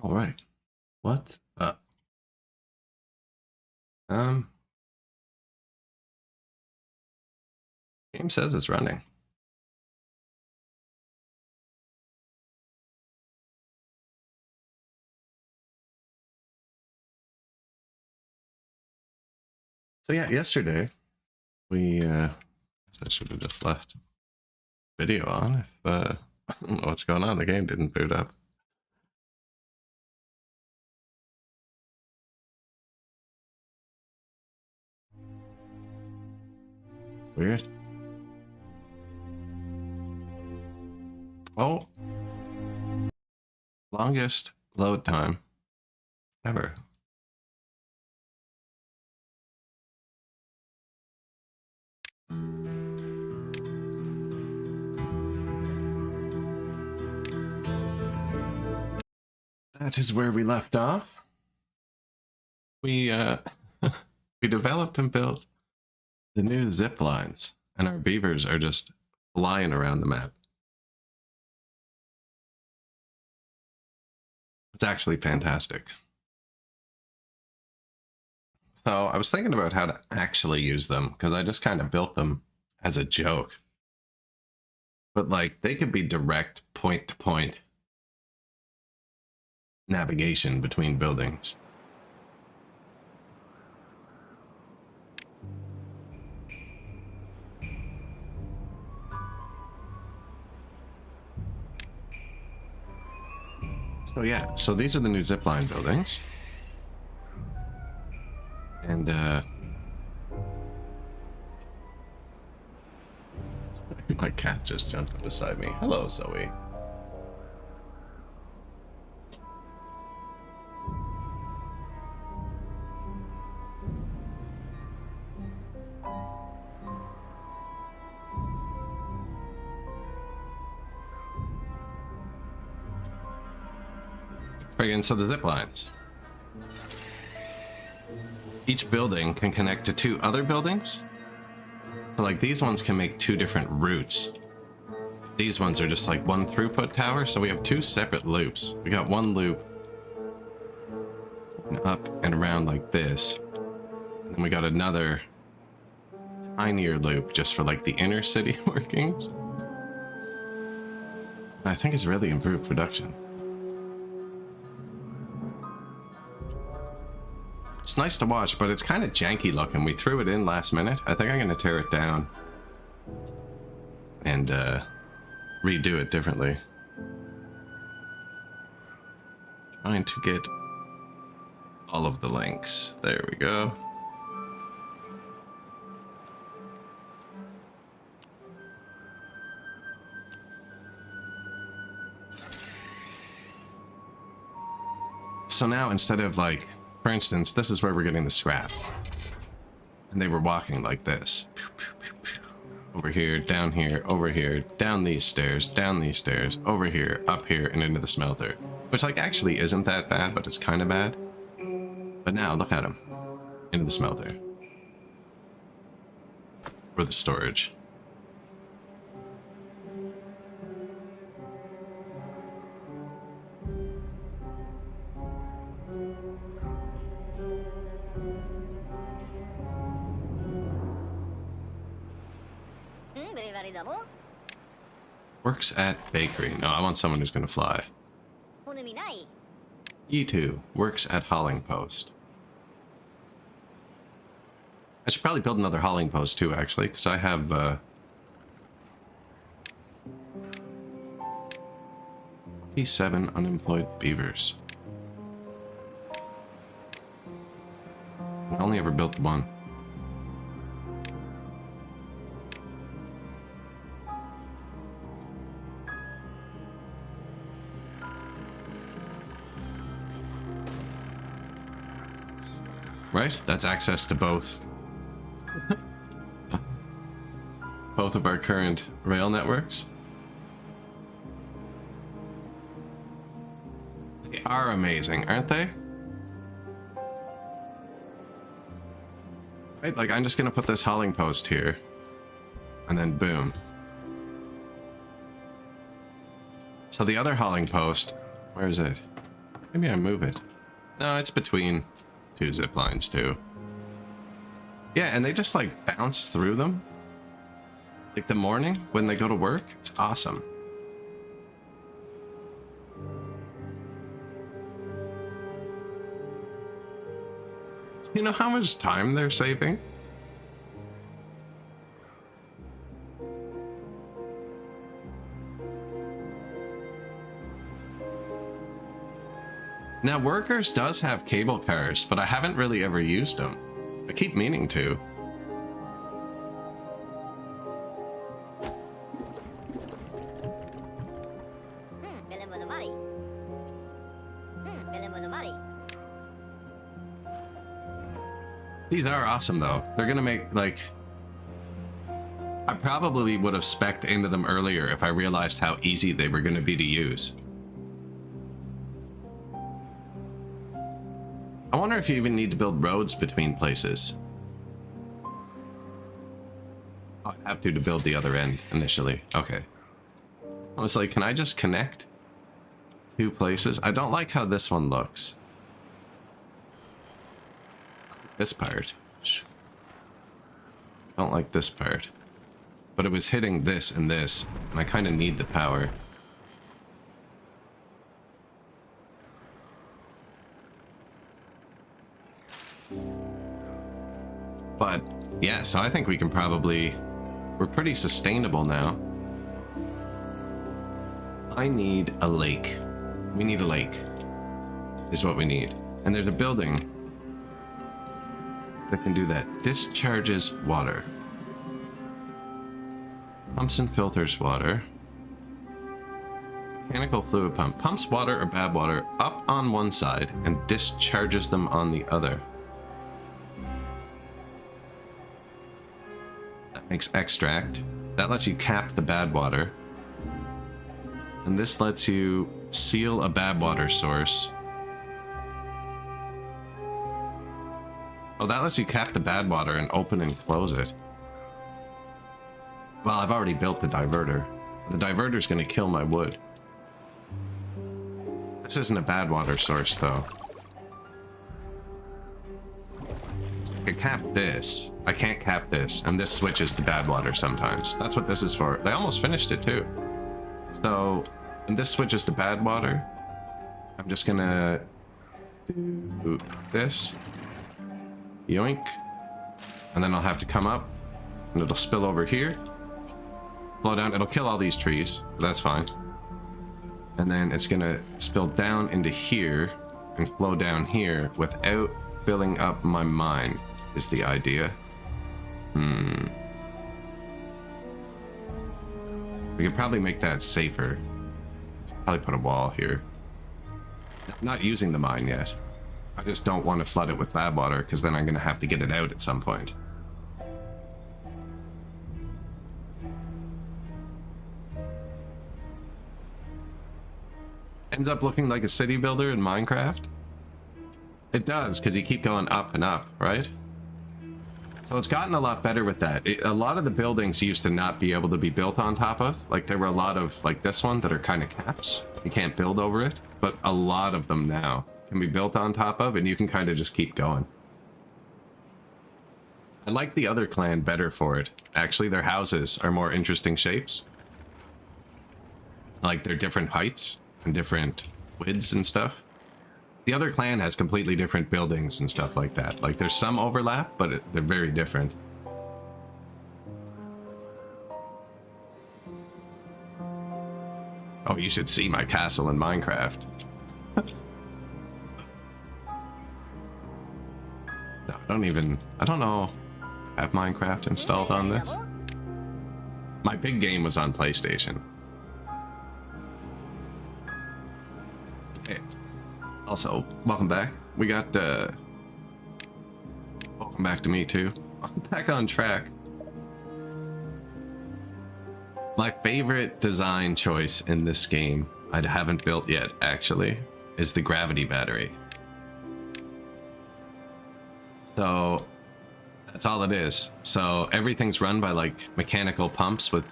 All right. What's up? Game says it's running. So yeah, yesterday we I should have just left video on if I don't know what's going on. The game didn't boot up. Weird. Oh, longest load time ever. That is where we left off. We we developed and built the new ziplines, and our beavers are just flying around the map. It's actually fantastic. So I was thinking about how to actually use them, because I just kind of built them as a joke. But like, they could be direct point-to-point navigation between buildings. So yeah, so these are the new zipline buildings. And my cat just jumped up beside me. Hello, Zoe. Again, so the zip lines. Each building can connect to two other buildings. So like these ones can make two different routes. These ones are just like one throughput tower. So we have two separate loops. We got one loop up and around like this. And then we got another tinier loop just for like the inner city workings. I think it's really improved production. It's nice to watch, but it's kind of janky looking. We threw it in last minute. I think I'm going to tear it down and redo it differently. Trying to get all of the links. There we go. So now instead of like, for instance, this is where we're getting the scrap. And they were walking like this. Over here, over here, down these stairs, over here, up here, and into the smelter. Which, like, actually isn't that bad, but it's kind of bad. But now, look at them. Into the smelter. For the storage. Works at bakery. No, I want someone who's going to fly. E2 works at hauling post. I should probably build another hauling post too, actually, because I have 27 unemployed beavers. I only ever built one. Right? That's access to both. Both of our current rail networks. They are amazing, aren't they? Right, like I'm just gonna put this hauling post here. And then boom. So the other hauling post, where is it? Maybe I move it. No, it's between two zip lines too. Yeah, and they just like bounce through them. Like the morning when they go to work, it's awesome. You know how much time they're saving? Now, Workers does have cable cars, but I haven't really ever used them. I keep meaning to. These are awesome, though. They're gonna make, like... I probably would have spec'd into them earlier if I realized how easy they were gonna be to use. I wonder if you even need to build roads between places. Oh, I have to build the other end initially. Okay. I was like, can I just connect two places? I don't like how this one looks. This part. I don't like this part. But it was hitting this and this, and I kind of need the power. But, yeah, so I think we can probably... We're pretty sustainable now. I need a lake. We need a lake. Is what we need. And there's a building that can do that. Discharges water. Pumps and filters water. Mechanical fluid pump. Pumps water or bad water up on one side and discharges them on the other. Makes extract. That lets you cap the bad water. And this lets you seal a bad water source. Oh, that lets you cap the bad water and open and close it. Well, I've already built the diverter. The diverter's gonna kill my wood. This isn't a bad water source, though. I can cap this. I can't cap this, and this switches to bad water sometimes. That's what this is for. They almost finished it too. So, and this switches to bad water. I'm just gonna do this. Yoink. And then I'll have to come up, and it'll spill over here. Flow down. It'll kill all these trees, but that's fine. And then it's gonna spill down into here and flow down here without filling up my mine, is the idea. We could probably make that safer. Probably put a wall here. I'm not using the mine yet. I just don't want to flood it with bad water, because then I'm going to have to get it out at some point. Ends up looking like a city builder in Minecraft. It does, because you keep going up and up, right? So it's gotten a lot better with that. A lot of the buildings used to not be able to be built on top of. Like, there were a lot of, like this one, that are kind of caps. You can't build over it. But a lot of them now can be built on top of, and you can kind of just keep going. I like the other clan better for it. Actually, their houses are more interesting shapes. Like, they're different heights and different widths and stuff. The other clan has completely different buildings and stuff like that. Like, there's some overlap, but they're very different. Oh, you should see my castle in Minecraft. No, I don't know. I have Minecraft installed on this. My big game was on PlayStation. Okay. Also, welcome back. We got, welcome back to me too. I'm back on track. My favorite design choice in this game, I haven't built yet actually, is the gravity battery. So, that's all it is. So, everything's run by like mechanical pumps with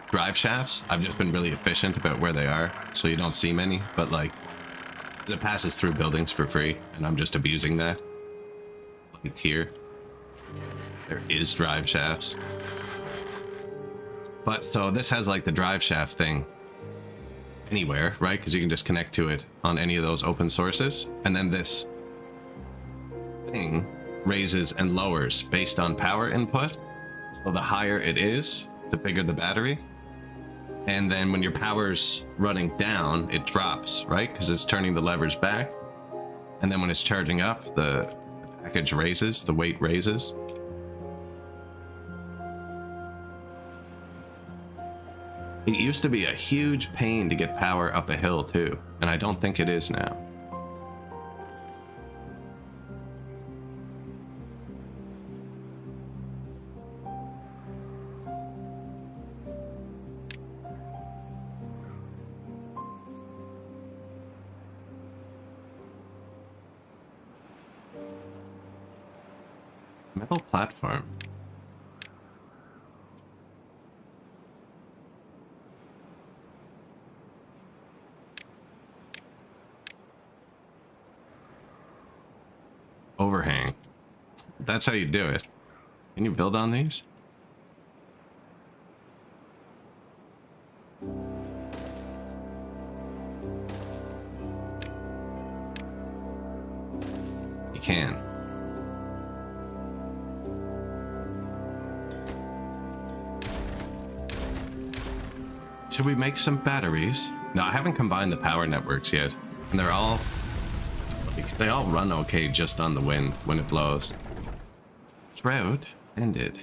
drive shafts. I've just been really efficient about where they are, so you don't see many, but like, It passes through buildings for free, and I'm just abusing that. Like here. There is drive shafts. But so this has like the drive shaft thing anywhere, right? Because you can just connect to it on any of those open sources. And then this thing raises and lowers based on power input. So the higher it is, the bigger the battery. And then when your power's running down, it drops, right? Because it's turning the levers back. And then when it's charging up, the package raises, the weight raises. It used to be a huge pain to get power up a hill too, and I don't think it is now. Metal platform. Overhang. That's how you do it. Can you build on these? You can. Should we make some batteries? No, I haven't combined the power networks yet. And they're all... they all run okay just on the wind when it blows. Drought ended.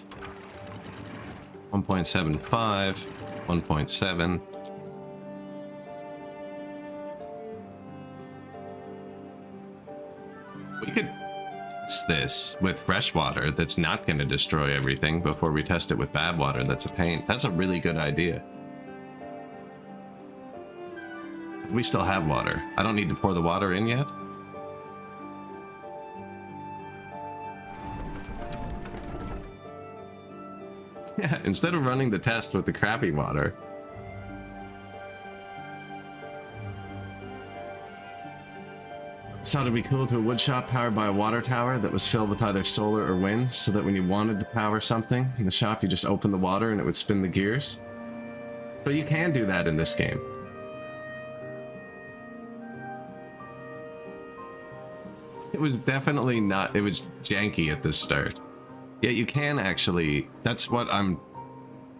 1.75, 1.7. We could test this with fresh water that's not going to destroy everything before we test it with bad water that's a pain. That's a really good idea. We still have water. I don't need to pour the water in yet. Yeah, instead of running the test with the crappy water. I thought it'd be cool to a woodshop powered by a water tower that was filled with either solar or wind, so that when you wanted to power something in the shop, you just open the water and it would spin the gears. But you can do that in this game. It was definitely not, it was janky at the start. Yeah, you can actually, that's what I'm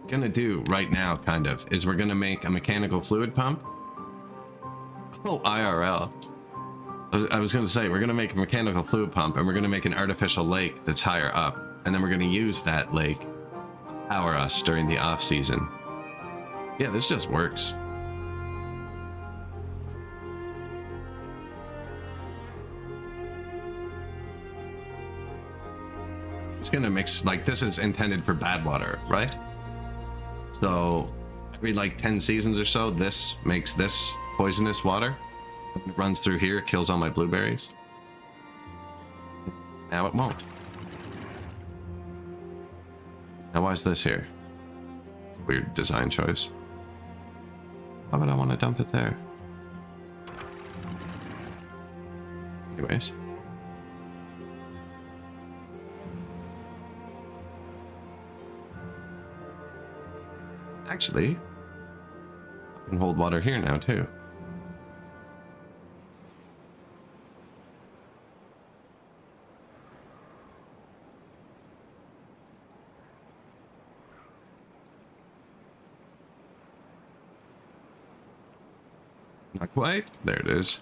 gonna do right now, kind of, is we're gonna make a mechanical fluid pump. Oh, IRL. I was gonna say, we're gonna make a mechanical fluid pump and we're gonna make an artificial lake that's higher up. And then we're gonna use that lake to power us during the off season. Yeah, this just works. It's gonna mix, like, this is intended for bad water, right? So every like 10 seasons or so, this makes this poisonous water. It runs through here, kills all my blueberries. Now it won't. Now why is this here? It's a weird design choice. Why would I want to dump it there? Anyways. Actually, I can hold water here now too. Not quite. There it is.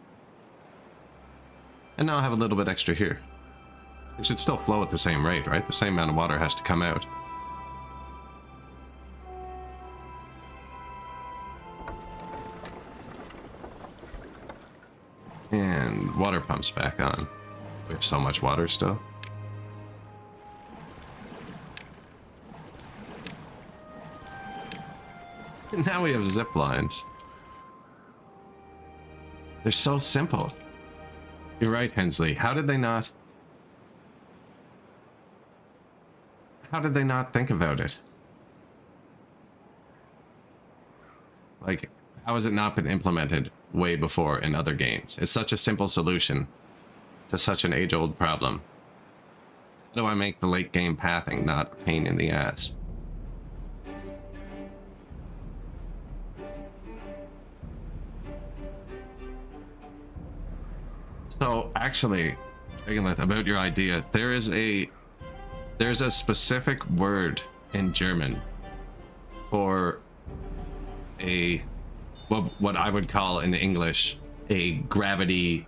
And now I have a little bit extra here. It should still flow at the same rate, right? The same amount of water has to come out. And water pumps back on. We have so much water still. And now we have zip lines. They're so simple. You're right, Hensley. How did they not think about it? Like, how has it not been implemented way before in other games. It's such a simple solution to such an age-old problem. How do I make the late game pathing not a pain in the ass? So actually, about your idea, there's a specific word in German for a what I would call in English a gravity,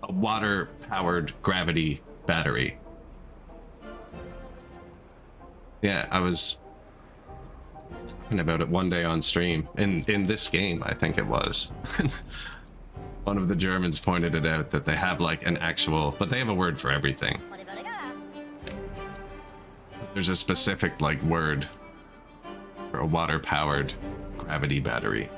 a water-powered gravity battery. Yeah, I was talking about it one day on stream in this game, I think it was. One of the Germans pointed it out that they have like an actual, but they have a word for everything. There's a specific like word for a water-powered gravity battery.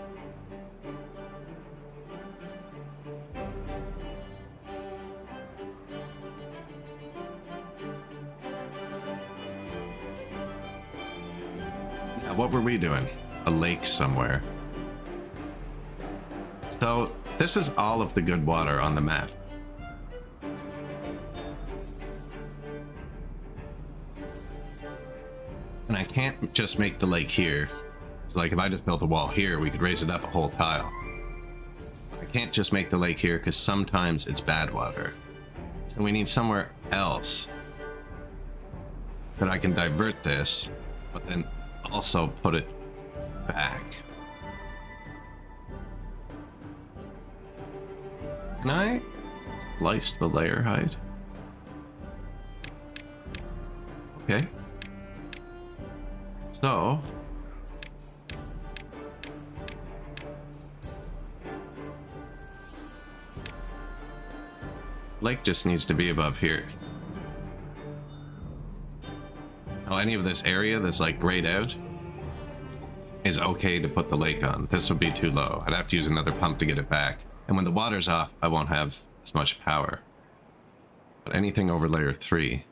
Now, what were we doing? A lake somewhere. So this is all of the good water on the map. And I can't just make the lake here. It's like if I just built a wall here, we could raise it up a whole tile. I can't just make the lake here because sometimes it's bad water. So we need somewhere else that I can divert this, but then also put it back. Can I slice the layer height? Okay. So lake just needs to be above here. Now any of this area that's like grayed out is okay to put the lake on. This would be too low. I'd have to use another pump to get it back. And when the water's off, I won't have as much power. But anything over layer 3.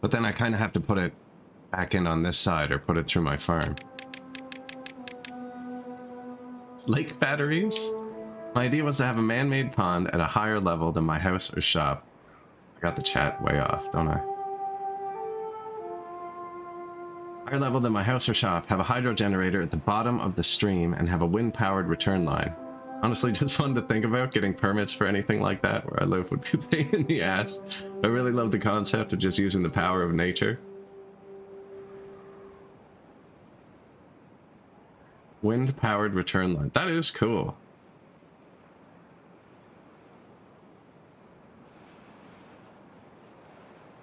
But then I kind of have to put it back in on this side or put it through my farm. Lake batteries? My idea was to have a man-made pond at a higher level than my house or shop. I got the chat way off, don't I? Higher level than my house or shop, have a hydro generator at the bottom of the stream, and have a wind-powered return line. Honestly, just fun to think about. Getting permits for anything like that where I live would be a pain in the ass. I really love the concept of just using the power of nature. Wind-powered return line. That is cool.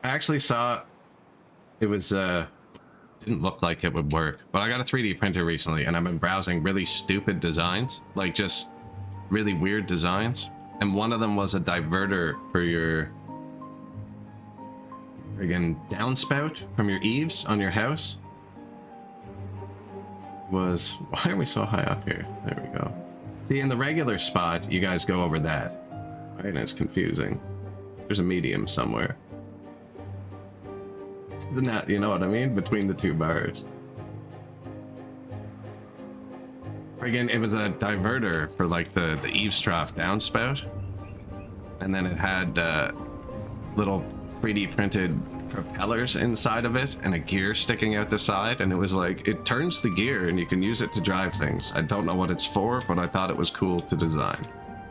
I actually saw it was didn't look like it would work, but I got a 3D printer recently and I've been browsing really stupid designs, like just really weird designs, and one of them was a diverter for your friggin' downspout from your eaves on your house. Was, why are we so high up here? There we go. See, in the regular spot you guys go over that, right? And it's confusing. There's a medium somewhere. Not, you know what I mean? Between the two bars. Again, it was a diverter for like the eavesdrop downspout, and then it had little 3D printed propellers inside of it and a gear sticking out the side, and it was like it turns the gear and you can use it to drive things. I don't know what it's for, but I thought it was cool to design.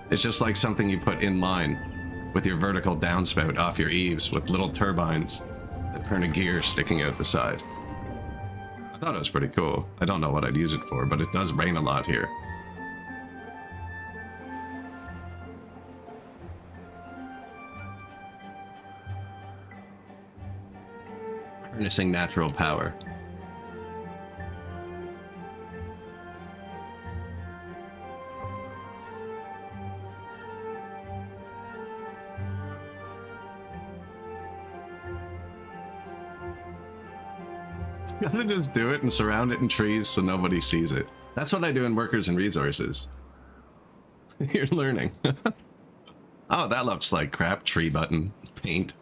It's just like something you put in line with your vertical downspout off your eaves with little turbines that turn a gear sticking out the side. I thought it was pretty cool. I don't know what I'd use it for, but it does rain a lot here. Harnessing natural power. Gotta just do it and surround it in trees so nobody sees it. That's what I do in Workers and Resources. You're learning. Oh, that looks like crap. Tree button. paint.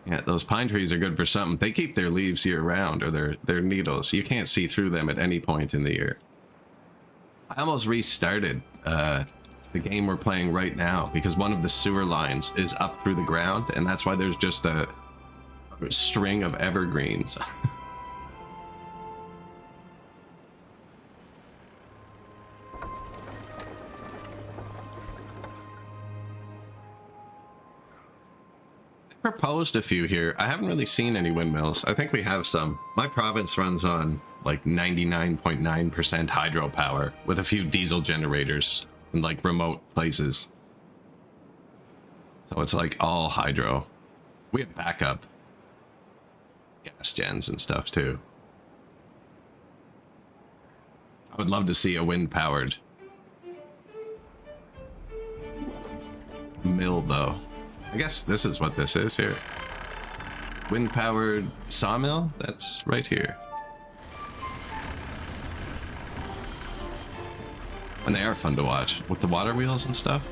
Yeah, those pine trees are good for something. They keep their leaves year round, or their needles. You can't see through them at any point in the year. I almost restarted the game we're playing right now because one of the sewer lines is up through the ground, and that's why there's just a string of evergreens. Proposed a few here. I haven't really seen any windmills. I think we have some. My province runs on like 99.9% hydropower with a few diesel generators in like remote places. So it's like all hydro. We have backup gas gens and stuff too. I would love to see a wind powered mill though. I guess this is what this is here. Wind-powered sawmill? That's right here. And they are fun to watch, with the water wheels and stuff.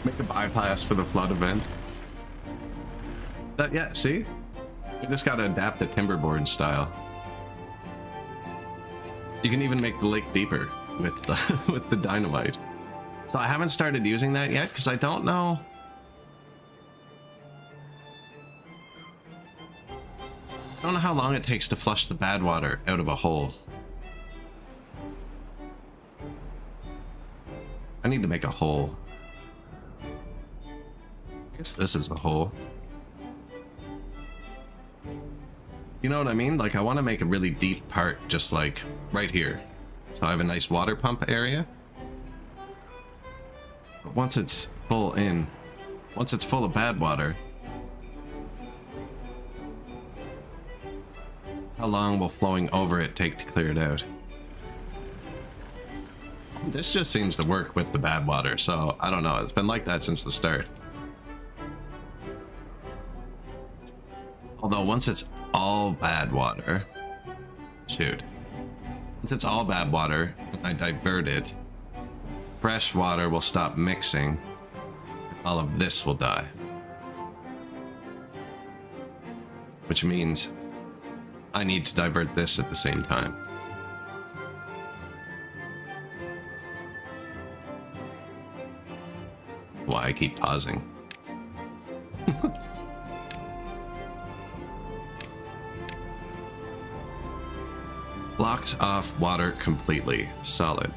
Make a bypass for the flood event. Yeah, see? You just gotta adapt the Timberborn style. You can even make the lake deeper with the, with the dynamite. So I haven't started using that yet because I don't know. I don't know how long it takes to flush the bad water out of a hole. I need to make a hole. I guess this is a hole. You know what I mean? Like, I want to make a really deep part, just like right here. So I have a nice water pump area. But once it's full in, once it's full of bad water, how long will flowing over it take to clear it out? This just seems to work with the bad water, so I don't know. It's been like that since the start. Although once it's all bad water, shoot. Once it's all bad water, and I divert it, fresh water will stop mixing. All of this will die. Which means I need to divert this at the same time. Why I keep pausing. Blocks off water completely. Solid.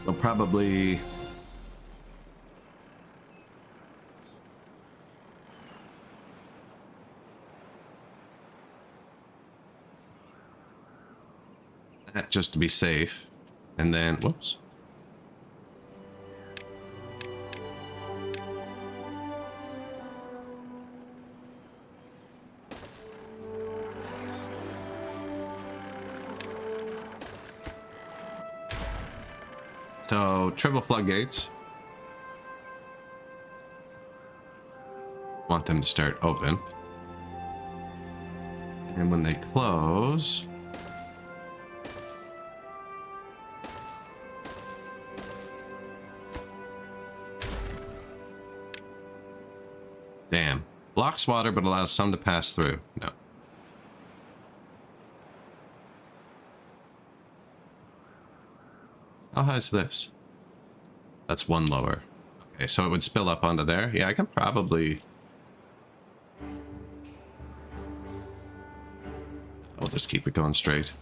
So probably that just to be safe. And then, whoops. So, triple floodgates. Want them to start open. And when they close, damn. Blocks water but allows some to pass through. No. How high is this? That's one lower. Okay, so it would spill up onto there. Yeah, I can probably... I'll just keep it going straight.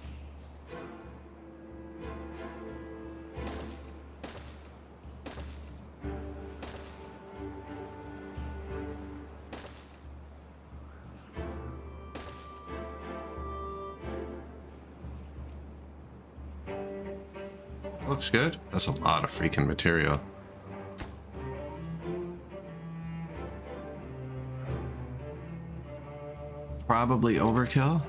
Looks good. That's a lot of freaking material. Probably overkill.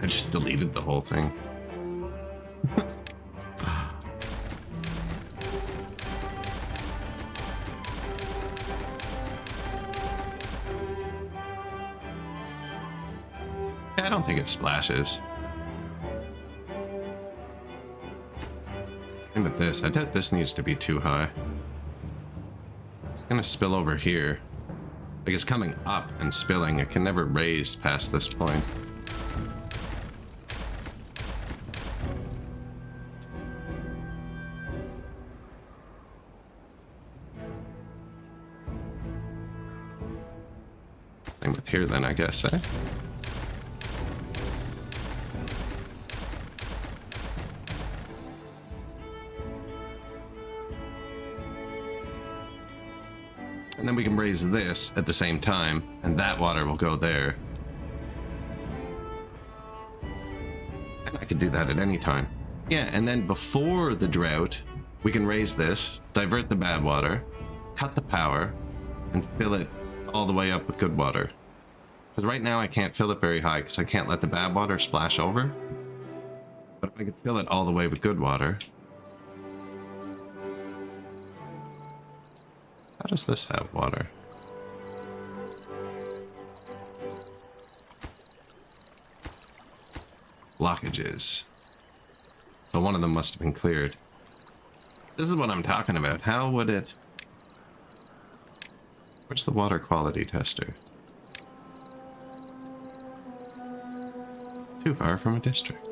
I just deleted the whole thing. I don't think it splashes. Same with this. I doubt this needs to be too high. It's gonna spill over here. Like it's coming up and spilling. It can never raise past this point. Same with here then, I guess, eh? And then we can raise this at the same time, and that water will go there. And I could do that at any time. Yeah, and then before the drought, we can raise this, divert the bad water, cut the power, and fill it all the way up with good water. Because right now I can't fill it very high because I can't let the bad water splash over. But if I could fill it all the way with good water... How does this have water? Blockages. So one of them must have been cleared. This is what I'm talking about. How would it... Where's the water quality tester? Too far from a district.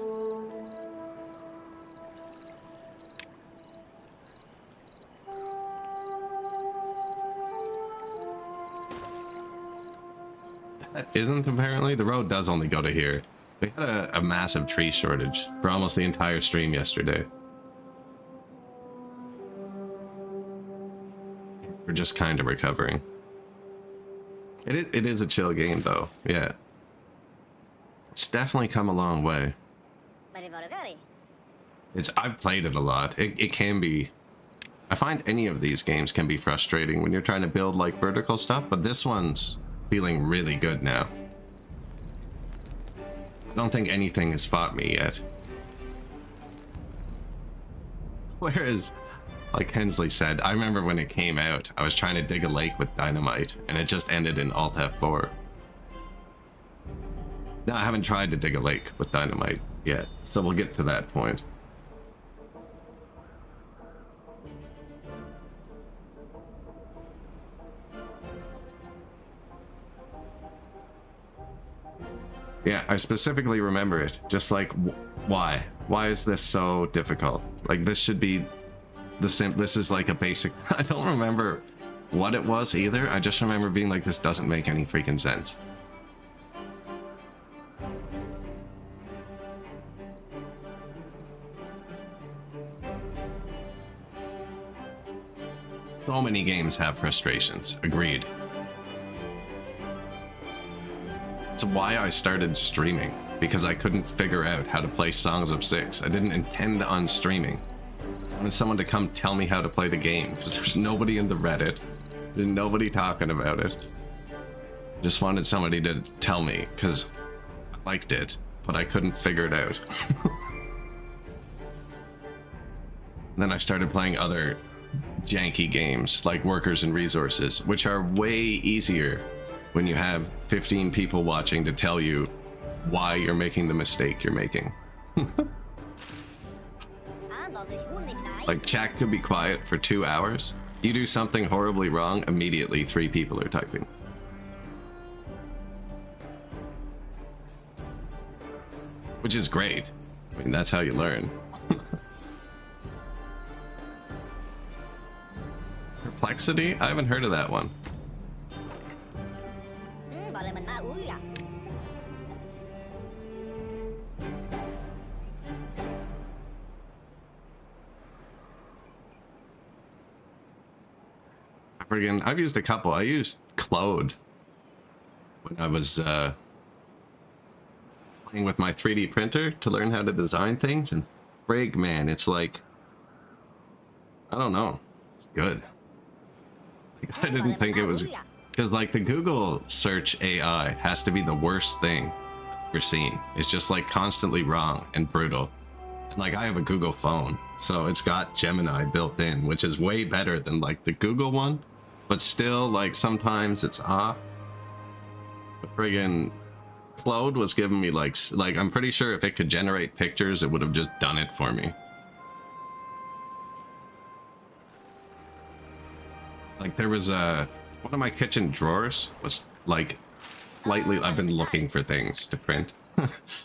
That isn't apparently. The road does only go to here. We had a massive tree shortage for almost the entire stream yesterday. We're just kind of recovering. It is a chill game though, yeah. It's definitely come a long way. I've played it a lot. It can be... I find any of these games can be frustrating when you're trying to build like vertical stuff, but this one's feeling really good now. I don't think anything has fought me yet. Whereas, like Hensley said, I remember when it came out, I was trying to dig a lake with dynamite, and it just ended in Alt F4. No, I haven't tried to dig a lake with dynamite yet, so we'll get to that point. Yeah, I specifically remember it. Just like, why? Why is this so difficult? Like, this should be this is like a basic... I don't remember what it was either. I just remember being like, this doesn't make any freaking sense. So many games have frustrations. Agreed. That's why I started streaming, because I couldn't figure out how to play Songs of Six. I didn't intend on streaming. I wanted someone to come tell me how to play the game, because there's nobody in the Reddit. There's nobody talking about it. I just wanted somebody to tell me, because I liked it, but I couldn't figure it out. Then I started playing other janky games, like Workers and Resources, which are way easier when you have 15 people watching to tell you why you're making the mistake you're making. Like, chat could be quiet for 2 hours. You do something horribly wrong, immediately 3 people are typing. Which is great. I mean, that's how you learn. Perplexity? I haven't heard of that one. I've used a couple. I used Claude when I was playing with my 3D printer to learn how to design things, and frig, man, it's like, I don't know, it's good. Like, I didn't think it was, because like the Google search AI has to be the worst thing ever seen. It's just like constantly wrong and brutal. And like I have a Google phone, so it's got Gemini built in, which is way better than like the Google one, but still like sometimes it's off. The friggin' Claude was giving me like I'm pretty sure if it could generate pictures, it would have just done it for me. Like there was one of my kitchen drawers was like slightly, I've been looking for things to print.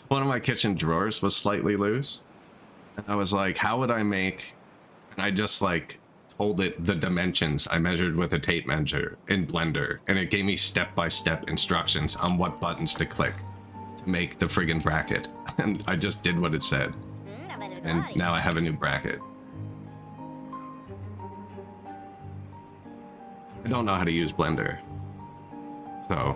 One of my kitchen drawers was slightly loose. And I was like, how would I make, and I just like told it the dimensions I measured with a tape measure in Blender, and it gave me step-by-step instructions on what buttons to click to make the friggin' bracket. And I just did what it said. And now I have a new bracket. I don't know how to use Blender. So.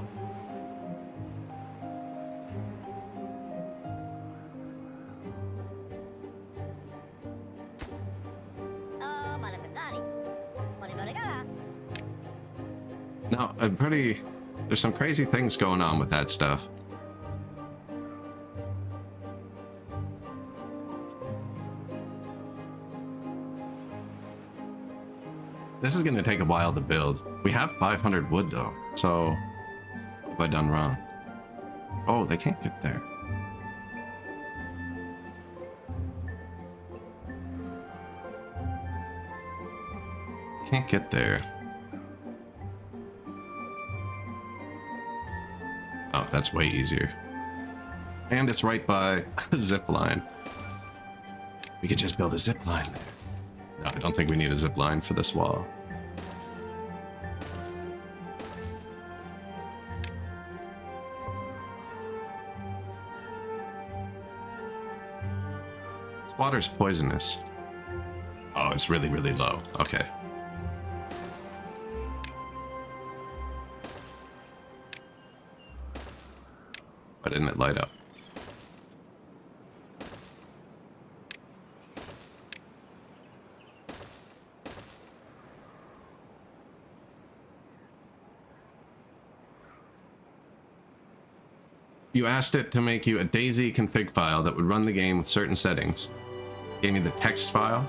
No, there's some crazy things going on with that stuff. This is gonna take a while to build. We have 500 wood though, so what have I done wrong? Oh, they can't get there. Can't get there. Oh, that's way easier. And it's right by a zip line. We could just build a zip line there. No, I don't think we need a zip line for this wall. This water's poisonous. Oh, it's really, really low. Okay. Why didn't it light up? You asked it to make you a DayZ config file that would run the game with certain settings. Gave me the text file.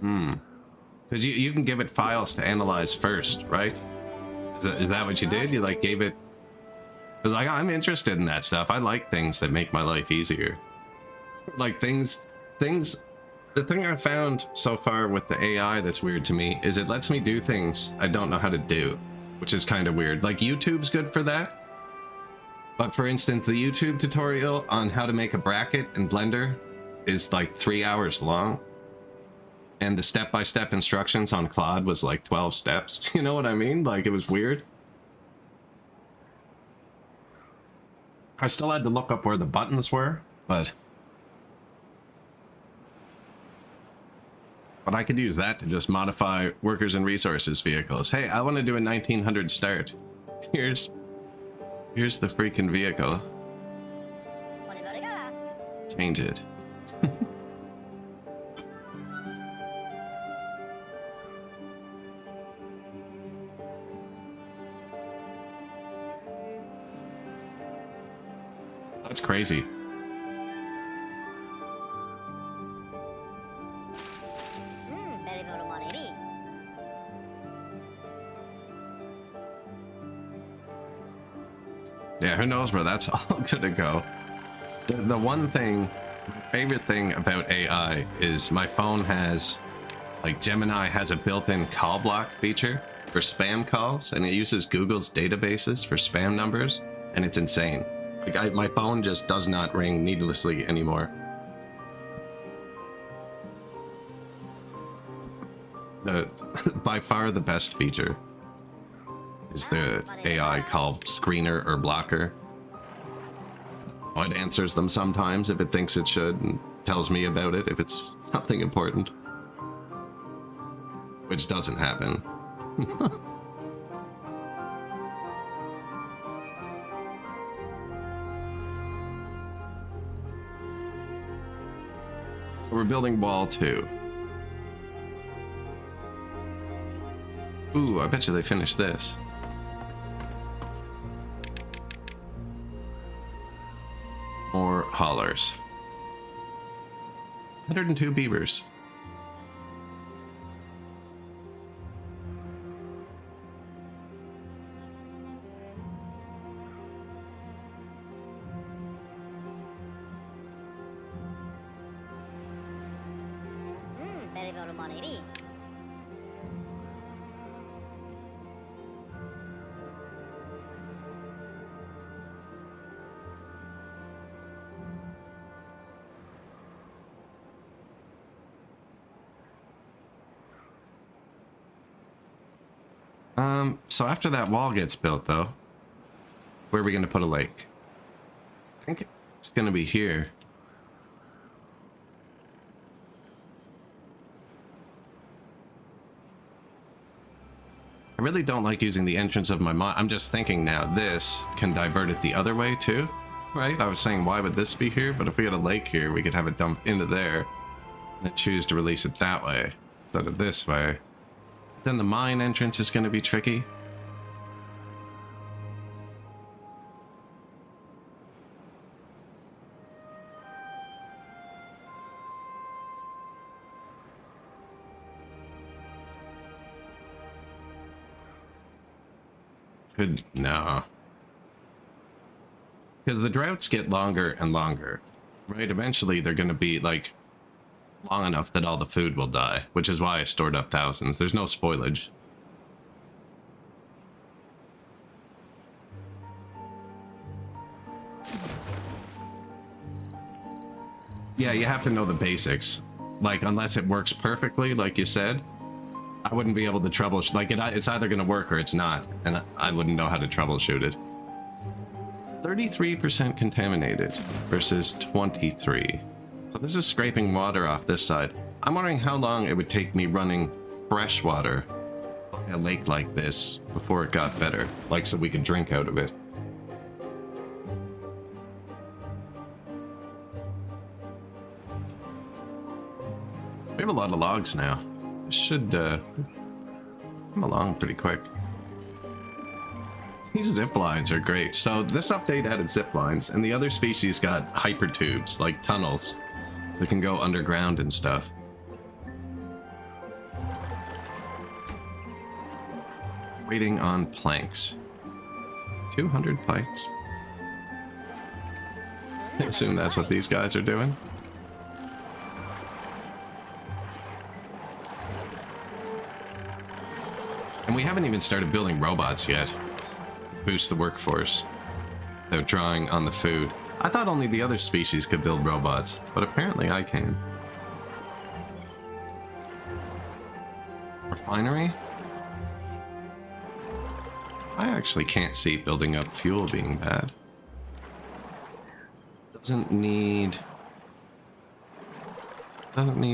Because you can give it files to analyze first, right? Is that what you did? You like gave it... Because like, I'm interested in that stuff. I like things that make my life easier. Like things... The thing I found so far with the AI that's weird to me is it lets me do things I don't know how to do, which is kind of weird. Like YouTube's good for that. But for instance, the YouTube tutorial on how to make a bracket in Blender is like 3 hours long. And the step-by-step instructions on Claude was like 12 steps. You know what I mean? Like it was weird. I still had to look up where the buttons were, but I could use that to just modify workers and resources vehicles. Hey, I want to do a 1900 start. Here's the freaking vehicle. Change it. That's crazy. Yeah, who knows where that's all gonna go. The one thing, favorite thing about AI is my phone has, like Gemini has a built-in call block feature for spam calls, and it uses Google's databases for spam numbers, and it's insane. Like my phone just does not ring needlessly anymore. By far the best feature is the AI call screener or blocker. Oh, it answers them sometimes if it thinks it should and tells me about it if it's something important. Which doesn't happen. So we're building wall 2. Ooh, I bet you they finished this. haulers. 102 beavers. So after that wall gets built, though, where are we going to put a lake? I think it's going to be here. I really don't like using the entrance of my mine. I'm just thinking now, this can divert it the other way, too, right? I was saying, why would this be here? But if we had a lake here, we could have it dump into there and then choose to release it that way instead of this way. Then the mine entrance is going to be tricky. No. Because the droughts get longer and longer, right? Eventually they're going to be like long enough that all the food will die, which is why I stored up thousands. There's no spoilage. Yeah, you have to know the basics. Like, unless it works perfectly, like you said, I wouldn't be able to troubleshoot. Like, it's either going to work or it's not, and I wouldn't know how to troubleshoot it. 33% contaminated versus 23. So this is scraping water off this side. I'm wondering how long it would take me running fresh water in a lake like this before it got better, like so we could drink out of it. We have a lot of logs now. This should come along pretty quick. These zip lines are great. So this update added zip lines, and the other species got hyper tubes, like tunnels, that can go underground and stuff. Waiting on planks. 200 planks. I assume that's what these guys are doing. And we haven't even started building robots yet. Boost the workforce. They're drawing on the food. I thought only the other species could build robots, but apparently I can. Refinery? I actually can't see building up fuel being bad. Doesn't need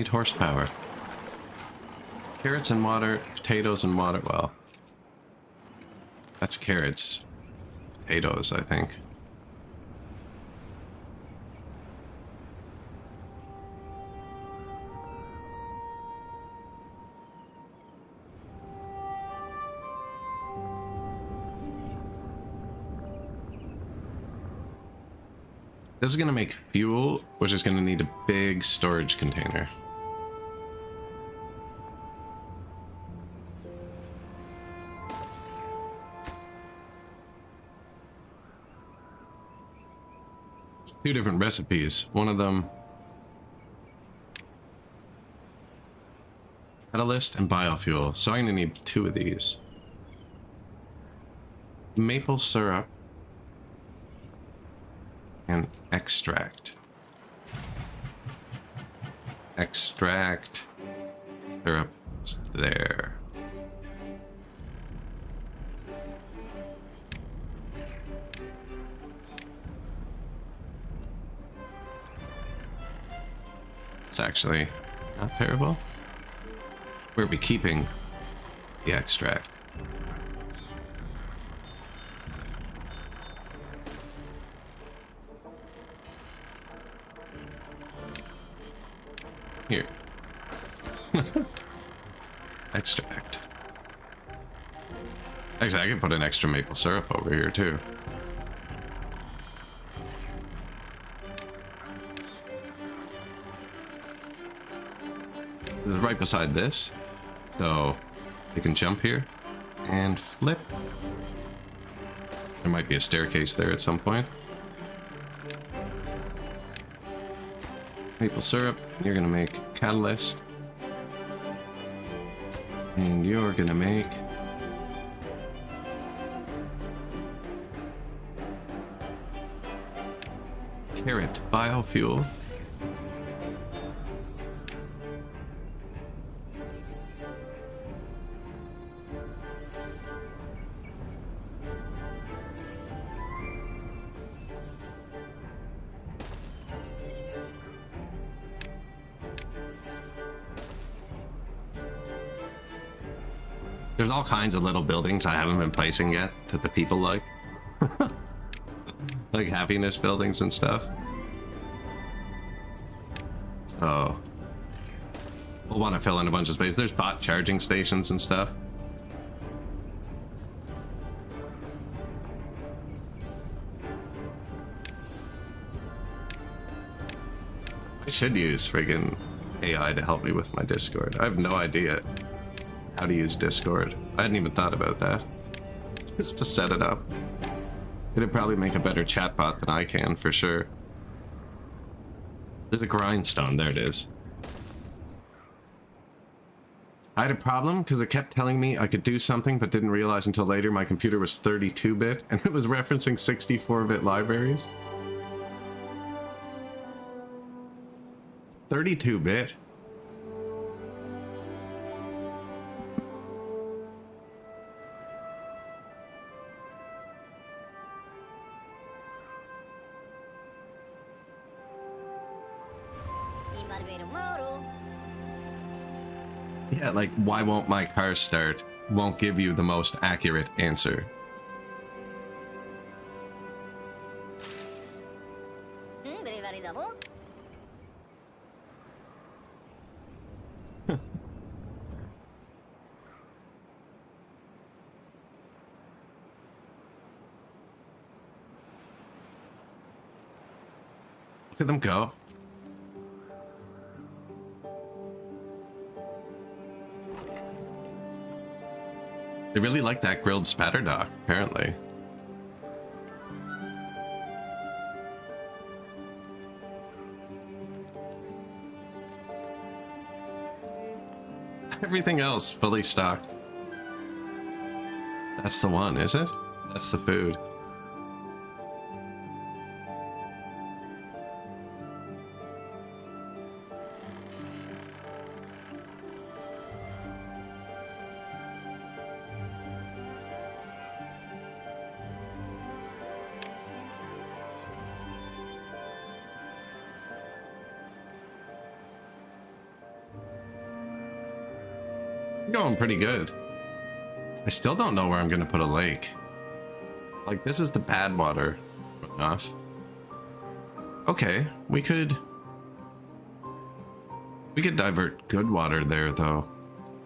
horsepower. Carrots and water, potatoes and water. Well, that's carrots. Potatoes, I think. This is going to make fuel, which is going to need a big storage container. Two different recipes. One of them, catalyst and biofuel. So I'm going to need two of these. Maple syrup and extract. Extract syrup is there. It's actually not terrible. Where are we keeping the extract? Here. Extract. Actually, I can put an extra maple syrup over here too. It's right beside this. So they can jump here and flip. There might be a staircase there at some point. Maple syrup. You're gonna make catalyst. And you're gonna make carrot biofuel. There's all kinds of little buildings I haven't been placing yet that the people like. Like happiness buildings and stuff. So we'll want to fill in a bunch of space. There's bot charging stations and stuff. I should use friggin' AI to help me with my Discord. I have no idea how to use Discord. I hadn't even thought about that. Just to set it up. It'd probably make a better chatbot than I can, for sure. There's a grindstone. There it is. I had a problem because it kept telling me I could do something, but didn't realize until later my computer was 32-bit, and it was referencing 64-bit libraries. 32-bit? Yeah, like, why won't my car start? Won't give you the most accurate answer. Look at them go. They really like that grilled spatter dock, apparently. Everything else fully stocked. That's the one, is it? That's the food. Going pretty good. I still don't know where I'm gonna put a lake. Like, this is the bad water enough. Okay, we could divert good water there though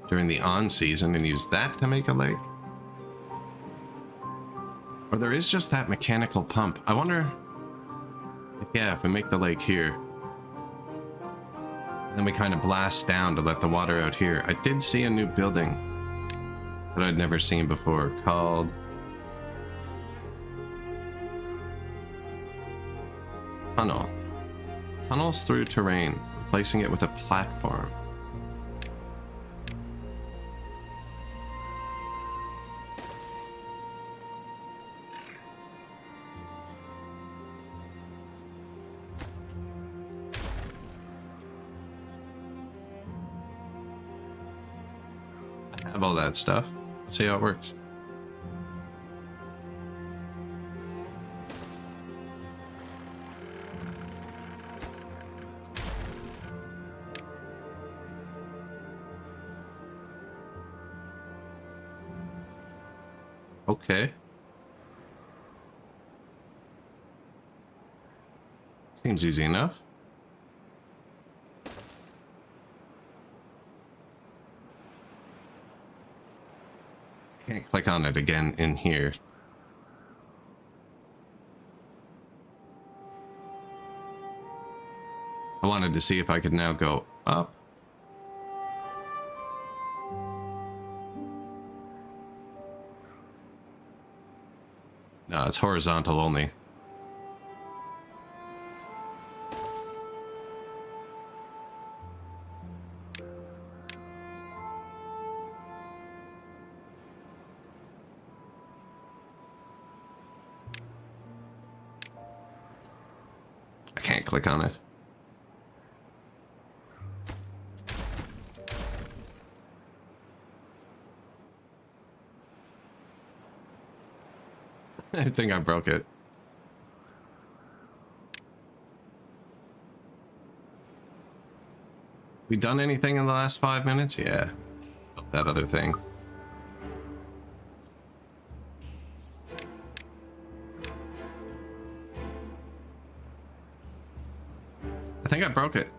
during the on season and use that to make a lake. Or there is just that mechanical pump. I wonder if, yeah, if we make the lake here, then we kind of blast down to let the water out here. I did see a new building that I'd never seen before called Tunnel. Tunnels through terrain, replacing it with a platform. All that stuff. Let's see how it works. Okay. Seems easy enough. Can't click on it again in here. I wanted to see if I could now go up. No, it's horizontal only. I can't click on it. I think I broke it. We done anything in the last 5 minutes? Yeah. That other thing. I think I broke it.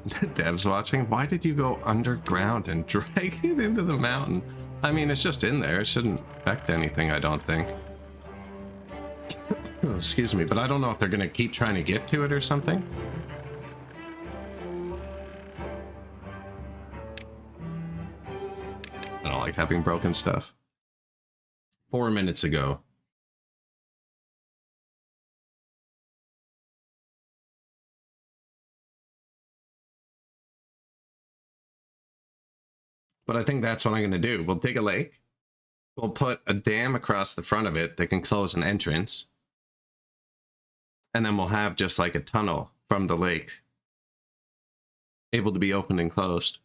The devs watching, why did you go underground and drag it into the mountain? I mean, it's just in there. It shouldn't affect anything, I don't think. Oh, excuse me, but I don't know if they're gonna keep trying to get to it or something. I don't like having broken stuff. 4 minutes ago. But I think that's what I'm going to do. We'll dig a lake. We'll put a dam across the front of it that can close an entrance. And then we'll have just like a tunnel from the lake, able to be opened and closed.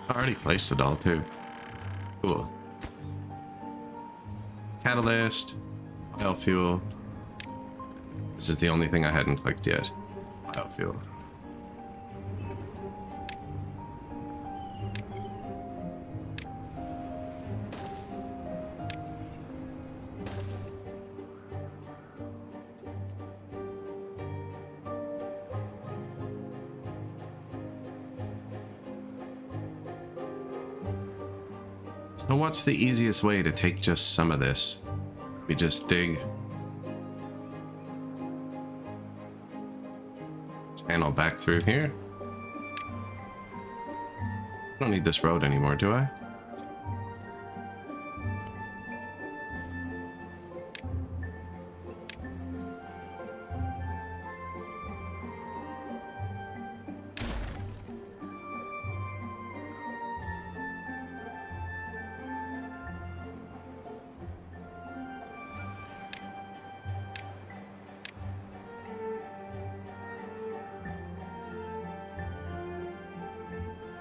I already placed it all too. Cool. Catalyst, biofuel. This is the only thing I hadn't clicked yet. Biofuel. So what's the easiest way to take just some of this? We just dig. Channel back through here. I don't need this road anymore, do I?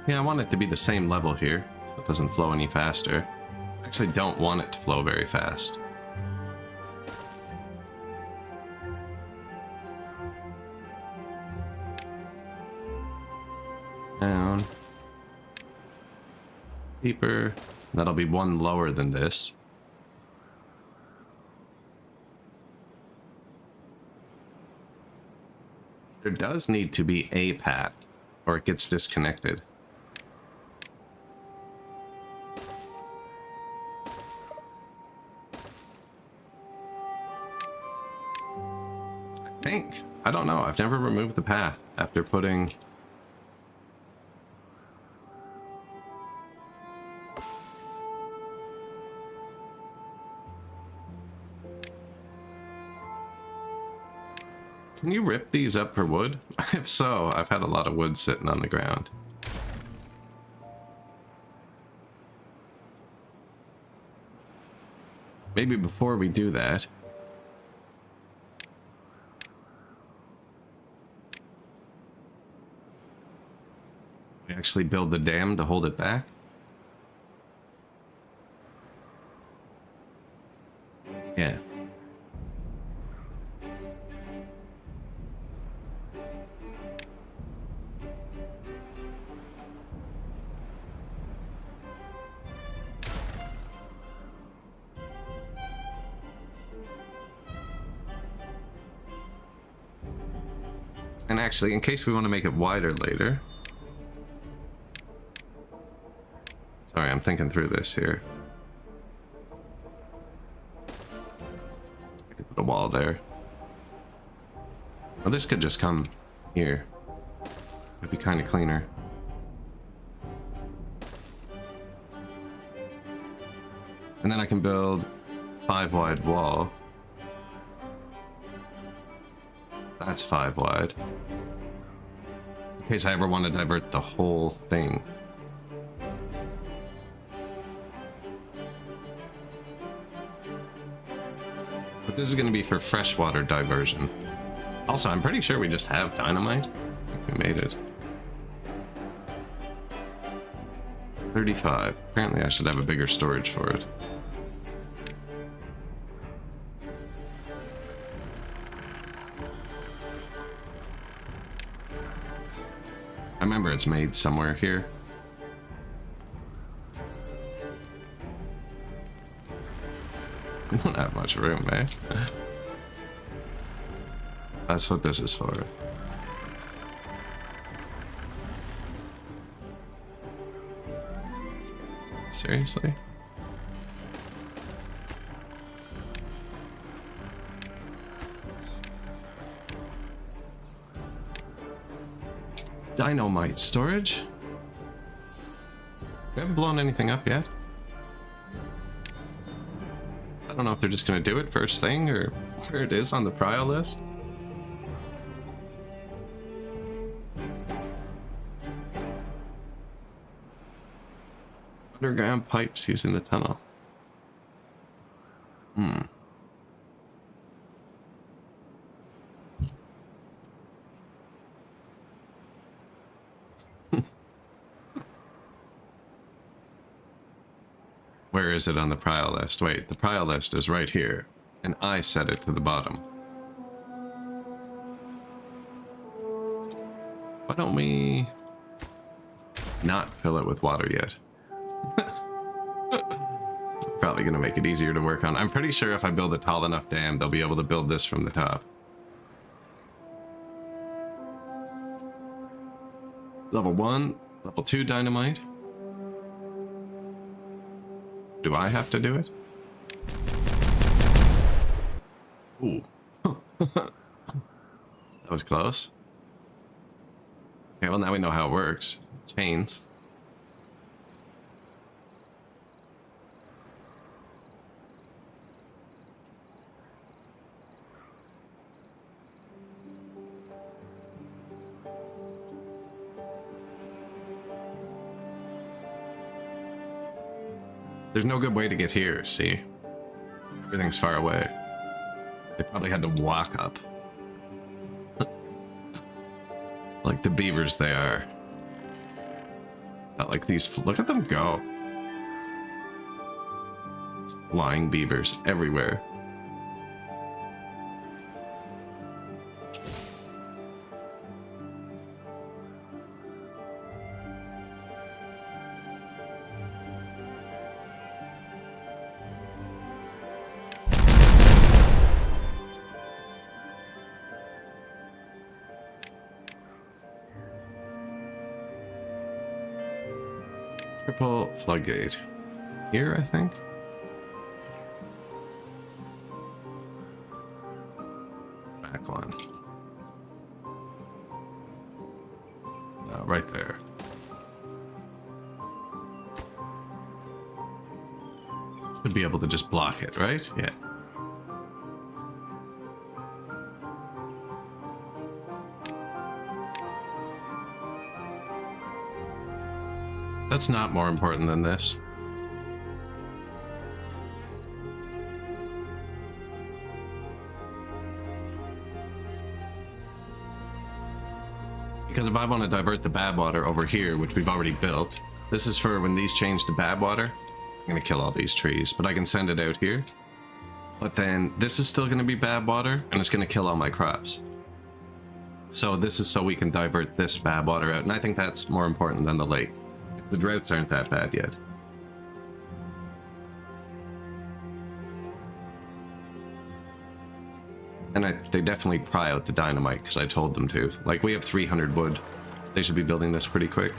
Yeah, I want it to be the same level here, so it doesn't flow any faster. I actually don't want it to flow very fast. Down. Deeper. That'll be one lower than this. There does need to be a path, or it gets disconnected. I don't know. I've never removed the path after putting... Can you rip these up for wood? If so, I've had a lot of wood sitting on the ground. Maybe before we do that... we actually build the dam to hold it back. Yeah. And actually, in case we want to make it wider later. Sorry, I'm thinking through this here. I could put a wall there. Well, this could just come here. It'd be kind of cleaner. And then I can build 5 wide wall. That's 5 wide. In case I ever want to divert the whole thing. But this is going to be for freshwater diversion. Also, I'm pretty sure we just have dynamite. I think we made it. 35. Apparently I should have a bigger storage for it. I remember it's made somewhere here. We don't have much room, eh? That's what this is for. Seriously? Dynamite storage? We haven't blown anything up yet. I don't know if they're just gonna do it first thing or where it is on the prio list. Underground pipes using the tunnel. Where is it on the prio list? Wait, the prio list is right here, and I set it to the bottom. Why don't we not fill it with water yet? Probably gonna make it easier to work on. I'm pretty sure if I build a tall enough dam, they'll be able to build this from the top. Level 1, level 2 dynamite. Do I have to do it? Ooh. That was close. Okay, well now we know how it works. Chains. There's no good way to get here, see? Everything's far away. They probably had to walk up. Like the beavers they are. Not like these. Look at them go. Flying beavers everywhere. Triple floodgate. Here, I think. Back one. No, right there. Should be able to just block it, right? Yeah. That's not more important than this. Because if I want to divert the bad water over here, which we've already built, this is for when these change to bad water. I'm going to kill all these trees, but I can send it out here. But then this is still going to be bad water, and it's going to kill all my crops. So this is so we can divert this bad water out, and I think that's more important than the lake. The droughts aren't that bad yet. And they definitely pry out the dynamite because I told them to. Like, we have 300 wood. They should be building this pretty quick.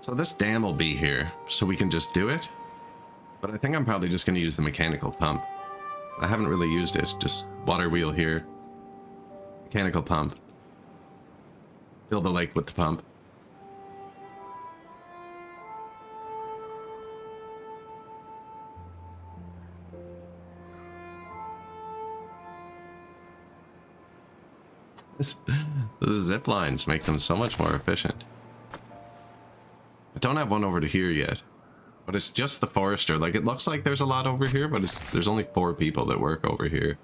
So this dam will be here, so we can just do it. But I think I'm probably just going to use the mechanical pump. I haven't really used it. Just water wheel here. Mechanical pump. Fill the lake with the pump. The zip lines make them so much more efficient. I don't have one over to here yet, but it's just the forester. Like, it looks like there's a lot over here, but there's only 4 people that work over here.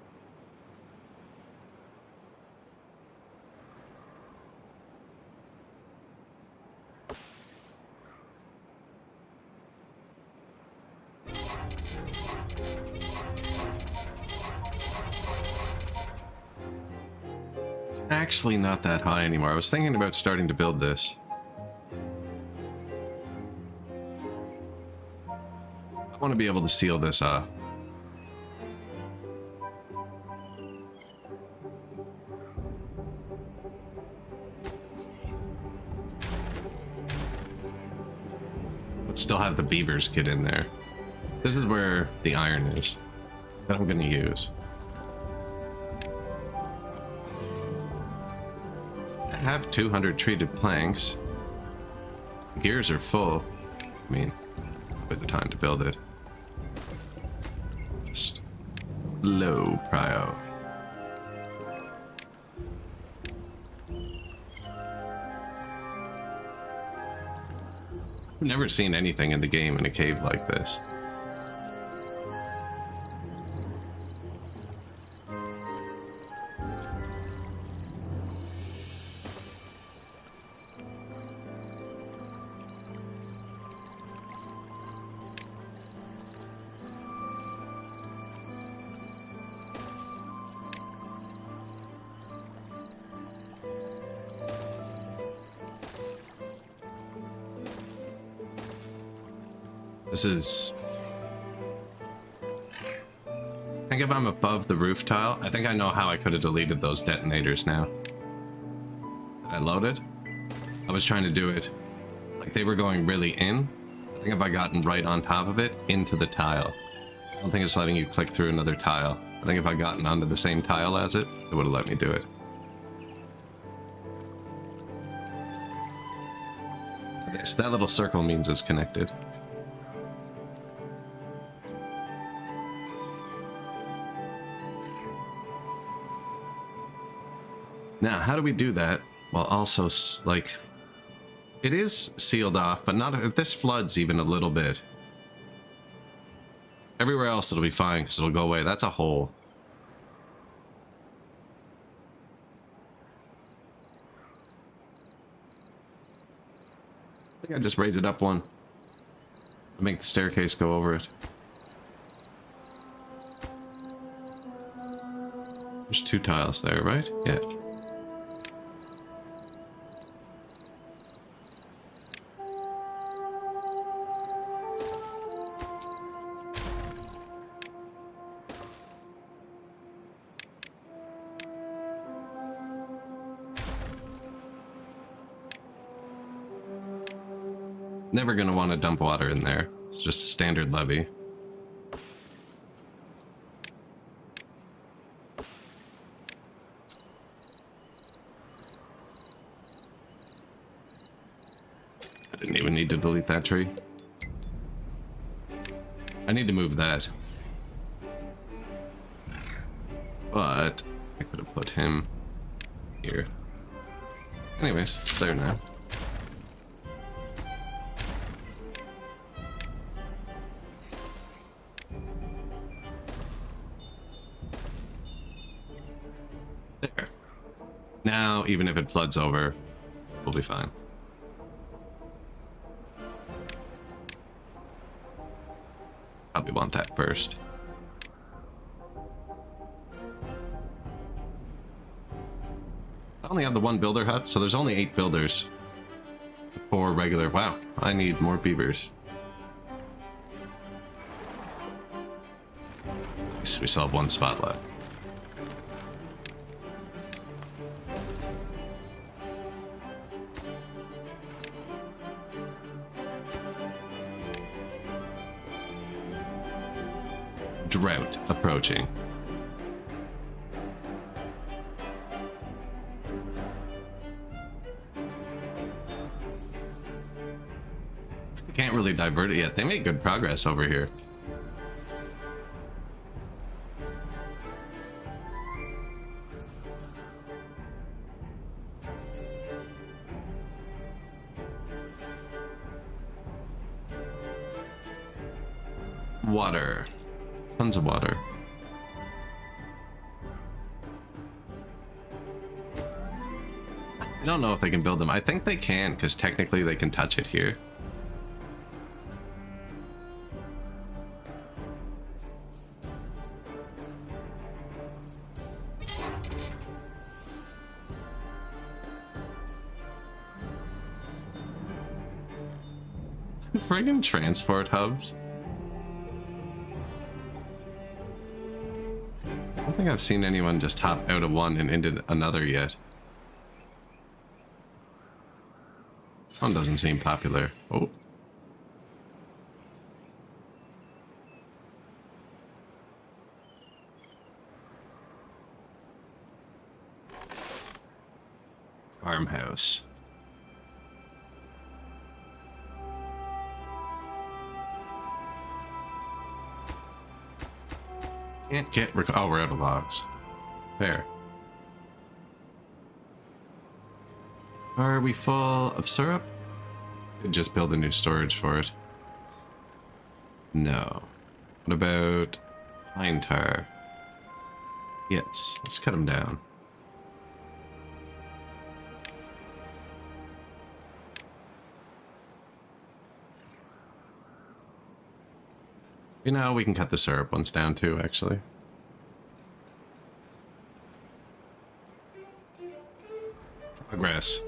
It's actually not that high anymore. I was thinking about starting to build this. I want to be able to seal this off. But still have the beavers get in there. This is where the iron is that I'm going to use. I have 200 treated planks. Gears are full. I mean, with the time to build it. Just low prio. I've never seen anything in the game in a cave like this. This is... I think if I'm above the roof tile, I think I know how I could have deleted those detonators now. I loaded. I was trying to do it like they were going really in. I think if I gotten right on top of it, into the tile. I don't think it's letting you click through another tile. I think if I gotten onto the same tile as it, it would have let me do it. Okay, so that little circle means it's connected. Now, how do we do that while also, like, it is sealed off, but not if this floods even a little bit. Everywhere else it'll be fine because it'll go away. That's a hole. I think I just raise it up one. Make the staircase go over it. There's 2 tiles there, right? Yeah. Never gonna want to dump water in there. It's just standard levee. I didn't even need to delete that tree. I need to move that. But I could have put him here. Anyways, it's there now. There. Now, even if it floods over, we'll be fine. Probably want that first. I only have the one builder hut, so there's only 8 builders. 4 regular. Wow, I need more beavers. So we still have 1 spot left. Drought approaching. Can't really divert it yet. They made good progress over here. Water. Tons of water. I don't know if they can build them. I think they can, because technically they can touch it here. Friggin' transport hubs. I don't think I've seen anyone just hop out of one and into another yet. This one doesn't seem popular. Oh. Farmhouse. Can't get. Oh, we're out of logs. Fair. Are we full of syrup? Could just build a new storage for it. No. What about pine tar? Yes, let's cut them down. You know, we can cut the syrup ones down too, actually. Progress.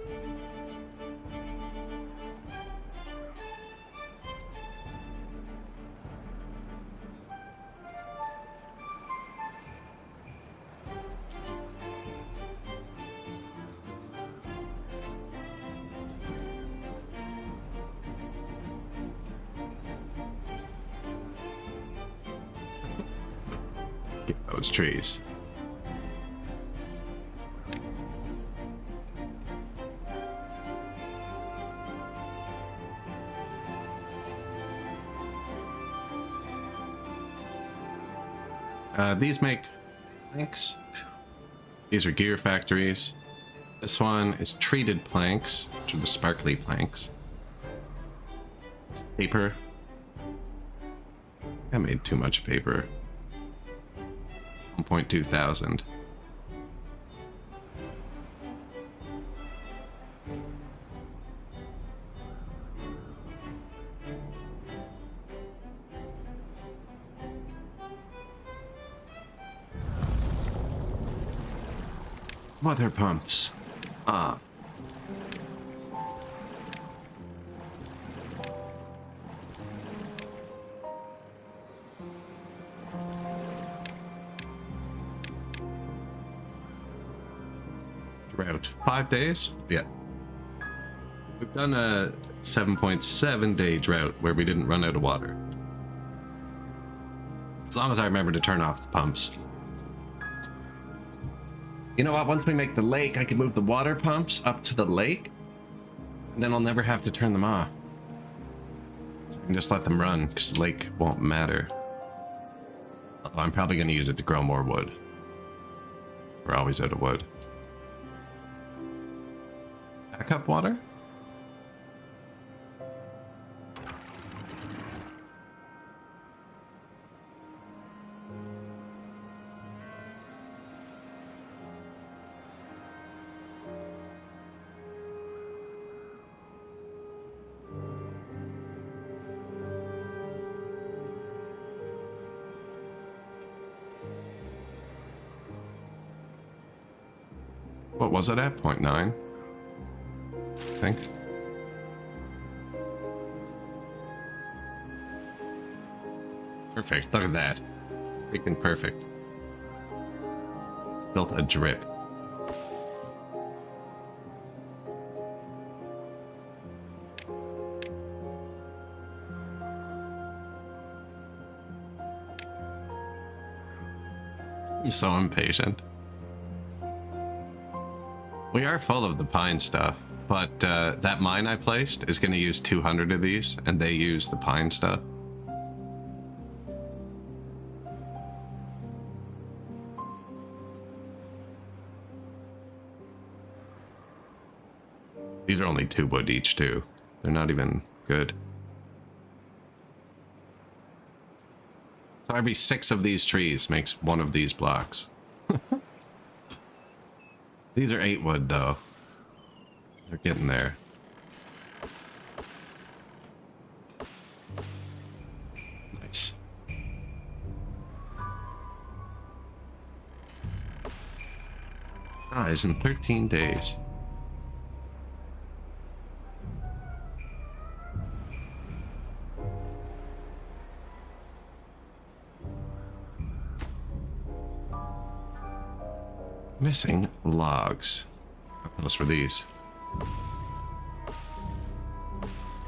Get those trees. These make planks. These are gear factories. This one is treated planks, which are the sparkly planks. Paper. I made too much paper. 1.2 thousand. Water pumps. Ah. Drought. 5 days? Yeah. We've done a 7.7 day drought where we didn't run out of water. As long as I remember to turn off the pumps. You know what? Once we make the lake, I can move the water pumps up to the lake. And then I'll never have to turn them off. So I can just let them run, because the lake won't matter. Although I'm probably going to use it to grow more wood. We're always out of wood. Backup water? What was it at? 0.9? I think. Perfect. Look at that. Freaking perfect. It's built a drip. I'm so impatient. We are full of the pine stuff, but that mine I placed is going to use 200 of these, and they use the pine stuff. These are only 2 wood each, too. They're not even good. So every 6 of these trees makes 1 of these blocks. These are 8 wood, though. They're getting there. Nice. Guys, in 13 days. Missing logs. How close were these?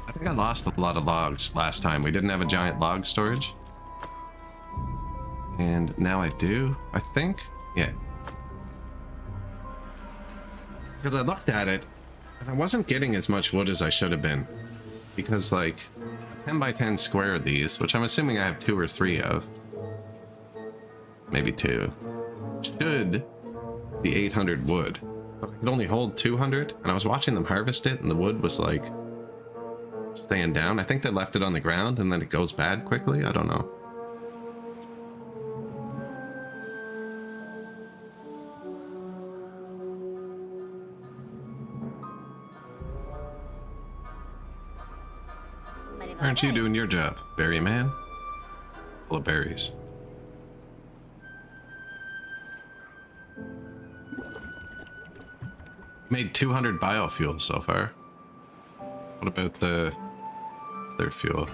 I think I lost a lot of logs last time. We didn't have a giant log storage. And now I do, I think. Yeah. Because I looked at it, and I wasn't getting as much wood as I should have been. Because, like, a 10 by 10 square of these, which I'm assuming I have 2 or 3 of. Maybe 2. Should be 800 wood. But I could only hold 200, and I was watching them harvest it, and the wood was, like, staying down. I think they left it on the ground, and then it goes bad quickly. I don't know. Aren't you doing your job, berry man? Full of berries. Made 200 biofuel so far. What about the other fuel?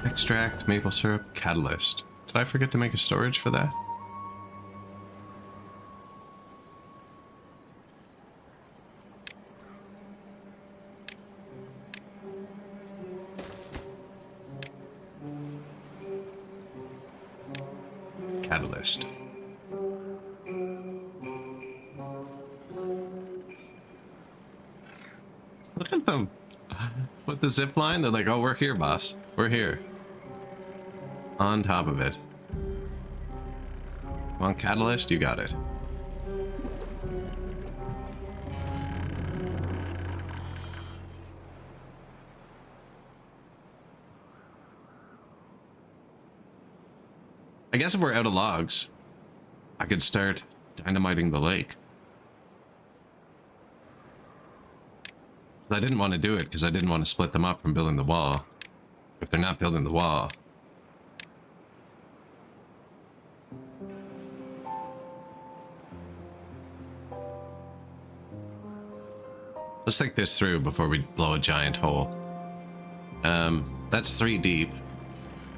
Extract, maple syrup, catalyst. Did I forget to make a storage for that? Catalyst. Look at them with the zip line. They're like, oh, we're here, boss. We're here. On top of it. Come on, catalyst, you got it. I guess if we're out of logs, I could start dynamiting the lake. I didn't want to do it because I didn't want to split them up from building the wall. If they're not building the wall. Let's think this through before we blow a giant hole. That's 3 deep.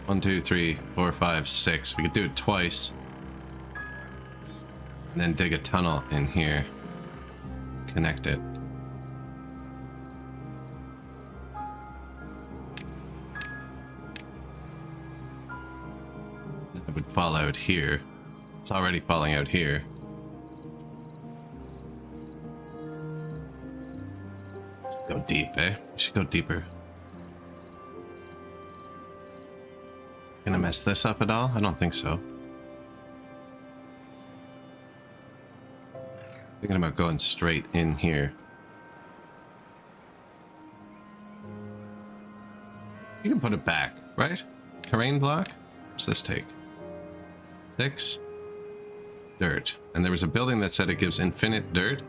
1, 2, 3, 4, 5, 6. We could do it twice. And then dig a tunnel in here. Connect it. It would fall out here. It's already falling out here. Go deep, eh? We should go deeper. Gonna mess this up at all? I don't think so. Thinking about going straight in here. You can put it back, right? Terrain block? What's this take? 6? Dirt. And there was a building that said it gives infinite dirt?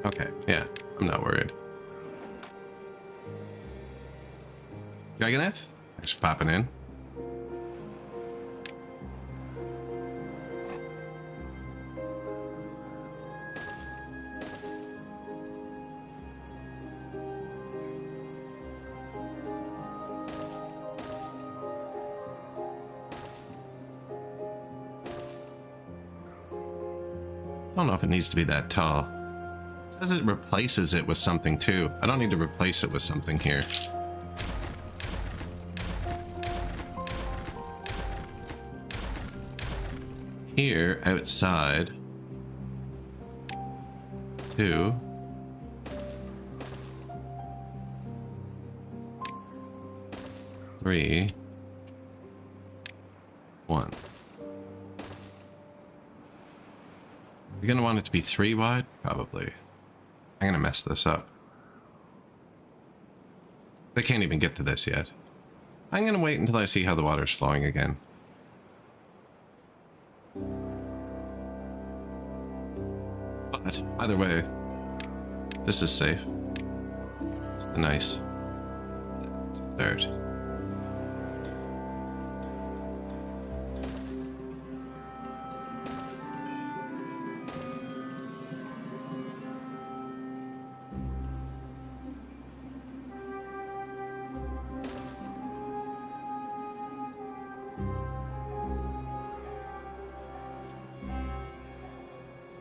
Okay, yeah, I'm not worried. Dragoneth? Thanks for popping in. don't know if it needs to be that tall. It says it replaces it with something too. I don't need to replace it with something here. Here, outside. 2. 3. 1. You're gonna want it to be 3 wide? Probably. I'm gonna mess this up. They can't even get to this yet. I'm gonna wait until I see how the water's flowing again. But either way, this is safe. It's nice. Third.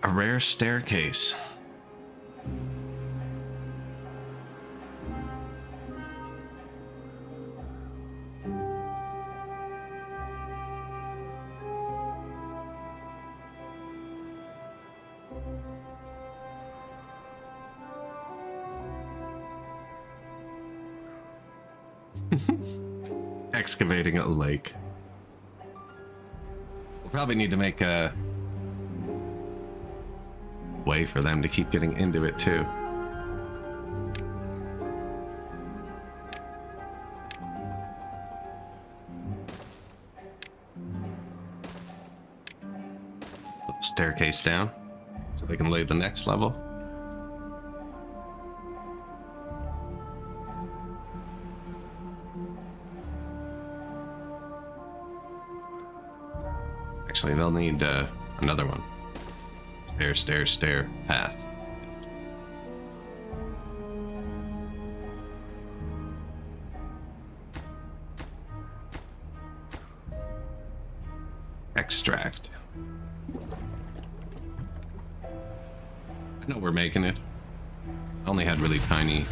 A rare staircase. Excavating a lake. We'll probably need to make a way for them to keep getting into it too. Put the staircase down so they can lay the next level. Actually, they'll need another one. Stair, stair, stair, path. Extract. I know we're making it. I only had really tiny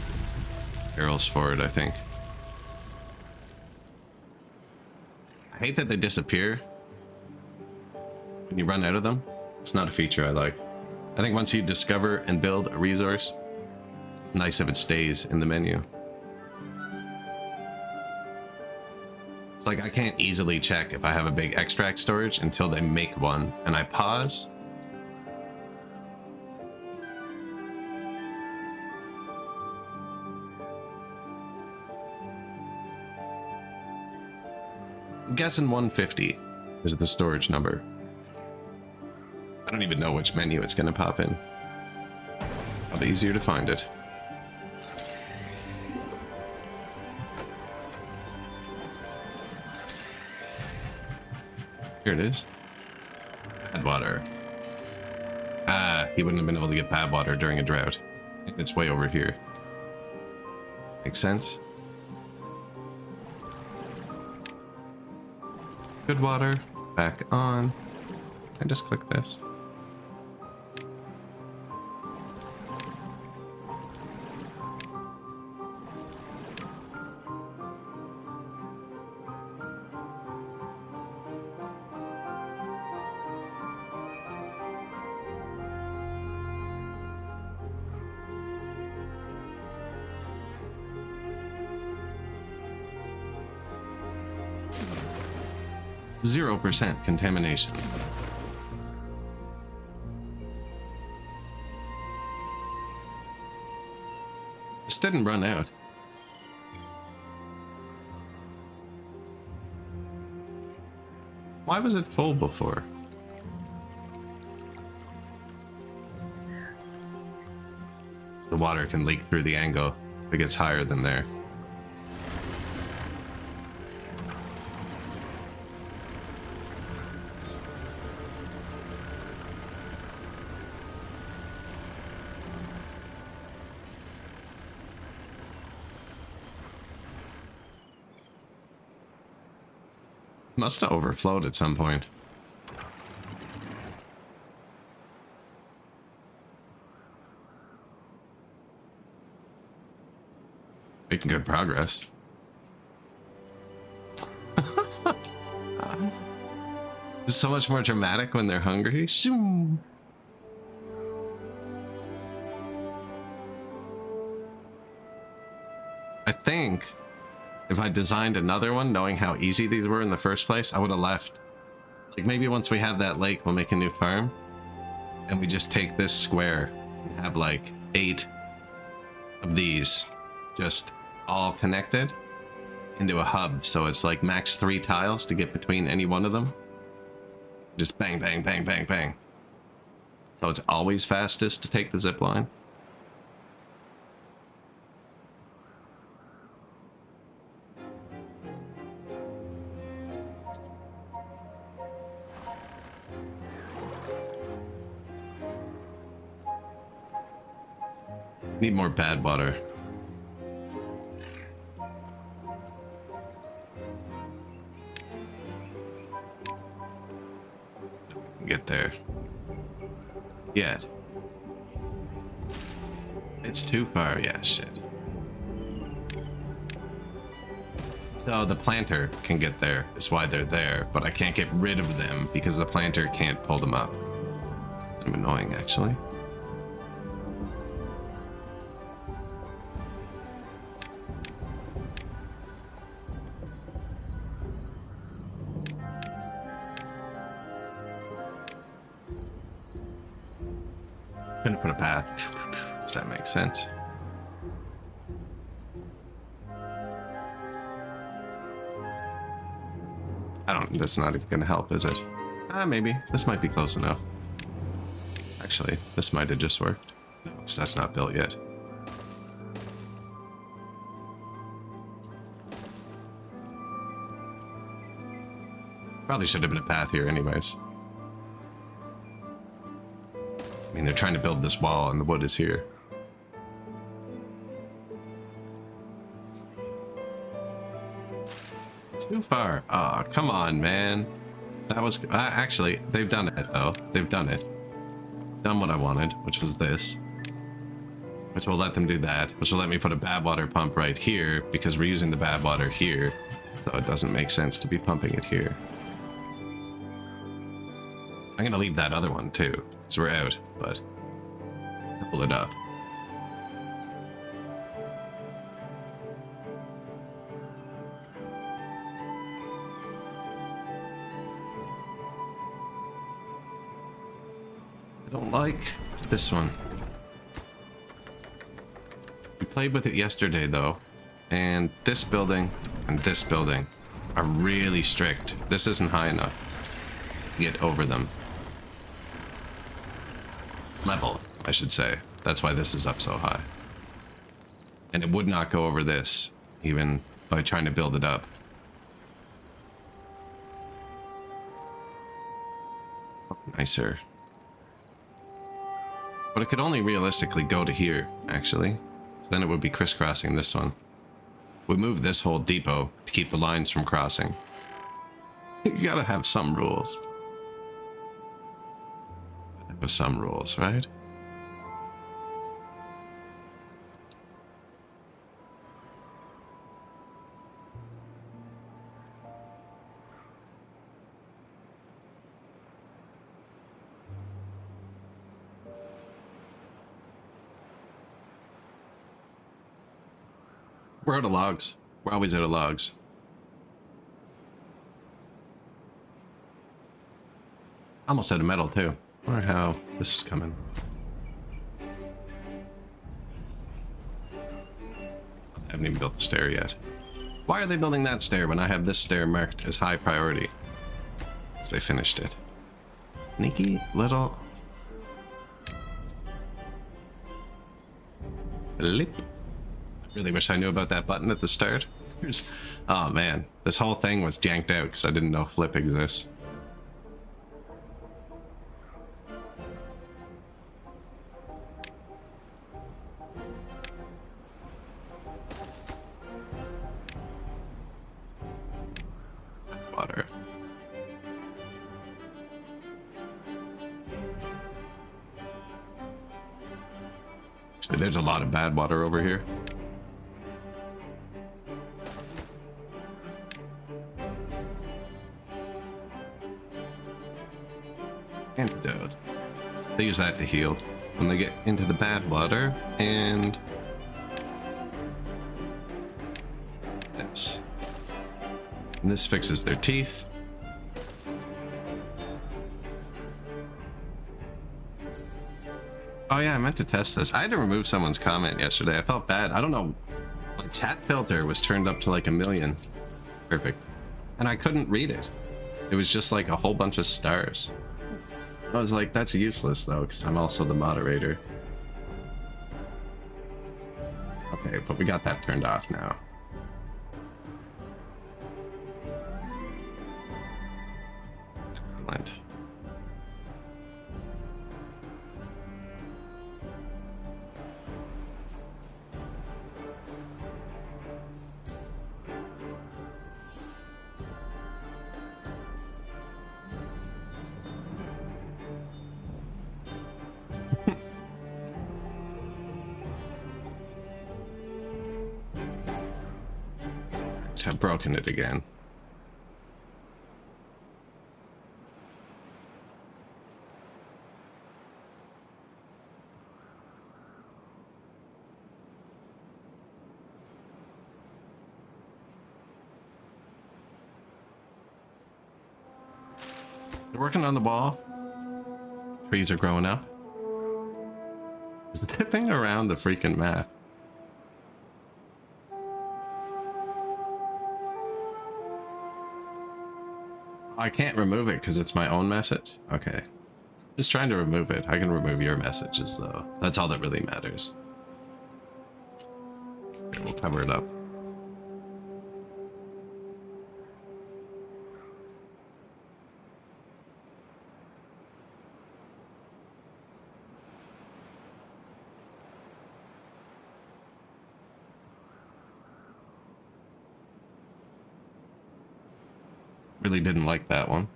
barrels for it, I think. I hate that they disappear when you run out of them. It's not a feature I like. I think once you discover and build a resource, it's nice if it stays in the menu. It's like I can't easily check if I have a big extract storage until they make one, and I pause. I'm guessing 150 is the storage number. I don't even know which menu it's going to pop in. Probably easier to find it. Here it is. Bad water. Ah, he wouldn't have been able to get bad water during a drought. It's way over here. Makes sense? Good water. Back on. I just click this. %0 contamination. This didn't run out. Why was it full before? The water can leak through the angle if it gets higher than there. Must have overflowed at some point. Making good progress. It's so much more dramatic when they're hungry. Shoom. I think if I designed another one, knowing how easy these were in the first place, I would have left. Like maybe once we have that lake, we'll make a new farm. And we just take this square and have like 8 of these just all connected into a hub. So it's like max 3 tiles to get between any one of them. Just bang, bang, bang, bang, bang. So it's always fastest to take the zip line. Need more bad water. Get there yet. It's too far. Yeah, shit. So the planter can get there, is why they're there, but I can't get rid of them because the planter can't pull them up. I'm annoying, actually. Gonna put a path. Does that make sense? That's not even gonna help, is it? Maybe. This might be close enough. Actually, this might have just worked. Because that's not built yet. Probably should have been a path here anyways. I mean, they're trying to build this wall and the wood is here. Too far. Oh, come on, man. That was... actually, they've done it, though. They've done it. Done what I wanted, which was this. Which will let them do that. Which will let me put a bad water pump right here, because we're using the bad water here. So it doesn't make sense to be pumping it here. I'm gonna leave that other one, too. So we're out, but pull it up. I don't like this one. We played with it yesterday, though, and this building and this building are really strict. This isn't high enough to get over them. Level, I should say. That's why this is up so high. And it would not go over this, even by trying to build it up. Nicer. But it could only realistically go to here, actually. So then it would be crisscrossing this one. We move this whole depot to keep the lines from crossing. You gotta have some rules. With some rules, right? We're out of logs. We're always out of logs. Almost out of metal, too. I wonder how this is coming. I haven't even built the stair yet. Why are they building that stair when I have this stair marked as high priority? Because they finished it. Sneaky little... Blip. I really wish I knew about that button at the start. Oh man, this whole thing was janked out because I didn't know flip exists. Water. Actually, there's a lot of bad water over here. Antidote. They use that to heal when they get into the bad water, and this. And this fixes their teeth. Oh yeah, I meant to test this. I had to remove someone's comment yesterday. I felt bad. I don't know. My chat filter was turned up to like 1,000,000. Perfect. And I couldn't read it. It was just like a whole bunch of stars. I was like, that's useless though, because I'm also the moderator. Okay, but we got that turned off now. Excellent. I've broken it again. They're working on the wall. Trees are growing up. Zipping around the freaking map. I can't remove it because it's my own message? Okay. Just trying to remove it. I can remove your messages though. That's all that really matters. Here, we'll cover it up. Really didn't like that one.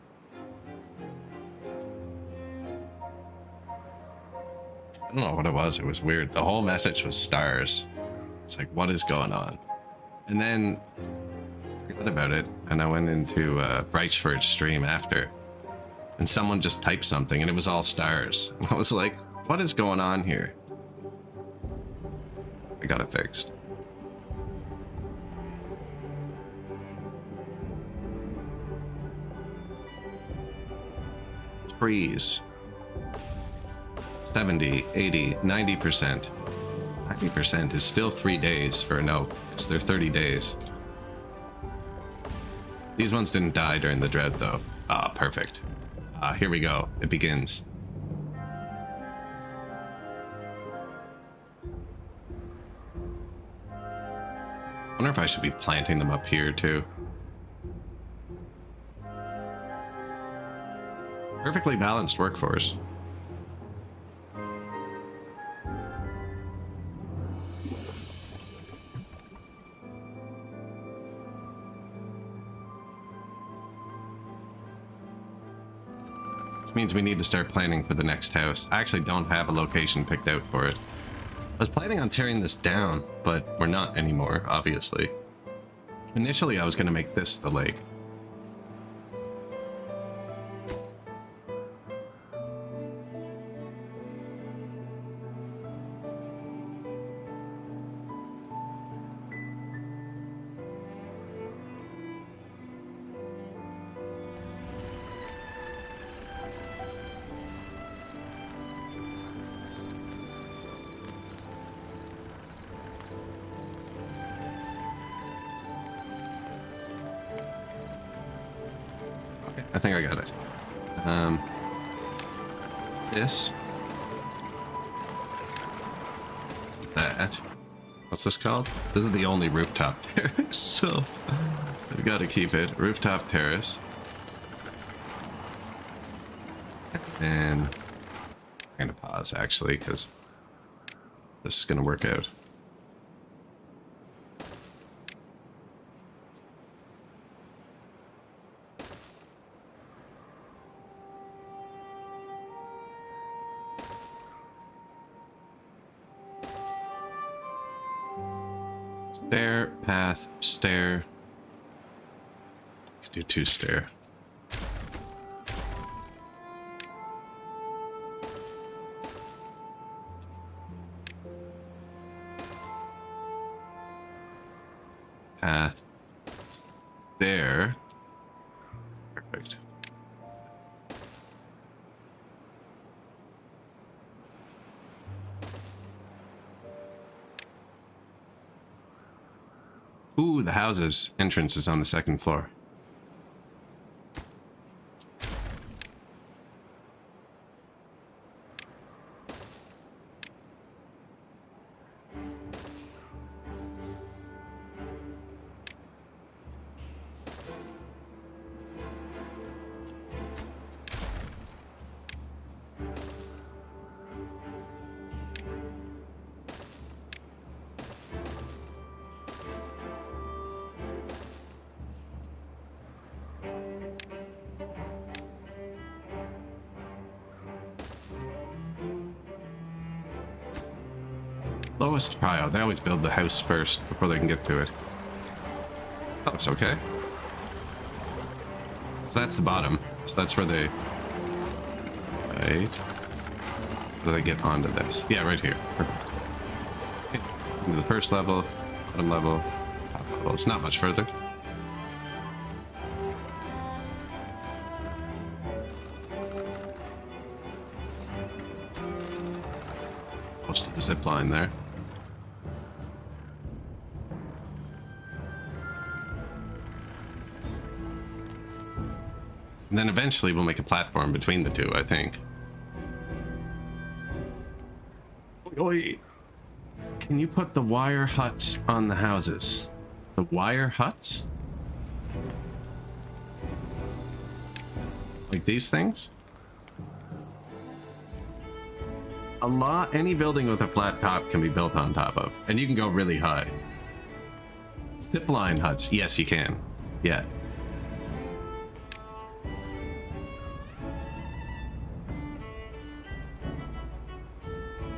I don't know what it was. It was weird. The whole message was stars. It's like, what is going on? And then I forgot about it, and I went into Brightford's stream after, and someone just typed something, and it was all stars. And I was like, what is going on here? I got it fixed. Freeze. 70, 80, 90%. 90% is still 3 days for an oak, because they're 30 days. These ones didn't die during the drought though. Ah, perfect. Here we go. It begins. I wonder if I should be planting them up here too. Perfectly balanced workforce. Which means we need to start planning for the next house. I actually don't have a location picked out for it. I was planning on tearing this down, but we're not anymore, obviously. Initially, I was going to make this the lake. I think I got it. This. That. What's this called? This is the only rooftop terrace, so we've got to keep it. Rooftop terrace. And I'm gonna pause actually, because this is gonna work out. Stair, path, stair. Could do 2 stair. path there. Perfect. Ooh, the house's entrance is on the second floor. Lowest prio. They always build the house first before they can get to it. Oh, it's okay. So that's the bottom. So that's where they... Right. So they get onto this. Yeah, right here. Perfect. Okay. Into the first level, bottom level, top level. It's not much further. Close to the zip line there. And then eventually we'll make a platform between the two, I think. Oi. Can you put the wire huts on the houses? The wire huts? Like these things? Any building with a flat top can be built on top of. And you can go really high. Zipline huts. Yes, you can. Yeah.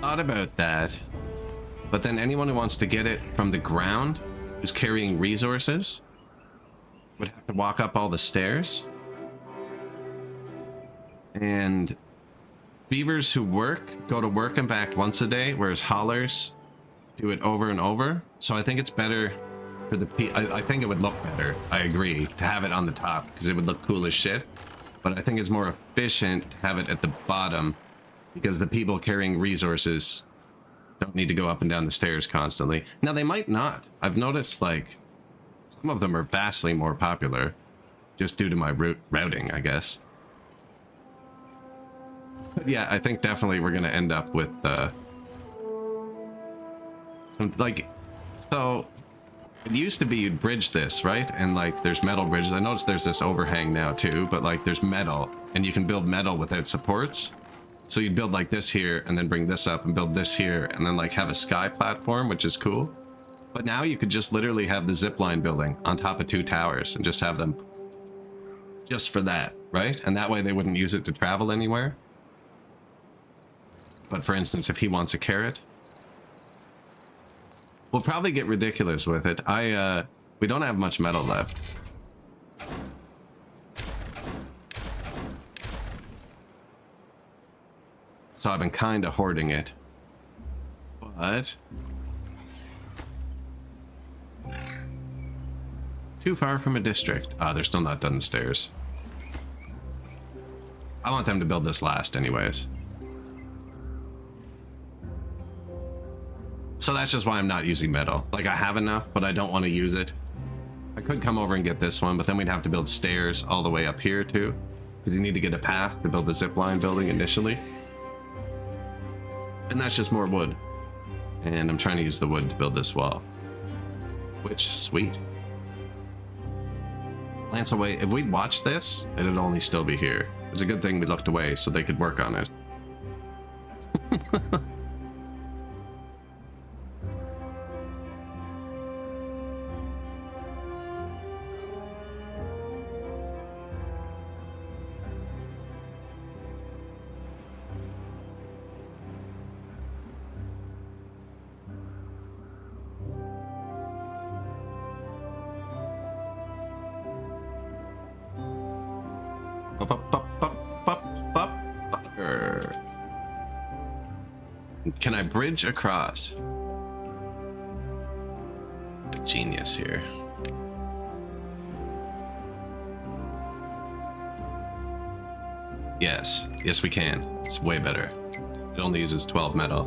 Thought about that, but then anyone who wants to get it from the ground, who's carrying resources, would have to walk up all the stairs. And beavers who go to work and back once a day, whereas haulers do it over and over. So I think it's better for the I think it would look better, I agree, to have it on the top, because it would look cool as shit. But I think it's more efficient to have it at the bottom, because the people carrying resources don't need to go up and down the stairs constantly. Now, they might not. I've noticed, like, some of them are vastly more popular, just due to my routing, I guess. But yeah, I think definitely we're going to end up with, some, like, so, it used to be you'd bridge this, right? And, like, there's metal bridges. I noticed there's this overhang now, too, but, like, there's metal, and you can build metal without supports. So you'd build like this here and then bring this up and build this here and then like have a sky platform, which is cool. But now you could just literally have the zipline building on top of 2 towers and just have them just for that, right? And that way they wouldn't use it to travel anywhere. But for instance, if he wants a carrot, we'll probably get ridiculous with it. We don't have much metal left. So I've been kind of hoarding it, but too far from a district. Ah, they're still not done the stairs. I want them to build this last anyways. So that's just why I'm not using metal. Like, I have enough, but I don't want to use it. I could come over and get this one, but then we'd have to build stairs all the way up here too, because you need to get a path to build the zipline building initially. And that's just more wood. And I'm trying to use the wood to build this wall. Which, sweet. Glance away. If we'd watched this, it'd only still be here. It's a good thing we looked away so they could work on it. Can I bridge across? Genius here. Yes. Yes, we can. It's way better. It only uses 12 metal.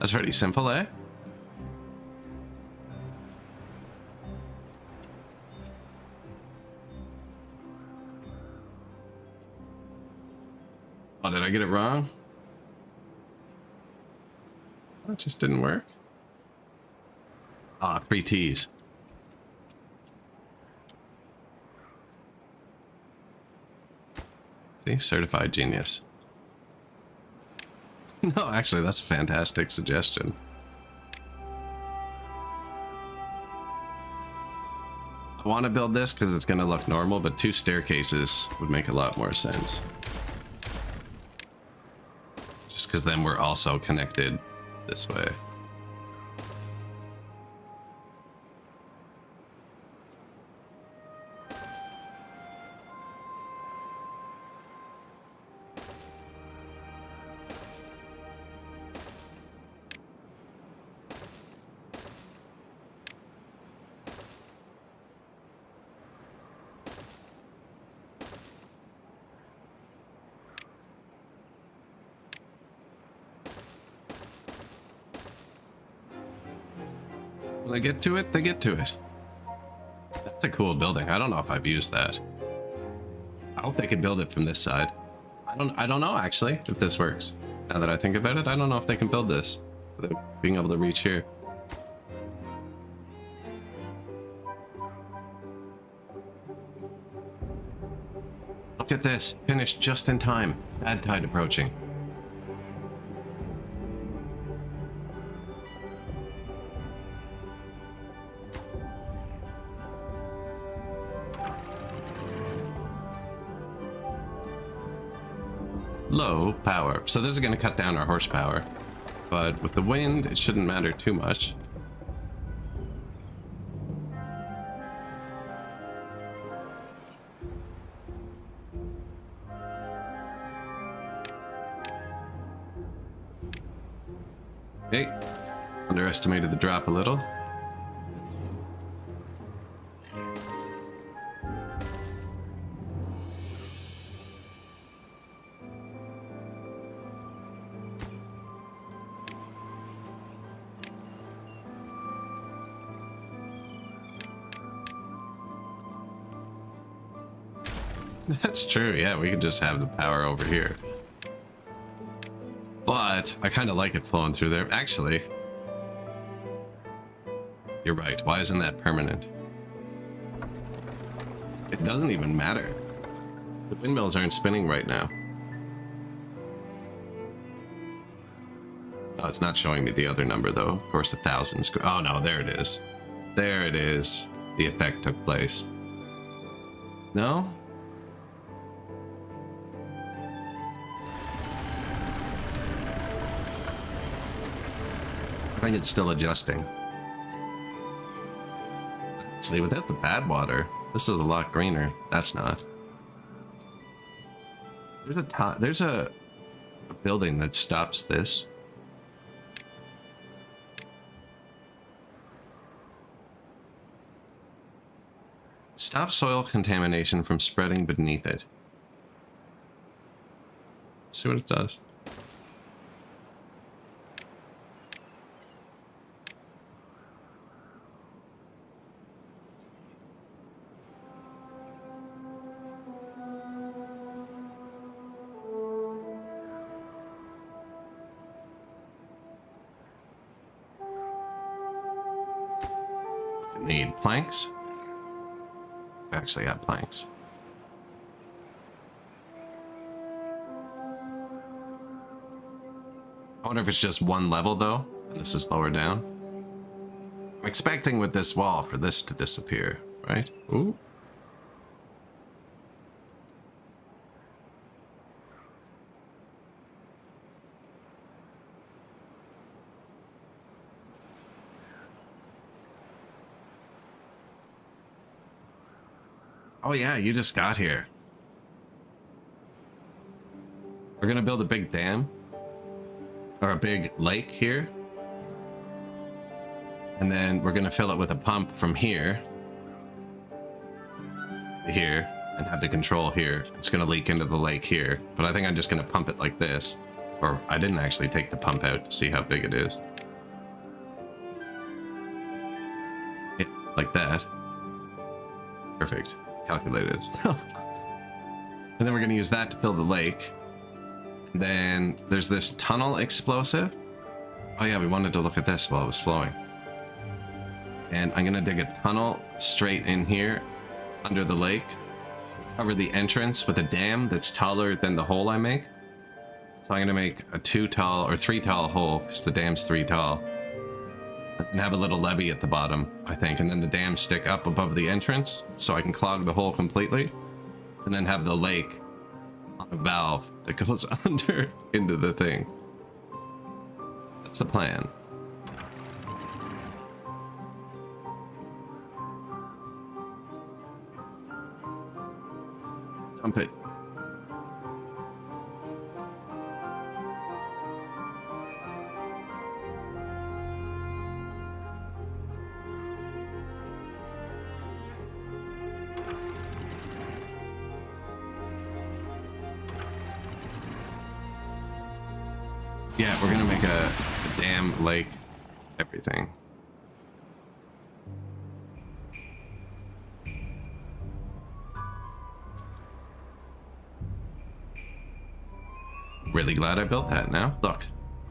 That's pretty simple, eh? Oh, did I get it wrong? That just didn't work. Ah, 3 T's. See, certified genius. No, actually, that's a fantastic suggestion. I want to build this because it's going to look normal, but 2 staircases would make a lot more sense. Just because then we're also connected this way. When they get to it, they get to it. That's a cool building. I don't know if I've used that. I hope they could build it from this side. I don't know actually if this works. Now that I think about it, I don't know if they can build this without being able to reach here. Look at this. Finished just in time. Bad tide approaching. Low power. So this is going to cut down our horsepower. But with the wind, it shouldn't matter too much. Okay. Underestimated the drop a little. That's true, yeah, we could just have the power over here. But I kind of like it flowing through there. Actually, you're right. Why isn't that permanent? It doesn't even matter. The windmills aren't spinning right now. Oh, it's not showing me the other number though. Of course, 1,000. Oh no, there it is. There it is. The effect took place. No? I think it's still adjusting. Actually, without the bad water, this is a lot greener. That's not. There's a building that stops this. Stop soil contamination from spreading beneath it. Let's see what it does. Need planks. We actually got planks. I wonder if it's just one level though, and this is lower down. I'm expecting with this wall for this to disappear, right? Ooh. Oh yeah, you just got here. We're gonna build a big dam. or a big lake here. And then we're going to fill it with a pump from here to here and have the control here. It's going to leak into the lake here, but I think I'm just going to pump it like this. Or I didn't actually take the pump out to see how big it is. Yeah, like that. Perfect. Calculated. And then we're going to use that to fill the lake. And then there's this tunnel explosive. Oh yeah, we wanted to look at this while it was flowing. And I'm going to dig a tunnel straight in here under the lake. Cover the entrance with a dam that's taller than the hole I make. So I'm going to make a 2 tall or 3 tall hole because the dam's 3 tall. And have a little levee at the bottom, I think. And then the dam stick up above the entrance so I can clog the hole completely. And then have the lake on a valve that goes under into the thing. That's the plan. Dump it. Yeah, we're gonna make a dam, lake, everything. Really glad I built that now. Look,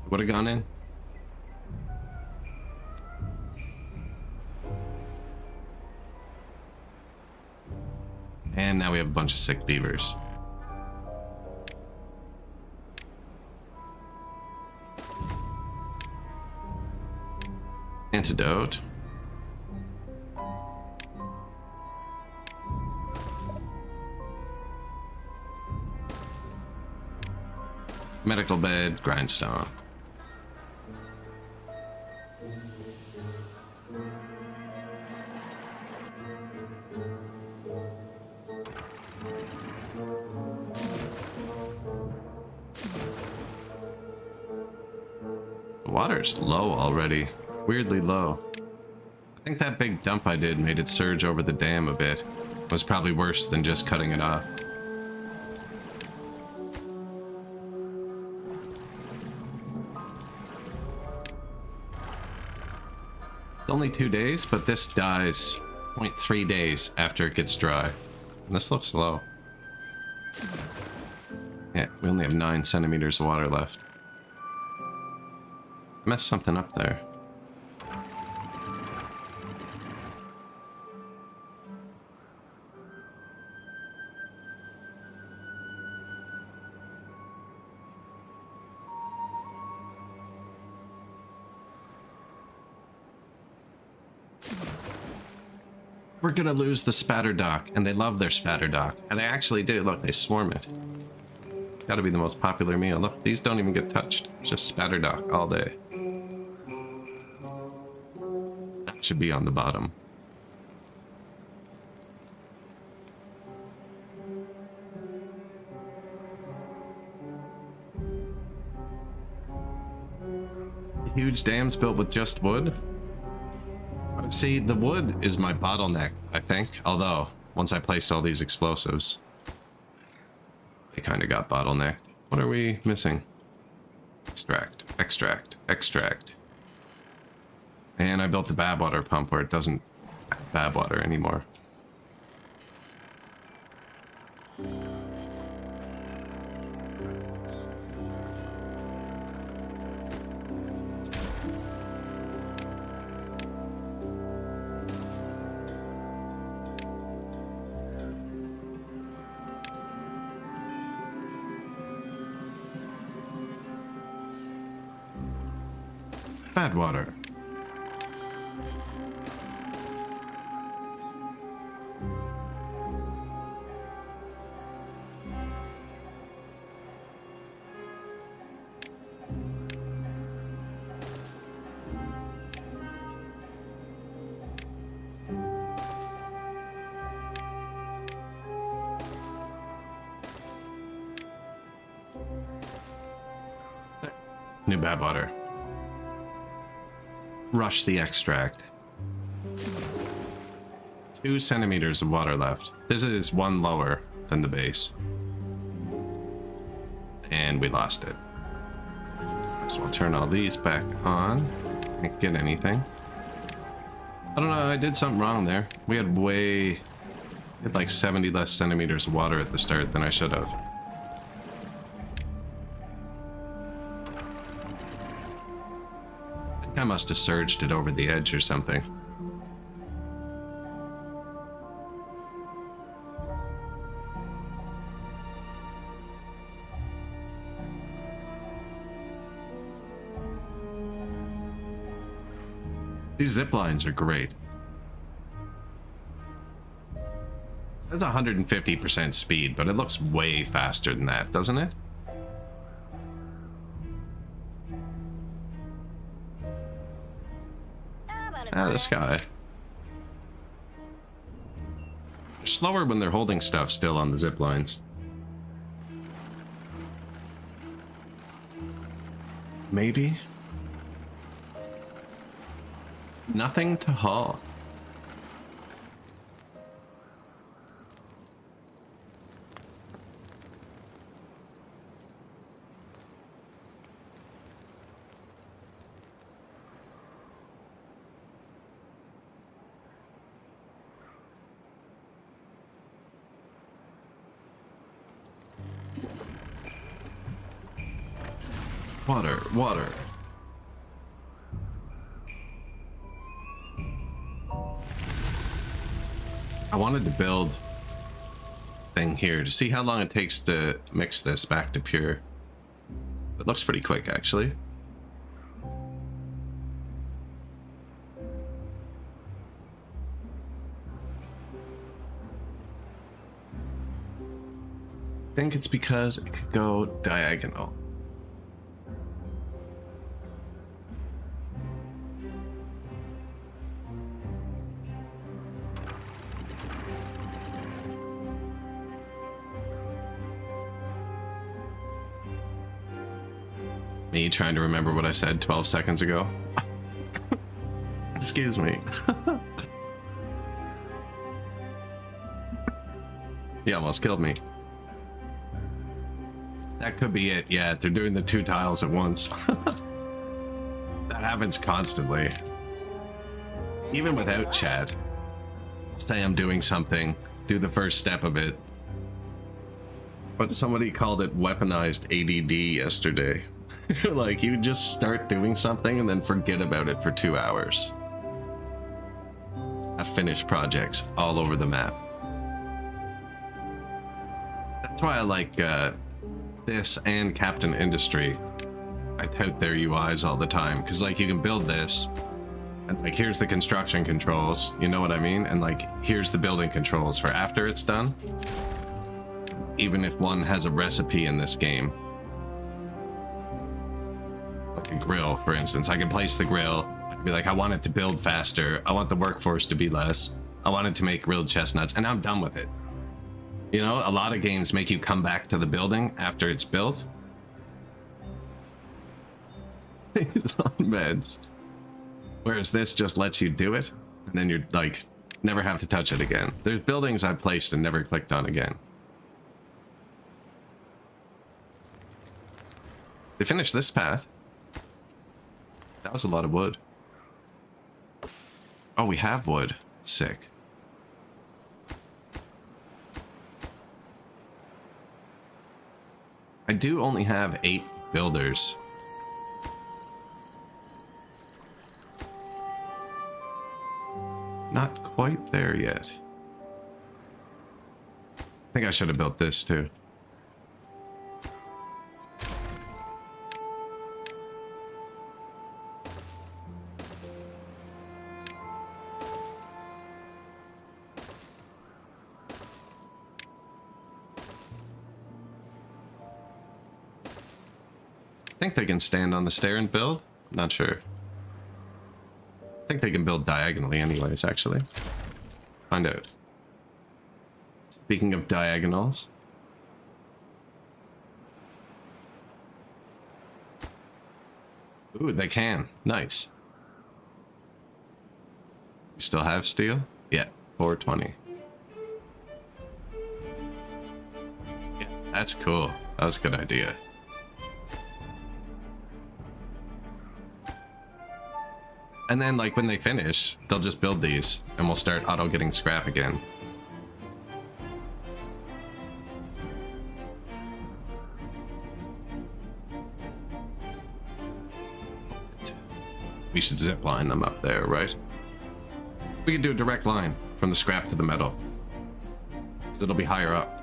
would have gone in. And now we have a bunch of sick beavers. Antidote. Medical bed, grindstone. The water's low already. Weirdly low. I think that big dump I did made it surge over the dam a bit. It was probably worse than just cutting it off. It's only 2 days, but this dies 0.3 days after it gets dry. And this looks low. Yeah, we only have 9 centimeters of water left. Messed something up there. We're gonna lose the spatter dock, and they love their spatter dock. And they actually do. Look, they swarm it. Gotta be the most popular meal. Look, these don't even get touched. It's just spatter dock all day. That should be on the bottom. Huge dams built with just wood. See, the wood is my bottleneck, I think. Although, once I placed all these explosives, they kind of got bottlenecked. What are we missing? Extract, extract, extract. And I built the bad water pump where it doesn't have bad water anymore. Bad water. New bad water. Rush the extract. 2 centimeters of water left. This is 1 lower than the base. And we lost it. So we'll turn all these back on. Can't get anything. I don't know, I did something wrong there. We had like 70 less centimeters of water at the start than I should have. I think I must have surged it over the edge or something. These zip lines are great. That's 150% speed, but it looks way faster than that, doesn't it? Ah, this guy. They're slower when they're holding stuff still on the zip lines. Maybe? Nothing to haul. Water, water. I wanted to build thing here to see how long it takes to mix this back to pure. It looks pretty quick, actually. I think it's because it could go diagonal. Me trying to remember what I said 12 seconds ago. Excuse me. He almost killed me. That could be it. Yeah, they're doing the 2 tiles at once. That happens constantly. Even without chat. Say I'm doing something, do the first step of it. But somebody called it weaponized ADD yesterday. Like, you just start doing something and then forget about it for 2 hours. Have finished projects all over the map. That's why I like this and Captain Industry. I tout their UIs all the time, because like you can build this and like here's the construction controls, you know what I mean? And like here's the building controls for after it's done. Even if one has a recipe in this game. Like a grill, for instance. I can place the grill. I can be like, I want it to build faster. I want the workforce to be less. I want it to make grilled chestnuts, and I'm done with it. You know, a lot of games make you come back to the building after it's built. He's on meds. Whereas this just lets you do it, and then you're like, never have to touch it again. There's buildings I placed and never clicked on again. They finished this path. That was a lot of wood. Oh, we have wood. Sick. I do only have 8 builders. Not quite there yet. I think I should have built this too. I think they can stand on the stair and build. Not sure. I think they can build diagonally anyways, actually. Find out. Speaking of diagonals. Ooh, they can. Nice. You still have steel? Yeah, 420. Yeah, that's cool. That was a good idea. And then, like, when they finish, they'll just build these, and we'll start auto getting scrap again. We should zip line them up there, right? We could do a direct line from the scrap to the metal, because it'll be higher up.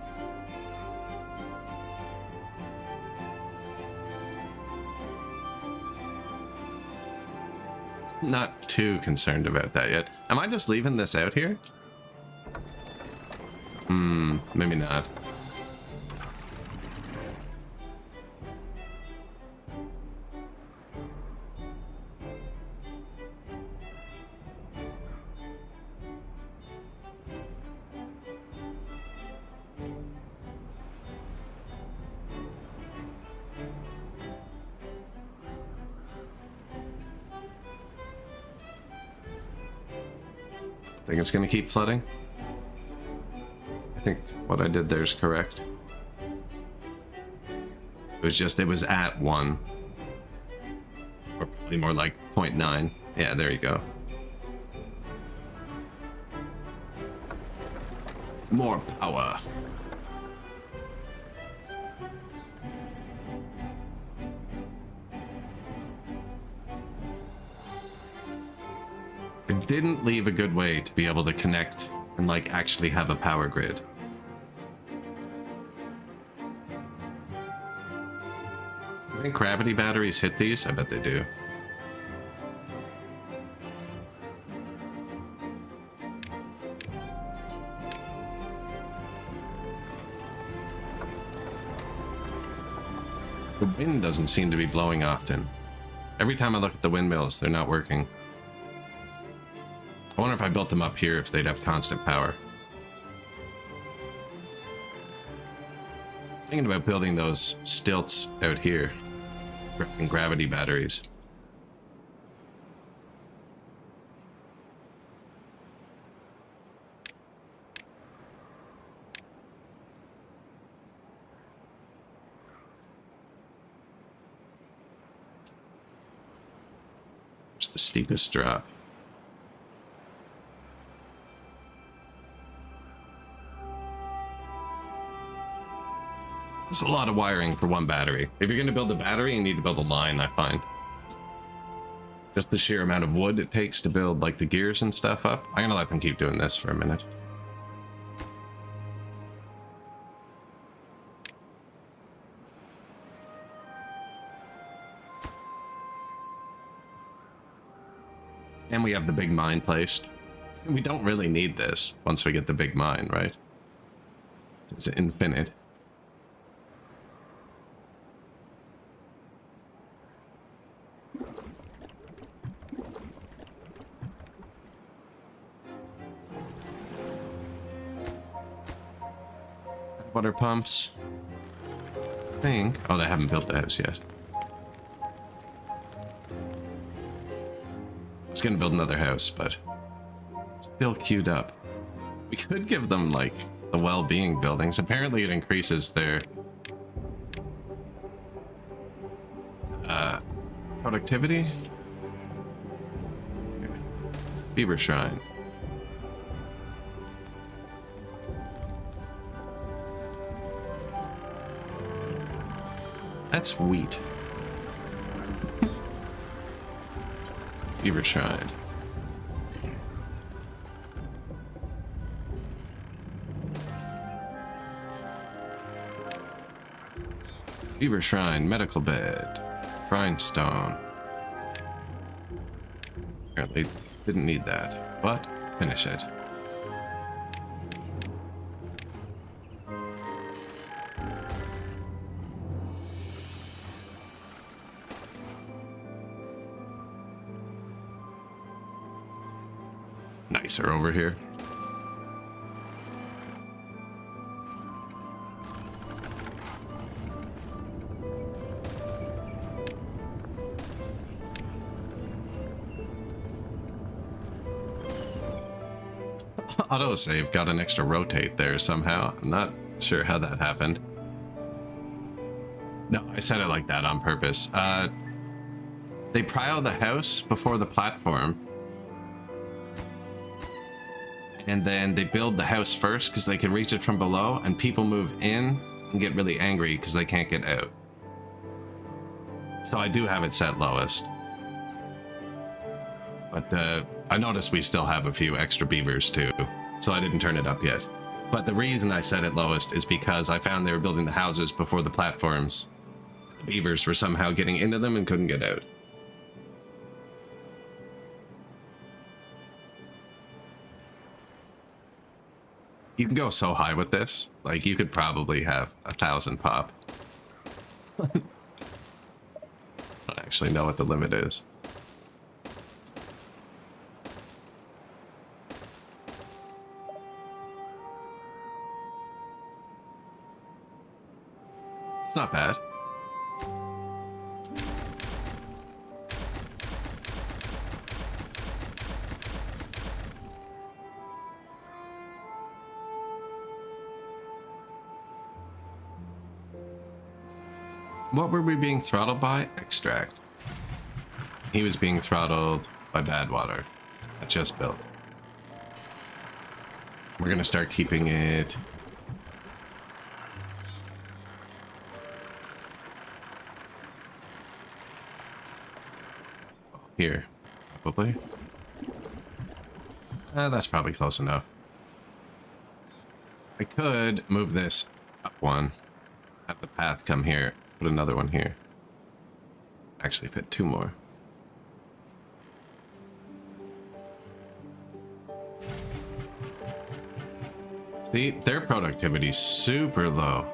Not too concerned about that yet. Am I just leaving this out here? Maybe not. Think it's gonna keep flooding? I think what I did there is correct. It was at 1. Or probably more like 0.9. Yeah, there you go. More power. It didn't leave a good way to be able to connect and like actually have a power grid. I think gravity batteries hit these? I bet they do. The wind doesn't seem to be blowing often. Every time I look at the windmills, they're not working. I wonder if I built them up here if they'd have constant power. Thinking about building those stilts out here and gravity batteries. It's the steepest drop. It's a lot of wiring for one battery. If you're going to build a battery, you need to build a line, I find. Just the sheer amount of wood it takes to build like the gears and stuff up. I'm going to let them keep doing this for a minute. And we have the big mine placed. We don't really need this once we get the big mine, right? It's infinite. Water pumps. I think. Oh, they haven't built the house yet. I was gonna build another house, but still queued up. We could give them like the well-being buildings. Apparently, it increases their productivity. Beaver Shrine. That's wheat. Beaver Shrine. Beaver Shrine, medical bed, grindstone. Apparently didn't need that, but finish it. Nicer over here. Autosave got an extra rotate there somehow. I'm not sure how that happened. No, I said it like that on purpose. They pile the house before the platform. And then they build the house first because they can reach it from below, and people move in and get really angry because they can't get out. So I do have it set lowest. But I noticed we still have a few extra beavers too, so I didn't turn it up yet. But the reason I set it lowest is because I found they were building the houses before the platforms. The beavers were somehow getting into them and couldn't get out. You can go so high with this. Like, you could probably have 1,000 pop. I don't actually know what the limit is. It's not bad. What were we being throttled by? Extract. He was being throttled by bad water. I just built. We're gonna start keeping it. Here, probably. That's probably close enough. I could move this up one. Have the path come here. Put another one here. Actually fit 2 more. See, their productivity's super low.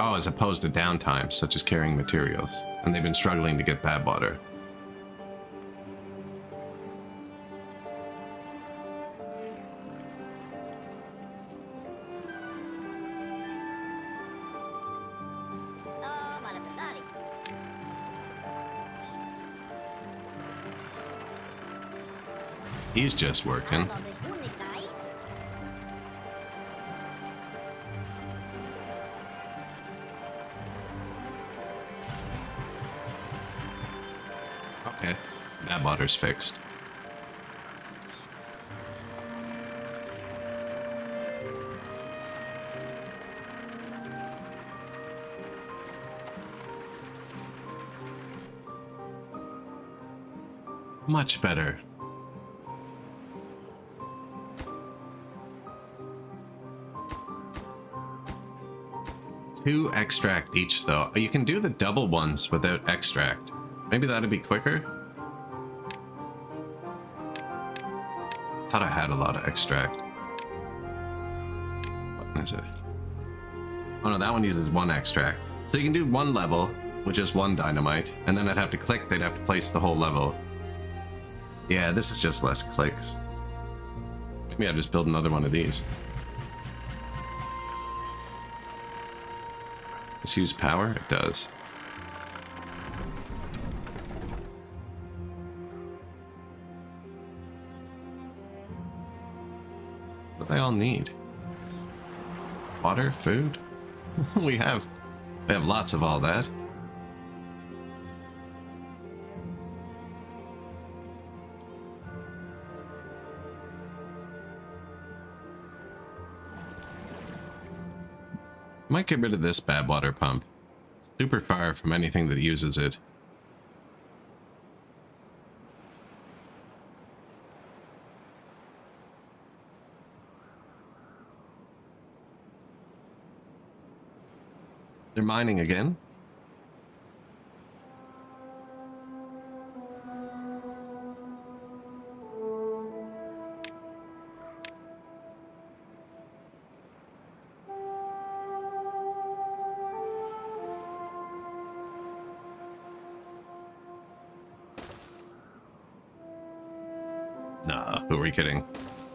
Oh, as opposed to downtime, such as carrying materials. And they've been struggling to get bad water. He's just working. Okay, that water's fixed. Much better. Two extract each, though. You can do the double ones without extract. Maybe that'd be quicker. Thought I had a lot of extract. What is it? Oh no, that one uses 1 extract. So you can do 1 level with just 1 dynamite, and then I'd have to click, they'd have to place the whole level. Yeah, this is just less clicks. Maybe I'll just build another one of these. Let's use power? It does. What do they all need? Water? Food? we have lots of all that. Might get rid of this bad water pump. It's super far from anything that uses it. They're mining again. Nah, who are we kidding?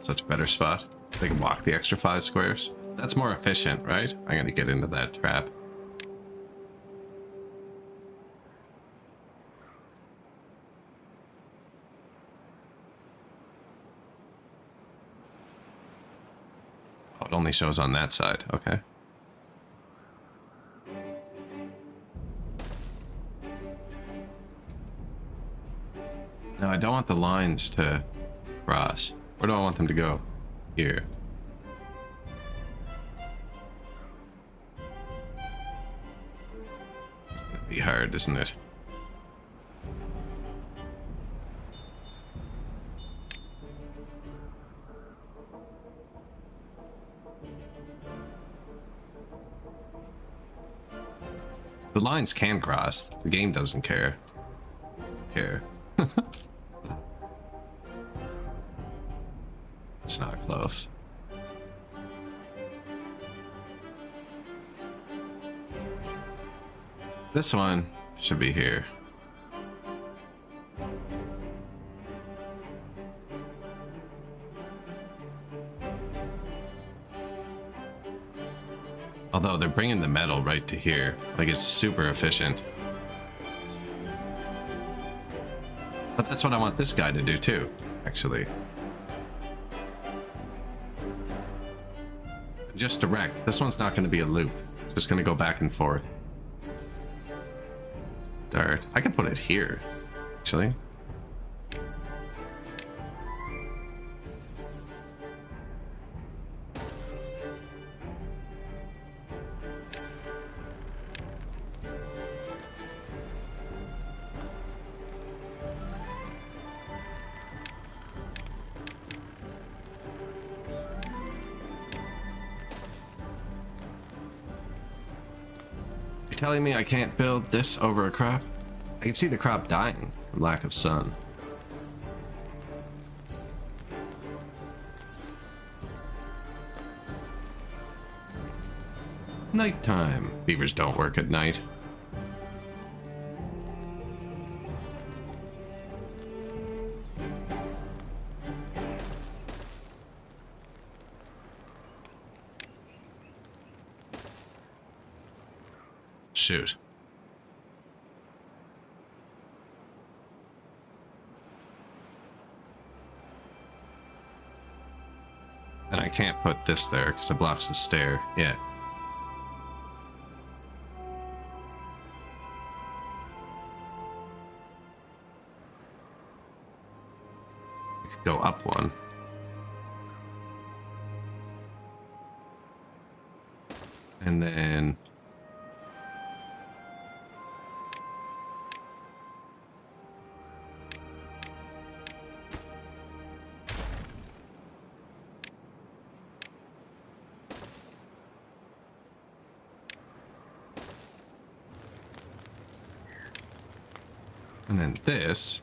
Such a better spot. They can walk the extra 5 squares. That's more efficient, right? I'm gonna get into that trap. only shows on that side. Okay. No, I don't want the lines to cross. Where do I want them to go? Here. It's gonna be hard, isn't it? The lines can cross. The game doesn't care. It's not close. This one should be here. Although they're bringing the metal right to here. Like, it's super efficient. But that's what I want this guy to do too, actually. Just direct. This one's not going to be a loop. It's just going to go back and forth. Dart. I could put it here, actually. You're telling me I can't build this over a crop? I can see the crop dying from lack of sun. Nighttime. Beavers don't work at night. Shoot. And I can't put this there because it blocks the stair. Yeah. I could go up one. And then... And then this.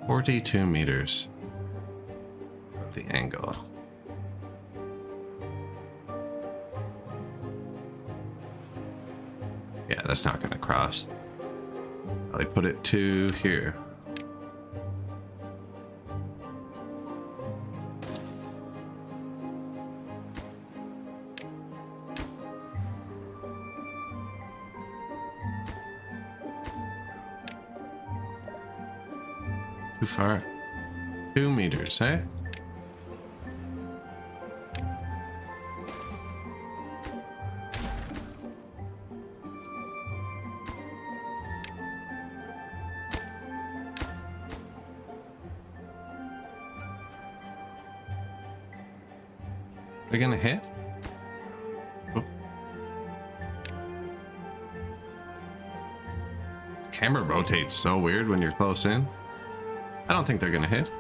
"42 meters." The angle. Yeah, that's not gonna cross. I put it to here. Too far. 2 meters, eh? They're gonna hit? Oh. Camera rotates so weird when you're close in. I don't think they're gonna hit.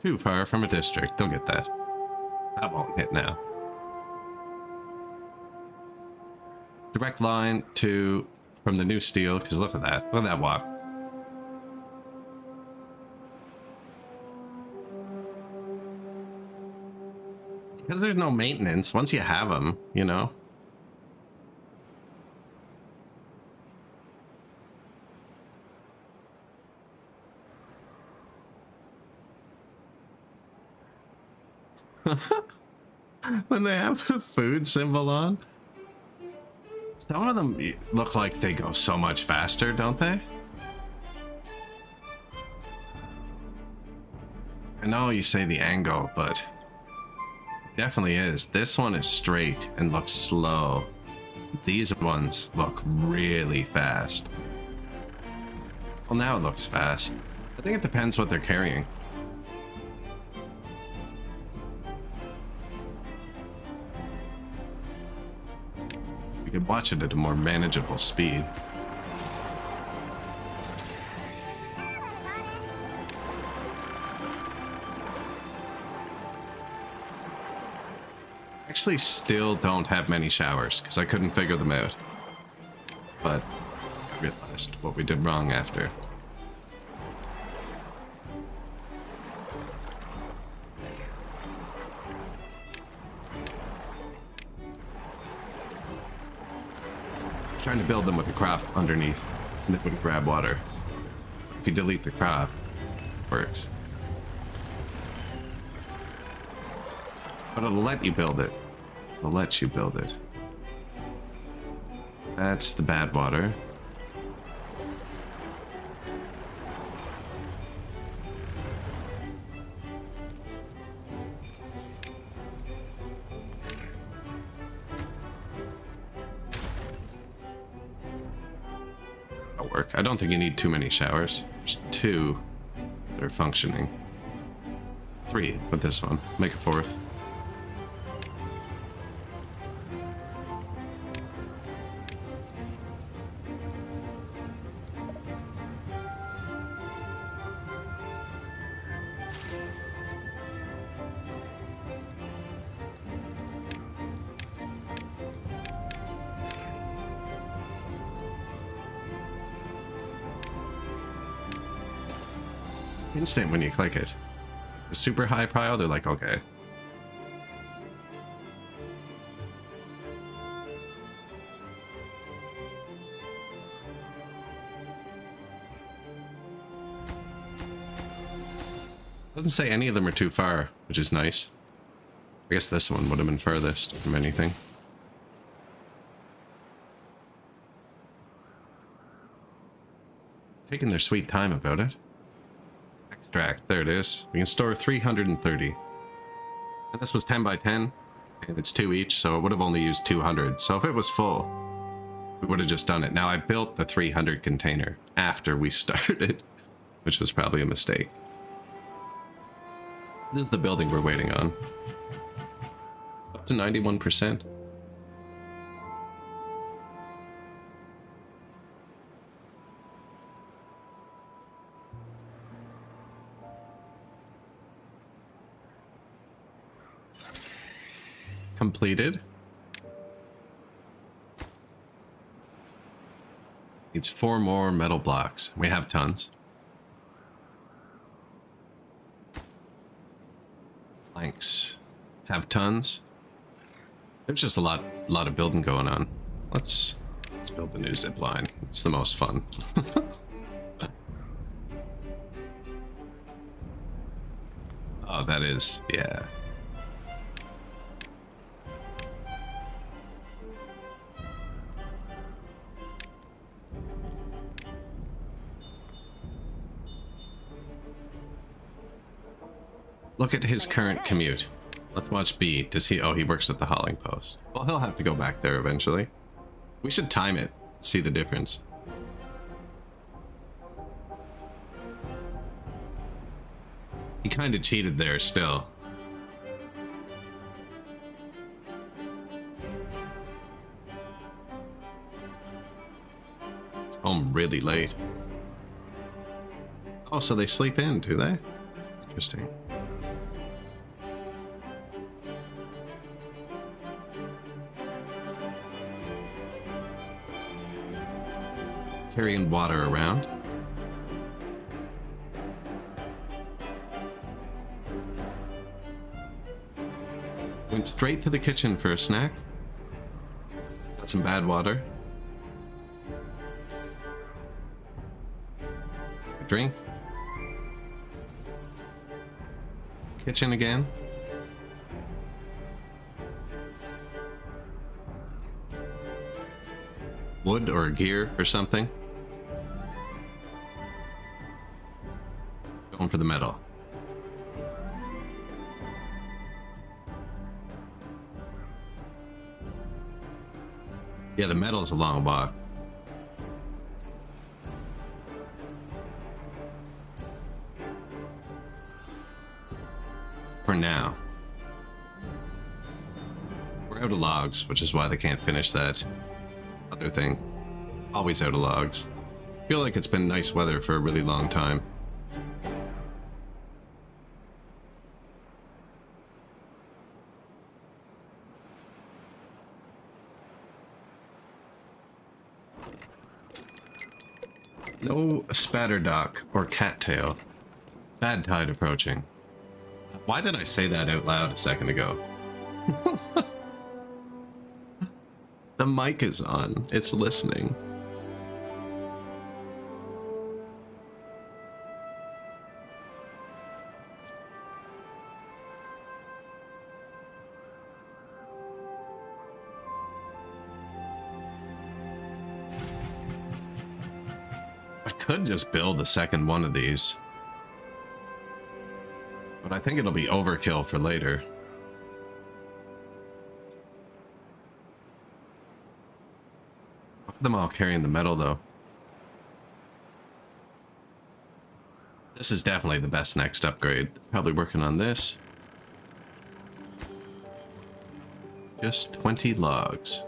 Too far from a district. They'll get that. That won't hit now. Direct line to from the new steel, because look at that. Look at that walk. Because there's no maintenance. Once you have them, you know. When they have the food symbol on. Some of them look like they go so much faster, don't they? I know you say the angle, but it definitely is. This one is straight and looks slow. These ones look really fast. Well, now it looks fast. I think it depends what they're carrying. You could watch it at a more manageable speed. Actually still don't have many showers because I couldn't figure them out. But I realized what we did wrong after. Trying to build them with a crop underneath and it would grab water. If you delete the crop, it works. But it'll let you build it. It'll let you build it. That's the bad water. That'll work. I don't think you need too many showers. There's 2 that are functioning. 3 with this one. Make a 4th. Instant when you click it. The super high pile, they're like, okay. Doesn't say any of them are too far, which is nice. I guess this one would have been furthest from anything. Taking their sweet time about it. Extract, there it is. We can store 330. And this was 10 by 10, and it's 2 each, so it would have only used 200. So if it was full, we would have just done it. Now I built the 300 container after we started, which was probably a mistake. This is the building we're waiting on. Up to 91%. Completed. Needs 4 more metal blocks. We have tons. Planks. Have tons. There's just a lot of building going on. Let's build the new zip line. It's the most fun. Oh, that is, yeah. Look at his current commute. Let's watch B. Does he... Oh, he works at the hauling post. Well, he'll have to go back there eventually. We should time it. See the difference. He kind of cheated there still. It's home really late. Oh, so they sleep in, do they? Interesting. carrying water around. Went straight to the kitchen for a snack. Got some bad water. A drink. Kitchen again. Wood or gear or something. Going for the metal. Yeah, the metal's a long walk. For now. We're out of logs, which is why they can't finish that other thing. Always out of logs. Feel like it's been nice weather for a really long time. No spatterdock or cattail. Bad tide approaching. Why did I say that out loud a second ago? The mic is on. It's listening. I could just build a second one of these, but I think it'll be overkill for later. Look at them all carrying the metal, though. This is definitely the best next upgrade. Probably working on this. Just 20 logs.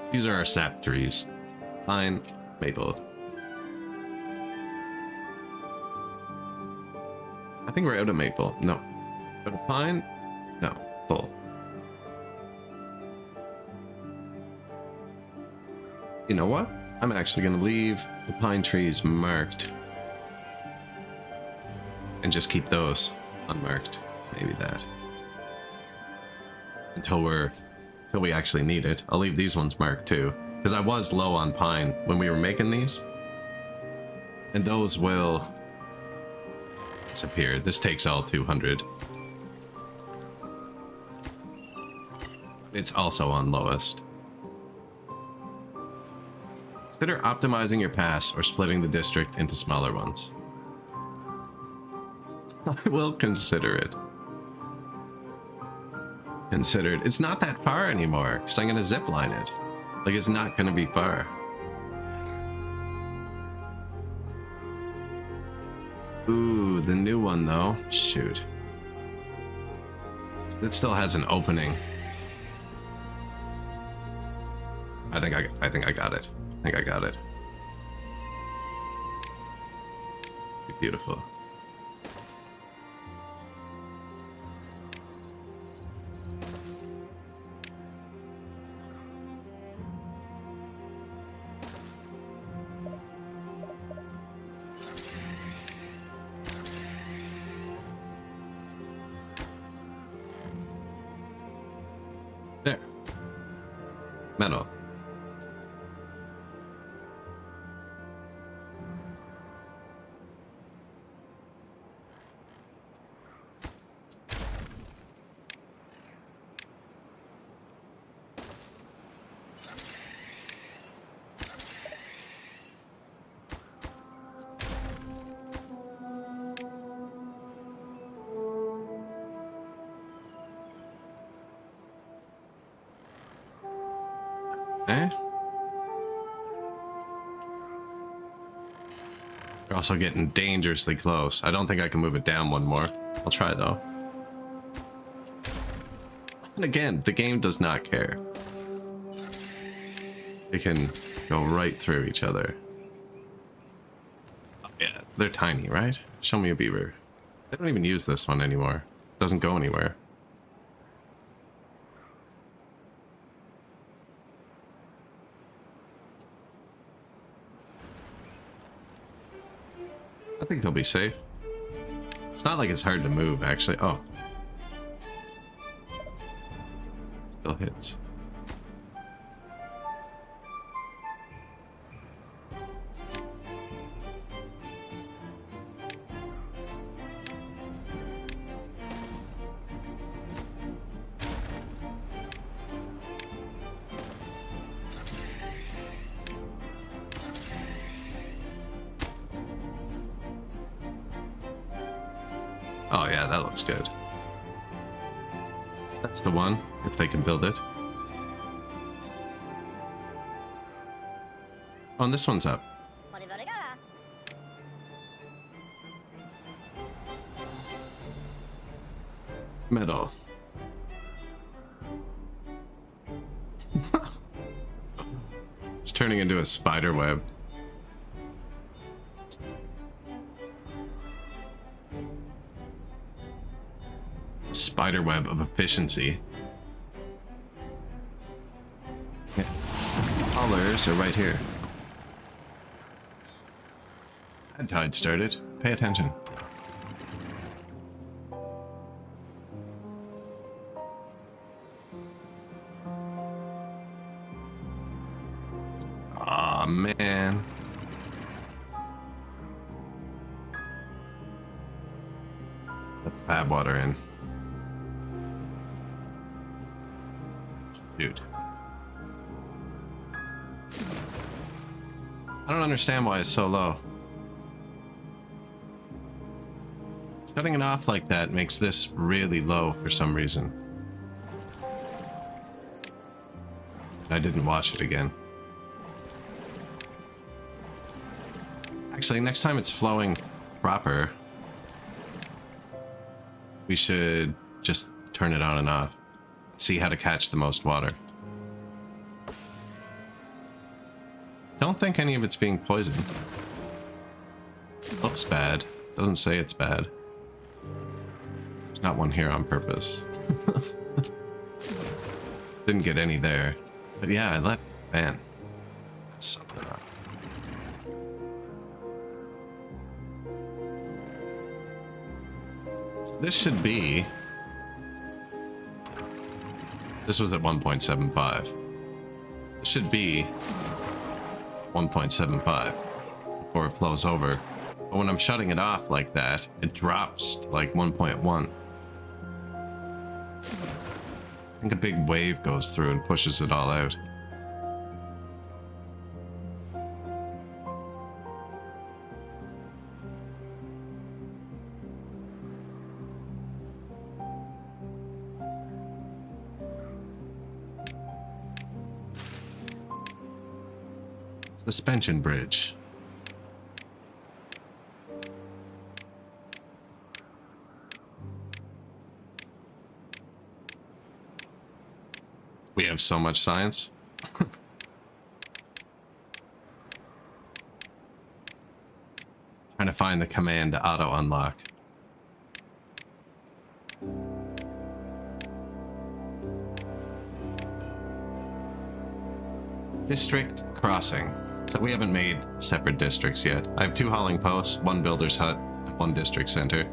These are our sap trees. Pine, maple. I think we're out of maple. No. Out of pine? No. Full. You know what? I'm actually going to leave the pine trees marked. And just keep those unmarked. Maybe that. Until we actually need it. I'll leave these ones marked too. Because I was low on pine when we were making these. And those will disappear. This takes all 200. It's also on lowest. Consider optimizing your pass or splitting the district into smaller ones. I will consider it. Considered. It's not that far anymore because I'm gonna zipline it. Like, it's not gonna be far. Ooh, the new one though. Shoot. It still has an opening. I think I got it. I think I got it. Beautiful. There. Metal. Eh? We're also getting dangerously close. I don't think I can move it down one more. I'll try though. And again, the game does not care. It can go right through each other. They're tiny, right? Show me a beaver. They don't even use this one anymore. It doesn't go anywhere. I think they'll be safe. It's not like it's hard to move, actually. Oh. Still hits. Oh yeah, that looks good. That's the one, if they can build it. Oh, and this one's up. Metal. It's turning into a spider web. Spider web of efficiency. Yeah. Collars are right here. That tide started. Pay attention. Aw, man. Let the bad water in. Dude. I don't understand why it's so low. Shutting it off like that makes this really low for some reason. I didn't watch it again. Actually, next time it's flowing proper, we should just turn it on and off. See how to catch the most water. Don't think any of it's being poisoned. Looks bad. Doesn't say it's bad. There's not one here on purpose. Didn't get any there. But yeah, I let... Man. That's something up. So this should be... This was at 1.75. This should be 1.75 before it flows over. But when I'm shutting it off like that, it drops to like 1.1. I think a big wave goes through and pushes it all out. Suspension bridge. We have so much science. Trying to find the command to auto unlock. District crossing. So we haven't made separate districts yet. I have 2 hauling posts, 1 builder's hut, and 1 district center.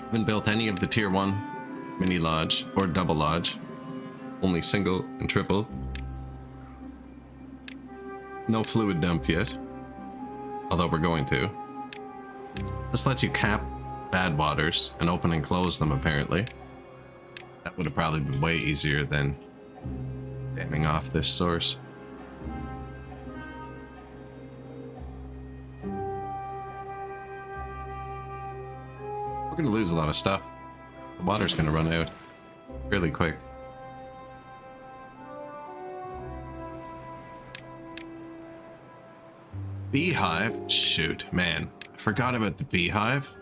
Haven't built any of the tier 1 mini lodge or double lodge. Only single and triple. No fluid dump yet. Although we're going to. This lets you cap bad waters and open and close them apparently. That would have probably been way easier than damming off this source. We're gonna lose a lot of stuff. The water's gonna run out really quick. Beehive? Shoot, man. I forgot about the beehive.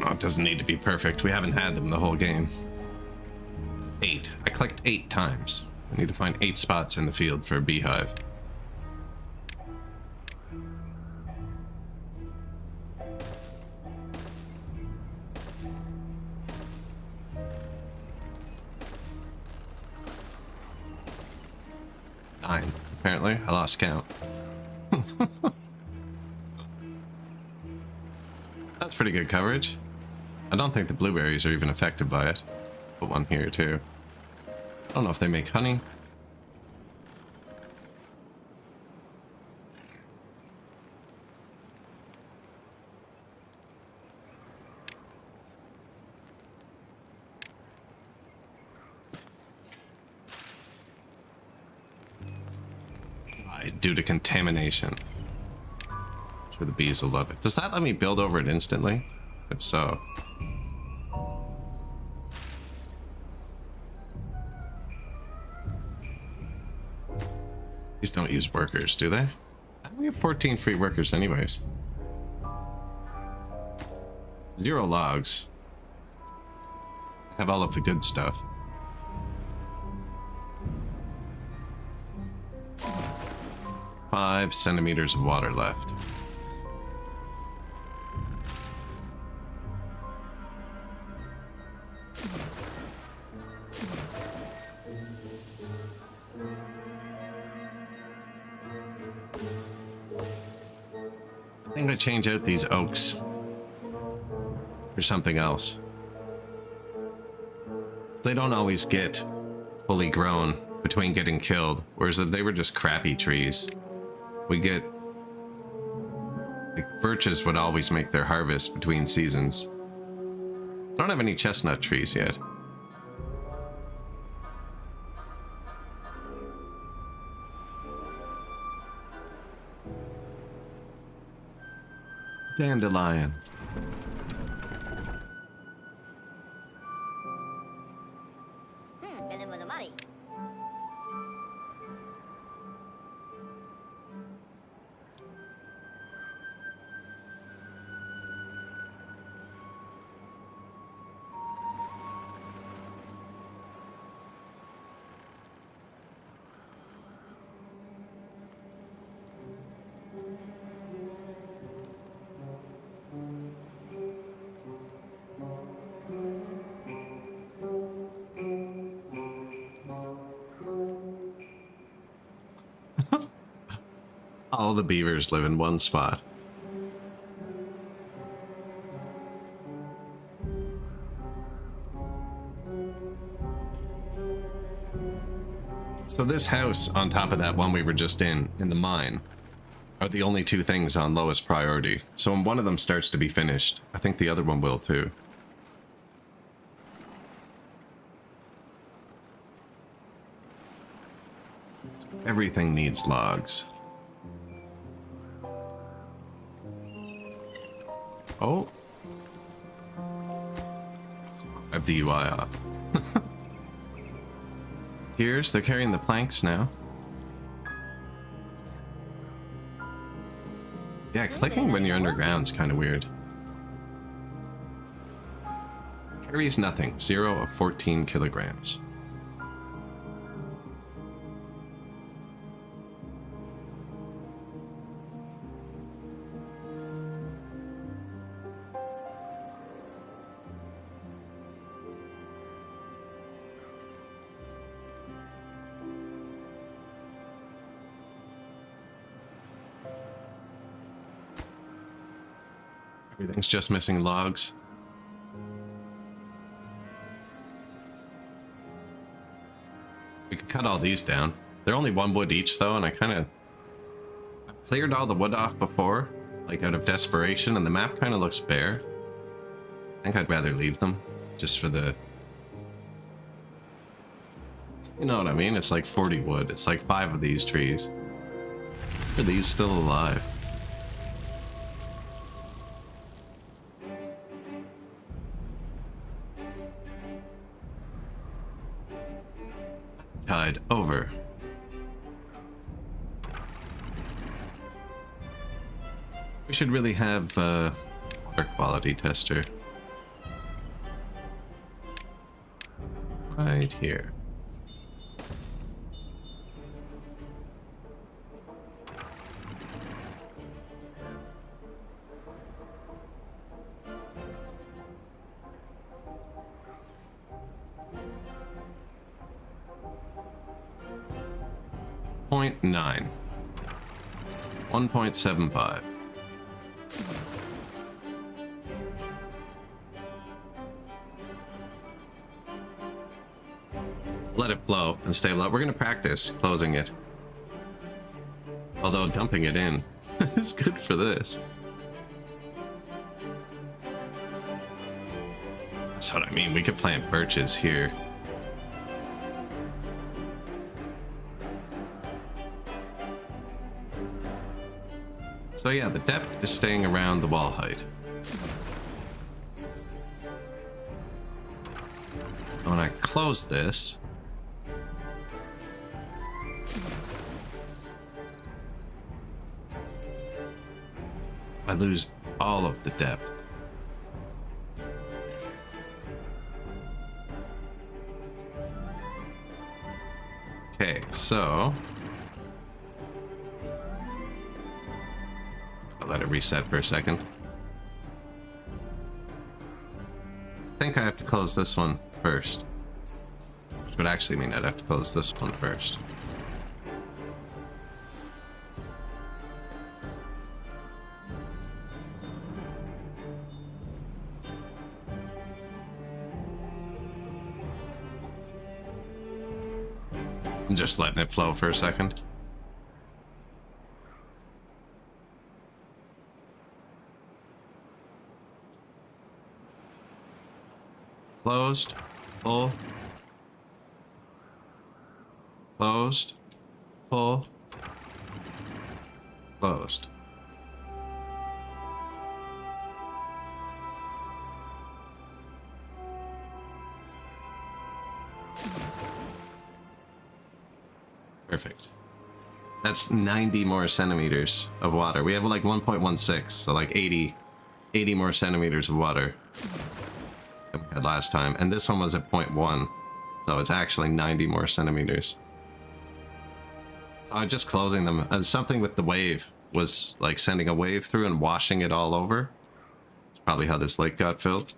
Oh, it doesn't need to be perfect. We haven't had them the whole game. 8. I clicked 8 times. I need to find 8 spots in the field for a beehive. Apparently, I lost count. That's pretty good coverage. I don't think the blueberries are even affected by it. Put one here too. I don't know if they make honey. Due to contamination. Sure, the bees will love it. Does that let me build over it instantly? If so. These don't use workers, do they? We have 14 free workers anyways. 0 logs. Have all of the good stuff. 5 centimeters of water left. I think I change out these oaks for something else. They don't always get fully grown between getting killed, whereas if they were just crappy trees, we get, like, birches would always make their harvest between seasons. I don't have any chestnut trees yet. Dandelion. All the beavers live in one spot. So this house on top of that one we were just in the mine, are the only 2 things on lowest priority. So when one of them starts to be finished, I think the other one will too. Everything needs logs. Oh. I have the UI off. Here's, they're carrying the planks now. Yeah, clicking when you're underground is kind of weird. Carries nothing. 0 of 14 kilograms. Everything's just missing logs. We could cut all these down. They're only 1 wood each though, and I cleared all the wood off before, like out of desperation, and the map kind of looks bare. I think I'd rather leave them, just for the... You know what I mean? It's like 40 wood. It's like 5 of these trees. Are these still alive? Tide over. We should really have a water quality tester. Right here. Point 9. 1.75. Let it flow and stay low. We're going to practice closing it. Although dumping it in is good for this. That's what I mean. We could plant birches here. So yeah, the depth is staying around the wall height. When I close this, I lose all of the depth. Okay, so I'll let it reset for a second. I think I have to close this one first, which would actually mean I'd have to close this one first. I'm just letting it flow for a second. Closed, full, closed, full, closed. Perfect. That's 90 more centimeters of water. We have like 1.16, so like 80 more centimeters of water than we had last time. And this one was at 0.1, so it's actually 90 more centimeters. So I'm just closing them. And something with the wave was like sending a wave through and washing it all over. It's probably how this lake got filled.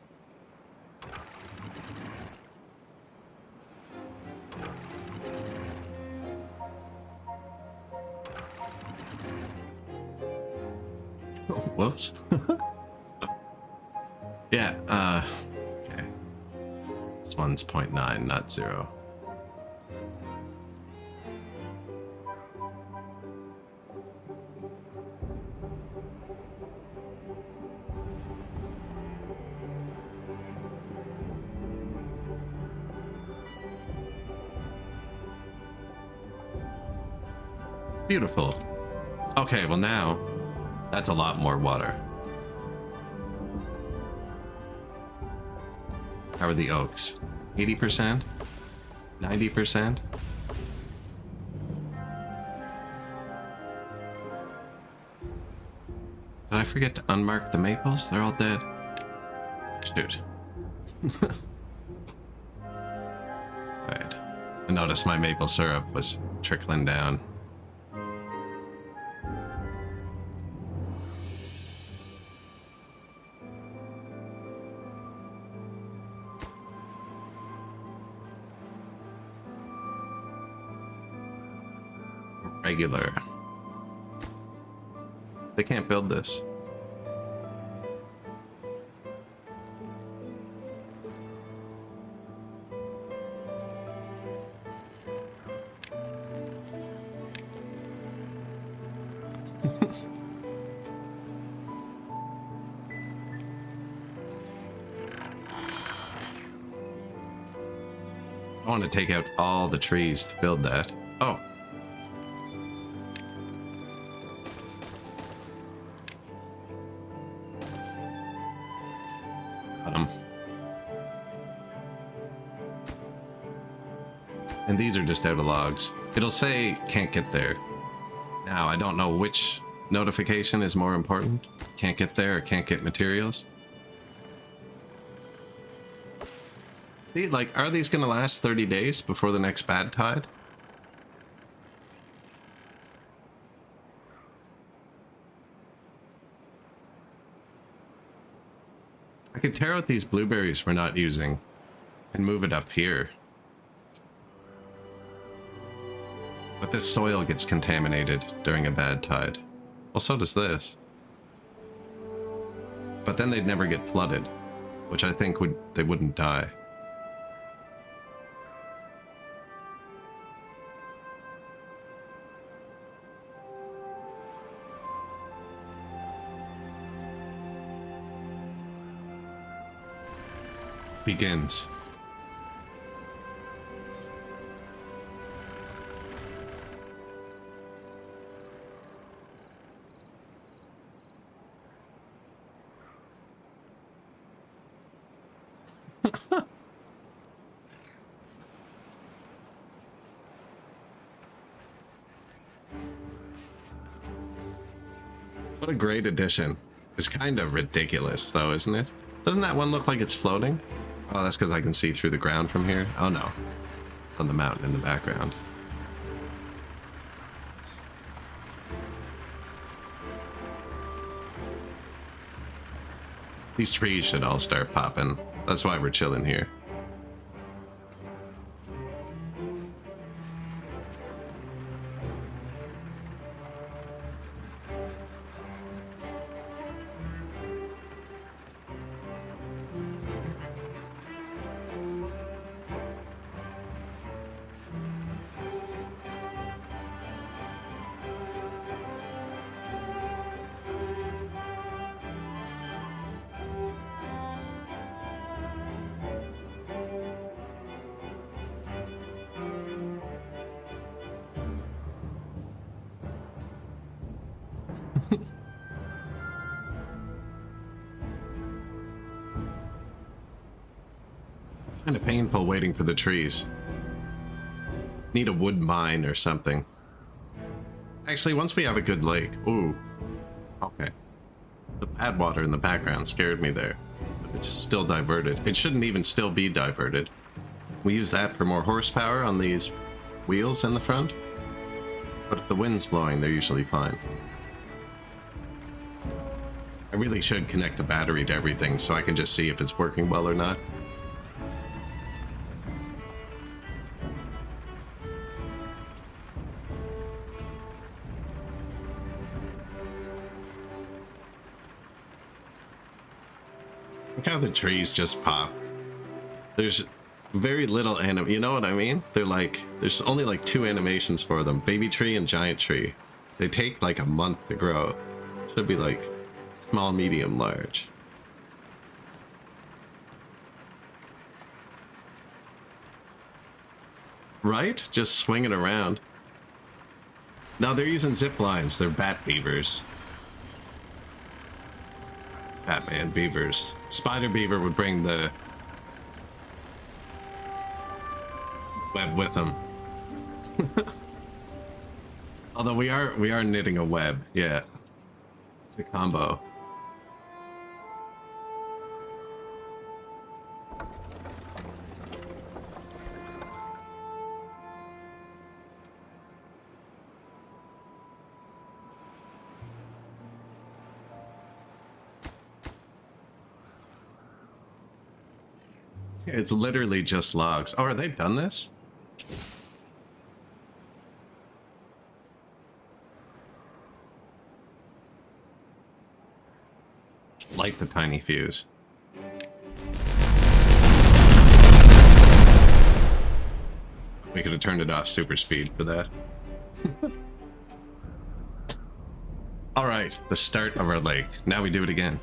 Whoops. Yeah, okay. This one's 0.9, not 0. Beautiful. Okay, well now, that's a lot more water. How are the oaks? 80%? 90%? Did I forget to unmark the maples? They're all dead. Shoot. Alright. I noticed my maple syrup was trickling down. Regular. They can't build this. I want to take out all the trees to build that. Oh. And these are just out of logs. It'll say can't get there. Now, I don't know which notification is more important. Can't get there or can't get materials. See, like, are these gonna last 30 days before the next bad tide? I could tear out these blueberries we're not using and move it up here. But this soil gets contaminated during a bad tide. Well, so does this. But then they'd never get flooded, which I think they wouldn't die. Begins. What a great addition. It's kind of ridiculous though, isn't it? Doesn't that one look like it's floating? Oh, that's because I can see through the ground from here. Oh no, it's on the mountain in the background. These trees should all start popping. That's why we're chilling here. Kind of painful waiting for the trees. Need a wood mine or something. Actually, once we have a good lake. Ooh. Okay. The bad water in the background scared me there. It's still diverted. It shouldn't even still be diverted. We use that for more horsepower on these wheels in the front. But if the wind's blowing, they're usually fine. I really should connect a battery to everything so I can just see if it's working well or not. Look how the trees just pop. There's very little you know what I mean? They're like, there's only like 2 animations for them. Baby tree and giant tree. They take like a month to grow. Should be like small, medium, large. Right? Just swinging around. No, they're using zip lines. They're bat beavers. Batman beavers. Spider beaver would bring the web with him. Although we are knitting a web, yeah. It's a combo. It's literally just logs. Oh, are they done this? Light the tiny fuse. We could have turned it off super speed for that. All right, the start of our lake. Now we do it again.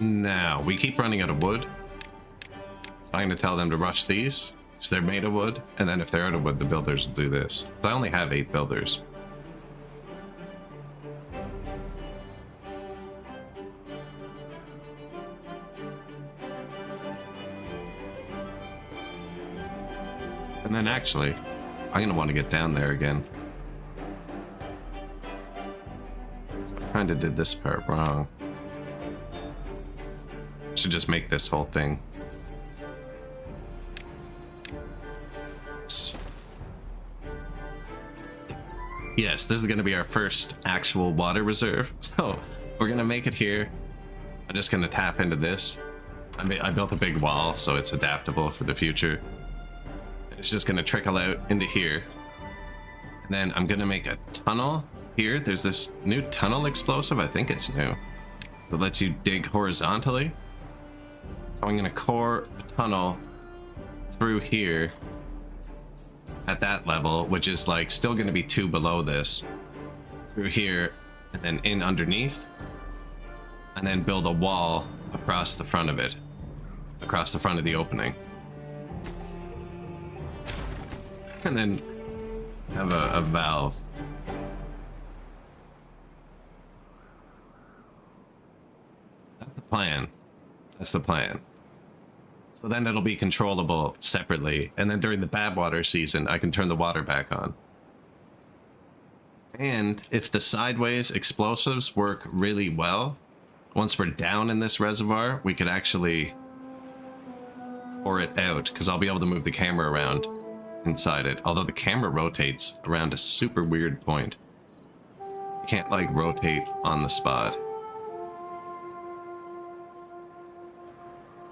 Now, we keep running out of wood. So I'm going to tell them to rush these, because they're made of wood, and then if they're out of wood, the builders will do this. So I only have 8 builders. And then actually, I'm going to want to get down there again. So I kind of did this part wrong. Should just make this whole thing. Yes, this is going to be our first actual water reserve. So we're going to make it here. I'm just going to tap into this. I built a big wall, so it's adaptable for the future. It's just going to trickle out into here. And then I'm going to make a tunnel here. There's this new tunnel explosive. I think it's new. That lets you dig horizontally. So I'm going to core a tunnel through here at that level, which is like still going to be 2 below this. Through here and then in underneath. And then build a wall across the front of it. Across the front of the opening. And then have a valve. That's the plan. That's the plan. So then it'll be controllable separately. And then during the bad water season, I can turn the water back on. And if the sideways explosives work really well, once we're down in this reservoir, we could actually pour it out, because I'll be able to move the camera around inside it. Although the camera rotates around a super weird point. You can't like rotate on the spot.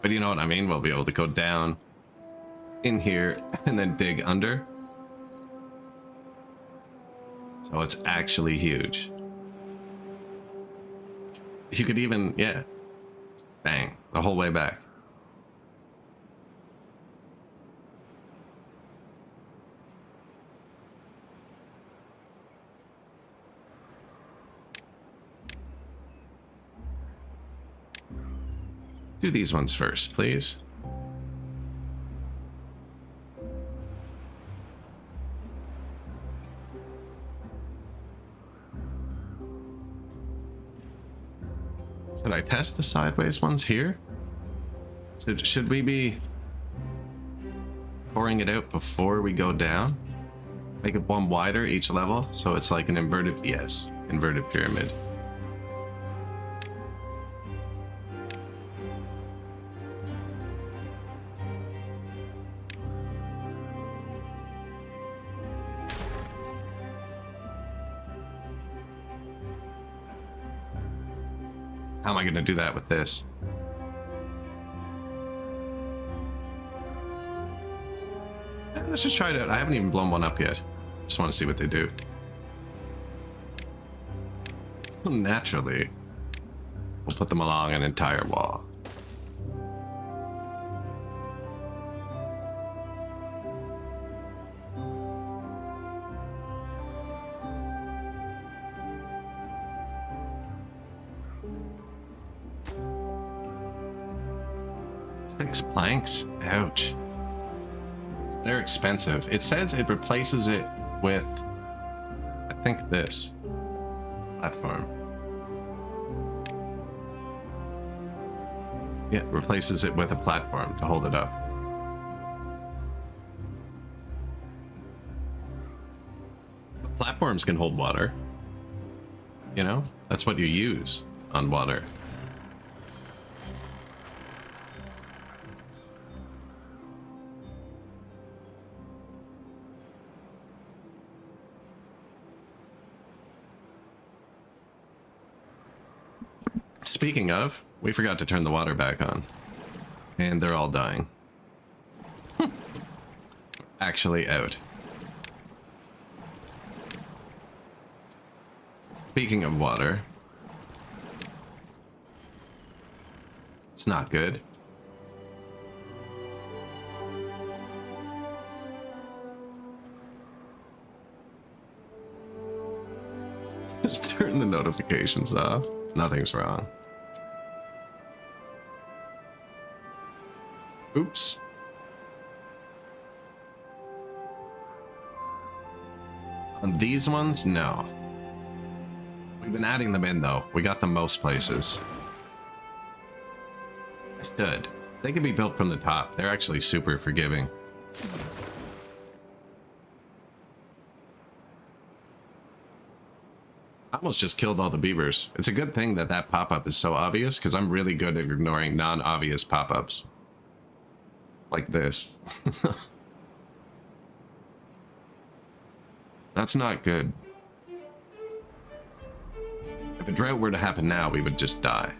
But you know what I mean? We'll be able to go down in here and then dig under. So it's actually huge. You could even, yeah, bang, the whole way back. Do these ones first, please. Should I test the sideways ones here? Should we be pouring it out before we go down? Make it one wider each level, so it's like an inverted, yes, inverted pyramid. How am I going to do that with this? Let's just try it out. I haven't even blown one up yet. Just want to see what they do. Naturally, we'll put them along an entire wall. Planks? Ouch. They're expensive. It says it replaces it with, I think, this platform. Yeah, replaces it with a platform to hold it up. Platforms can hold water. You know, that's what you use on water. Speaking of, we forgot to turn the water back on. And they're all dying. Actually out. Speaking of water. It's not good. Just turn the notifications off. Nothing's wrong. Oops. On these ones, no. We've been adding them in though. We got them most places. That's good. They can be built from the top. They're actually super forgiving. I almost just killed all the beavers. It's a good thing that that pop-up is so obvious, because I'm really good at ignoring non-obvious pop-ups. Like this. That's not good. If a drought were to happen now, we would just die.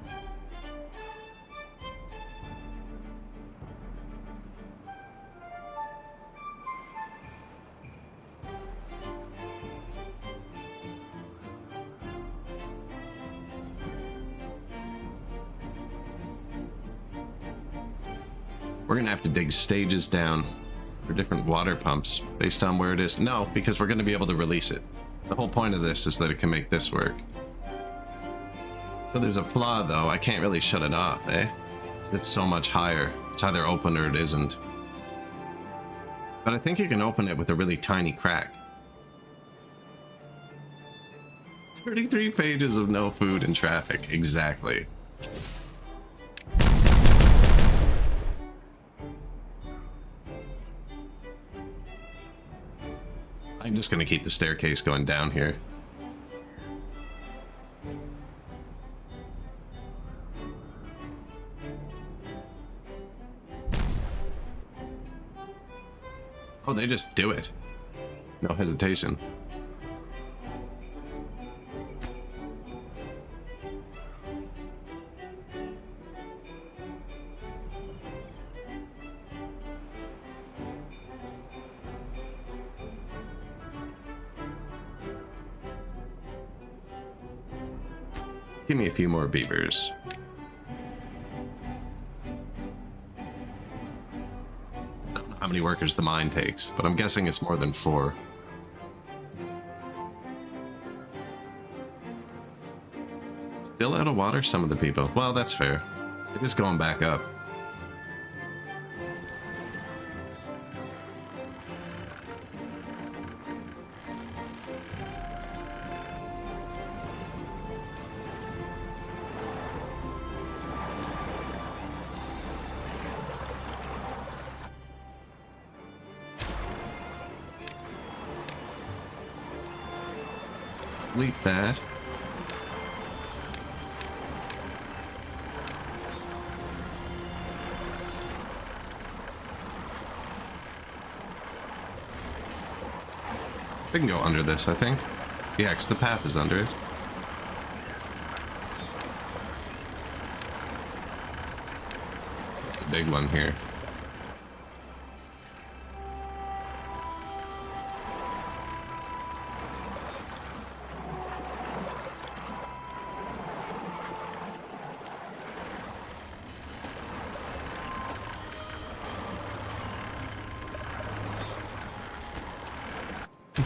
We're gonna have to dig stages down for different water pumps based on where it is. No, because we're gonna be able to release it. The whole point of this is that it can make this work. So there's a flaw though, I can't really shut it off, eh? It's so much higher. It's either open or it isn't. But I think you can open it with a really tiny crack. 33 pages of no food and traffic, exactly. I'm just gonna keep the staircase going down here. Oh, they just do it. No hesitation. Give me a few more beavers. I don't know how many workers the mine takes, but I'm guessing it's more than 4. Still out of water, some of the people. Well, that's fair. It is going back up. Delete that. We can go under this, I think. Yeah, because the path is under it. The big one here.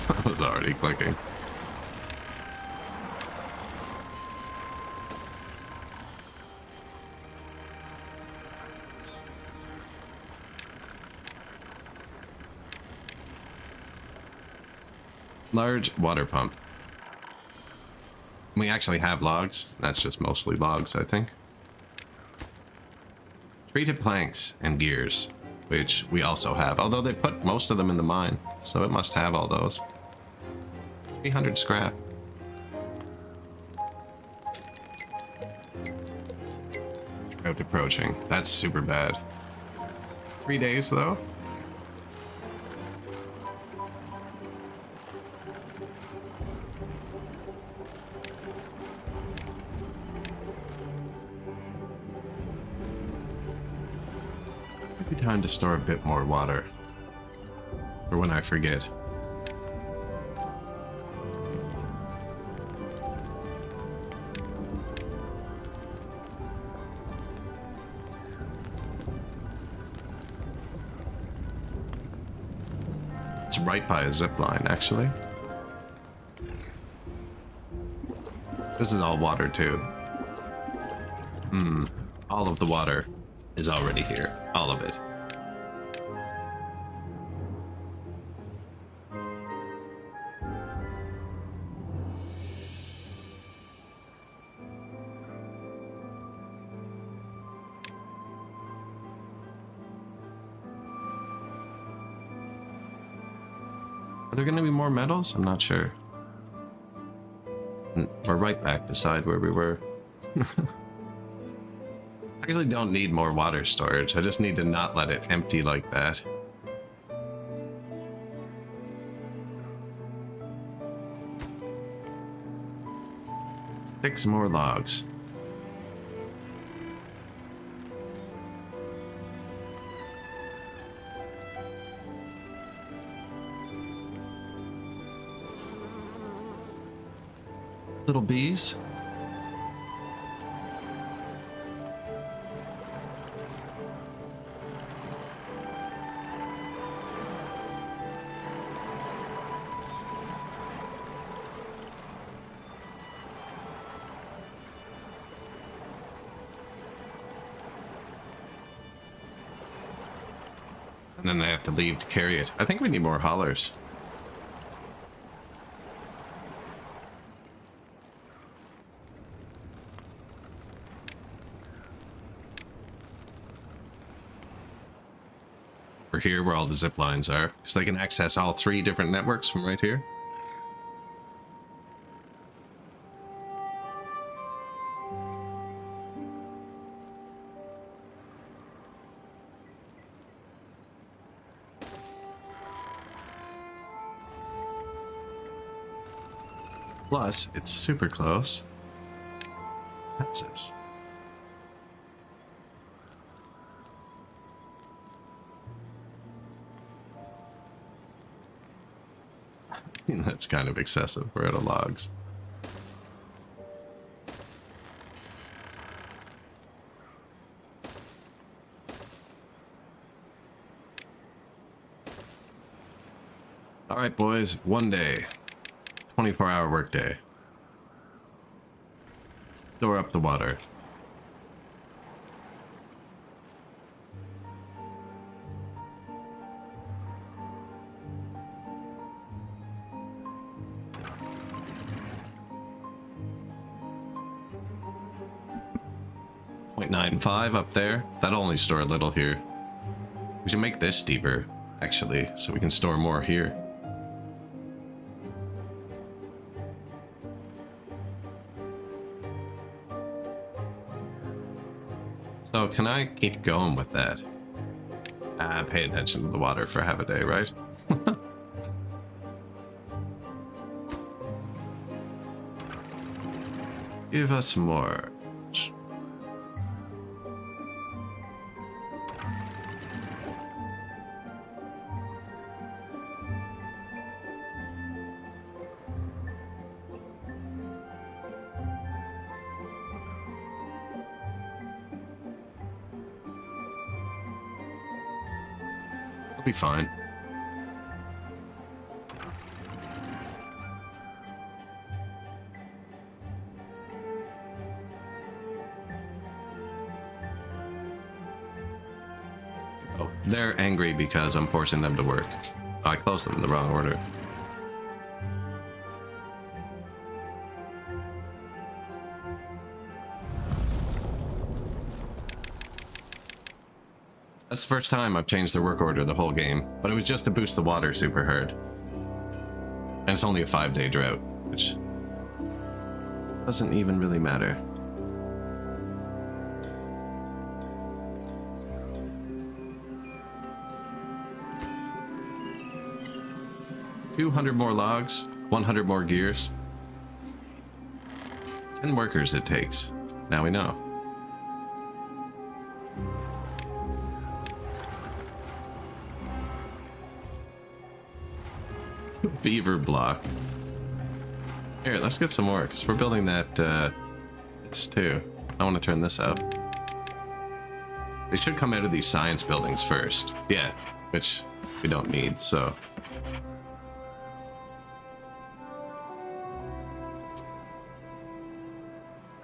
I was already clicking. Large water pump. We actually have logs. That's just mostly logs, I think. Treated planks and gears, which we also have, although they put most of them in the mine, so it must have all those. 300 scrap. Drought approaching. That's super bad. 3 days though. Maybe time to store a bit more water for when I forget. It's right by a zipline, actually. This is all water, too. All of the water is already here. All of it. Are there going to be more metals? I'm not sure. We're right back beside where we were. I actually don't need more water storage. I just need to not let it empty like that. 6 more logs. Little bees. And then they have to leave to carry it. I think we need more haulers. We're here where all the zip lines are, because they can access all 3 different networks from right here. Plus, it's super close. That's it. That's kind of excessive. We're out of logs. All right, boys. One day. 24-hour workday. Store up the water. .95 up there. That'll only store a little here. We should make this deeper, actually, so we can store more here. So can I keep going with that? Pay attention to the water for half a day, right? Give us more. We'll be fine. Oh, they're angry because I'm forcing them to work. Oh, I closed them in the wrong order. That's the first time I've changed their work order the whole game, but it was just to boost the water super hard. And it's only a 5-day drought, which doesn't even really matter. $200 more logs, 100 more gears. 10 workers it takes. Now we know. Beaver block. Here, let's get some more, because we're building that, this too. I want to turn this up. They should come out of these science buildings first. Yeah, which we don't need, so.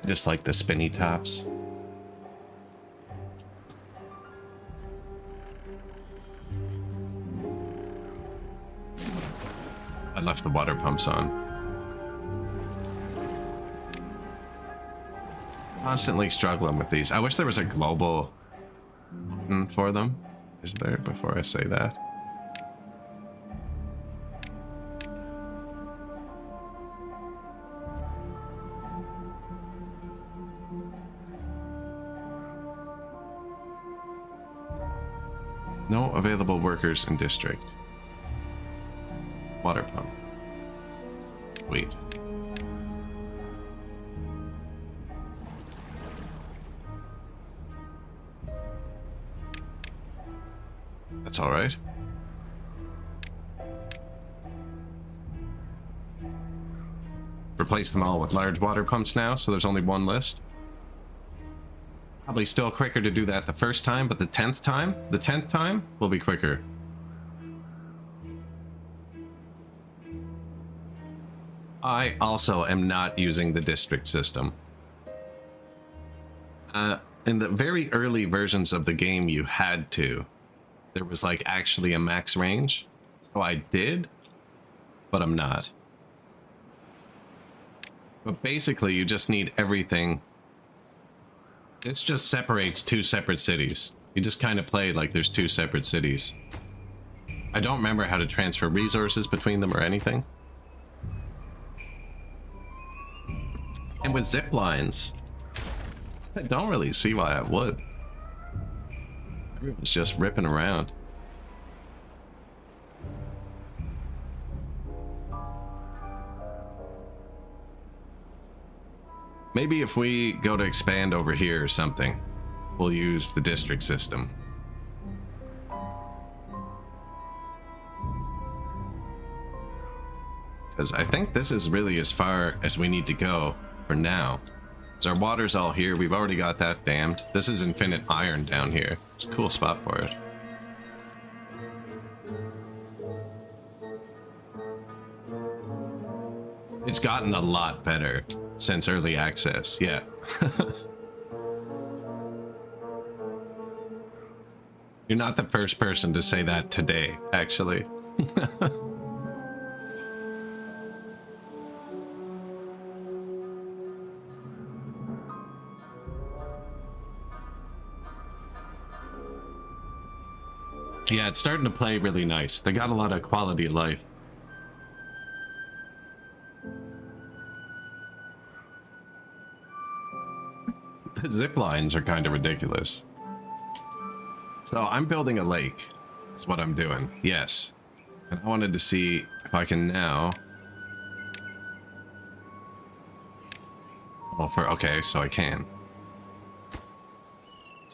I just like the spinny tops. I left the water pumps on. Constantly struggling with these. I wish there was a global button for them. Is there, before I say that? No available workers in district. Water pump. Wait. That's all right. Replace them all with large water pumps now, so there's only one list. Probably still quicker to do that the first time, but the 10th time will be quicker. I also am not using the district system. In the very early versions of the game, you had to. There was like actually a max range. So I did, but I'm not. But basically, you just need everything. This just separates two separate cities. You just kind of play like there's two separate cities. I don't remember how to transfer resources between them or anything. And with ziplines, I don't really see why I would. Everyone's just ripping around. Maybe if we go to expand over here or something, we'll use the district system. Because I think this is really as far as we need to go for now. Because our water's all here. We've already got that dammed. This is infinite iron down here. It's a cool spot for it. It's gotten a lot better since early access, yeah. You're not the first person to say that today, actually. Yeah, it's starting to play really nice. They got a lot of quality of life. The zip lines are kind of ridiculous. So I'm building a lake. That's what I'm doing. Yes. And I wanted to see if I can now. Well, okay, so I can.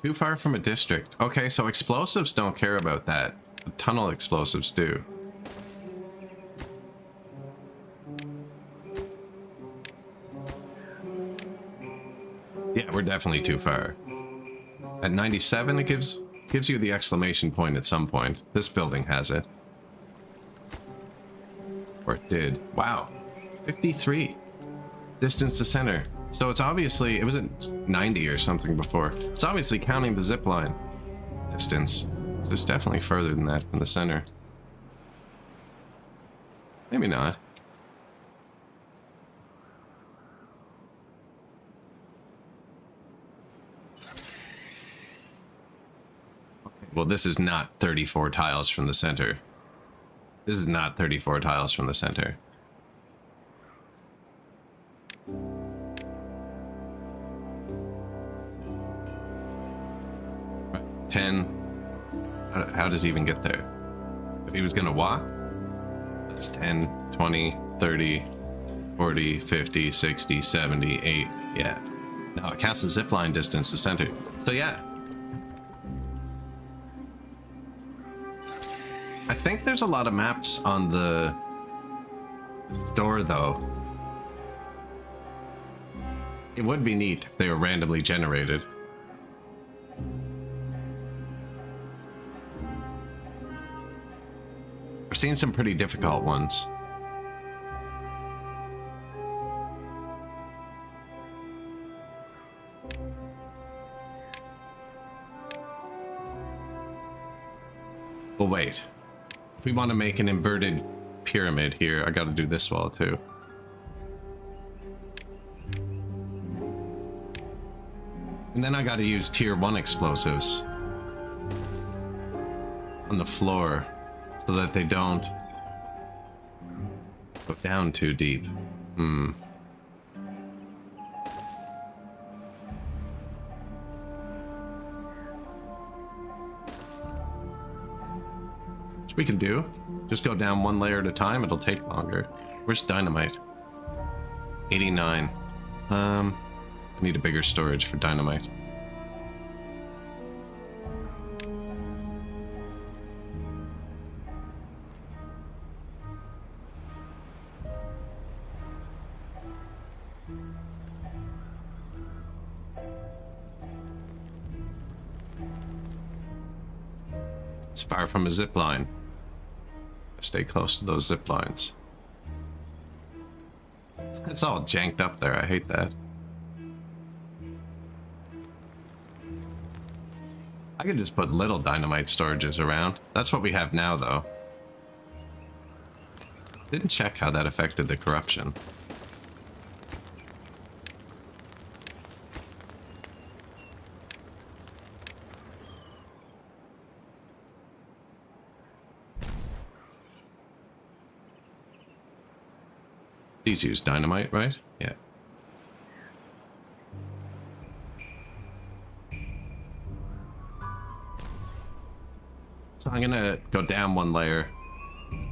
Too far from a district. Okay, so explosives don't care about that. The tunnel explosives do. Yeah, we're definitely too far. At 97, it gives you the exclamation point at some point. This building has it. Or it did. Wow. 53. Distance to center. So it's obviously, it was at 90 or something before. It's obviously counting the zipline distance. So it's definitely further than that from the center. Maybe not. Well, this is not 34 tiles from the center. This is not 34 tiles from the center. Right, 10. How does he even get there? If he was gonna walk, that's 10, 20, 30, 40, 50, 60, 70, 8. Yeah. No, it counts the zipline distance to center. So yeah. I think there's a lot of maps on the store, though. It would be neat if they were randomly generated. I've seen some pretty difficult ones. Well, wait. If we want to make an inverted pyramid here, I got to do this wall too. And then I got to use tier 1 explosives on the floor so that they don't go down too deep. Which we can do. Just go down one layer at a time. It'll take longer. Where's dynamite? 89. I need a bigger storage for dynamite. It's far from a zip line. Stay close to those zip lines. It's all janked up there. I hate that. I could just put little dynamite storages around. That's what we have now, though. Didn't check how that affected the corruption. These use dynamite, right? Yeah. So I'm gonna go down one layer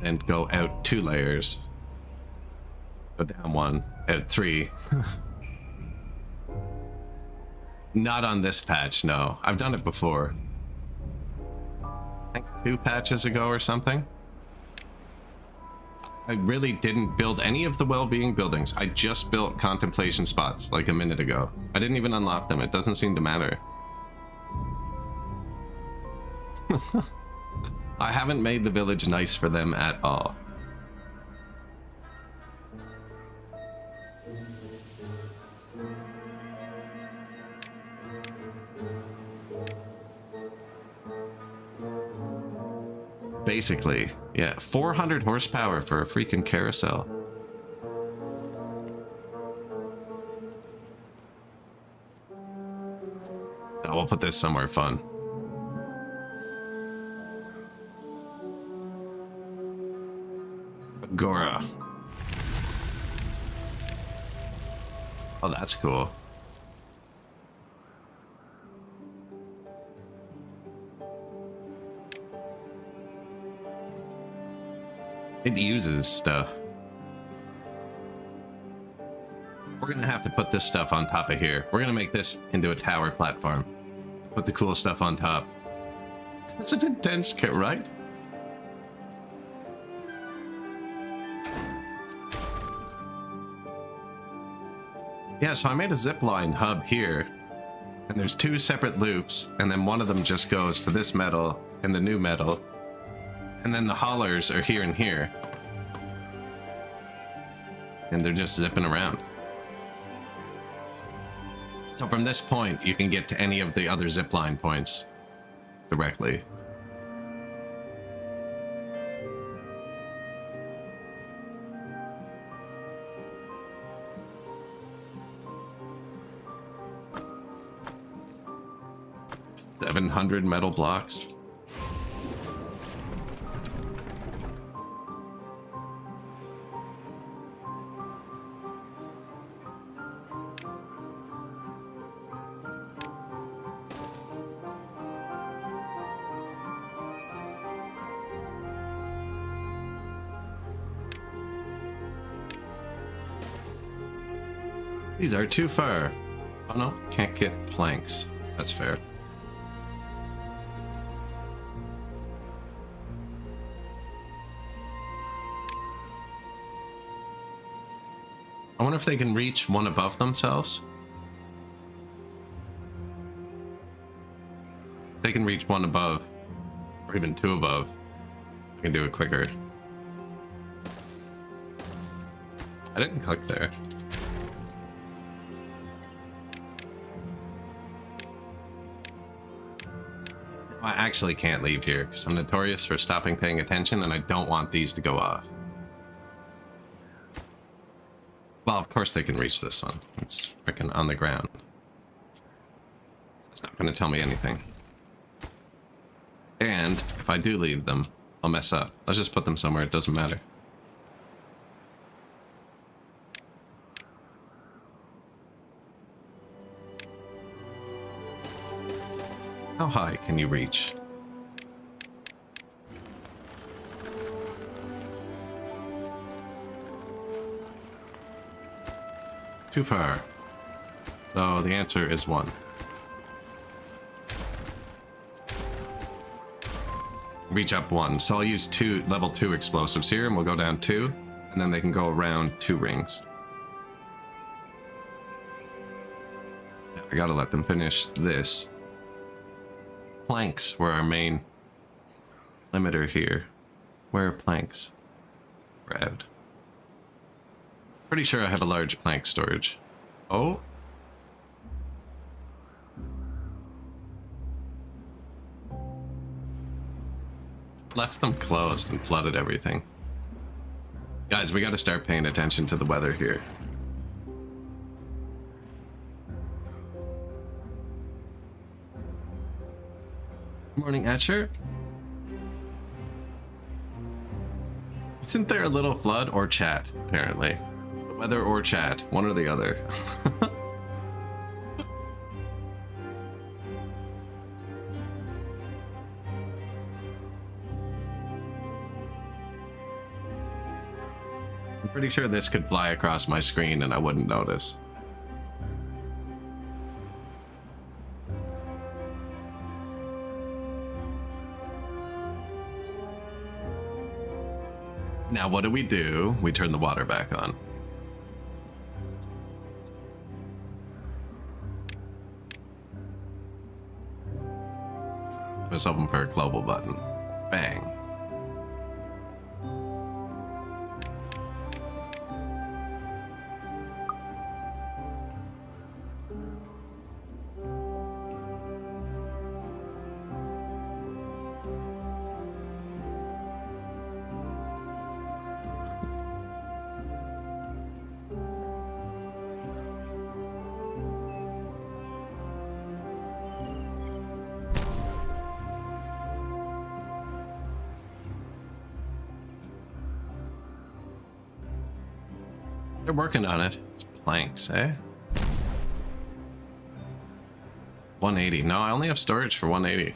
and go out 2 layers. Go down 1, out 3. Not on this patch, no. I've done it before. I think 2 patches ago or something. I really didn't build any of the well-being buildings. I just built contemplation spots like a minute ago. I didn't even unlock them. It doesn't seem to matter. I haven't made the village nice for them at all. Basically, yeah, 400 horsepower for a freaking carousel. Oh, we'll put this somewhere fun. Agora. Oh, that's cool. It uses stuff. We're gonna have to put this stuff on top of here. We're gonna make this into a tower platform. Put the cool stuff on top. That's an intense kit, right? Yeah, so I made a zipline hub here. And there's 2 separate loops, and then one of them just goes to this metal and the new metal. And then the haulers are here and here. And they're just zipping around. So from this point, you can get to any of the other zipline points directly. $700 metal blocks. These are too far. Oh no, can't get planks. That's fair. I wonder if they can reach one above themselves. They can reach one above, or even 2 above. I can do it quicker. I didn't click there. I actually can't leave here because I'm notorious for stopping paying attention and I don't want these to go off. Well, of course they can reach this one. It's freaking on the ground. It's not going to tell me anything. And if I do leave them, I'll mess up. Let's just put them somewhere. It doesn't matter. How high can you reach? Too far. So the answer is 1. Reach up 1. So I'll use 2 level 2 explosives here, and we'll go down 2, and then they can go around 2 rings. I gotta let them finish this. Planks were our main limiter here. Where are planks? Grabbed. Pretty sure I have a large plank storage. Oh. Left them closed and flooded everything. Guys, we gotta start paying attention to the weather here. Morning, Etcher. Isn't there a little flood or chat, apparently? Weather or chat, one or the other. I'm pretty sure this could fly across my screen and I wouldn't notice. Now what do? We turn the water back on. Let's open for a global button. Bang. They're working on it. It's planks, eh? 180. No, I only have storage for 180.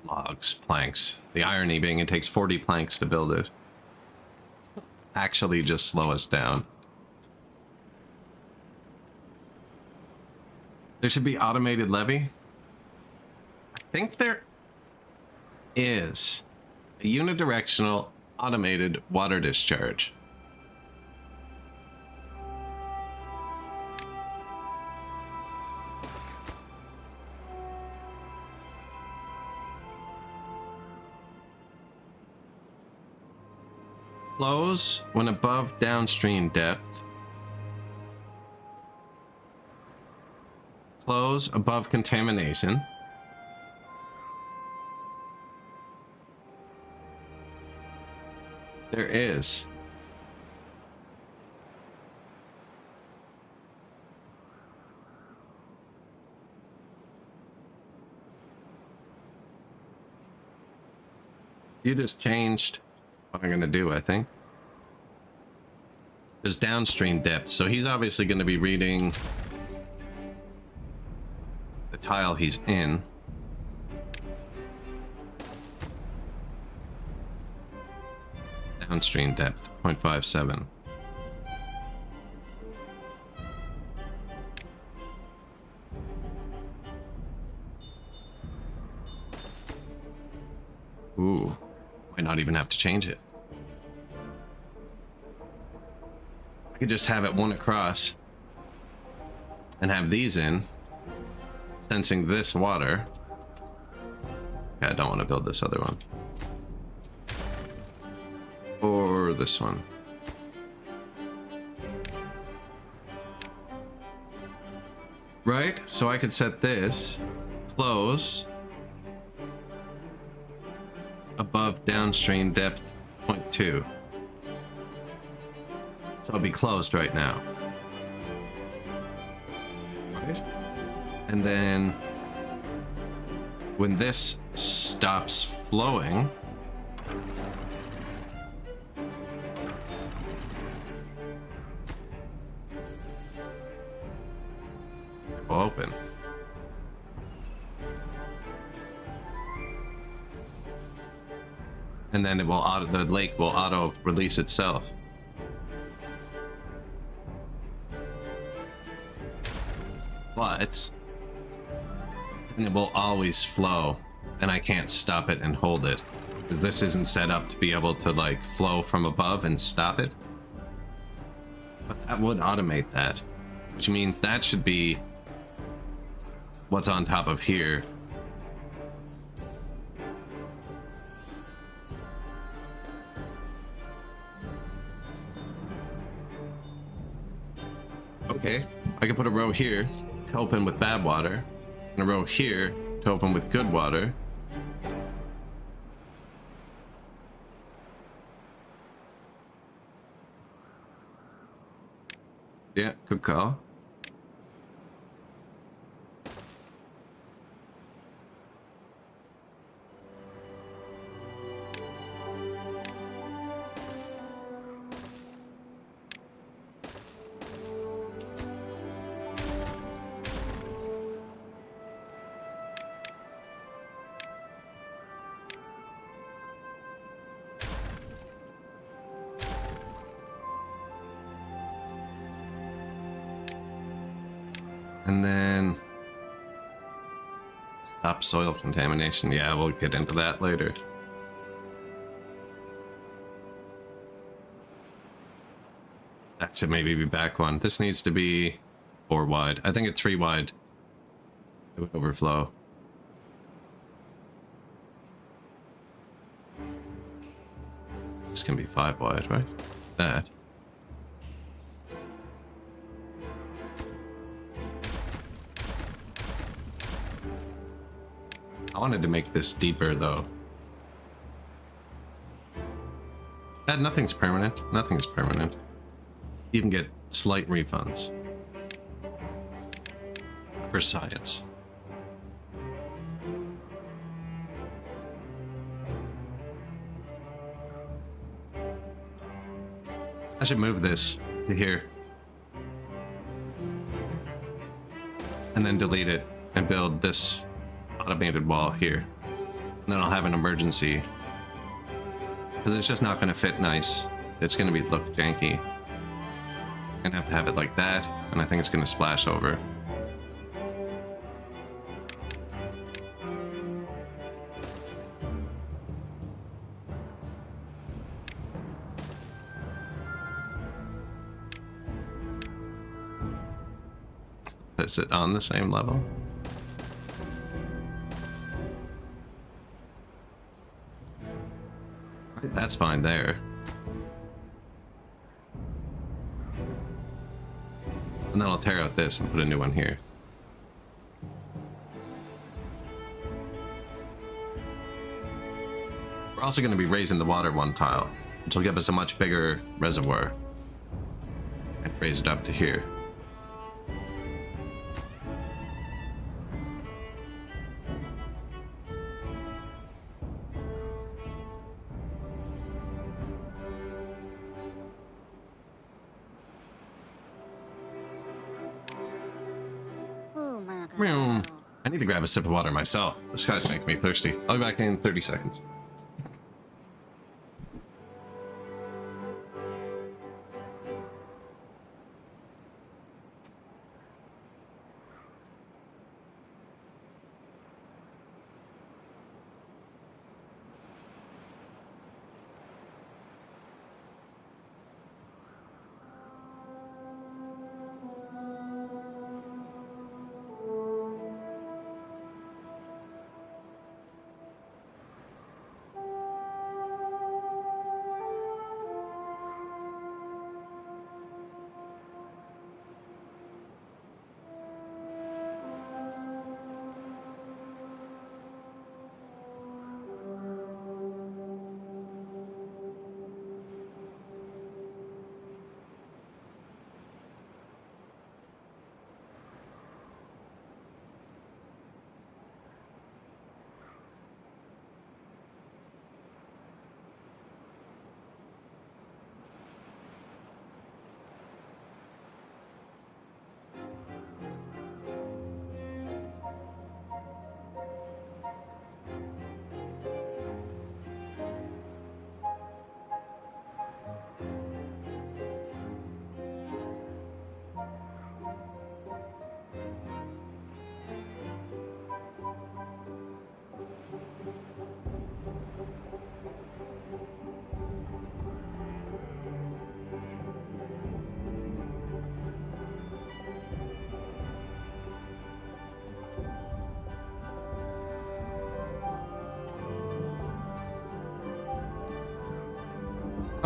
Logs, planks. The irony being it takes 40 planks to build it. Actually just slow us down. There should be automated levee. I think there is a unidirectional automated water discharge. Flows when above downstream depth. Flows above contamination. There is. You just changed what I'm going to do, I think. There's downstream depth, so he's obviously going to be reading the tile he's in. Downstream depth, 0.57. Ooh, might not even have to change it. I could just have it one across and have these in, sensing this water. Yeah, I don't want to build this other one. Or this one. Right? So I could set this close above downstream depth 0.2. So I'll be closed right now. Right? And then when this stops flowing, open. and then it will the lake will auto release itself. But then it will always flow, and I can't stop it and hold it because this isn't set up to be able to like flow from above and stop it. But that would automate that, which means that should be what's on top of here. Okay, I can put a row here to open with bad water, and a row here to open with good water. Yeah, good call. And then stop soil contamination. Yeah, we'll get into that later. That should maybe be back one. This needs to be 4 wide. I think it's 3 wide. It would overflow. This can be 5 wide, right? That. I wanted to make this deeper though. Nothing's permanent. Nothing's permanent. You can get slight refunds. For science. I should move this to here. And then delete it and build this automated wall here. And then I'll have an emergency. Because it's just not going to fit nice. It's going to look janky. I'm going to have it like that, and I think it's going to splash over. Is it on the same level? Right, that's fine there. And then I'll tear out this and put a new one here. We're also going to be raising the water 1 tile, which will give us a much bigger reservoir. And raise it up to here. I need to grab a sip of water myself. This guy's making me thirsty. I'll be back in 30 seconds.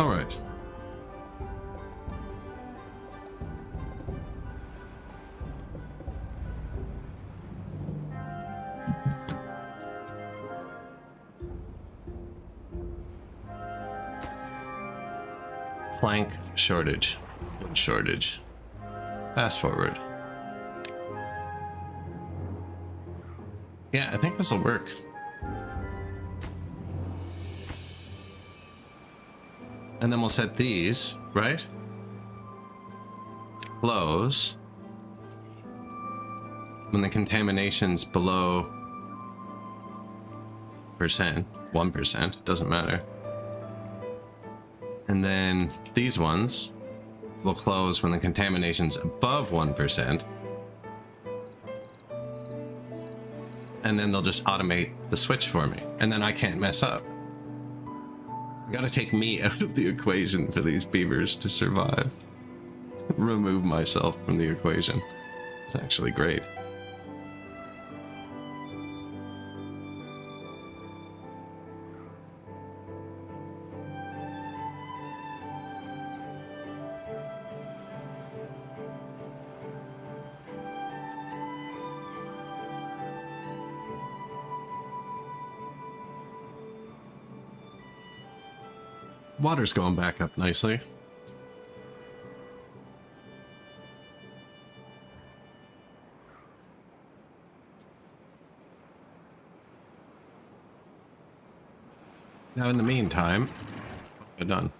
All right. Plank shortage. Wood shortage. Fast forward. Yeah, I think this will work. And then we'll set these, right? Close. When the contamination's below percent, 1%, doesn't matter. And then these ones will close when the contamination's above 1%. And then they'll just automate the switch for me. And then I can't mess up. I gotta take me out of the equation for these beavers to survive. Remove myself from the equation. It's actually great. Water's going back up nicely. Now in the meantime, we're done.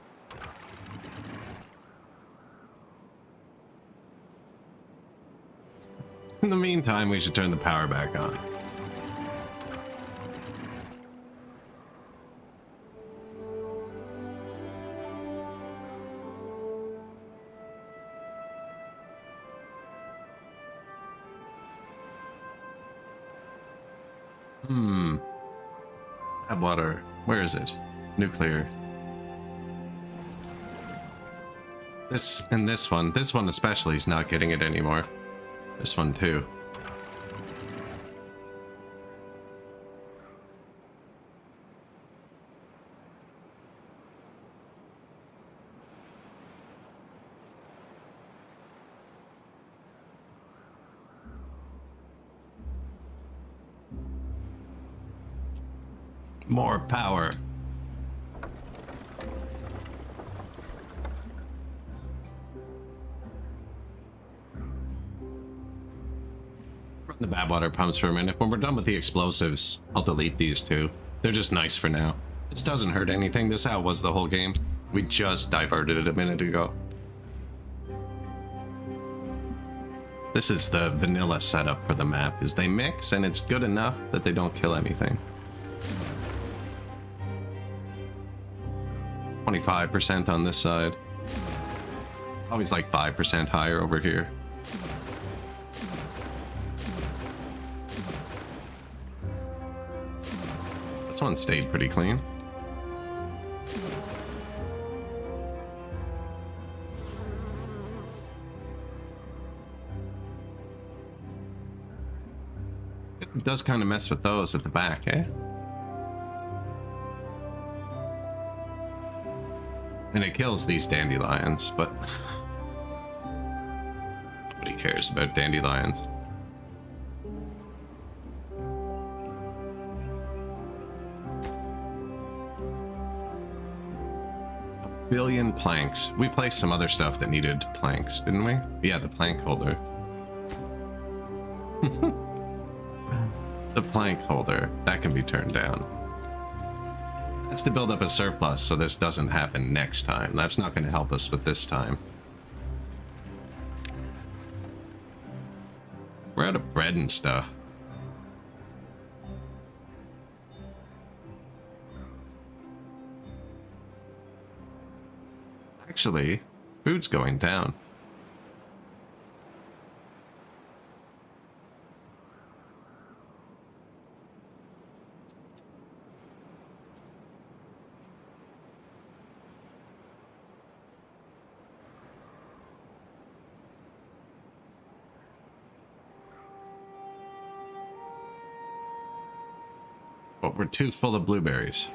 In the meantime, we should turn the power back on. Tap water. Where is it? Nuclear. This and this one especially is not getting it anymore. This one too. More power. Run the bad water pumps for a minute. When we're done with the explosives, I'll delete these two. They're just nice for now. This doesn't hurt anything. This how was the whole game. We just diverted it a minute ago. This is the vanilla setup for the map, is they mix and it's good enough that they don't kill anything. 25% on this side. It's always like 5% higher over here. This one stayed pretty clean. It does kind of mess with those at the back, eh? And it kills these dandelions, but nobody cares about dandelions. A billion planks. We placed some other stuff that needed planks, didn't we? Yeah, the plank holder. The plank holder. That can be turned down. That's to build up a surplus so this doesn't happen next time. That's not going to help us with this time. We're out of bread and stuff. Actually, food's going down. But we're too full of blueberries.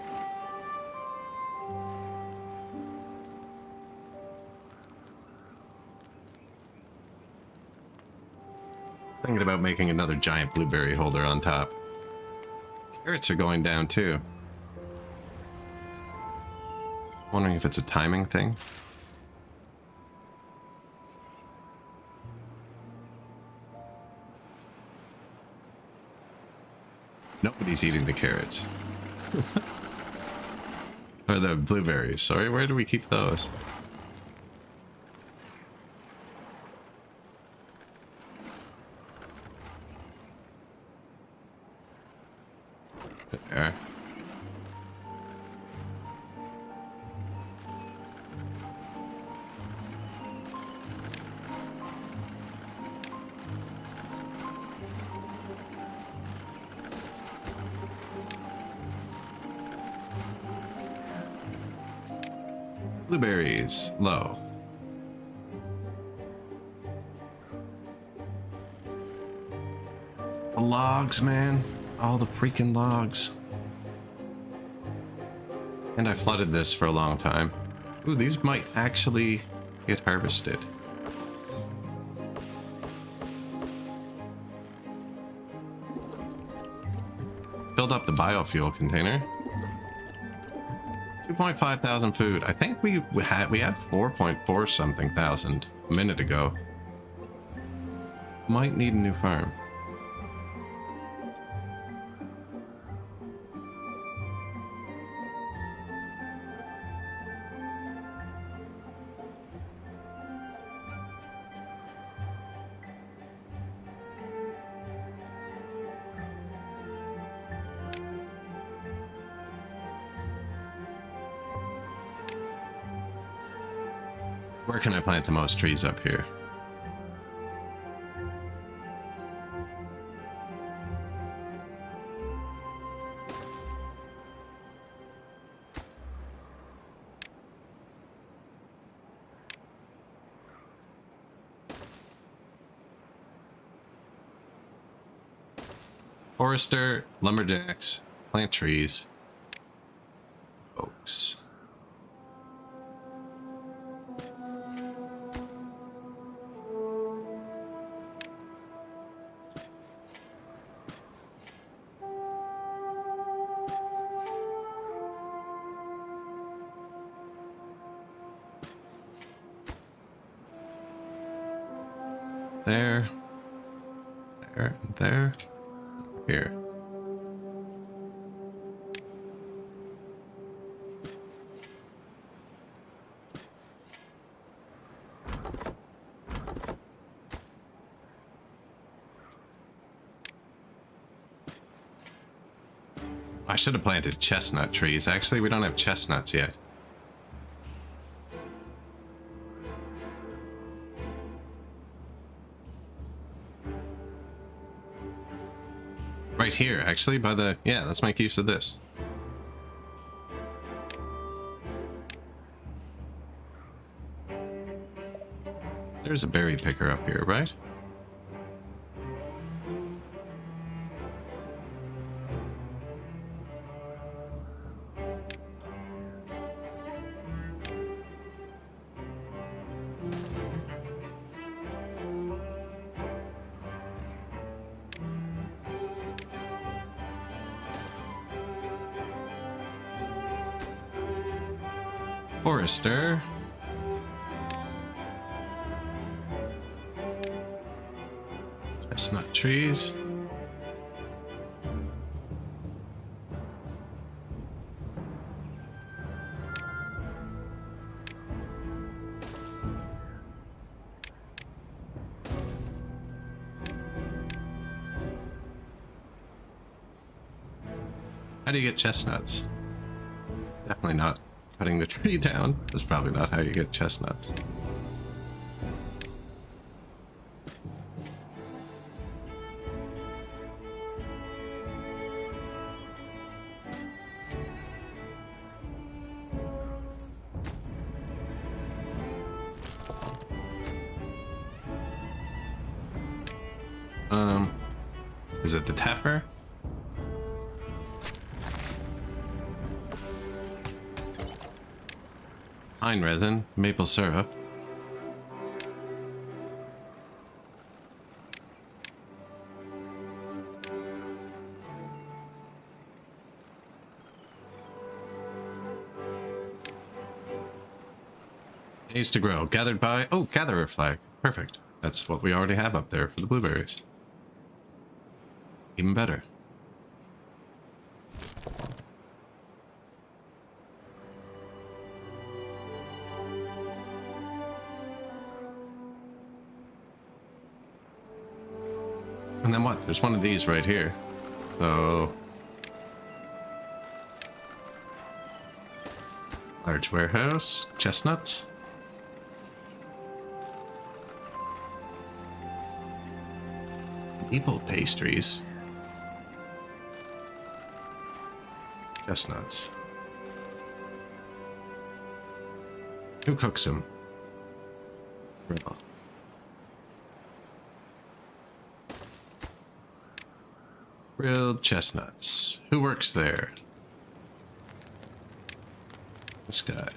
Thinking about making another giant blueberry holder on top. Carrots are going down too. Wondering if it's a timing thing. Nobody's eating the carrots. Or the blueberries. Sorry, where do we keep those? There. Blueberries, low. The logs, man. All the freaking logs. And I flooded this for a long time. Ooh, these might actually get harvested. Filled up the biofuel container. 2.5 thousand food. I think we had 4.4 something thousand a minute ago. Might need a new farm. Where can I plant the most trees up here? Forester, lumberjacks, plant trees, oaks. There, there, and there, here. I should have planted chestnut trees. Actually, we don't have chestnuts yet. Right here, actually, by the... Yeah, let's make use of this. There's a berry picker up here, right? Forester. Chestnut trees. How do you get chestnuts? Definitely not cutting the tree down. That's probably not how you get chestnuts. Is it the tapper? Pine resin, maple syrup. Days to grow. Gathered by... Oh, gatherer flag. Perfect. That's what we already have up there for the blueberries. Even better. And then what? There's one of these right here. So... Large warehouse. Chestnuts. Maple pastries. Chestnuts. Who cooks them? Grill. Grilled chestnuts. Who works there? This guy.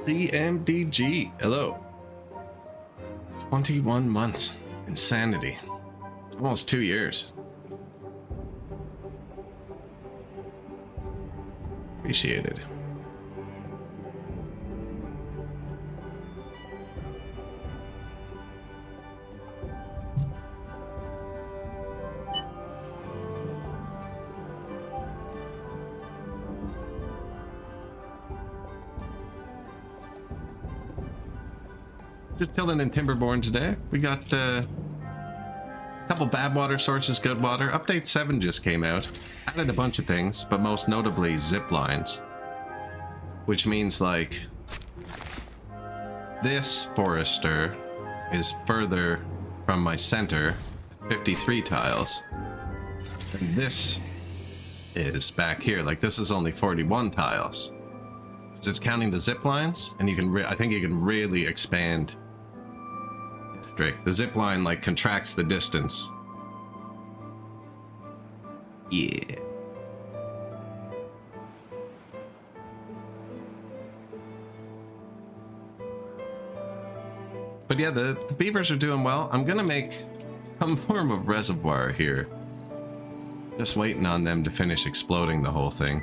CMDG. Hello. 21 months. Insanity. Almost 2 years. Appreciated. Just chilling in Timberborn today. We got a couple bad water sources, good water. Update 7 just came out. Added a bunch of things, but most notably ziplines. Which means, like, this forester is further from my center, 53 tiles. And this is back here. Like, this is only 41 tiles. So it's counting the ziplines, and you can, I think you can really expand district. The zipline, like, contracts the distance. Yeah. But yeah, the beavers are doing well. I'm gonna make some form of reservoir here. Just waiting on them to finish exploding the whole thing.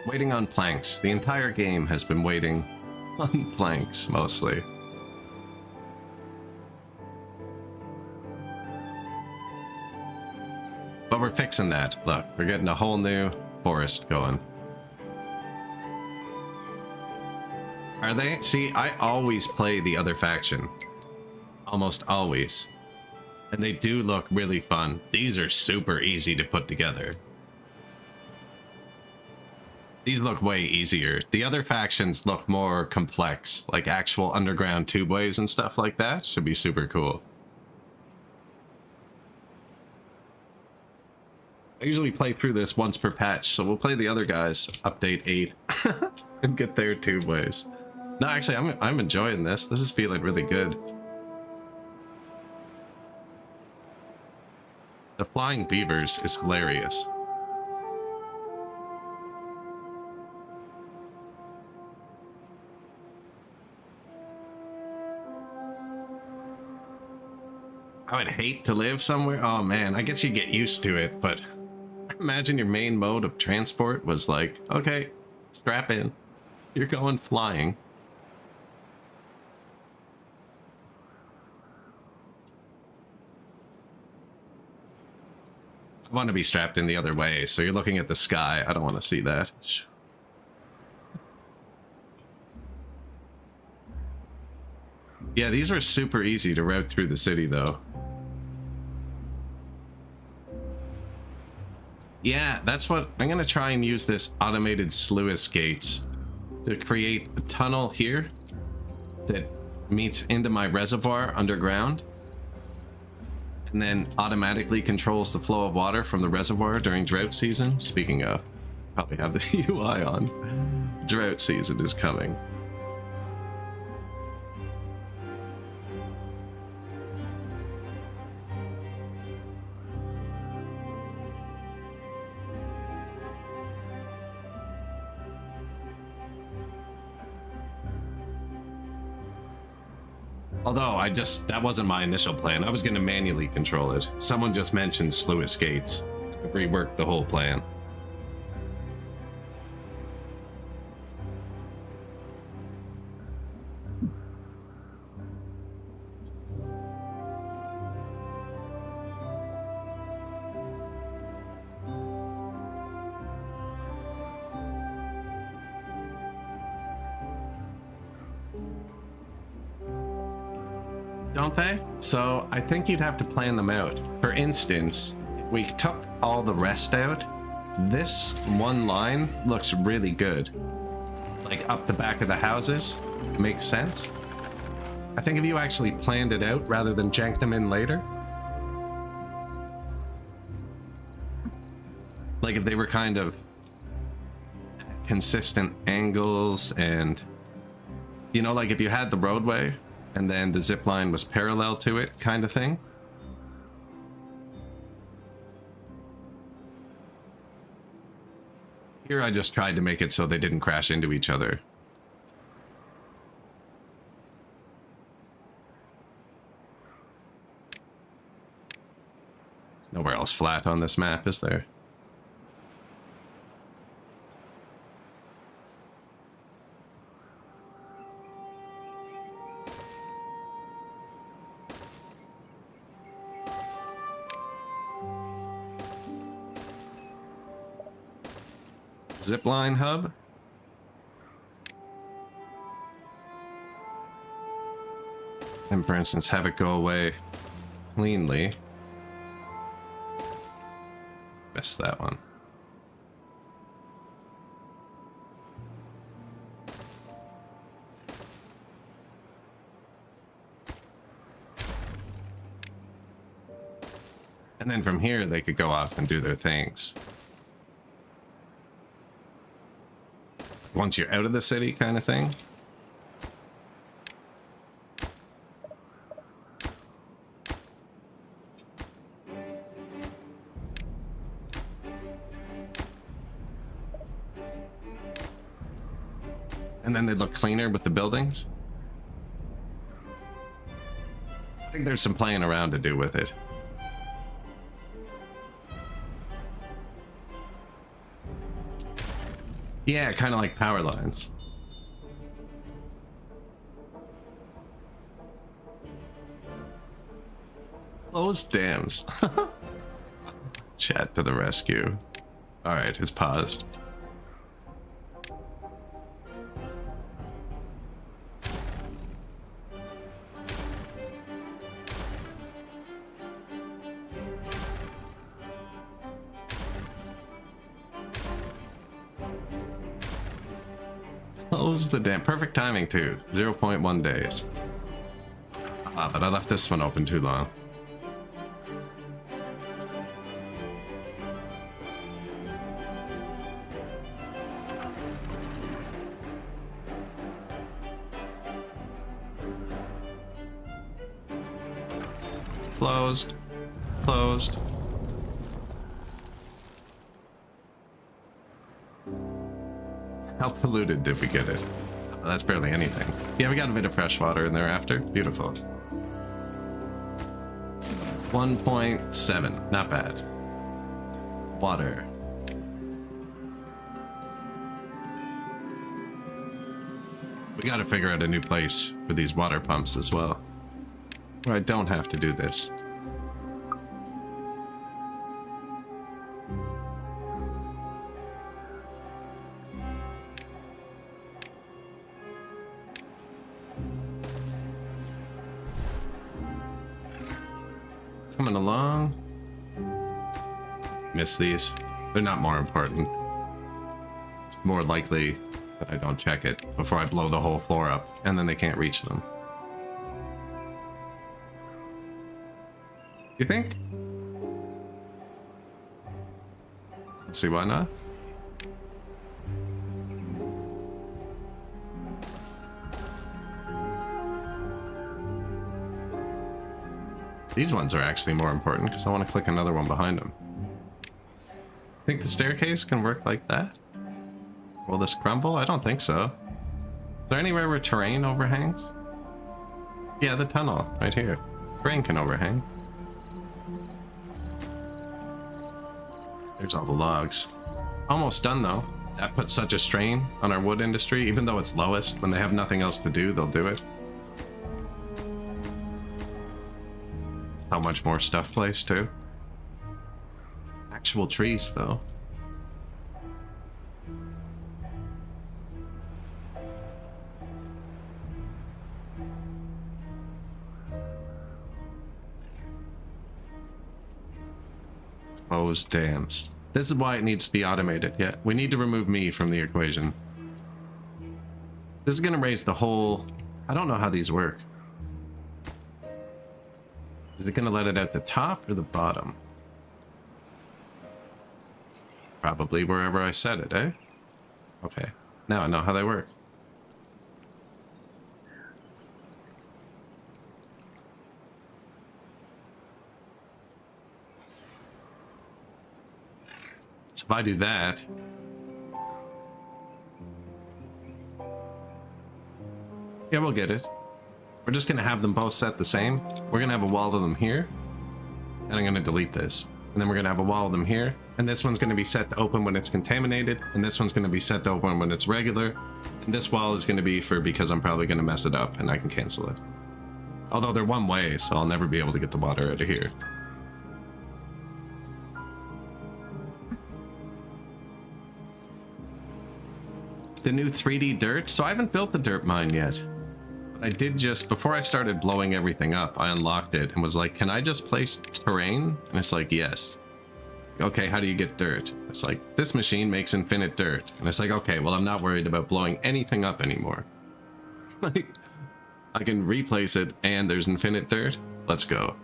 Waiting on planks. The entire game has been waiting on planks, mostly. But we're fixing that. Look, we're getting a whole new forest going. Are they? See, I always play the other faction. Almost always. And they do look really fun. These are super easy to put together. These look way easier. The other factions look more complex, like actual underground tubeways and stuff like that. Should be super cool. I usually play through this once per patch, so we'll play the other guys, update 8, and get their tubeways. No, actually, I'm enjoying this. This is feeling really good. The flying beavers is hilarious. I would hate to live somewhere. Oh man, I guess you get used to it, but imagine your main mode of transport was like, okay, strap in. You're going flying. I want to be strapped in the other way, so you're looking at the sky. I don't want to see that. Yeah, these were super easy to route through the city, though. Yeah, that's what... I'm going to try and use this automated sluice gates to create a tunnel here that meets into my reservoir underground and then automatically controls the flow of water from the reservoir during drought season. Speaking of, probably have the UI on. Drought season is coming. Although that wasn't my initial plan. I was going to manually control it. Someone just mentioned Sluice Gates. I reworked the whole plan. Don't they? So I think you'd have to plan them out. For instance, we took all the rest out. This one line looks really good. Like up the back of the houses. Makes sense. I think if you actually planned it out rather than janked them in later. Like if they were kind of consistent angles and, you know, like if you had the roadway and then the zip line was parallel to it, kind of thing. Here I just tried to make it so they didn't crash into each other. Nowhere else flat on this map, is there? Zipline hub. And for instance, have it go away cleanly. Missed that one. And then from here, they could go off and do their things. Once you're out of the city, kind of thing. And then they look cleaner with the buildings. I think there's some playing around to do with it. Yeah, kind of like power lines. Closed dams. Chat to the rescue. Alright, it's paused. Close the dam. Perfect timing too. 0.1 days. Ah, but I left this one open too long. Closed. Closed. How polluted did we get it? Well, that's barely anything. Yeah, we got a bit of fresh water in there after. Beautiful. 1.7. Not bad. Water. We gotta figure out a new place for these water pumps as well, where I don't have to do this. Coming along. Miss these. They're not more important. It's more likely that I don't check it before I blow the whole floor up, and then they can't reach them. You think? See, why not? These ones are actually more important because I want to click another one behind them. Think the staircase can work like that? Will this crumble? I don't think so. Is there anywhere where terrain overhangs? Yeah, the tunnel right here. Rain can overhang. There's all the logs. Almost done though. That puts such a strain on our wood industry. Even though it's lowest, when they have nothing else to do, they'll do it. How much more stuff placed too. Actual trees though. Closed dams. This is why it needs to be automated. Yeah, we need to remove me from the equation. This is going to raise the whole... I don't know how these work. Is it going to let it at the top or the bottom? Probably wherever I set it, eh? Okay. Now I know how they work. So if I do that... Yeah, we'll get it. We're just going to have them both set the same. We're going to have a wall of them here. And I'm going to delete this. And then we're going to have a wall of them here. And this one's going to be set to open when it's contaminated. And this one's going to be set to open when it's regular. And this wall is going to be for because I'm probably going to mess it up and I can cancel it. Although they're one way, so I'll never be able to get the water out of here. The new 3D dirt. So I haven't built the dirt mine yet. I did just, before I started blowing everything up, I unlocked it and was like, can I just place terrain? And it's like, yes. Okay, how do you get dirt? It's like, this machine makes infinite dirt. And it's like, okay, well, I'm not worried about blowing anything up anymore. Like, I can replace it and there's infinite dirt. Let's go.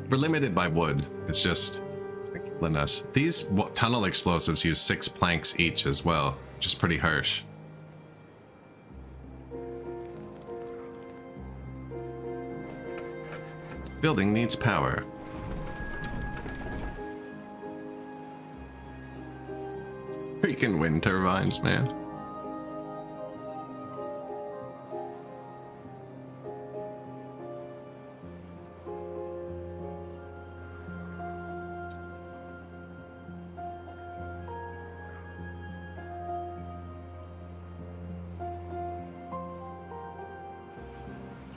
We're limited by wood. It's just... us. These tunnel explosives use 6 planks each as well, which is pretty harsh. Building needs power. Freaking wind turbines, man.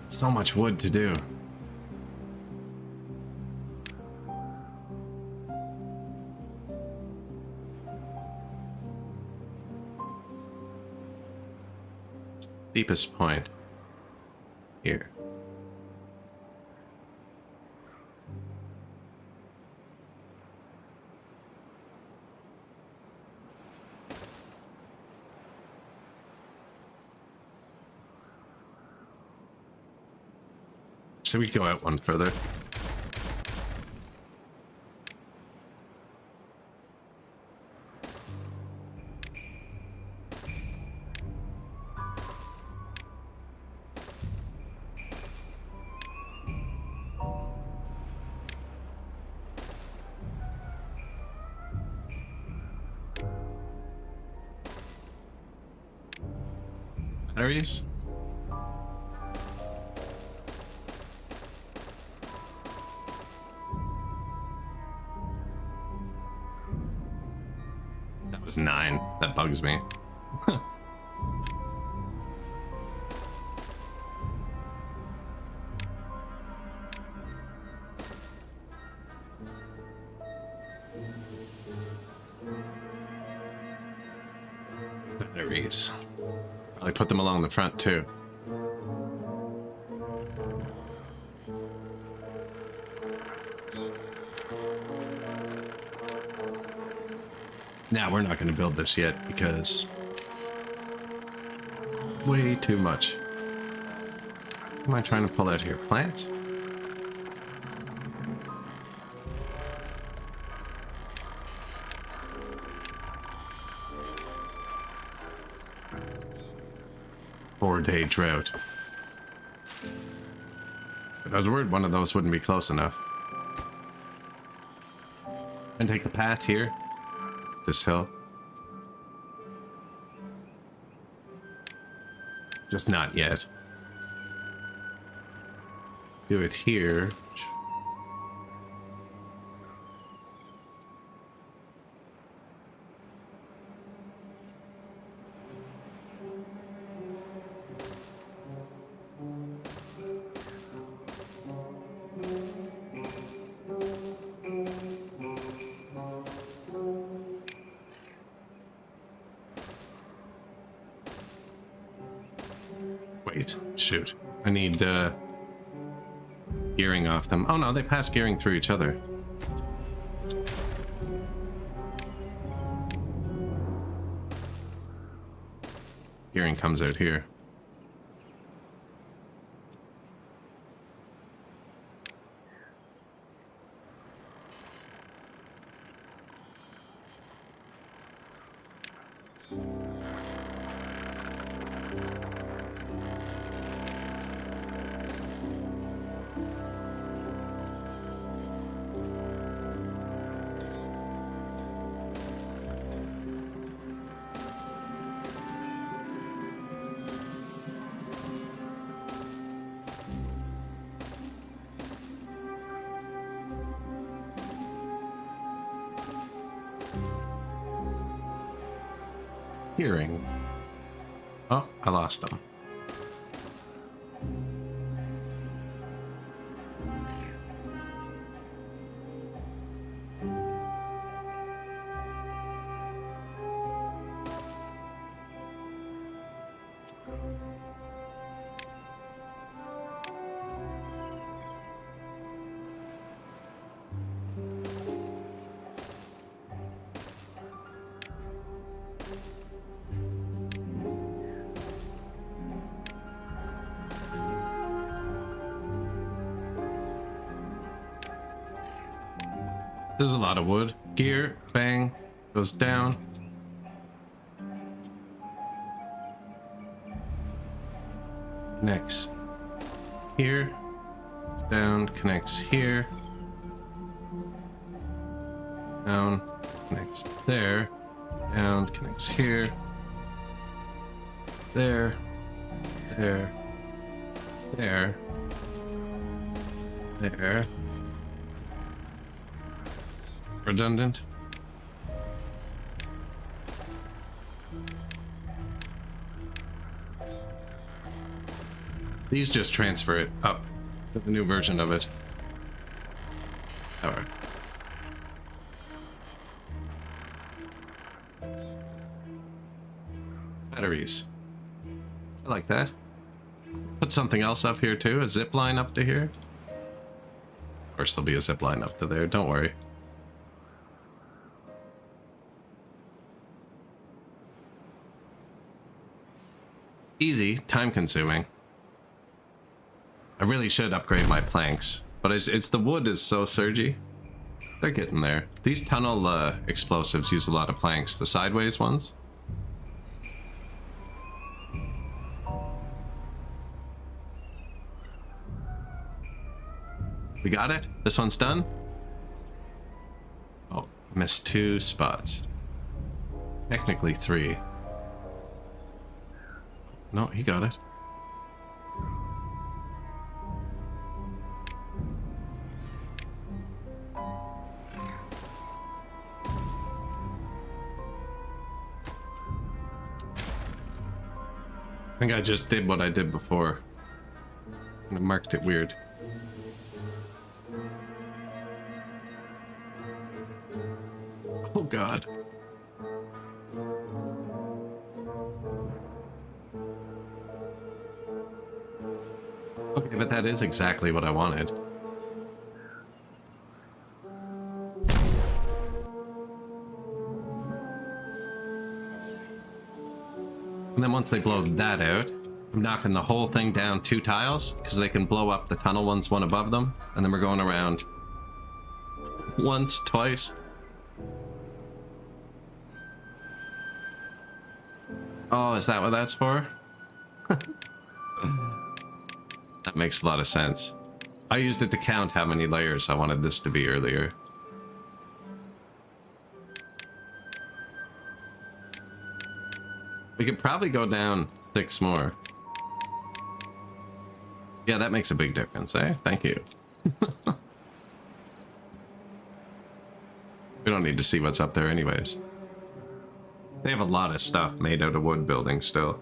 So much wood to do. Deepest point here. So we go out one further. Batteries? That was 9. That bugs me. Batteries. Probably put them along the front too. Now we're not going to build this yet because way too much. What am I trying to pull out here? Plants? Four-day drought. But I was worried one of those wouldn't be close enough. And take the path here. this hill. Just not yet. Do it here. Wait, shoot. I need gearing off them. Oh no, they pass gearing through each other. Gearing comes out here. Hearing. Oh, I lost them. There's a lot of wood. Gear, bang, goes down. Connects here, down, connects here. Down, connects there. Down, connects here. There. There. There. There. Redundant. These just transfer it up to the new version of it. Alright. Batteries. I like that. Put something else up here too, a zip line up to here. Of course there'll be a zip line up to there, don't worry. Easy, time consuming. I really should upgrade my planks, but it's the wood is so surgy. They're getting there. These tunnel explosives use a lot of planks, the sideways ones. We got it? This one's done? Oh, missed 2 spots. Technically 3. No, he got it. I think I just did what I did before. And I marked it weird. Oh God. Okay, but that is exactly what I wanted. And then once they blow that out, I'm knocking the whole thing down 2 tiles, because they can blow up the tunnel ones one above them, and then we're going around once, twice. Oh, is that what that's for? That makes a lot of sense. I used it to count how many layers I wanted this to be earlier. We could probably go down 6 more. Yeah, that makes a big difference, eh? Thank you. We don't need to see what's up there anyways. They have a lot of stuff made out of wood buildings still.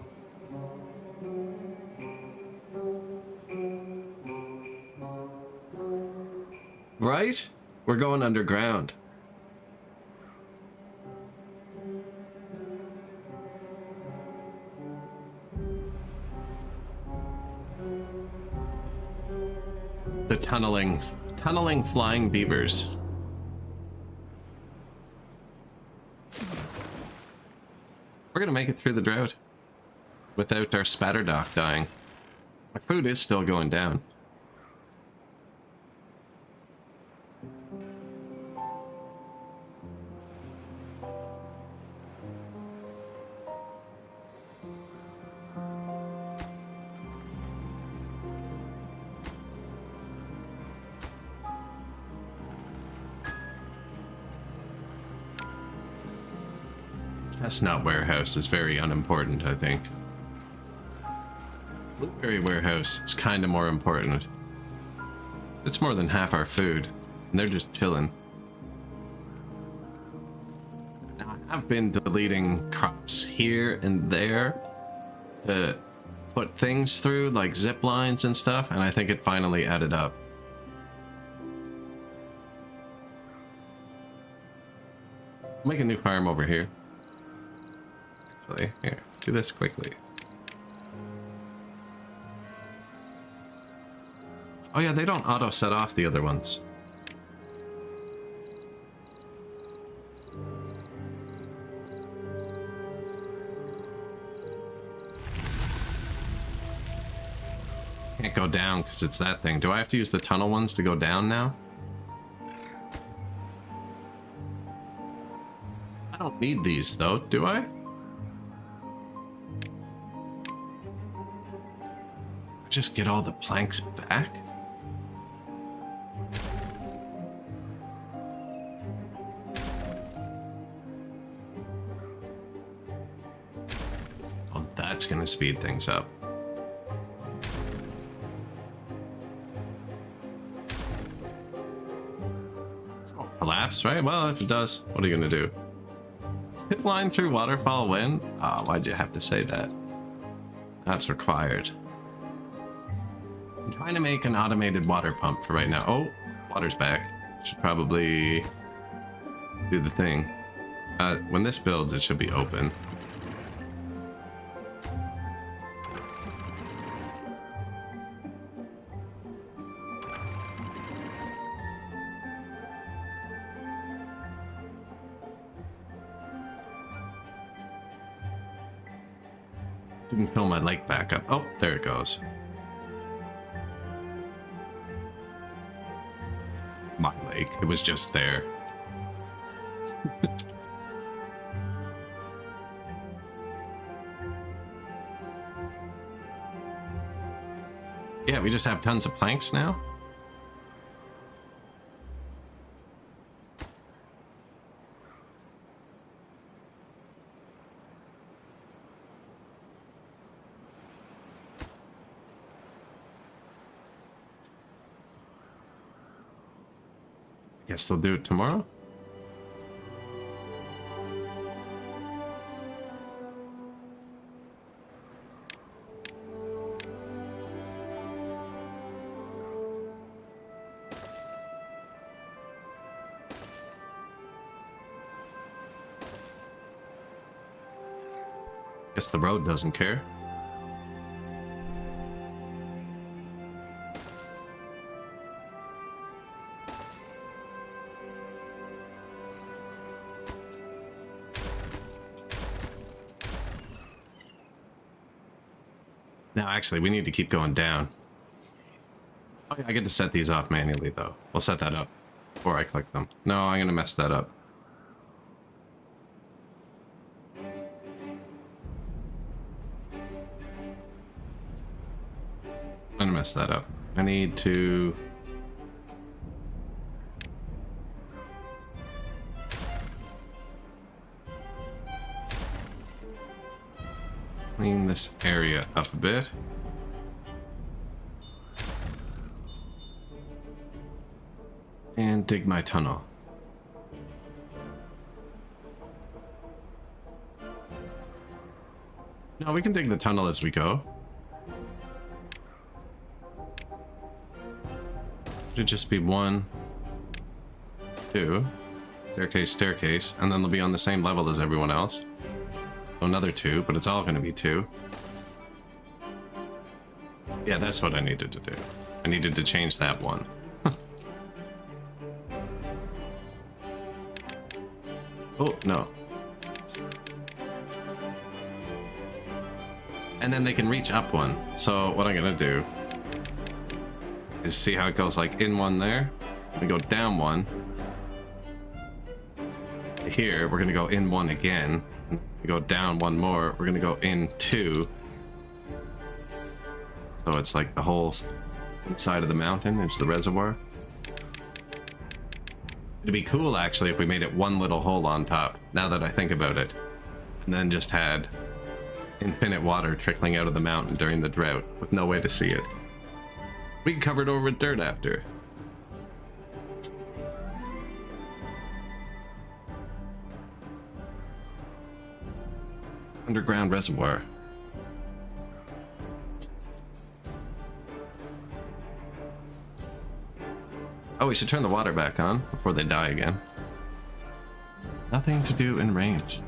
Right? We're going underground. The tunneling flying beavers. We're gonna make it through the drought without our spatterdock dying. Our food is still going down. Chestnut warehouse is very unimportant, I think. Blueberry warehouse is kind of more important. It's more than half our food, and they're just chilling. Now, I have been deleting crops here and there to put things through, like zip lines and stuff, and I think it finally added up. Make a new farm over here. Here, do this quickly. Oh yeah, they don't auto set off the other ones. Can't go down because it's that thing. Do I have to use the tunnel ones to go down now? I don't need these though, do I? Just get all the planks back? Oh, that's gonna speed things up. It's gonna collapse, right? Well, if it does, what are you gonna do? Zip line through waterfall when? Ah, why'd you have to say that? That's required. I'm trying to make an automated water pump for right now. Oh, water's back. Should probably do the thing. When this builds, it should be open. Didn't fill my lake back up. Oh, there it goes. My lake. It was just there. Yeah, we just have tons of planks now. Guess they'll do it tomorrow. Guess the road doesn't care. Now, actually, we need to keep going down. Oh, yeah, I get to set these off manually, though. We'll set that up before I click them. No, I'm going to mess that up. I'm going to mess that up. I need to... Clean this area up a bit. And dig my tunnel. No, we can dig the tunnel as we go. Should just be 1, 2, staircase, staircase, and then they'll be on the same level as everyone else. So another 2, but it's all going to be 2. Yeah, that's what I needed to do. I needed to change that one. Oh, no. And then they can reach up 1. So what I'm going to do is see how it goes, like in 1 there. We go down 1. Here, we're going to go in 1 again. We go down 1 more. We're going to go in 2. So it's like the whole inside of the mountain is the reservoir. It'd be cool, actually, if we made it 1 little hole on top, now that I think about it. And then just had infinite water trickling out of the mountain during the drought, with no way to see it. We can cover it over with dirt after. Underground reservoir. Oh, we should turn the water back on before they die again. Nothing to do in range.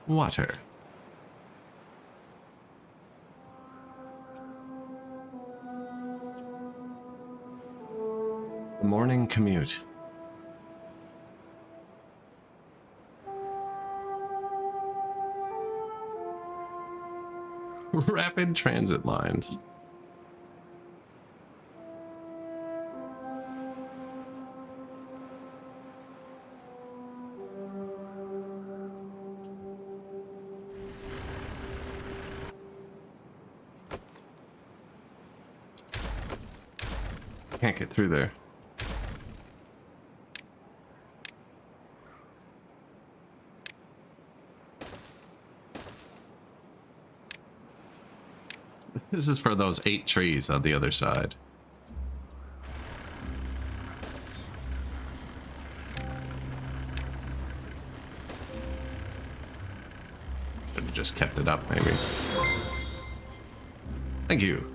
Water. The morning commute. Rapid transit lines. Can't get through there. This is for those 8 trees on the other side. Should have just kept it up, maybe. Thank you.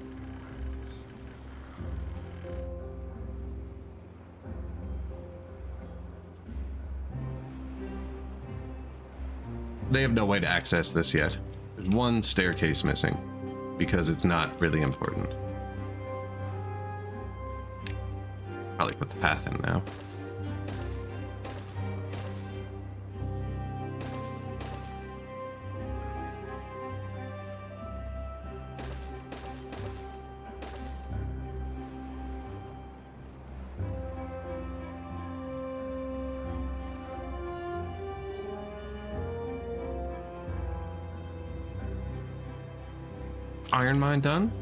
They have no way to access this yet. There's 1 staircase missing, because it's not really important. Probably put the path in now. Iron mine done?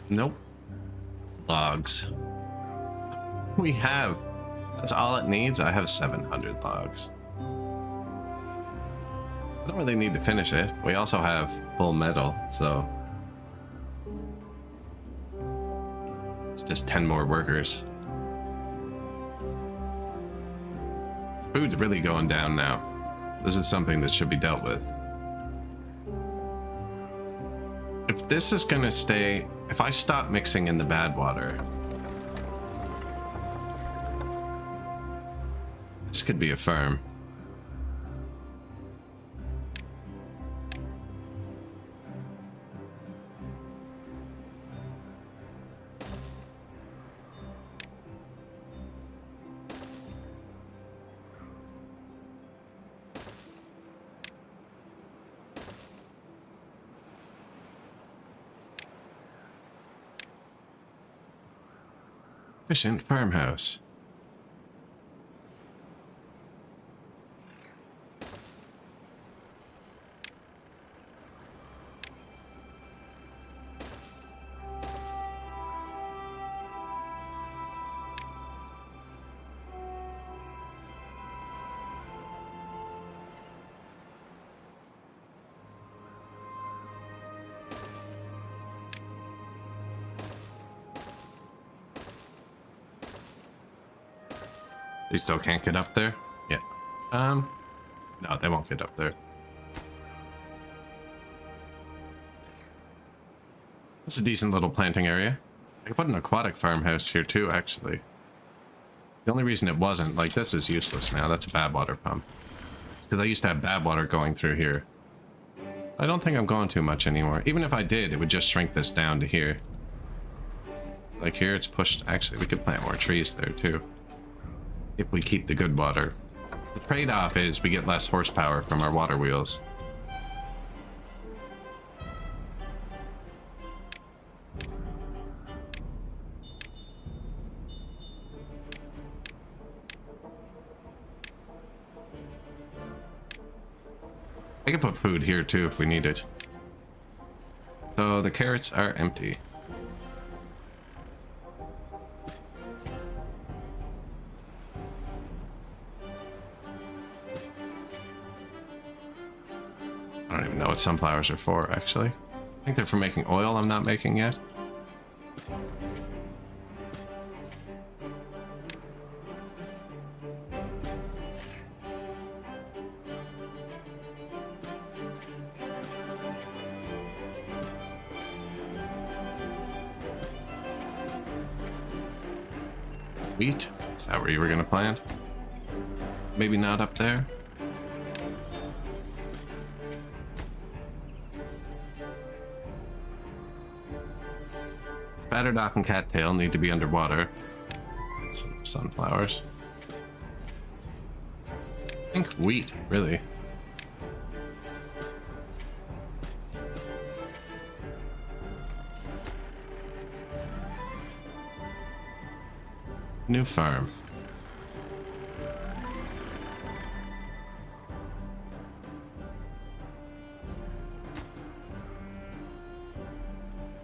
Nope. Logs. We have. That's all it needs. I have 700 logs. I don't really need to finish it. We also have full metal, so it's just 10 more workers. Food's really going down now. This is something that should be dealt with. If this is gonna stay, if I stop mixing in the bad water, this could be a farm. Efficient farmhouse. They still can't get up there? Yeah. No, they won't get up there. It's a decent little planting area. I could put an aquatic farmhouse here too, actually. The only reason it wasn't, like, this is useless now. That's a bad water pump. It's because I used to have bad water going through here. I don't think I'm going too much anymore. Even if I did, it would just shrink this down to here. Like here, it's pushed. Actually, we could plant more trees there too. If we keep the good water. The trade-off is we get less horsepower from our water wheels. I could put food here too if we need it. So the carrots are empty. I don't even know what sunflowers are for, actually. I think they're for making oil I'm not making yet. Wheat? Is that where you were going to plant? Maybe not up there? Spatterdock and cattail need to be underwater. Some sunflowers. I think wheat, really. New farm.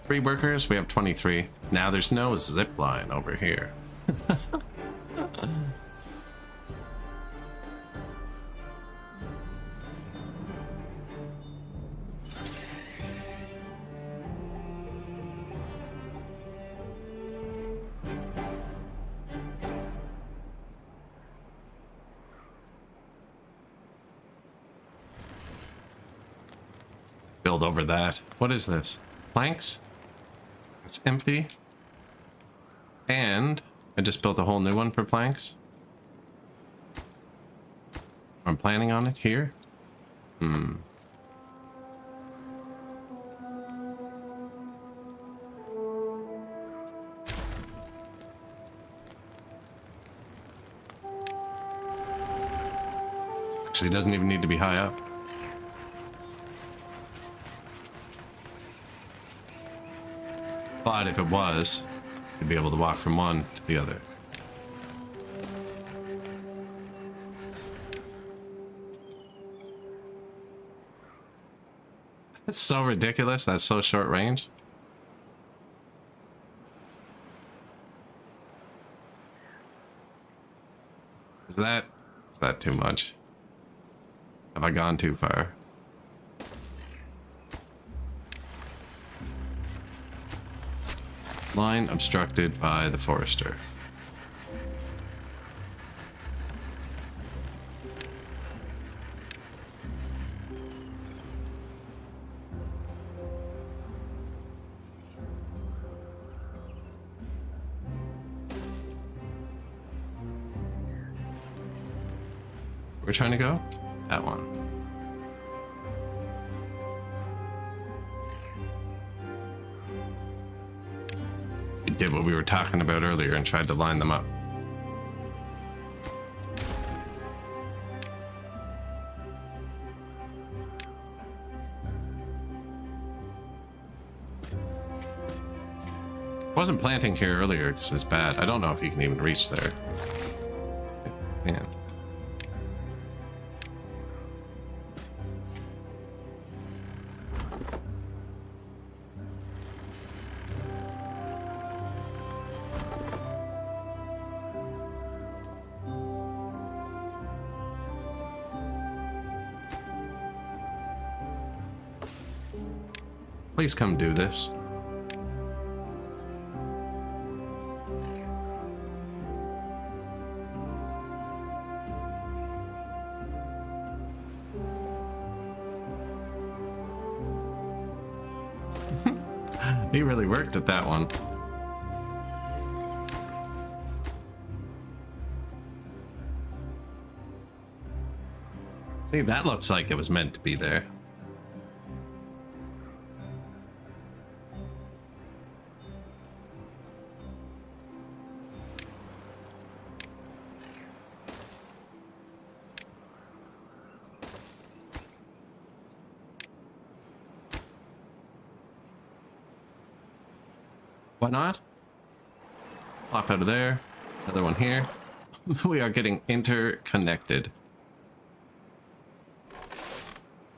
Three workers, we have 23. Now there's no zip line over here. Build over that. What is this? Planks? It's empty. And I just built a whole new one for planks. I'm planning on it here. Actually, it doesn't even need to be high up. But if it was, you'd be able to walk from one to the other. That's so ridiculous. That's so short range. Is that too much? Have I gone too far? Line obstructed by the forester. We're trying to go? That one. We did what we were talking about earlier and tried to line them up. Wasn't planting here earlier because it's bad. I don't know if you can even reach there. Man. Please come do this. He really worked at that one. See, that looks like it was meant to be there. Why not? Pop out of there. Another one here. We are getting interconnected.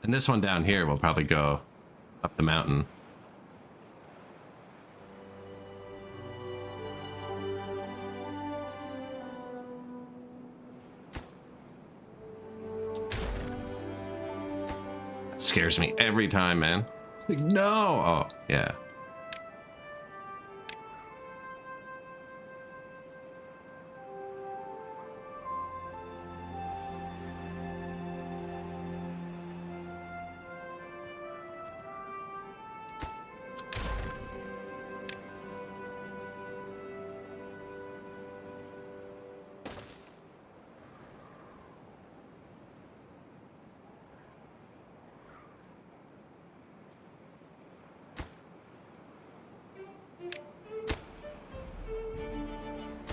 And this one down here will probably go up the mountain. That scares me every time, man. It's like, no! Oh, yeah.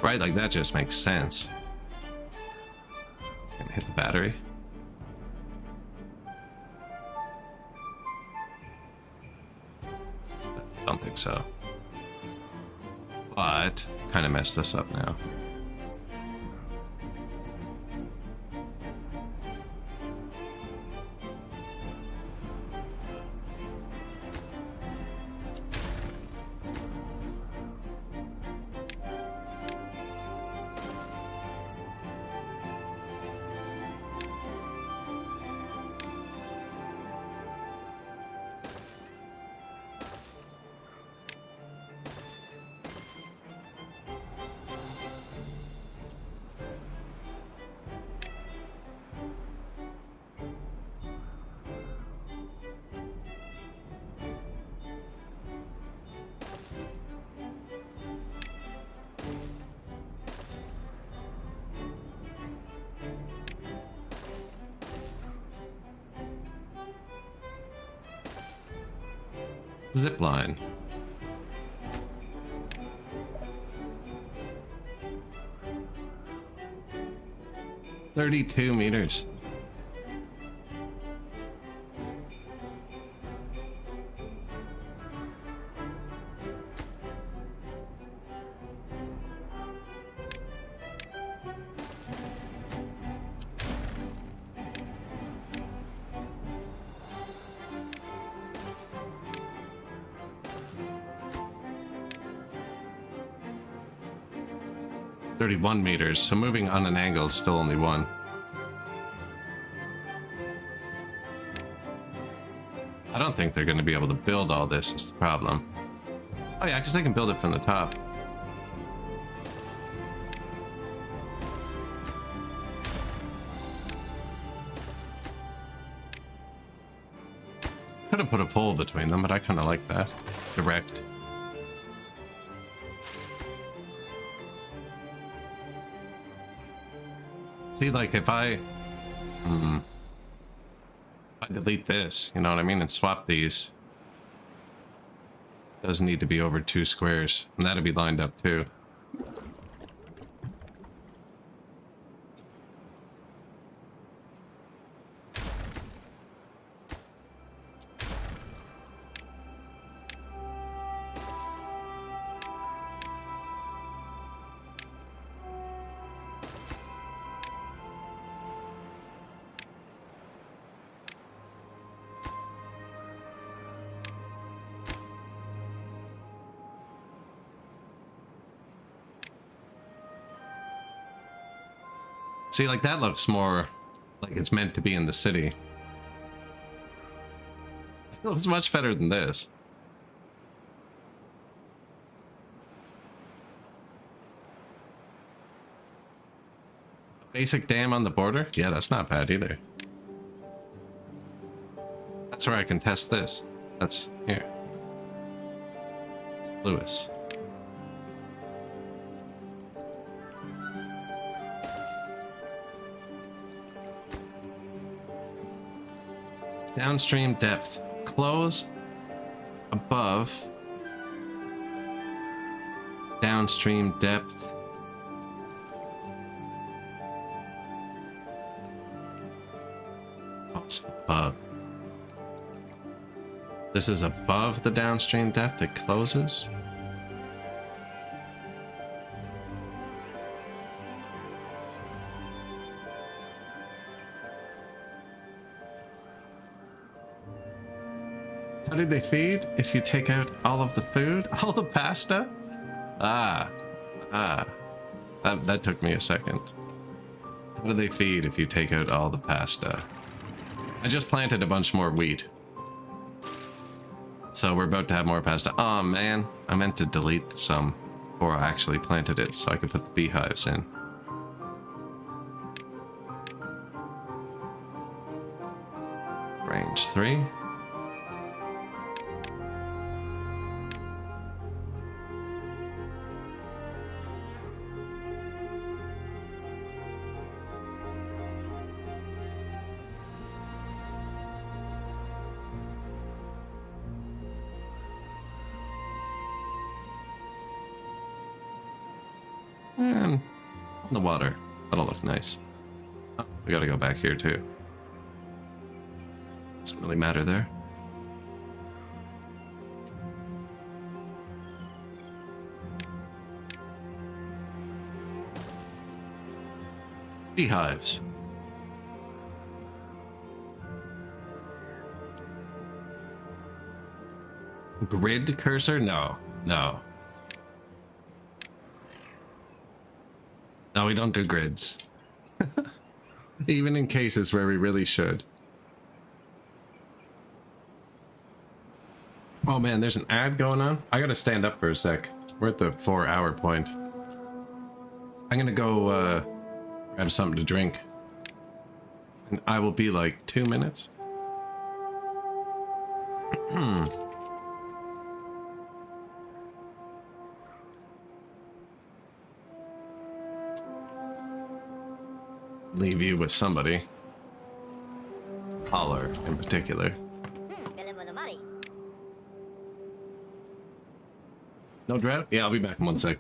Right, like that just makes sense. Gonna hit the battery. Don't think so. But kind of messed this up now. Zipline. 32 meters. .31 meters, so moving on an angle is still only one. I don't think they're going to be able to build all this is the problem. Oh yeah, because they can build it from the top. Could have put a pole between them, but I kind of like that. Direct. See, like, if I delete this, you know what I mean, and swap these, it doesn't need to be over 2 squares, and that'd be lined up too. See, like, that looks more like it's meant to be in the city. It looks much better than this. Basic dam on the border? Yeah, that's not bad either. That's where I can test this. That's here. Lewis. Downstream depth. Close above. Downstream depth. Oh, it's above. This is above the downstream depth. It closes. How do they feed? If you take out all of the food? All the pasta? That took me a second. How do they feed if you take out all the pasta? I just planted a bunch more wheat. So we're about to have more pasta. Oh man, I meant to delete some before I actually planted it so I could put the beehives in. Range 3. And on the water. That'll look nice. Oh, we gotta go back here too. Doesn't really matter there. Beehives. Grid cursor? No. No. No, we don't do grids. Even in cases where we really should. Oh man, there's an ad going on. I gotta stand up for a sec. We're at the 4-hour point. I'm gonna go grab something to drink. And I will be like 2 minutes. Leave you with somebody. Holler in particular. No drought? Yeah, I'll be back in 1 sec.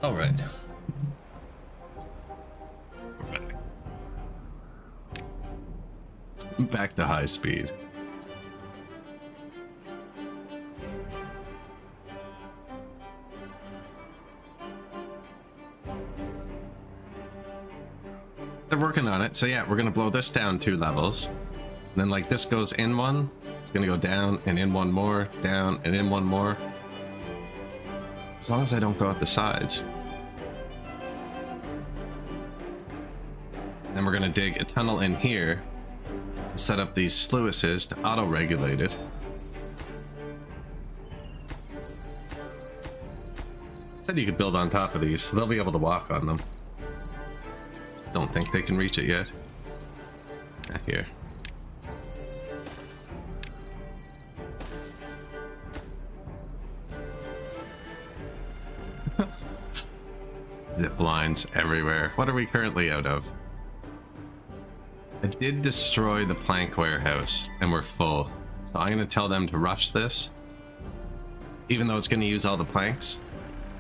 All right. We're back. Back to high speed. They're working on it. So yeah, we're gonna blow this down 2 levels. And then like this goes in one, it's gonna go down and in one more, down and in one more. As long as I don't go out the sides. And then we're gonna dig a tunnel in here and set up these sluices to auto-regulate it. Said you could build on top of these, so they'll be able to walk on them. Don't think they can reach it yet. Here. Zip lines everywhere. What are we currently out of? I did destroy the plank warehouse and we're full. So I'm going to tell them to rush this. Even though it's going to use all the planks.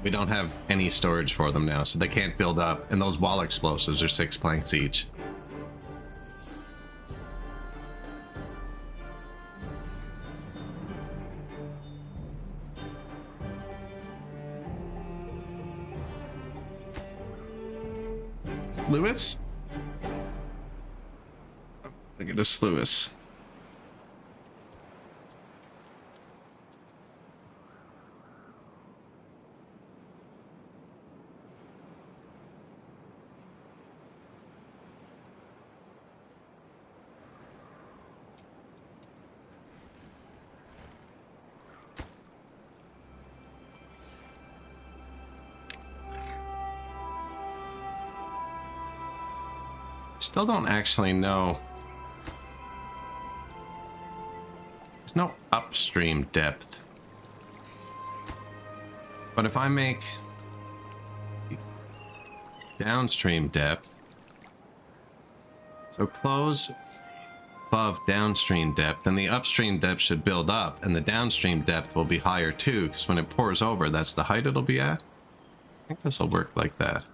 We don't have any storage for them now, so they can't build up. And those wall explosives are 6 planks each. Lewis? I get a Sluice. Still don't actually know. There's no upstream depth. But if I make downstream depth, so close above downstream depth, then the upstream depth should build up, and the downstream depth will be higher too, because when it pours over, that's the height it'll be at. I think this will work like that.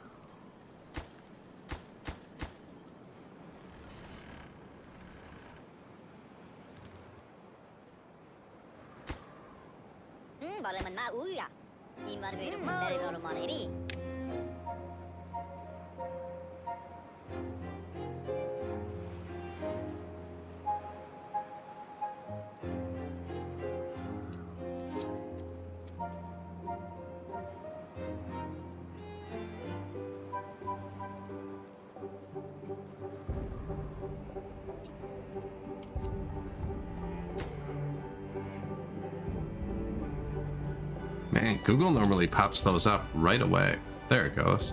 Man, Google normally pops those up right away. There it goes.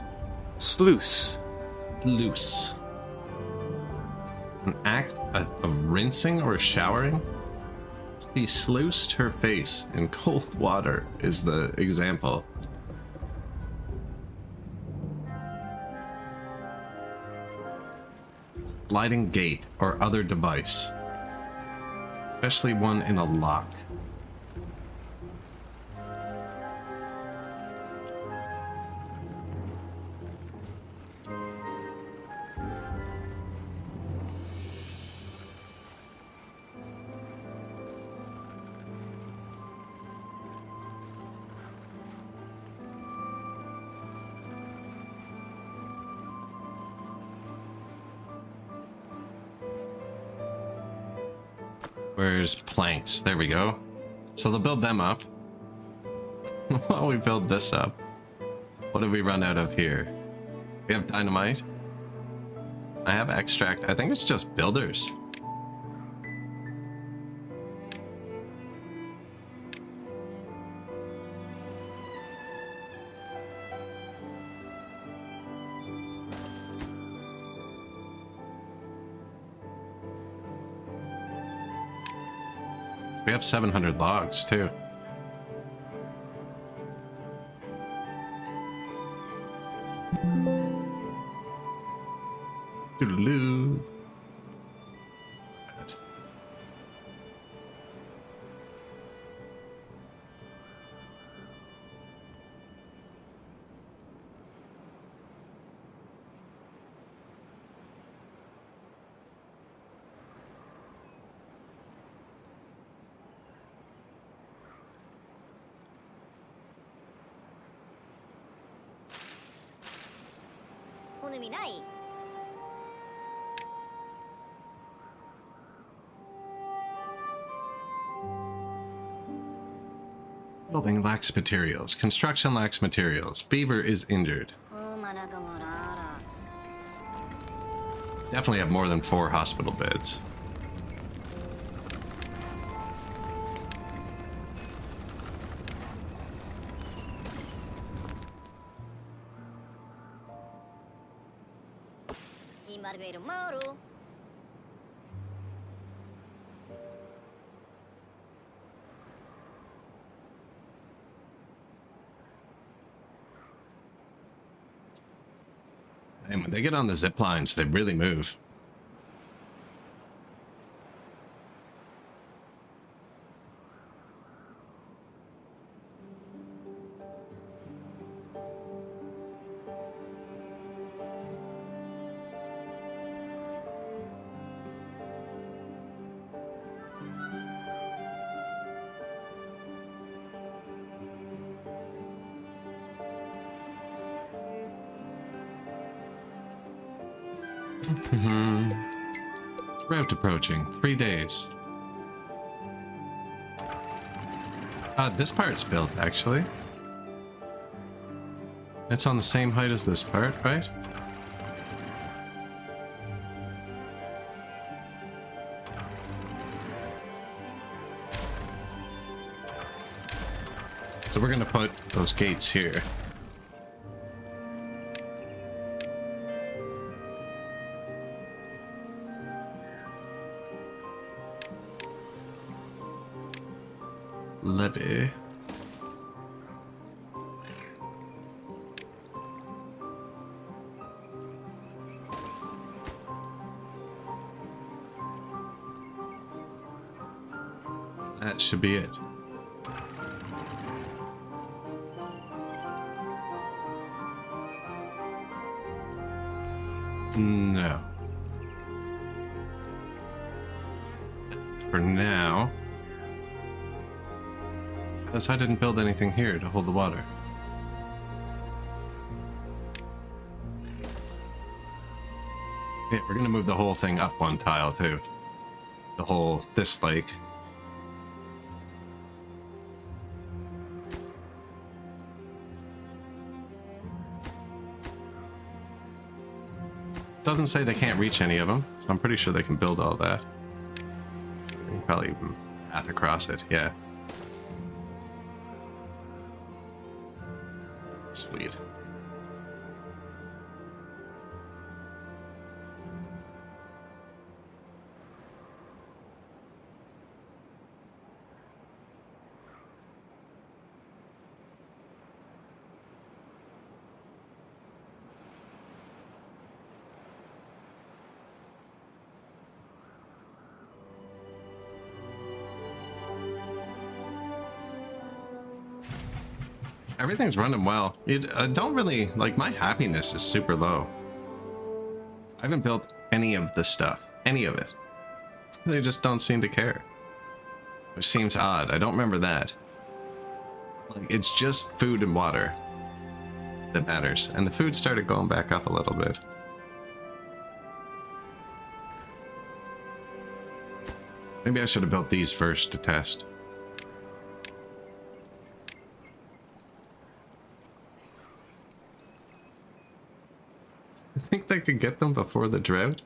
Sluice. Loose. An act of rinsing or showering? She sluiced her face in cold water is the example. Sliding gate or other device. Especially one in a lock. Where's planks? There we go. So they'll build them up. While we build this up. What have we run out of here? We have dynamite. I have extract. I think it's just builders. We have 700 logs, too. Doodaloo. Building lacks materials. Construction lacks materials. Beaver is injured. Definitely have more than 4 hospital beds. And when they get on the zip lines, they really move. Route approaching. 3 days. This part's built, actually. It's on the same height as this part, right? So we're gonna put those gates here. Levy. That should be it. No. For now. Because I didn't build anything here to hold the water. Yeah, we're gonna move the whole thing up 1 tile too. This lake. Doesn't say they can't reach any of them, so I'm pretty sure they can build all that. They can probably even path across it, yeah. Sweet. Everything's running well. I don't really, like, my happiness is super low. I haven't built any of the stuff. Any of it. They just don't seem to care. Which seems odd. I don't remember that. Like, it's just food and water that matters. And the food started going back up a little bit. Maybe I should have built these first to test. I think they could get them before the drought.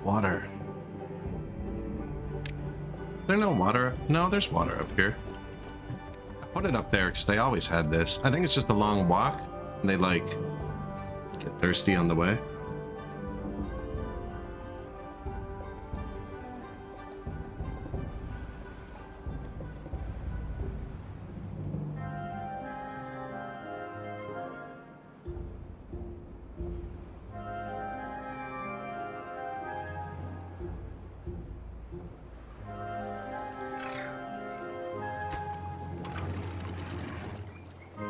Water. Is there no water? No, there's water up here. I put it up there because they always had this. I think it's just a long walk, and they, like, get thirsty on the way.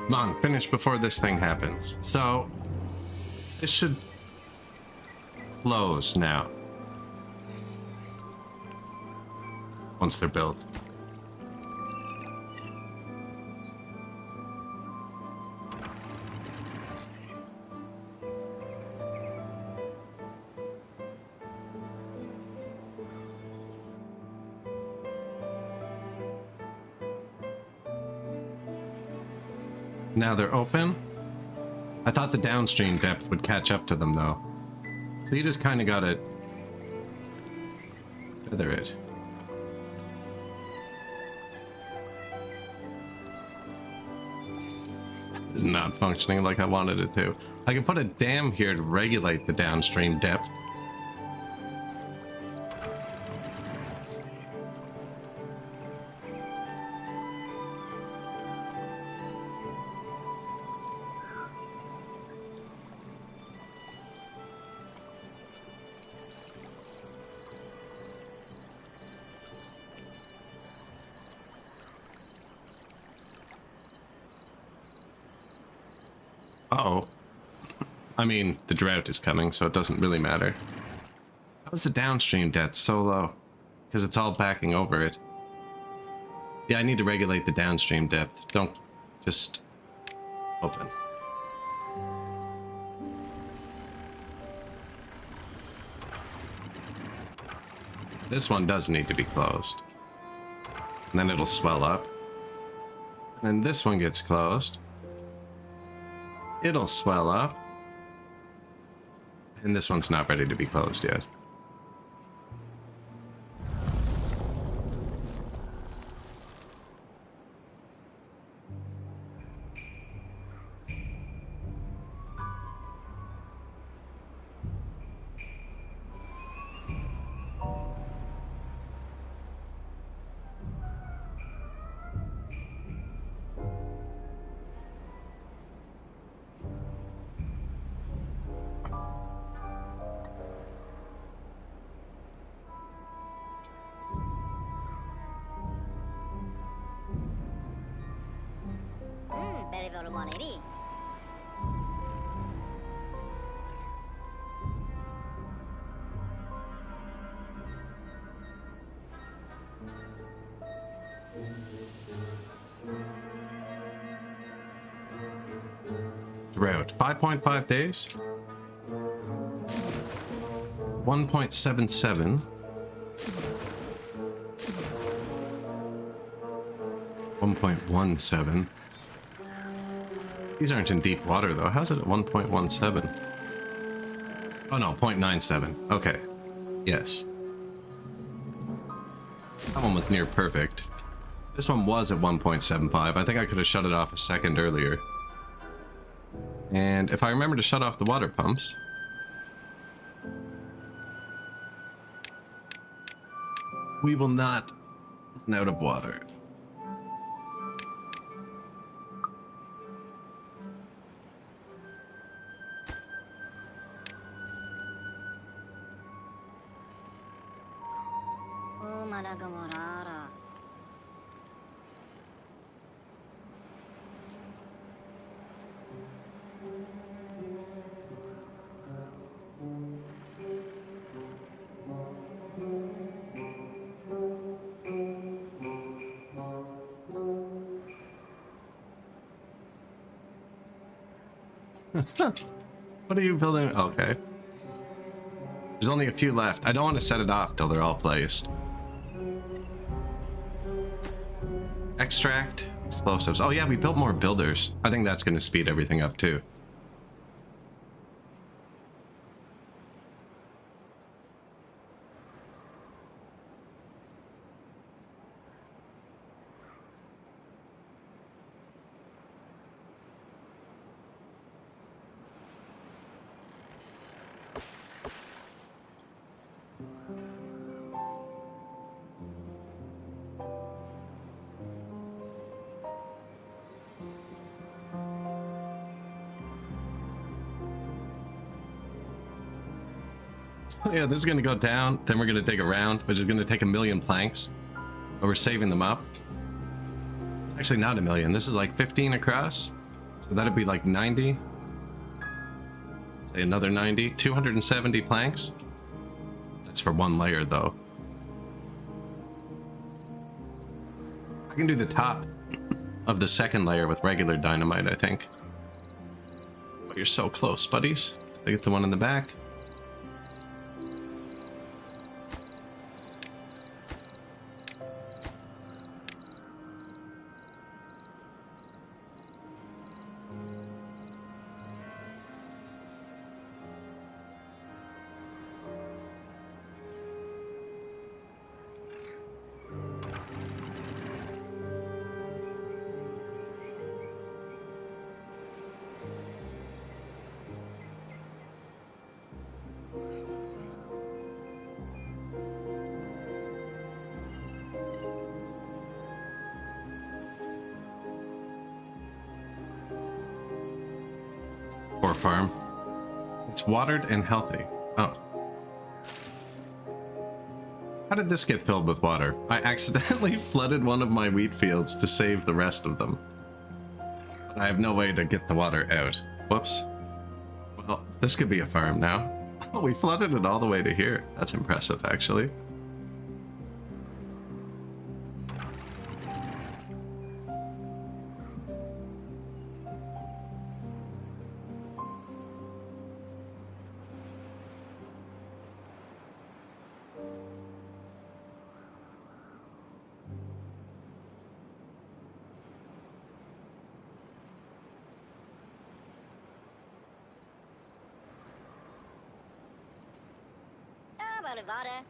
Come on, finish before this thing happens. So, this should close now. Once they're built. Now they're open. I thought the downstream depth would catch up to them though. So you just kind of gotta feather it. It's not functioning like I wanted it to. I can put a dam here to regulate the downstream depth. Uh-oh. I mean, the drought is coming, so it doesn't really matter. How is the downstream depth so low? Because it's all backing over it. Yeah, I need to regulate the downstream depth. Don't just open. This one does need to be closed. And then it'll swell up. And then this one gets closed. It'll swell up. And this one's not ready to be closed yet. Drought 5.5 days. 1.77. 1.17. These aren't in deep water though. How's it at 1.17? Oh no, 0.97. Okay. Yes. That one was near perfect. This one was at 1.75. I think I could have shut it off a second earlier. And if I remember to shut off the water pumps, we will not run out of water. What are you building? Okay. There's only a few left. I don't want to set it off till they're all placed. Extract, explosives. Oh yeah, we built more builders. I think that's going to speed everything up too. Yeah, this is going to go down, then we're going to dig around, which is going to take 1,000,000 planks. But we're saving them up. It's actually not 1,000,000. This is like 15 across. So that'd be like 90. Say another 90. 270 planks. That's for one layer, though. I can do the top of the second layer with regular dynamite, I think. Oh, you're so close, buddies. Did I get the one in the back? Poor farm. It's watered and healthy. Oh. How did this get filled with water? I accidentally flooded one of my wheat fields to save the rest of them. I have no way to get the water out. Whoops. Well, this could be a farm now. Oh, we flooded it all the way to here. That's impressive, actually. Nevada.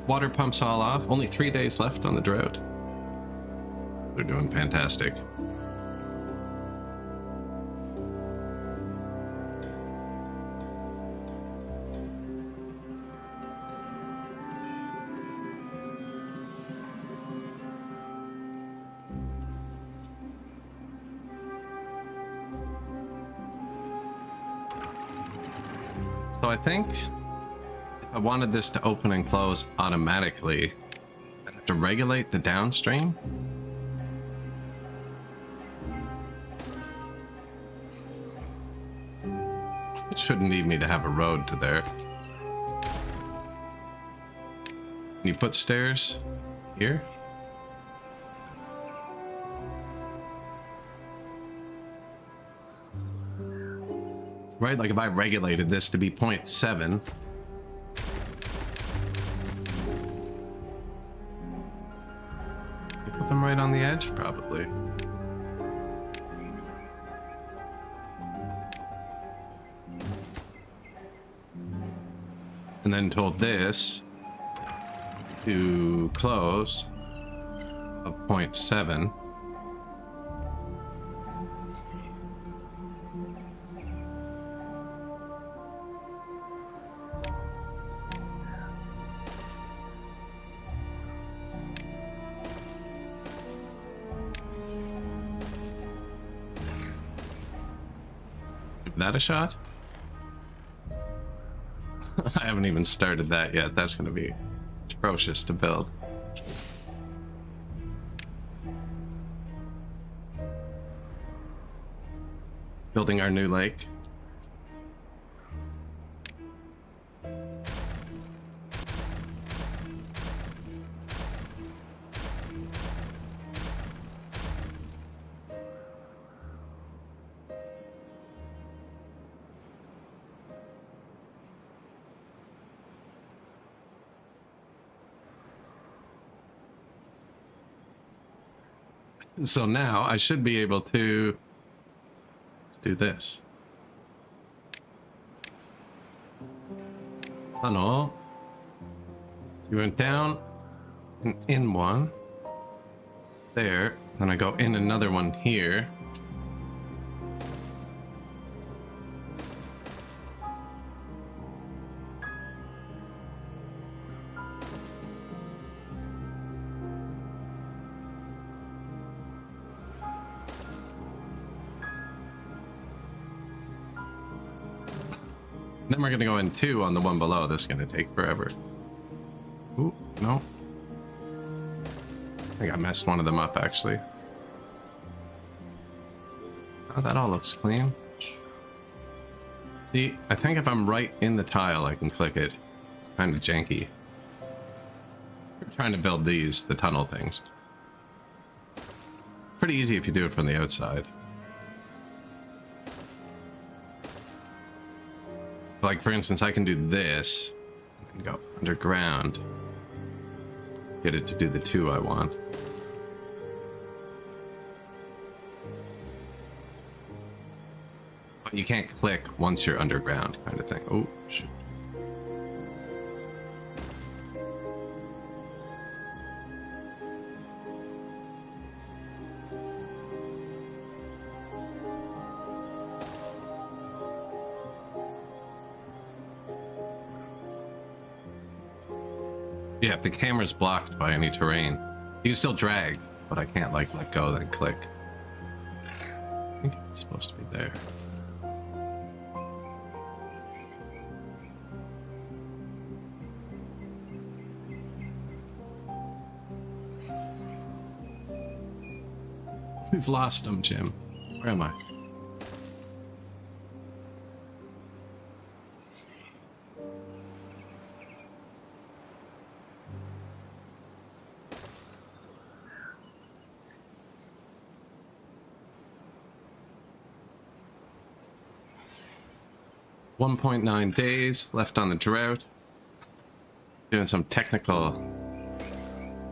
Water pumps all off. Only 3 days left on the drought. They're doing fantastic. So I think if I wanted this to open and close automatically, I have to regulate the downstream. It shouldn't need me to have a road to there. Can you put stairs here? Right, like if I regulated this to be 0.7. You put them right on the edge, probably. And then told this to close of 0.7. That a shot? I haven't even started that yet. That's going to be atrocious to build. Building our new lake. So now I should be able to do this. Tunnel. So you went down and in one. There. Then I go in another one here. Then we're gonna go in two on the one below. This is gonna take forever. Ooh, no. think I messed one of them up, actually. Oh, that all looks clean. See, I think if I'm right in the tile, I can click it. It's kind of janky. We're trying to build these, the tunnel things. Pretty easy if you do it from the outside. Like, for instance, I can do this and go underground. Get it to do the 2 I want. But you can't click once you're underground, kind of thing. Oh, shit. Yeah, if the camera's blocked by any terrain, you can still drag, but I can't, like, let go, then click. I think it's supposed to be there. We've lost him, Jim. Where am I? .9 days left on the drought. Doing some technical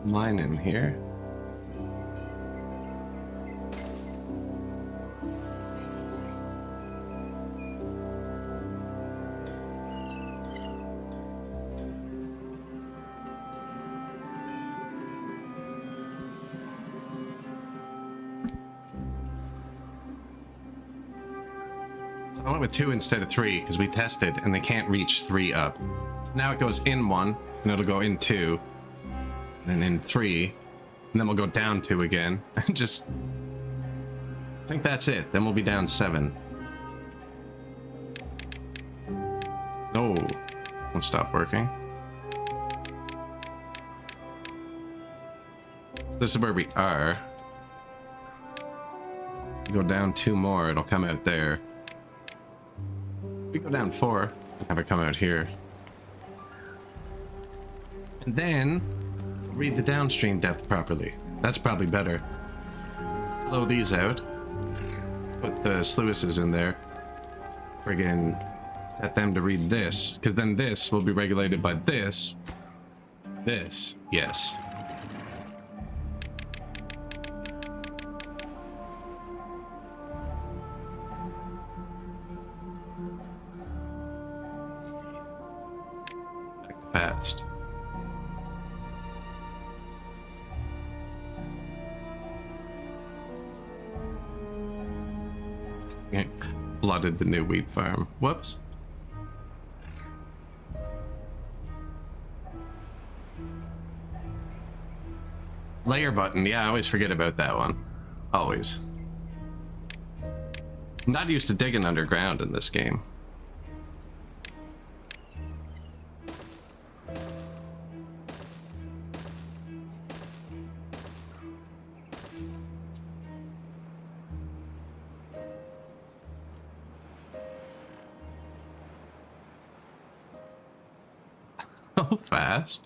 mining here. I went with 2 instead of 3 because we tested and they can't reach 3 up. So now it goes in 1 and it'll go in 2 and then in 3 and then we'll go down 2 again and just I think that's it. Then we'll be down 7. Oh, won't stop working. This is where we are. Go down 2 more, it'll come out there. We go down 4 and have it come out here. And then read the downstream depth properly. That's probably better. Blow these out. Put the sluices in there. Friggin' set them to read this. Because then this will be regulated by this. This. Yes. Fast. Flooded the new wheat farm. Whoops. Layer button. Yeah, I always forget about that one. Always. I'm not used to digging underground in this game. So fast.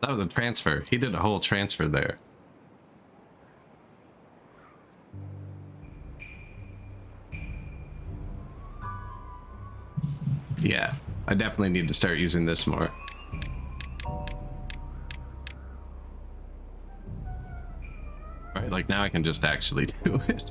That was a transfer. He did a whole transfer there. Yeah, I definitely need to start using this more. Right, like now I can just actually do it.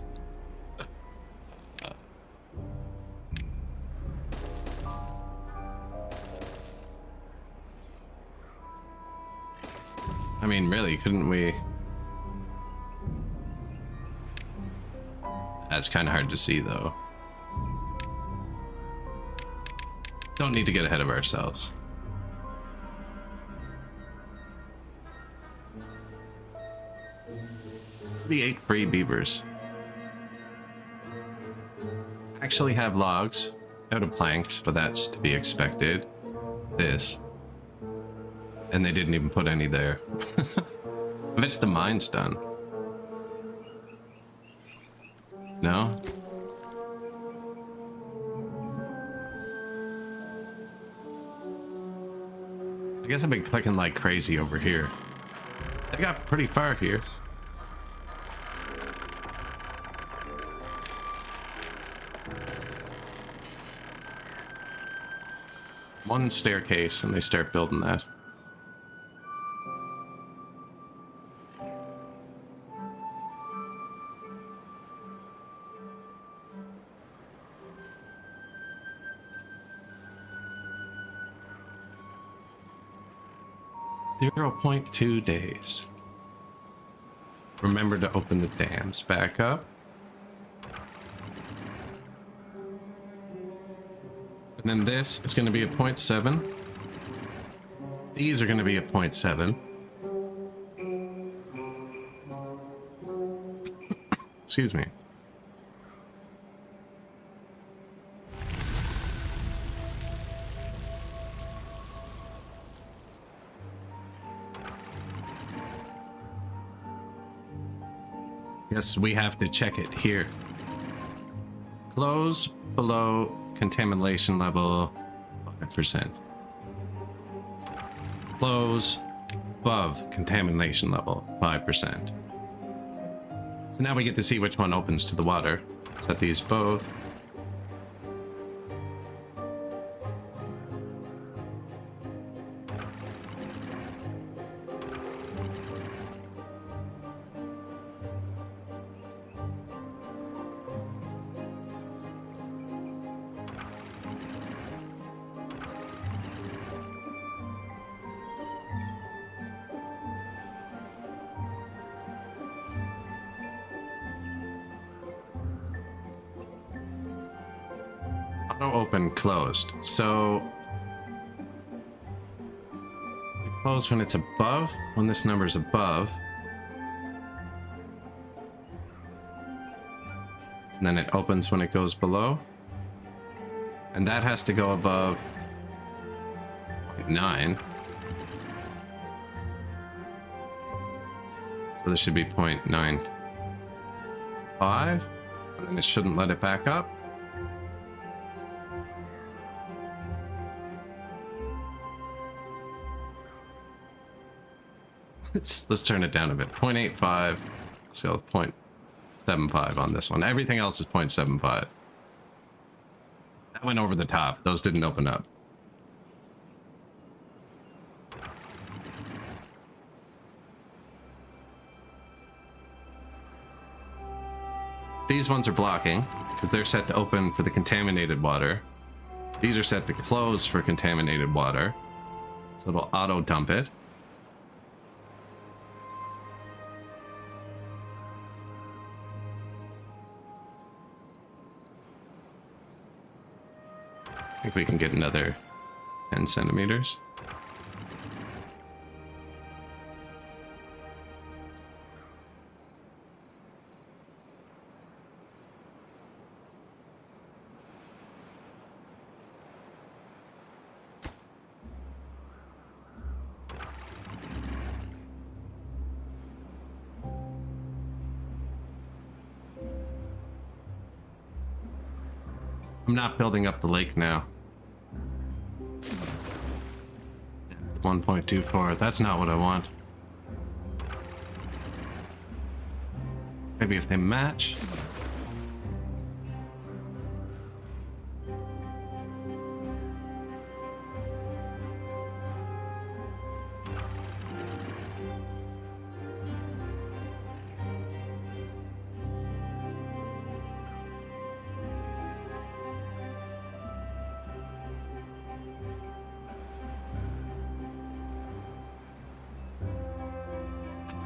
I mean, really, couldn't we? That's kind of hard to see, though. Don't need to get ahead of ourselves. We ate free beavers. Actually have logs. Out of planks, but that's to be expected. This. And they didn't even put any there. I bet the mine's done. No? I guess I've been clicking like crazy over here. I got pretty far here. One staircase and they start building that. .2 days. Remember to open the dams back up. And then this is going to be a 0.7. These are going to be a 0.7. Excuse me. Yes, we have to check it here. Close below contamination level 5%. Close above contamination level 5%. So now we get to see which one opens to the water. Set these both. Auto open closed. So it closes when it's above, when this number is above. And then it opens when it goes below. And that has to go above 0.9. So this should be 0.95. And then it shouldn't let it back up. Let's turn it down a bit. 0.85. Let's go with 0.75 on this one. Everything else is 0.75. That went over the top. Those didn't open up. These ones are blocking because they're set to open for the contaminated water. These are set to close for contaminated water. So it'll auto dump it. I think we can get another 10 centimeters. I'm not building up the lake now. 1.24. That's not what I want. Maybe if they match.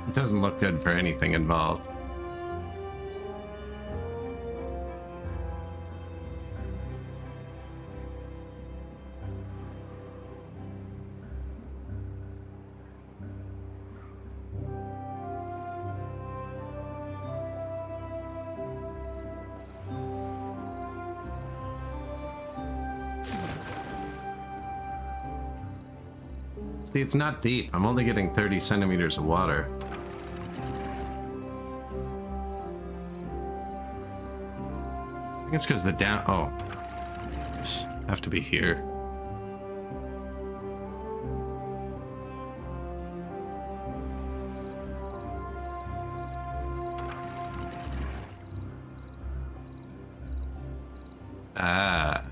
It doesn't look good for anything involved. See, it's not deep. I'm only getting 30 centimeters of water. I think it's because the down... Oh. Have to be here. Ah.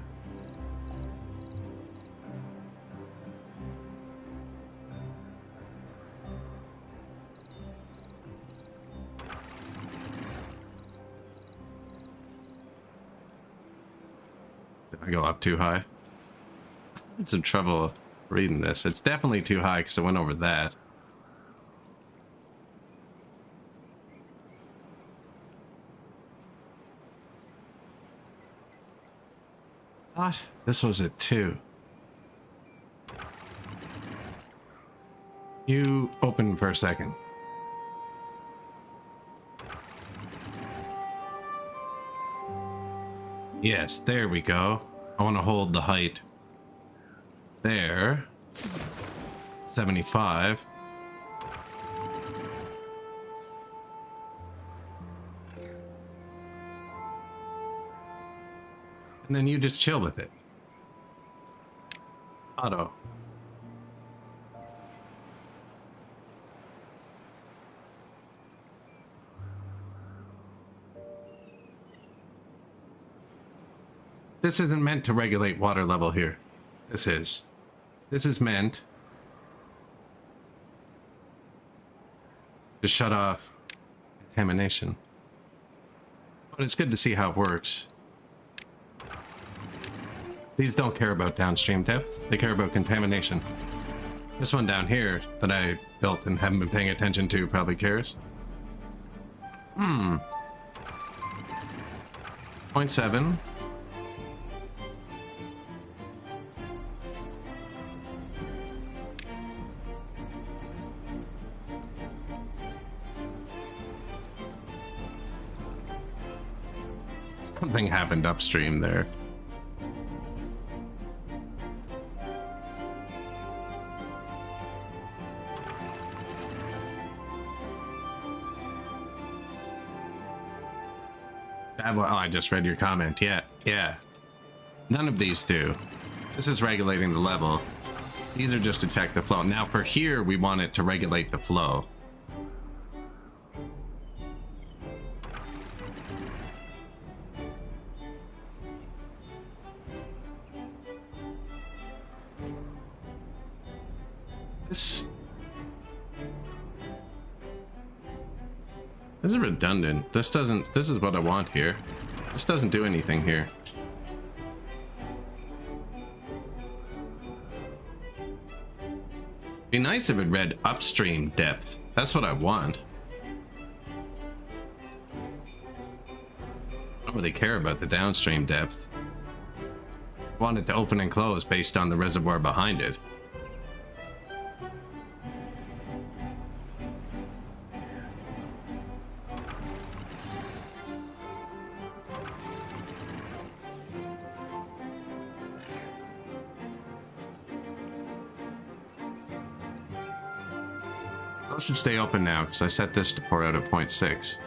Did I go up too high? I had some trouble reading this. It's definitely too high because I went over that. Thought this was it too. You open for a second. Yes, there we go. I want to hold the height there. 75. And then you just chill with it. Auto. This isn't meant to regulate water level here. This is. This is meant to shut off contamination. But it's good to see how it works. These don't care about downstream depth. They care about contamination. This one down here that I built and haven't been paying attention to probably cares. 0.7. Something happened upstream there. Oh, I just read your comment. Yeah, yeah. None of these do. This is regulating the level. These are just to check the flow. Now for here, we want it to regulate the flow. This is redundant. This is what I want here. This doesn't do anything here. Be nice if it read upstream depth. That's what I want. I don't really care about the downstream depth. I want it to open and close based on the reservoir behind it. Those should stay open now because I set this to pour out at 0.6.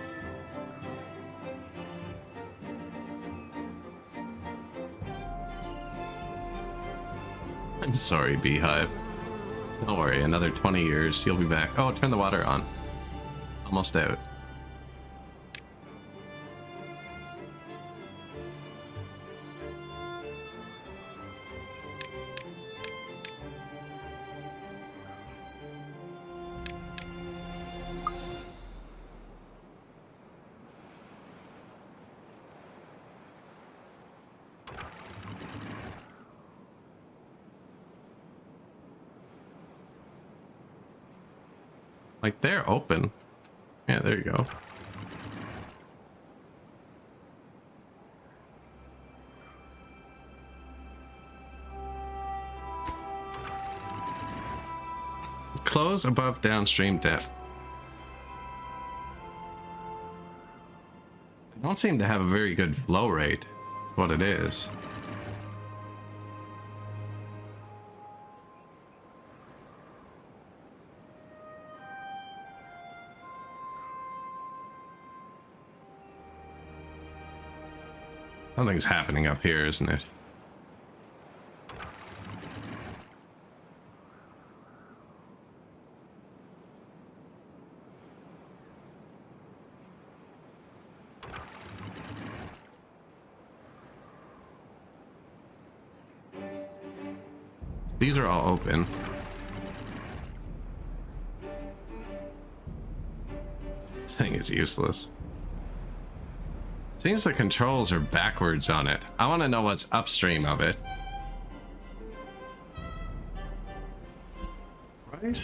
I'm sorry, Beehive. Don't worry, another 20 years, you'll be back. Oh, turn the water on. Almost out. Like, they're open. Yeah, there you go. Close above downstream depth. They don't seem to have a very good flow rate. That's what it is. Something's happening up here, isn't it? These are all open. This thing is useless. Seems the controls are backwards on it. I want to know what's upstream of it. Right?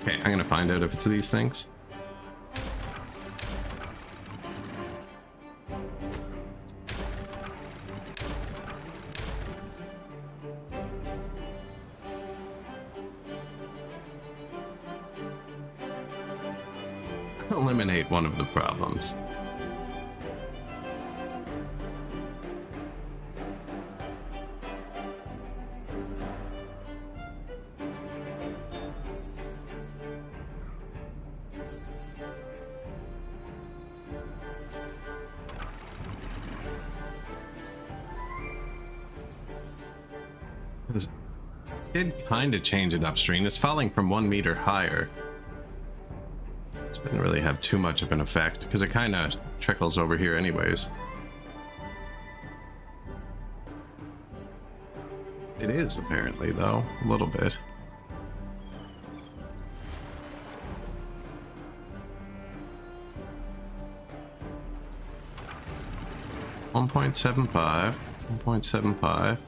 Okay, I'm gonna find out if it's these things. Eliminate one of the problems. Did kind of change it upstream. It's falling from 1 meter higher. It didn't really have too much of an effect because it kind of trickles over here anyways. It is apparently though, a little bit. $1.75, $1.75.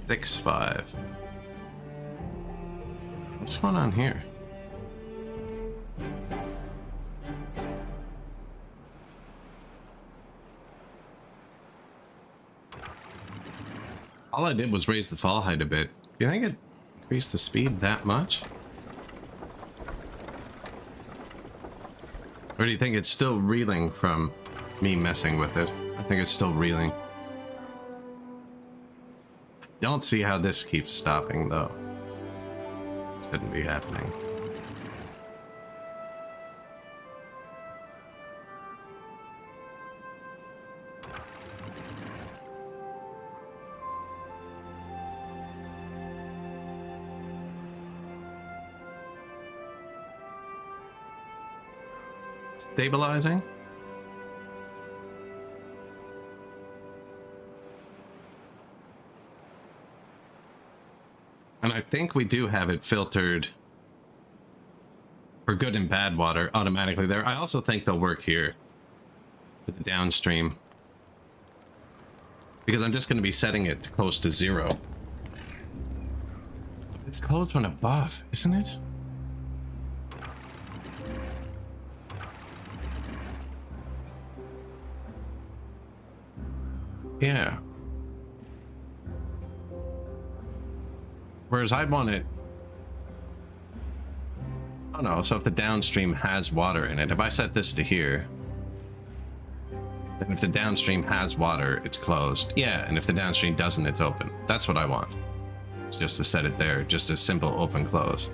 6.5. What's going on here? All I did was raise the fall height a bit. Do you think it increased the speed that much? Or do you think it's still reeling from me messing with it? I think it's still reeling. Don't see how this keeps stopping though. Shouldn't be happening. Stabilizing? And I think we do have it filtered for good and bad water automatically there. I also think they'll work here for the downstream. Because I'm just going to be setting it close to 0. It's closed when above, isn't it? Yeah. Whereas I'd want it... Oh no, so if the downstream has water in it, if I set this to here, then if the downstream has water, it's closed. Yeah, and if the downstream doesn't, it's open. That's what I want. It's just to set it there, just a simple open close.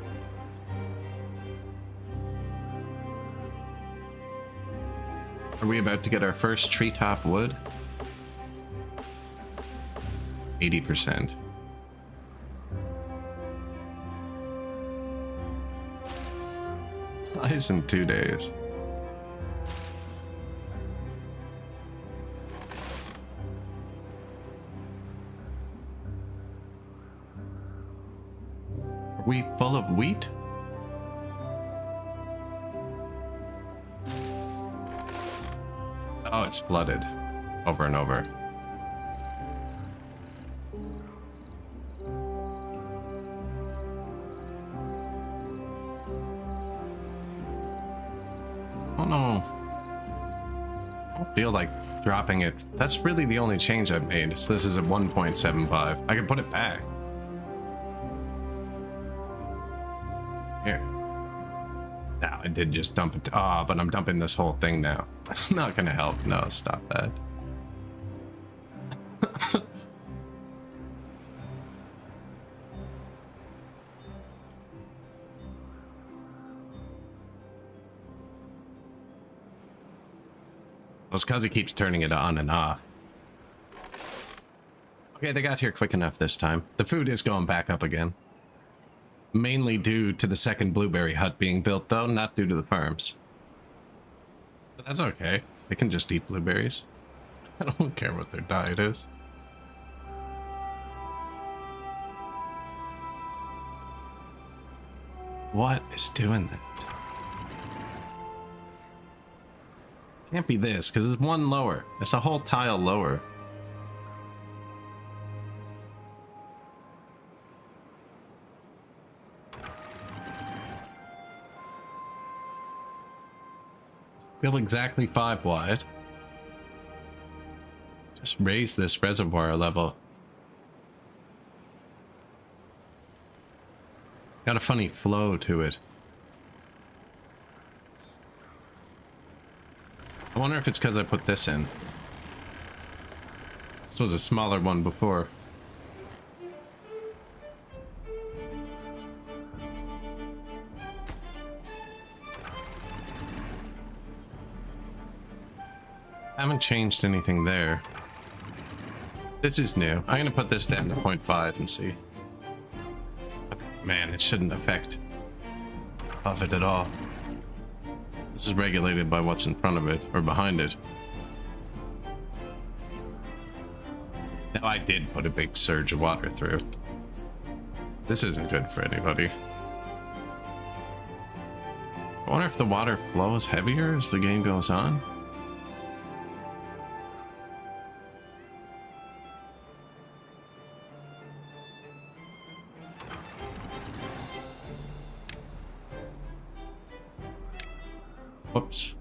Are we about to get our first treetop wood? 80%. Flies in 2 days. Are we full of wheat? Oh, it's flooded over and over. feel like dropping it. That's really the only change I've made. So this is at 1.75. I can put it back. Here. Now I did just dump it. Ah, but I'm dumping this whole thing now. Not gonna help. No, stop that. Well, it's because he keeps turning it on and off. Okay, they got here quick enough this time. The food is going back up again. Mainly due to the second blueberry hut being built, though, not due to the farms. But that's okay. They can just eat blueberries. I don't care what their diet is. What is doing that? Can't be this, because it's one lower. It's a whole tile lower. Build exactly 5 wide. Just raise this reservoir level. Got a funny flow to it. I wonder if it's because I put this in. This was a smaller one before. Haven't changed anything there. This is new. I'm gonna put this down to 0.5 and see. Man, it shouldn't affect of it at all. This is regulated by what's in front of it, or behind it. Now, I did put a big surge of water through. This isn't good for anybody. I wonder if the water flows heavier as the game goes on. Whoops.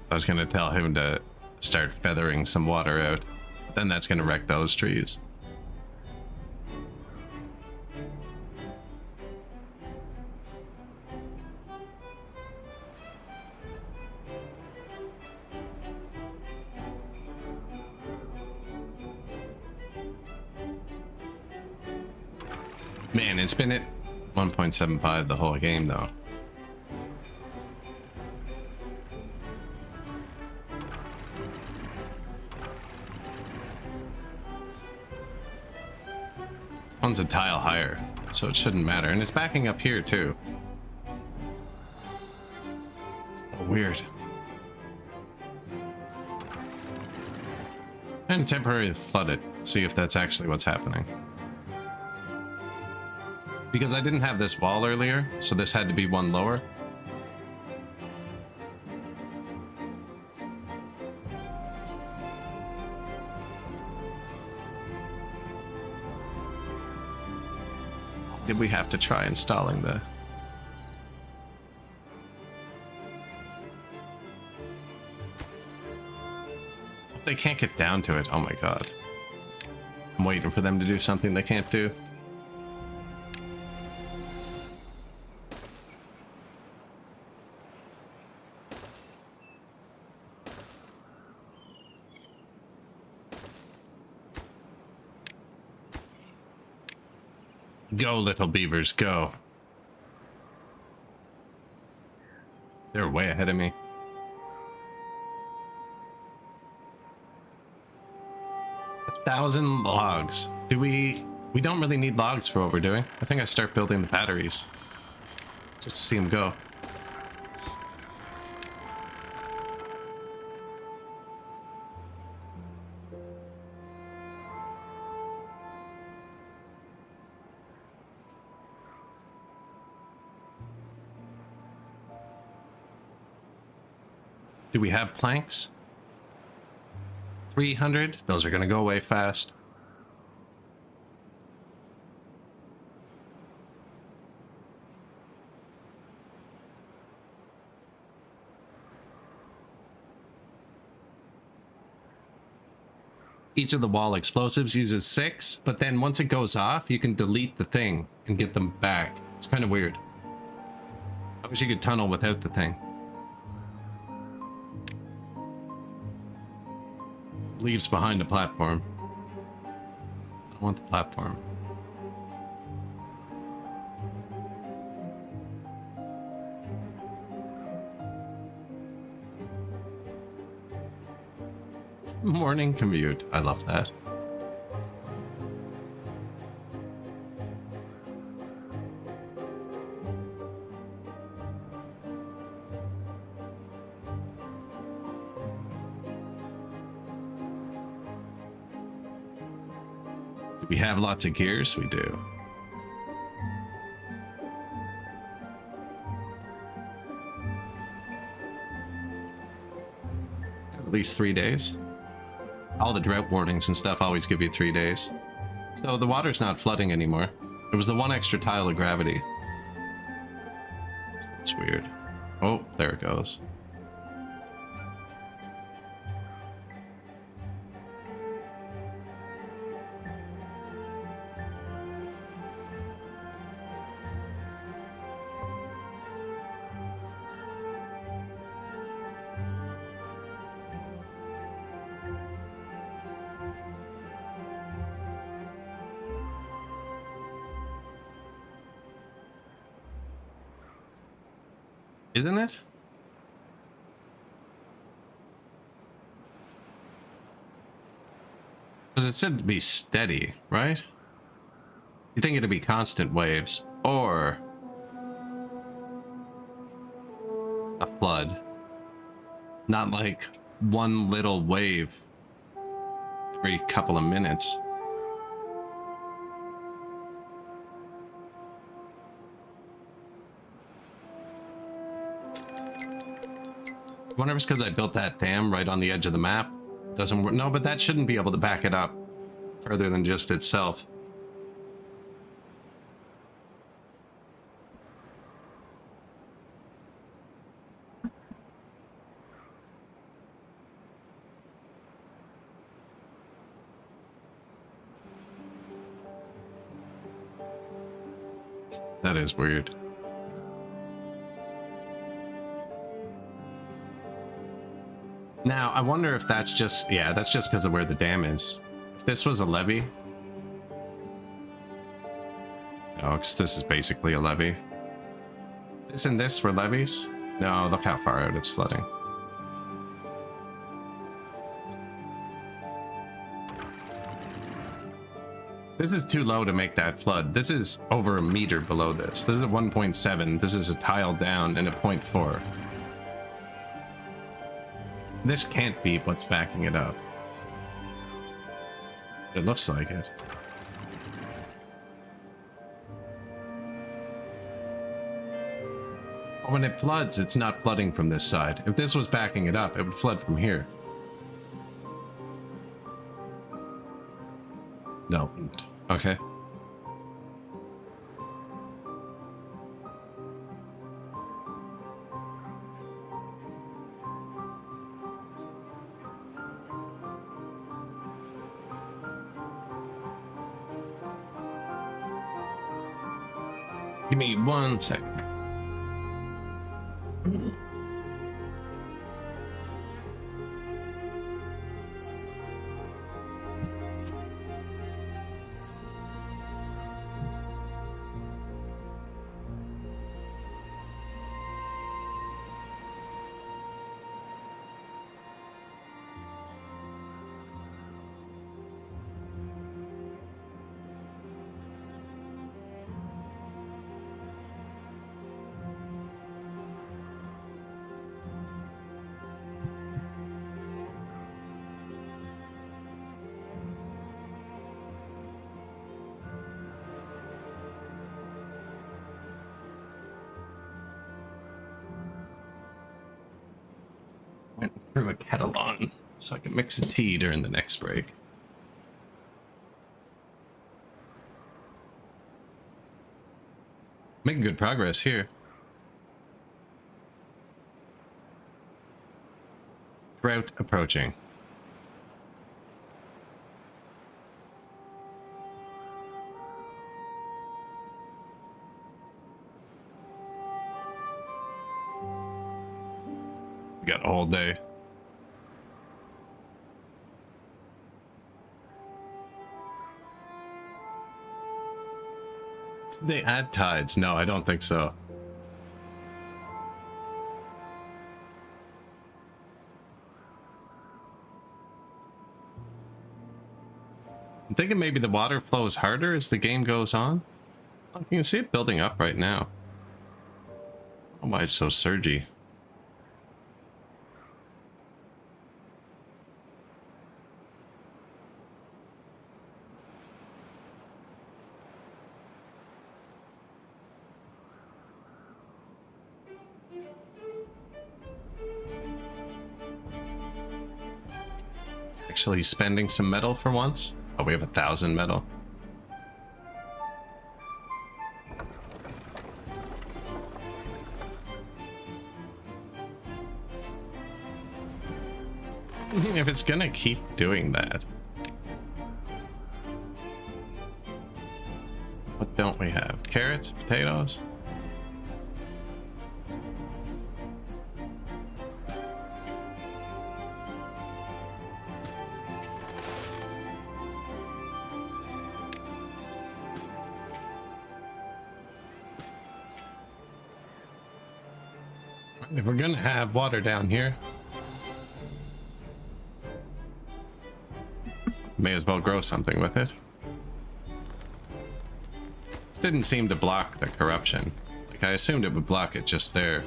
I was gonna tell him to start feathering some water out, but then that's gonna wreck those trees. Man, it's been at 1.75 the whole game, though. This one's a tile higher, so it shouldn't matter. And it's backing up here, too. Oh, weird. And temporarily flood it. See if that's actually what's happening. Because I didn't have this wall earlier, so this had to be one lower. Did we have to try installing the... They can't get down to it. Oh my god. I'm waiting for them to do something they can't do. Go, little beavers, go. They're way ahead of me. 1,000 logs. Do we don't really need logs for what we're doing. I think I start building the batteries. Just to see them go. Do we have planks? 300? Those are gonna go away fast. each of the wall explosives uses 6, but then once it goes off, you can delete the thing and get them back. It's kind of weird. I wish you could tunnel without the thing. Leaves behind a platform. I want the platform. Morning commute. I love that. Do we have lots of gears? We do. At least 3 days. All the drought warnings and stuff always give you 3 days. So the water's not flooding anymore. It was the one extra tile of gravity. It's weird. Oh, there it goes. Isn't it? Because it should be steady, right? You think it'd be constant waves, or a flood. Not like one little wave every couple of minutes. I wonder if it's because I built that dam right on the edge of the map. Doesn't work. No, but that shouldn't be able to back it up further than just itself. That is weird. Now, I wonder if that's just, yeah, that's just because of where the dam is. If this was a levee. No, because this is basically a levee. This and this were levees? No, look how far out it's flooding. This is too low to make that flood. This is over a meter below this. This is a 1.7. This is a tile down and a 0.4. This can't be what's backing it up. It looks like it. When it floods, it's not flooding from this side. If this was backing it up, it would flood from here. No. Okay. Give me 1 second. Went through a kettle on so I can mix a tea during the next break. Making good progress here. Drought approaching. We got a whole day. Did they add tides? No, I don't think so. I'm thinking maybe the water flows harder as the game goes on. Oh, you can see it building up right now. Oh, why it's so surgy. Actually spending some metal for once. Oh, we have 1,000 metal. I mean, if it's gonna keep doing that. What don't we have? Carrots? Potatoes? If we're gonna have water down here, may as well grow something with it. This didn't seem to block the corruption. Like, I assumed it would block it just there.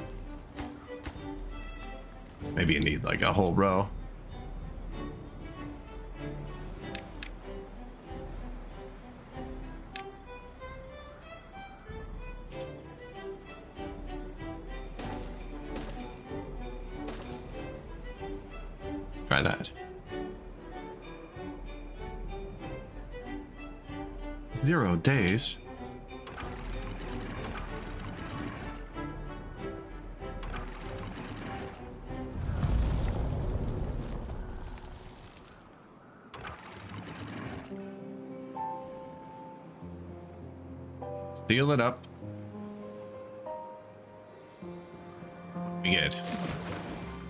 Maybe you need like a whole row. Try that. 0 days. Seal it up. We get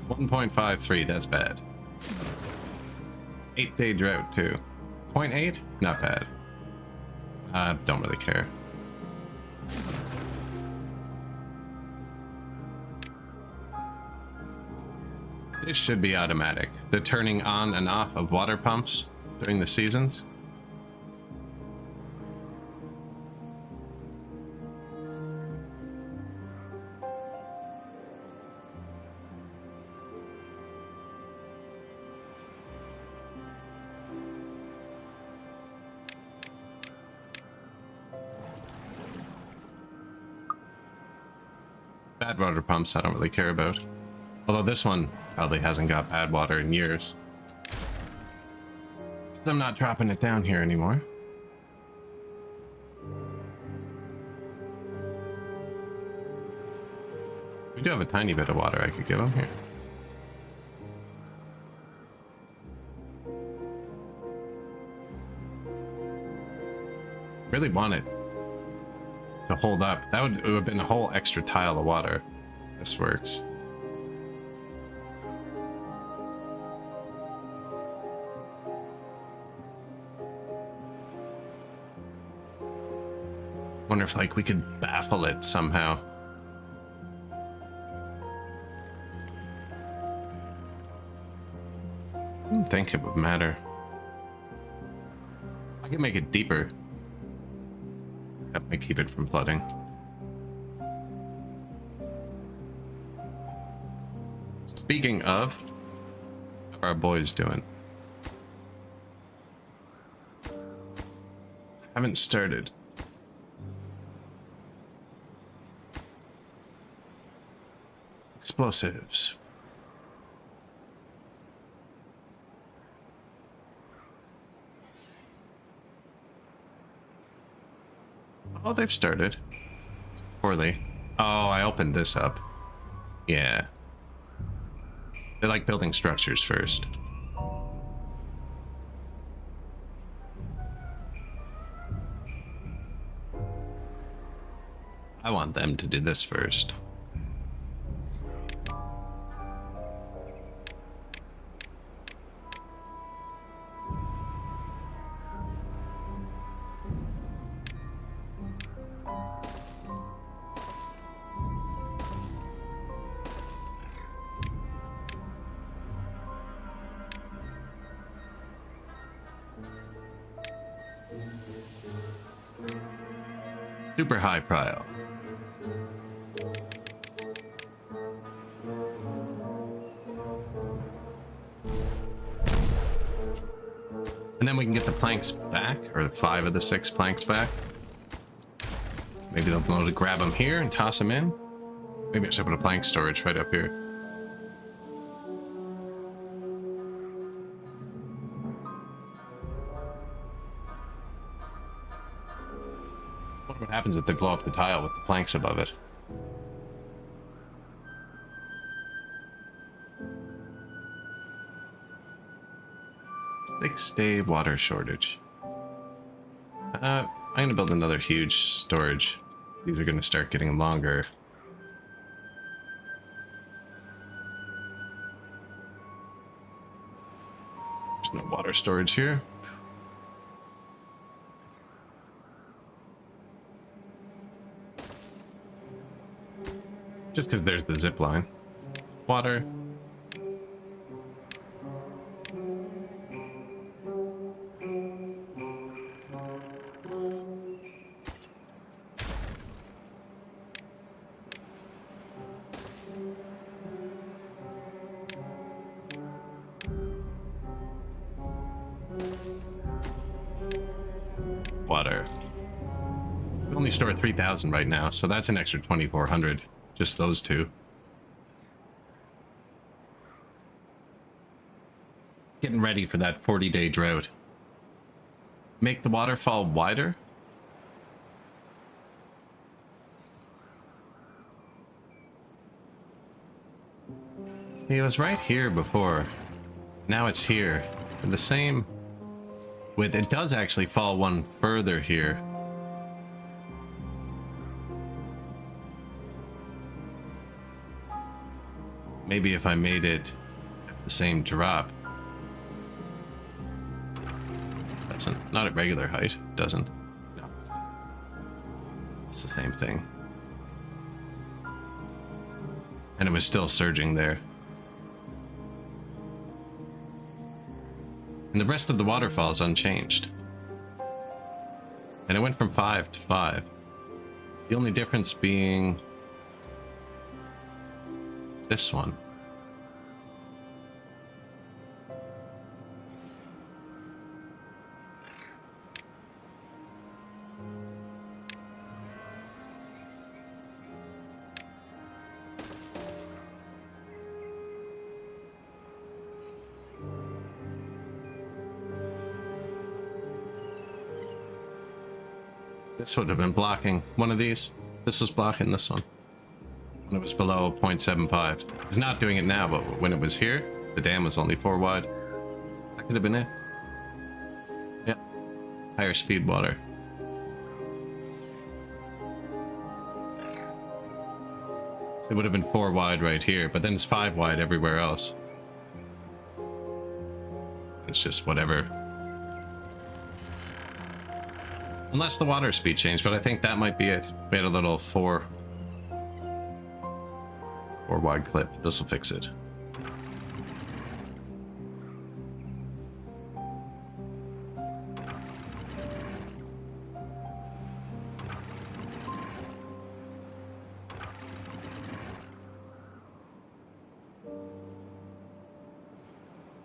1.53, that's bad. 8-day drought too. 0.8, not bad. Don't really care. This should be automatic. The turning on and off of water pumps during the seasons. Bad water pumps I don't really care about. Although this one probably hasn't got bad water in years. I'm not dropping it down here anymore. We do have a tiny bit of water I could give them here. Really want it to hold up. That would have been a whole extra tile of water. This works. Wonder if like we could baffle it somehow. I didn't think it would matter. I can make it deeper. That might keep it from flooding. Speaking of, how are our boys doing? Haven't started. Explosives. Oh, they've started. Poorly. Oh, I opened this up. Yeah. They like building structures first. I want them to do this first. Super high prio. And then we can get the planks back, or 5 of the 6 planks back. Maybe they'll be able to grab them here and toss them in. Maybe I should put a plank storage right up here. I wonder what happens if they blow up the tile with the planks above it. Six-day water shortage. I'm gonna build another huge storage. These are gonna start getting longer. There's no water storage here. Just because there's the zip line. Water. Water. We only store 3,000 right now, so that's an extra 2,400. Just those two. Getting ready for that 40-day drought. Make the waterfall wider? See, it was right here before. Now it's here. And the same width. It does actually fall one further here. Maybe if I made it the same drop. Doesn't. Not at regular height. Doesn't. No. It's the same thing. And it was still surging there. And the rest of the waterfall is unchanged. And it went from 5 to 5. The only difference being this one. This would have been blocking one of these. This was blocking this one. When it was below 0.75. It's not doing it now, but when it was here, the dam was only 4 wide. That could have been it. Yep. Higher speed water. It would have been 4 wide right here, but then it's 5 wide everywhere else. It's just whatever. Unless the water speed changed, but I think that might be it. We had a little 4 wide clip. This will fix it.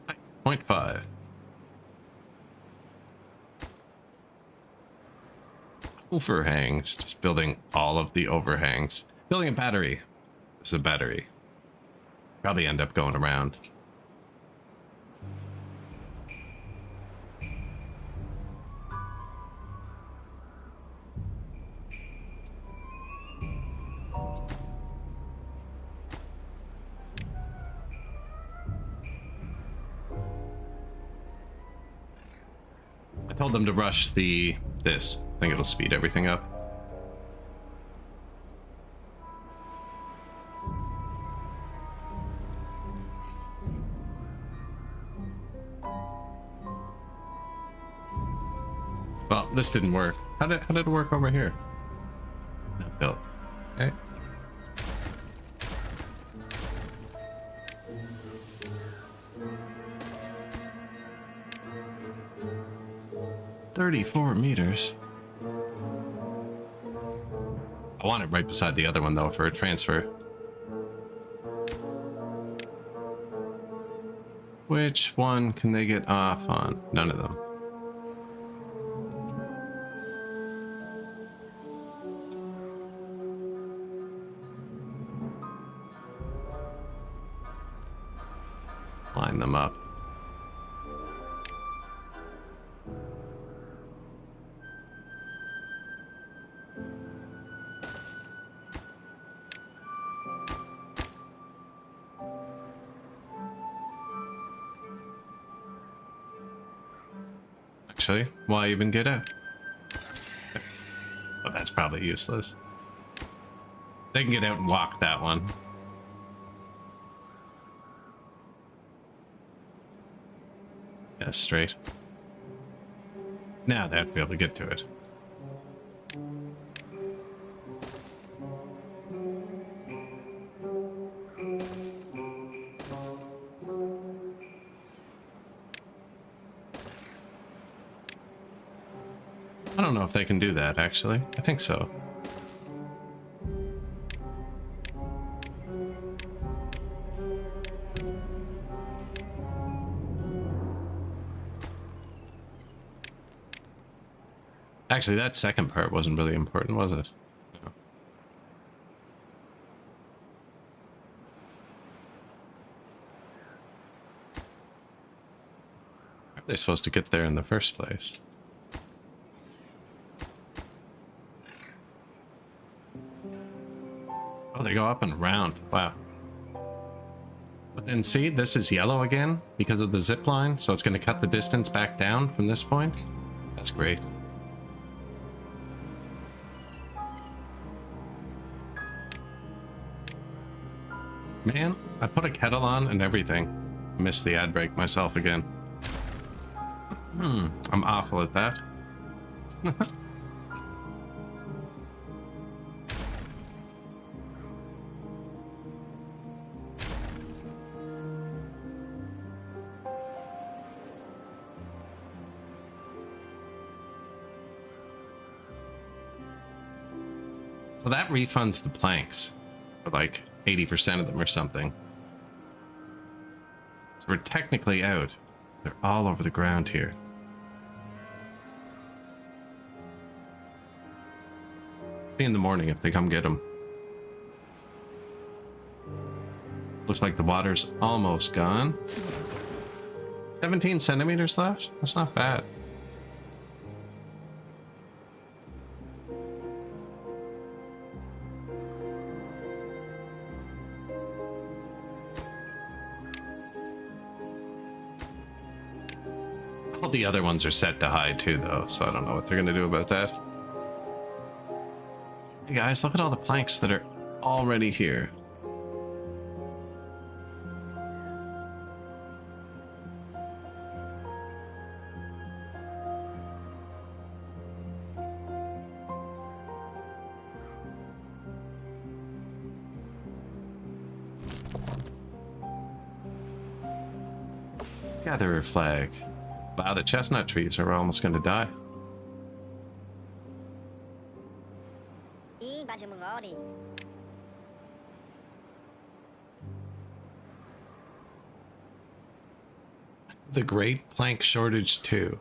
Right, 0.5. Overhangs. Just building all of the overhangs. Building a battery. This is a battery. Probably end up going around. I told them to rush this. I think it'll speed everything up. Well, this didn't work. How did it work over here? Not built. Okay. $34 meters. I want it right beside the other one, though, for a transfer. Which one can they get off on? None of them. Line them up. Actually, why even get out? Oh, that's probably useless. They can get out and walk that one. Yeah, straight. Now they have to be able to get to it. I don't know if they can do that, actually. I think so. Actually, that second part wasn't really important, was it? No. How are they supposed to get there in the first place? Oh, they go up and around. Wow. But then see, this is yellow again because of the zip line, so it's going to cut the distance back down from this point. That's great. Man, I put a kettle on and everything. Missed the ad break myself again. I'm awful at that. So that refunds the planks for like 80% of them or something. So we're technically out. They're all over the ground here. See in the morning if they come get them. Looks like the water's almost gone. 17 centimeters left? That's not bad. All the other ones are set to high too, though, so I don't know what they're gonna do about that. Hey guys, look at all the planks that are already here. Gatherer flag. Wow, the chestnut trees are almost going to die. The Great Plank Shortage 2.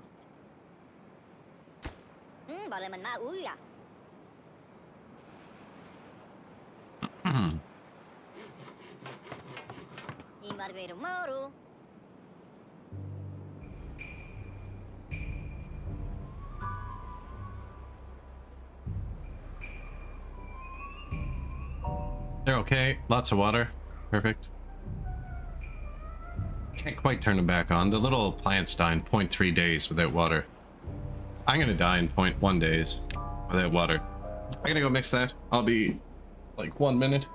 They're okay. Lots of water. Perfect. Can't quite turn them back on. The little plants die in 0.3 days without water. I'm gonna die in 0.1 days without water. I'm gonna go mix that. I'll be like 1 minute.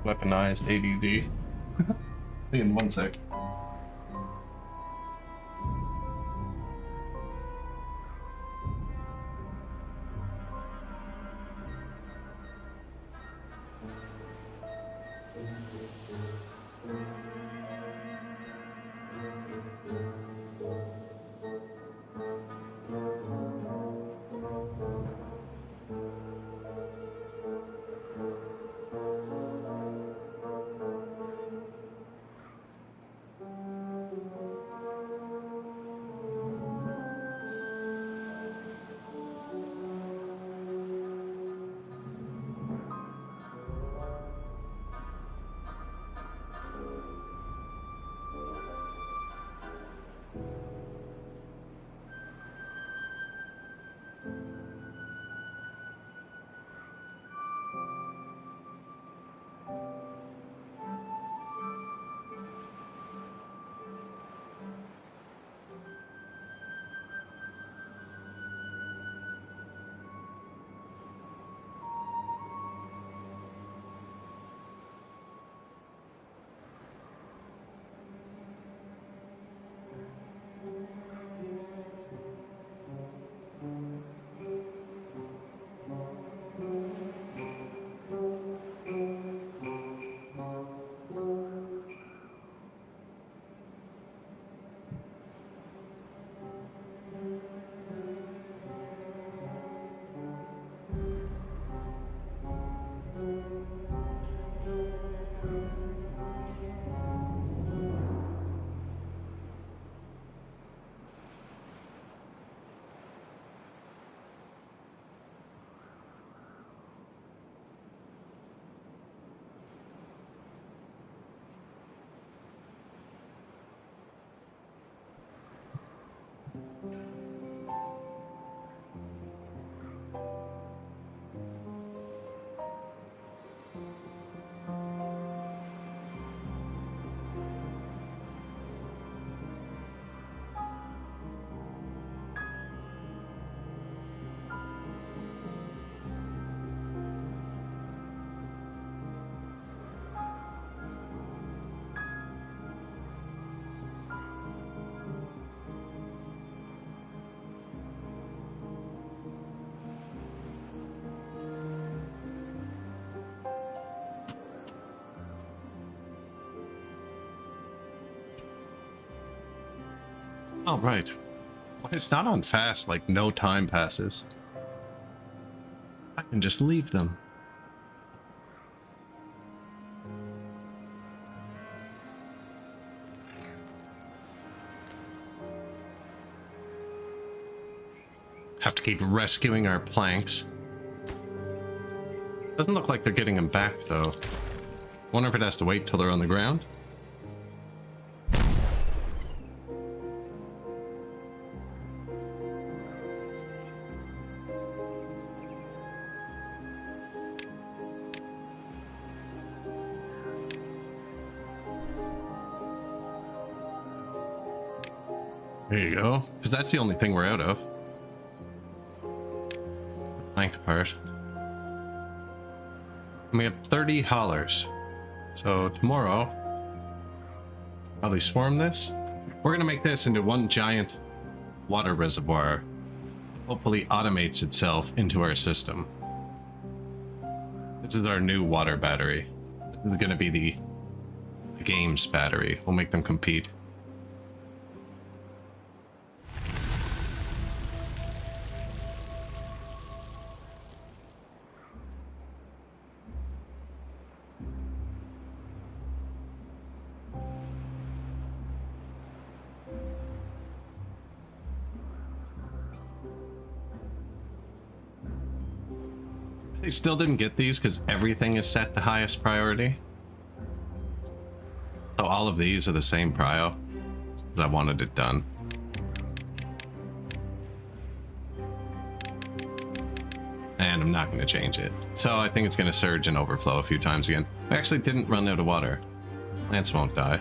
Weaponized ADD. See you in 1 sec. Oh, right. Well, it's not on fast, like no time passes. I can just leave them. Have to keep rescuing our planks. Doesn't look like they're getting them back, though. Wonder if it has to wait till they're on the ground. There you go. Because that's the only thing we're out of. Plank part. And we have 30 haulers. So tomorrow, probably swarm this. We're gonna make this into one giant water reservoir. Hopefully automates itself into our system. This is our new water battery. This is gonna be the game's battery. We'll make them compete. They still didn't get these because everything is set to highest priority. So all of these are the same prio. Because I wanted it done. And I'm not going to change it. So I think it's going to surge and overflow a few times again. We actually didn't run out of water. Plants won't die.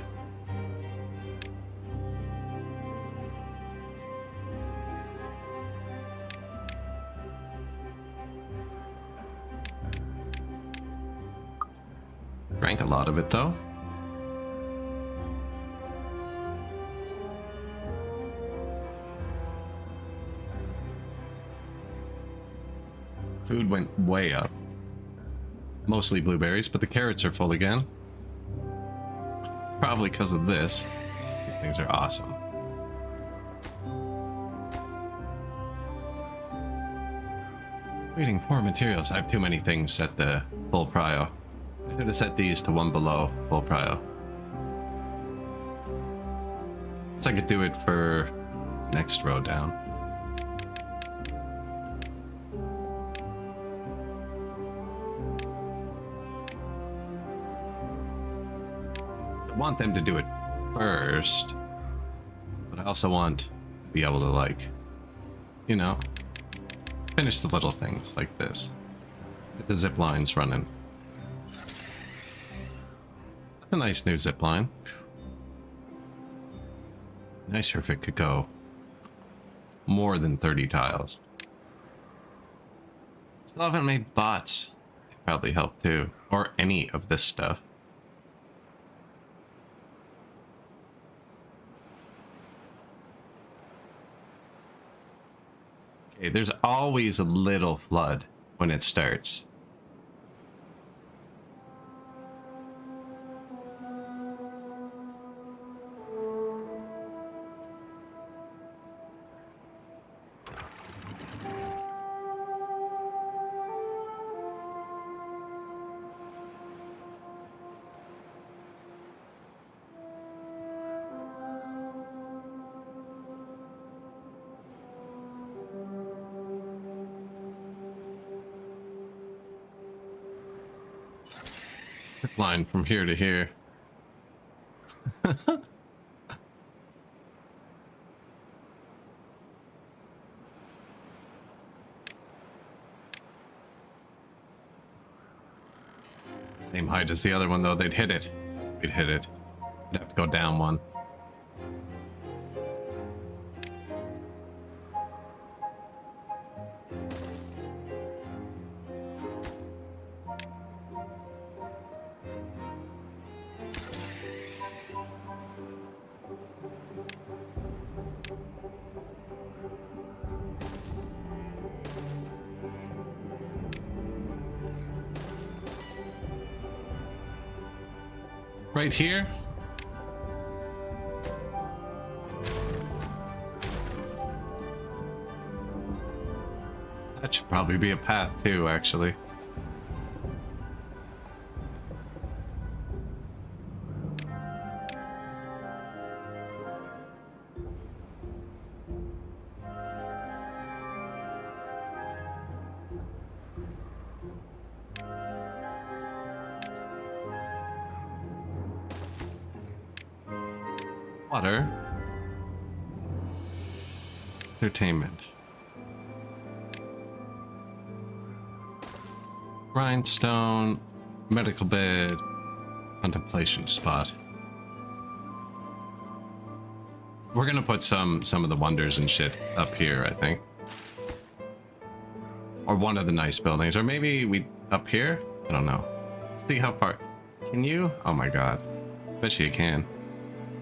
Drank a lot of it, though. Food went way up. Mostly blueberries, but the carrots are full again. Probably because of this. These things are awesome. Waiting for materials. I have too many things set to full prio. I could have set these to one below full prio. So I could do it for next row down. So I want them to do it first, but I also want to be able to, like, you know, finish the little things like this. Get the zip lines running. A nice new zip line. Nicer if it could go more than 30 tiles. Still haven't made bots. They probably help too. Or any of this stuff. Okay, there's always a little flood when it starts. Line from here to here. Same height as the other one, though. They'd hit it. We'd hit it. We'd have to go down one. Right here. That should probably be a path too, actually. Water. Entertainment. Grindstone. Medical bed. Contemplation spot. We're gonna put some of the wonders and shit up here, I think. Or one of the nice buildings. Or maybe we up here? I don't know. See how far. Can you? Oh my god. Bet you can.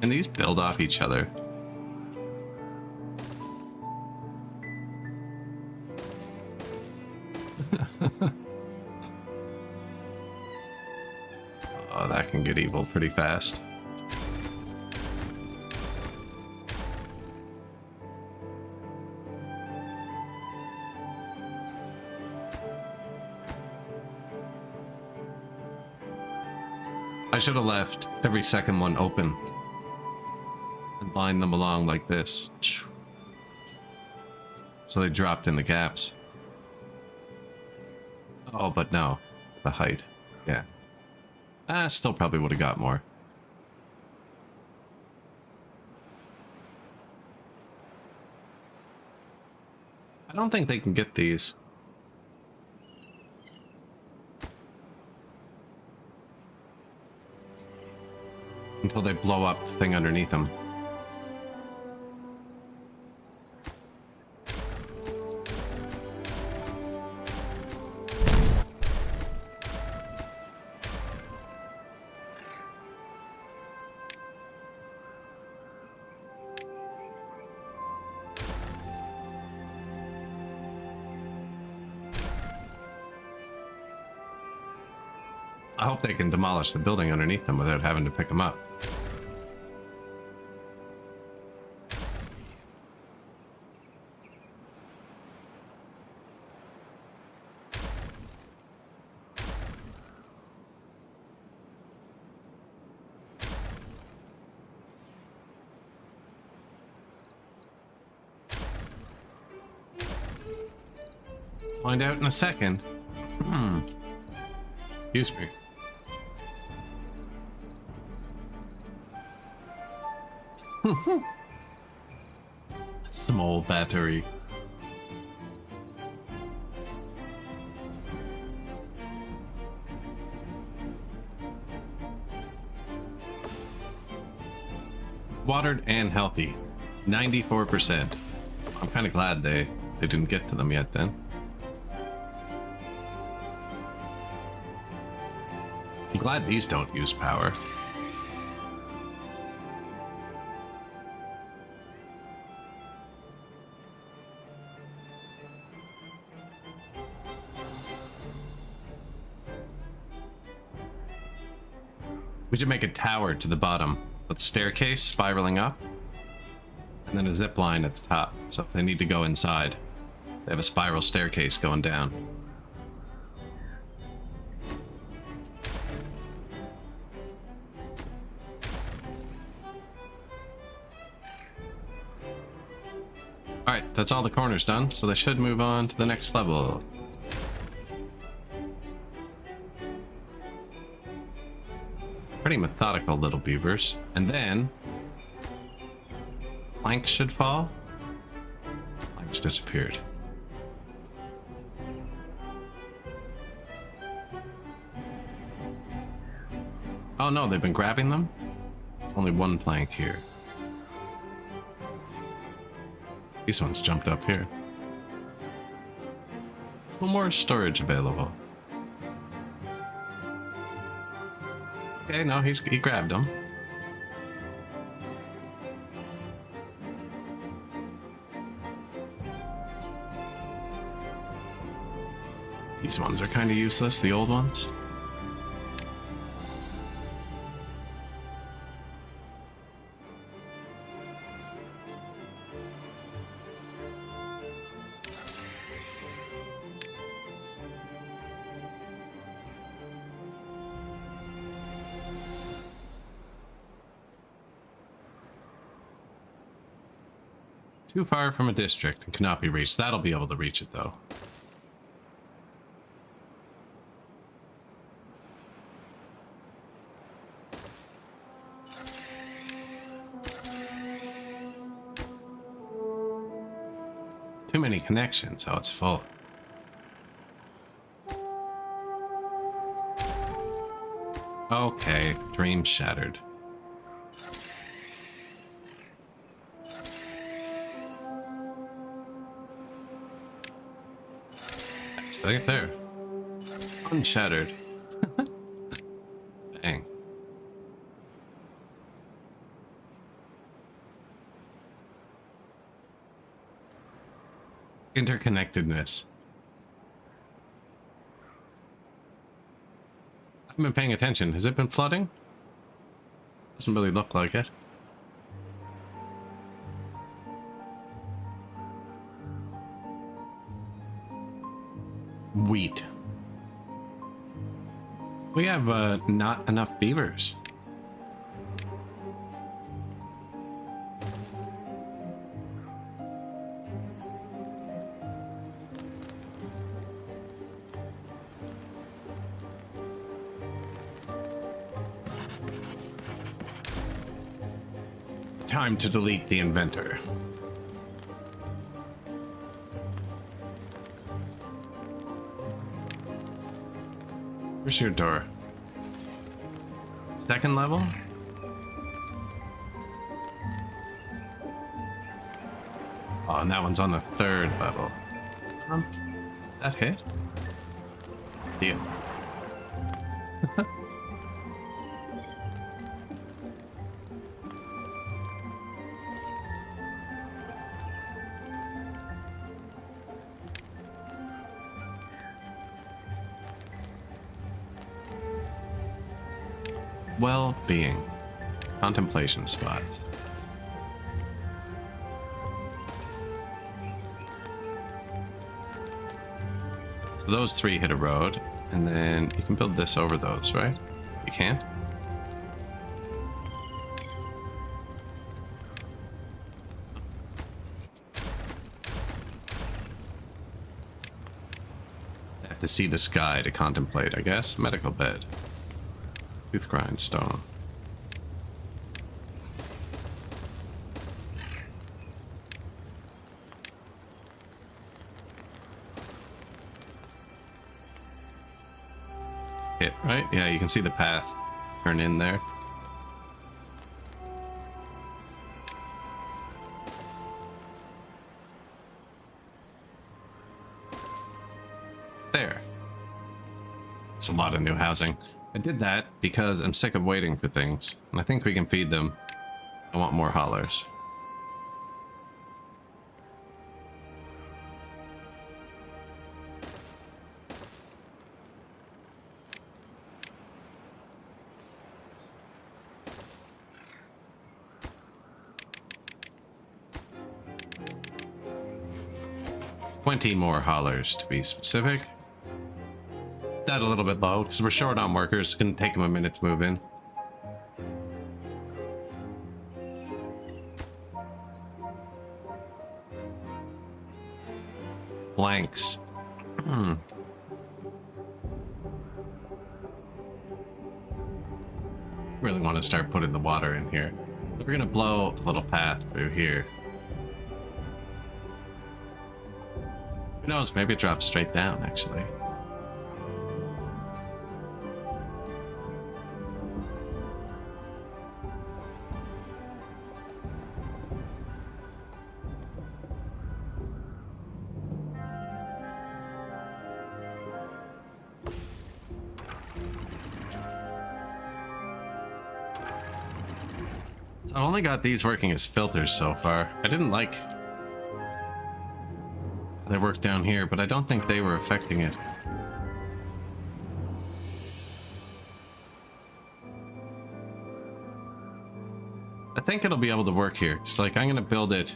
Can these build off each other? Oh, that can get evil pretty fast. I should have left every second one open and lined them along like this. So they dropped in the gaps. Oh, but no. The height. Yeah. Still probably would have got more. I don't think they can get these. Until they blow up the thing underneath them. I hope they can demolish the building underneath them without having to pick them up. Find out in a second. Excuse me. Small battery. Watered and healthy. 94%. I'm kind of glad they didn't get to them yet then. I'm glad these don't use power. We should make a tower to the bottom with staircase spiraling up and then a zip line at the top. So if they need to go inside, they have a spiral staircase going down. Alright, that's all the corners done, so they should move on to the next level. Pretty methodical little beavers. And then planks should fall. Planks disappeared. Oh no, they've been grabbing them? Only one plank here. These ones jumped up here. No more storage available. Okay, no, he grabbed them. These ones are kind of useless, the old ones. Too far from a district and cannot be reached. That'll be able to reach it though. Too many connections, so it's full. Okay, dream shattered. Right there. Unshattered. Dang. Interconnectedness. I haven't been paying attention. Has it been flooding? Doesn't really look like it. Wheat. We have not enough beavers. Time to delete the inventor. Where's your door? Second level? Oh, and that one's on the third level. That hit? Deal. Well-being. Contemplation spots. So those three hit a road, and then you can build this over those, right? You can't? I have to see the sky to contemplate, I guess. Medical bed. Tooth grindstone. Hit, right? Yeah, you can see the path turn in there. There. It's a lot of new housing. I did that because I'm sick of waiting for things, and I think we can feed them. I want more haulers. $20 more haulers to be specific. That a little bit low because we're short on workers. It's gonna take them a minute to move in. Blanks. Really want to start putting the water in here. We're gonna blow a little path through here. Who knows? Maybe it drops straight down actually. I've only got these working as filters so far. I didn't like they worked down here, but I don't think they were affecting it. I think it'll be able to work here. It's like I'm gonna build it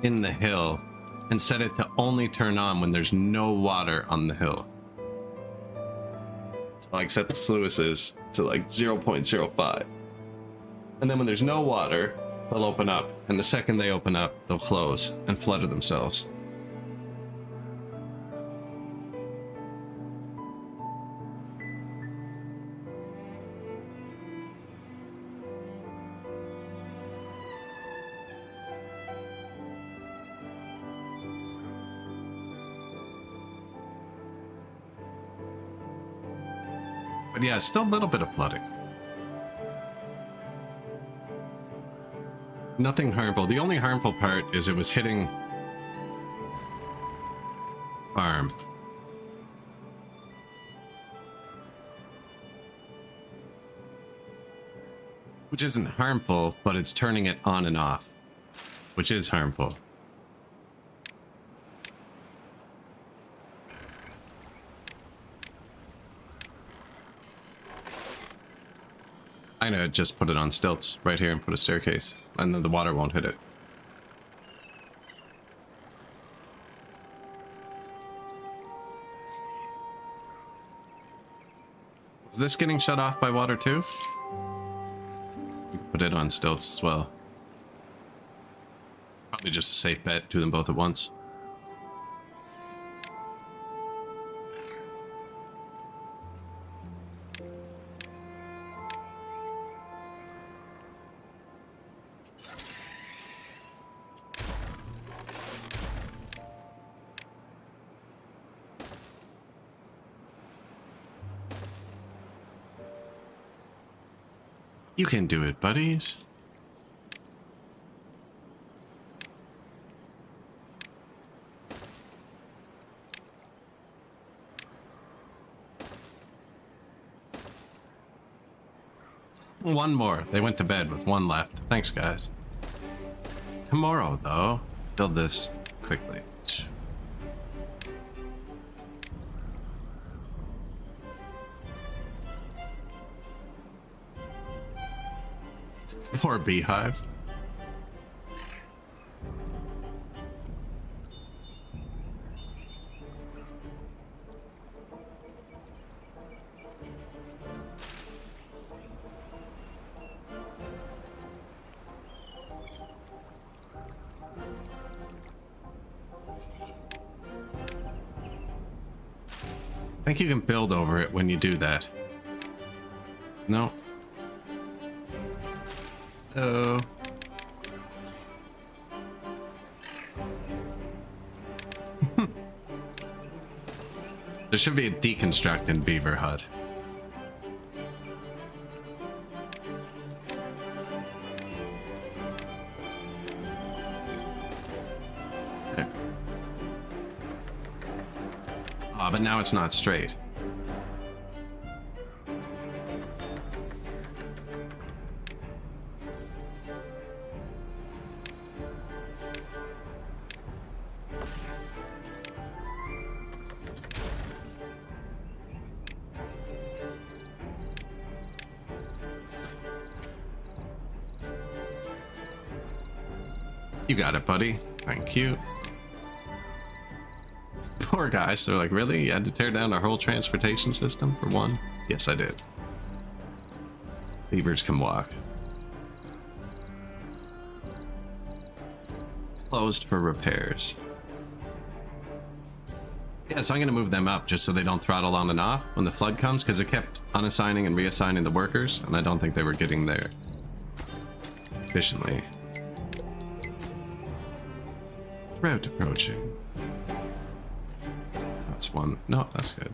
in the hill and set it to only turn on when there's no water on the hill. So like set the sluices to like 0.05. And then when there's no water, they'll open up. And the second they open up, they'll close and flutter themselves. But yeah, still a little bit of flooding. Nothing harmful. The only harmful part is it was hitting farm. Which isn't harmful, but it's turning it on and off, which is harmful. I know, just put it on stilts right here and put a staircase, and then the water won't hit it. Is this getting shut off by water too? Put it on stilts as well. Probably just a safe bet, do them both at once. You can do it, buddies. One more. They went to bed with one left. Thanks, guys. Tomorrow, though, build this quickly. Poor beehive. I think you can build over it when you do that. No. Oh. There should be a deconstruct in Beaver Hut. There. Ah, but now it's not straight. You got it, buddy. Thank you. Poor guys. They're like, really? You had to tear down our whole transportation system for one? Yes, I did. Beavers can walk. Closed for repairs. Yeah, so I'm going to move them up just so they don't throttle on and off when the flood comes, because it kept unassigning and reassigning the workers, and I don't think they were getting there efficiently. Route approaching. That's one. No, that's good.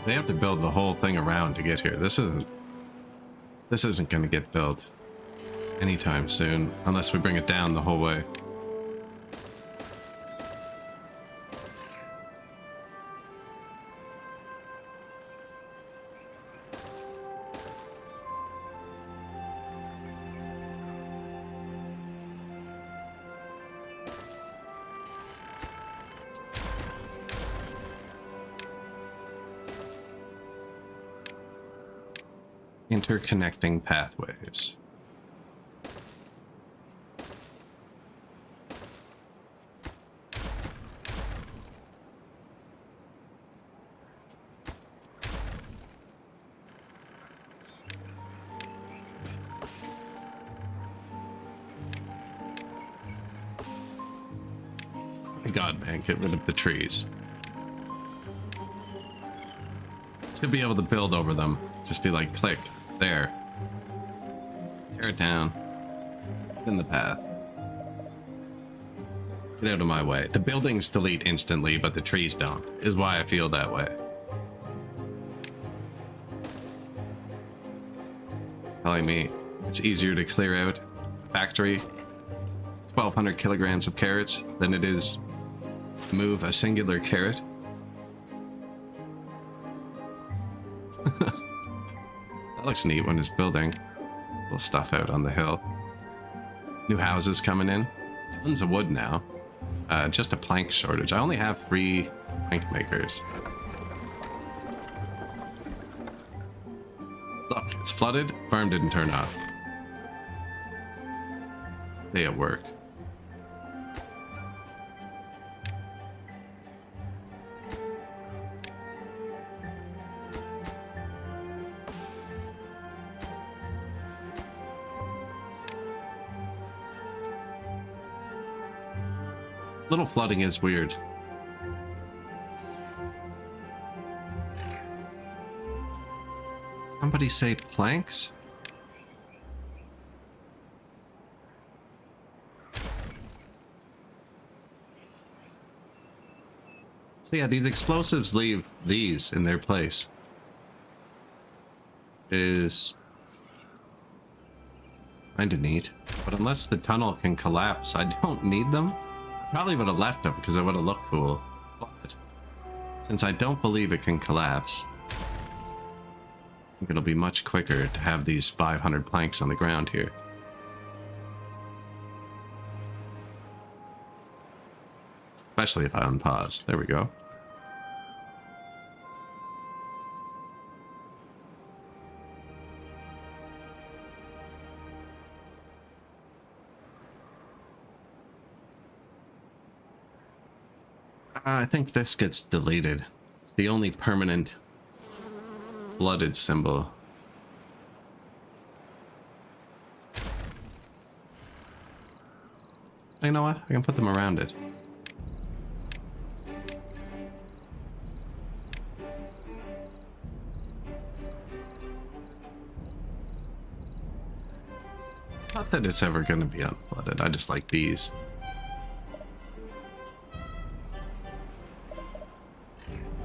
They have to build the whole thing around to get here. This isn't going to get built anytime soon, unless we bring it down the whole way. Interconnecting pathways. God, man, get rid of the trees. Should be able to build over them. Just be like, click, there. Tear it down. In the path. Get out of my way. The buildings delete instantly, but the trees don't. Is why I feel that way. Telling me it's easier to clear out a factory 1,200 kilograms of carrots than it is move a singular carrot. That looks neat when it's building. Little stuff out on the hill. New houses coming in. Tons of wood now. Just a plank shortage. I only have 3 plank makers. Look, it's flooded. Farm didn't turn off. Day at work. Little flooding is weird. Somebody say planks? So yeah, these explosives leave these in their place. Is kinda neat. But unless the tunnel can collapse, I don't need them. Probably would have left them because it would have looked cool. But since I don't believe it can collapse, I think it'll be much quicker to have these 500 planks on the ground here. Especially if I unpause. There we go. I think this gets deleted. It's the only permanent blooded symbol. You know what? I can put them around it. Not that it's ever going to be unblooded. I just like these.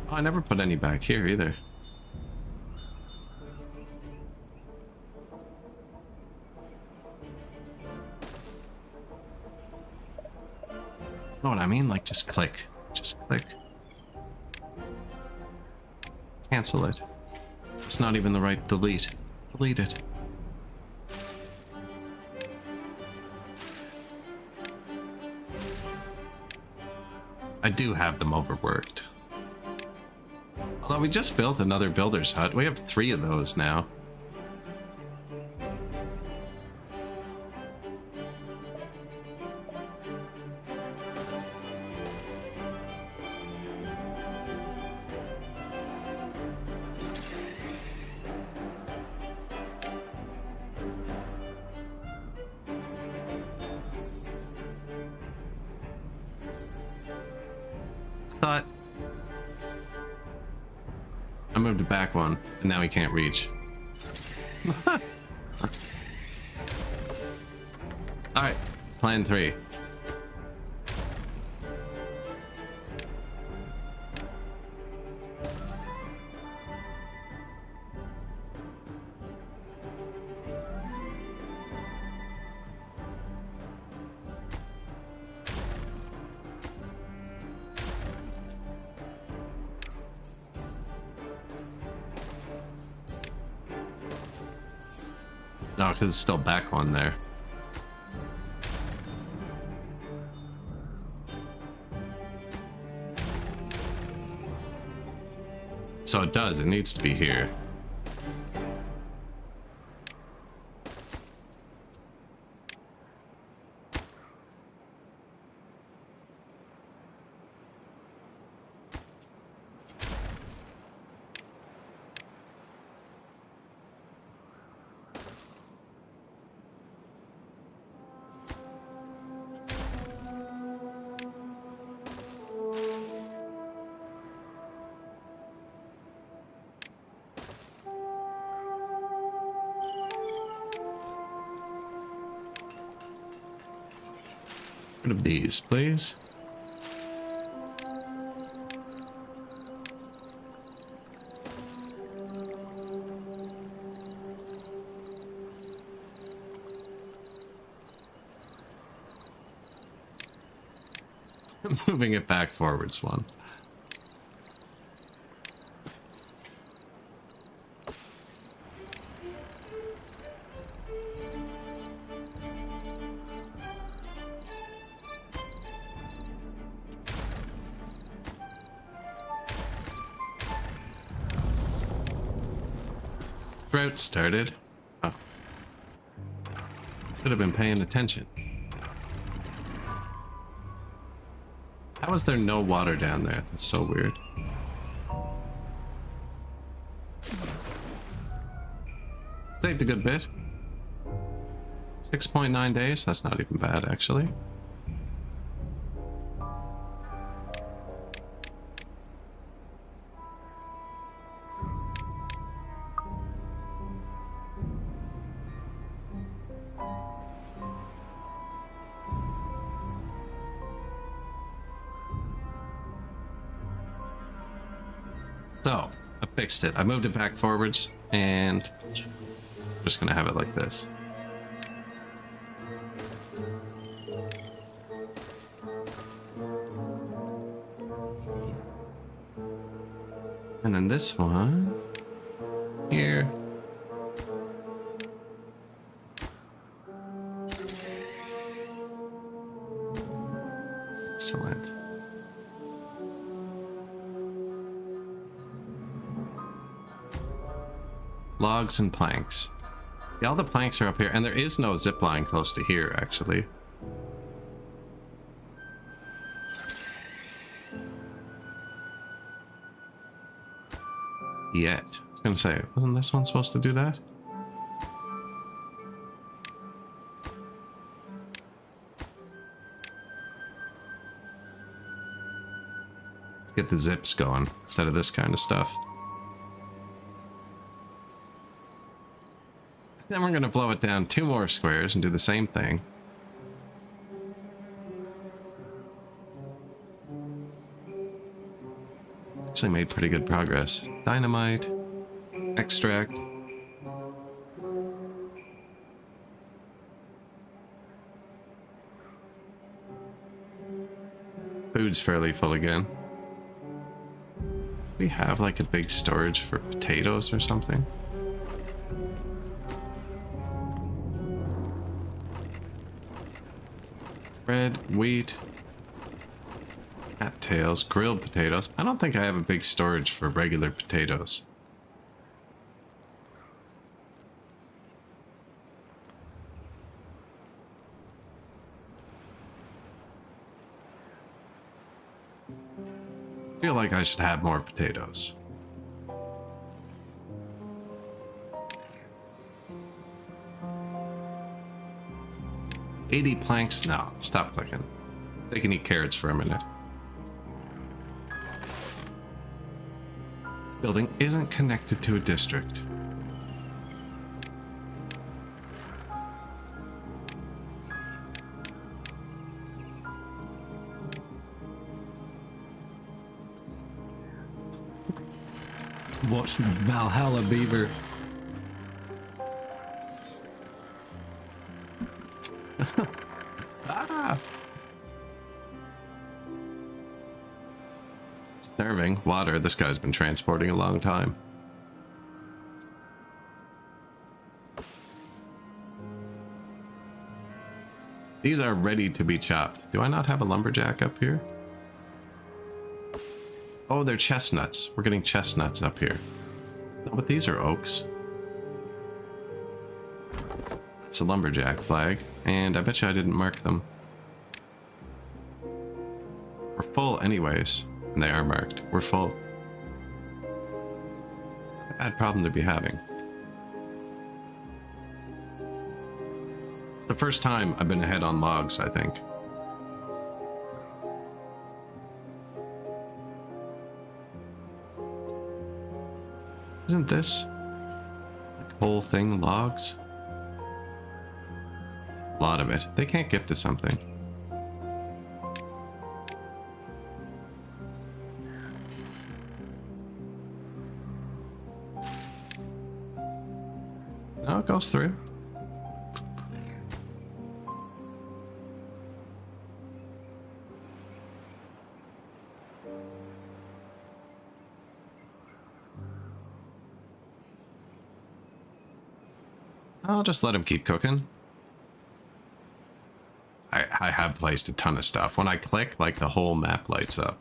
Oh, I never put any back here either. Know what I mean? Like, just click. Just click. Cancel it. It's not even the right delete. Delete it. I do have them overworked. Although we just built another builder's hut. We have 3 of those now. Thought I moved it back one, and now he can't reach. Alright, plan 3. No, because it's still back one there. So it does, it needs to be here. Rid of these, please. Moving it back forwards one. Drought started. Oh. Should have been paying attention. How is there no water down there? That's so weird. Saved a good bit. 6.9 days? That's not even bad, actually. So, I fixed it. I moved it back forwards, and I'm just gonna have it like this. And then this one here. Excellent. Logs and planks. Yeah, all the planks are up here, and there is no zip line close to here, actually. Yet. I was gonna say, wasn't this one supposed to do that? Let's get the zips going instead of this kind of stuff. Then we're going to blow it down 2 more squares and do the same thing. Actually made pretty good progress. Dynamite, extract. Food's fairly full again. We have like a big storage for potatoes or something. Bread, wheat, cattails, grilled potatoes. I don't think I have a big storage for regular potatoes. I feel like I should have more potatoes. $80 planks? No, stop clicking. They can eat carrots for a minute. This building isn't connected to a district. What Valhalla beaver? Ah. Starving. Water. This guy's been transporting a long time. These are ready to be chopped. Do I not have a lumberjack up here? Oh, they're chestnuts. We're getting chestnuts up here. No, but these are oaks. It's a lumberjack flag, and I bet you I didn't mark them. We're full anyways, and they are marked. We're full. A bad problem to be having. It's the first time I've been ahead on logs, I think. Isn't this like whole thing logs? A lot of it. They can't get to something. goes through. I'll just let him keep cooking. I have placed a ton of stuff. When I click, like, the whole map lights up.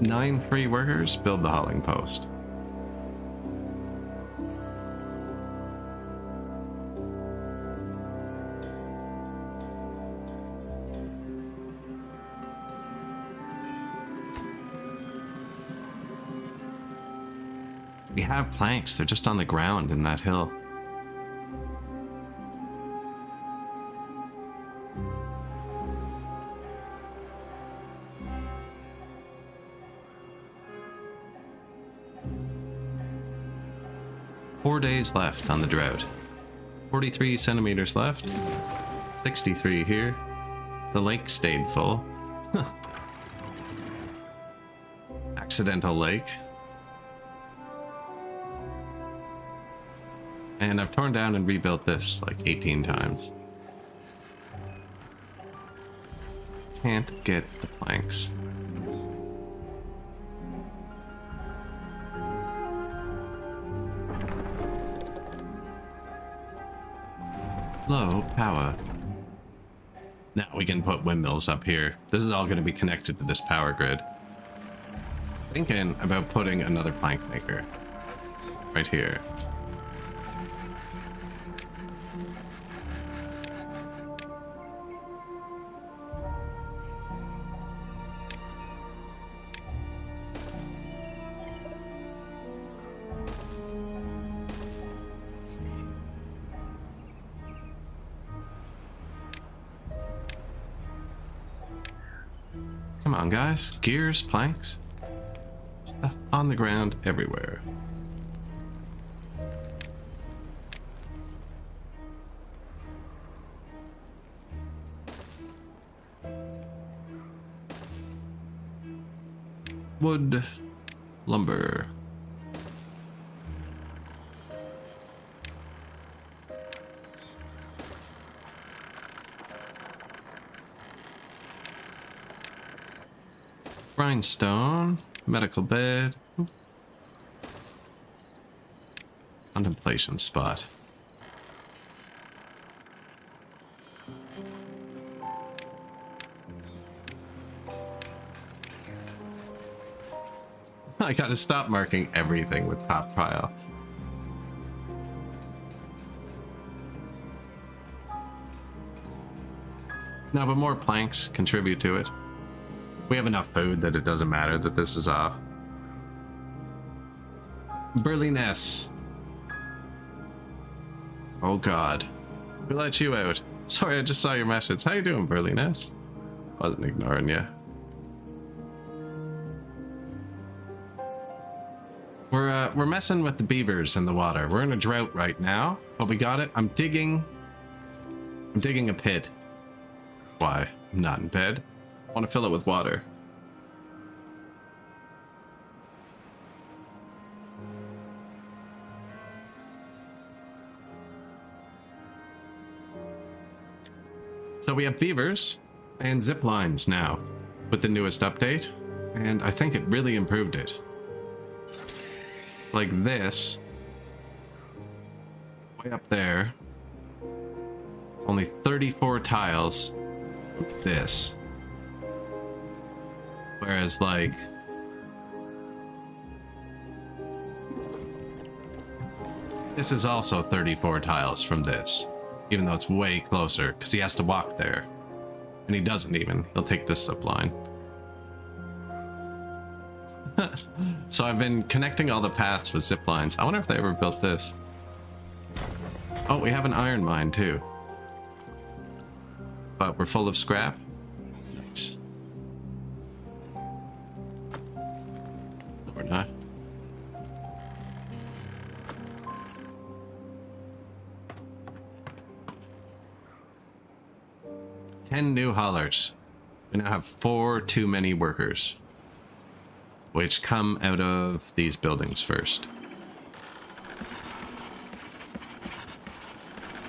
Nine free workers build the hauling post. We have planks, they're just on the ground in that hill. Four days left on the drought. 43 centimeters left. 63 here. The lake stayed full. Accidental lake. And I've torn down and rebuilt this like 18 times. Can't get the planks. Low power. Now we can put windmills up here. This is all going to be connected to this power grid. Thinking about putting another plank maker right here. Come on, guys. Gears, planks. Stuff on the ground everywhere. Wood, lumber. Grindstone, medical bed, contemplation spot. I gotta stop marking everything with top pile. No, but more planks contribute to it. We have enough food that it doesn't matter that this is off. Burliness. Oh god. Who let you out? Sorry, I just saw your message. How you doing, Burliness? Wasn't ignoring you. We're messing with the beavers in the water. We're in a drought right now, but we got it. I'm digging a pit. That's why I'm not in bed. I want to fill it with water. So we have beavers and zip lines now with the newest update, and I think it really improved it. Like this, way up there, it's only 34 tiles. This. Whereas, like, this is also 34 tiles from this, even though it's way closer, because he has to walk there. And he doesn't even. He'll take this zip line. So I've been connecting all the paths with zip lines. I wonder if they ever built this. Oh, we have an iron mine, too. But we're full of scrap. Nice. No, we're not. Ten new haulers. We now have 4 too many workers. which come out of these buildings first.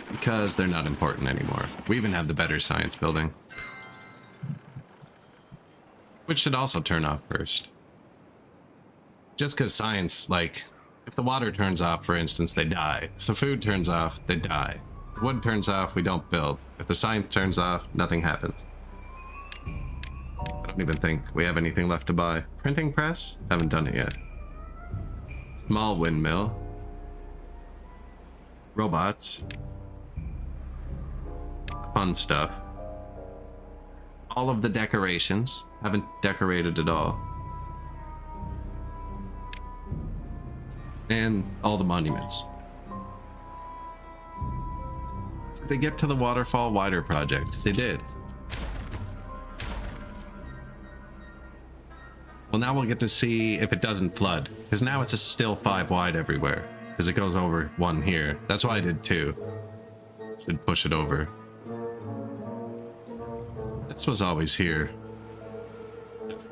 Because they're not important anymore. We even have the better science building, which should also turn off first. Just because science, like, if the water turns off, for instance, they die. If the food turns off, they die. If the wood turns off, we don't build. If the science turns off, nothing happens. I don't even think we have anything left to buy. Printing press? Haven't done it yet. Small windmill. Robots. Fun stuff. All of the decorations. Haven't decorated at all. And all the monuments. Did they get to the waterfall wider project? They did. Well, now we'll get to see if it doesn't flood, because now it's a still 5 wide everywhere, because it goes over 1 here. That's why I did 2. Should push it over. This was always here.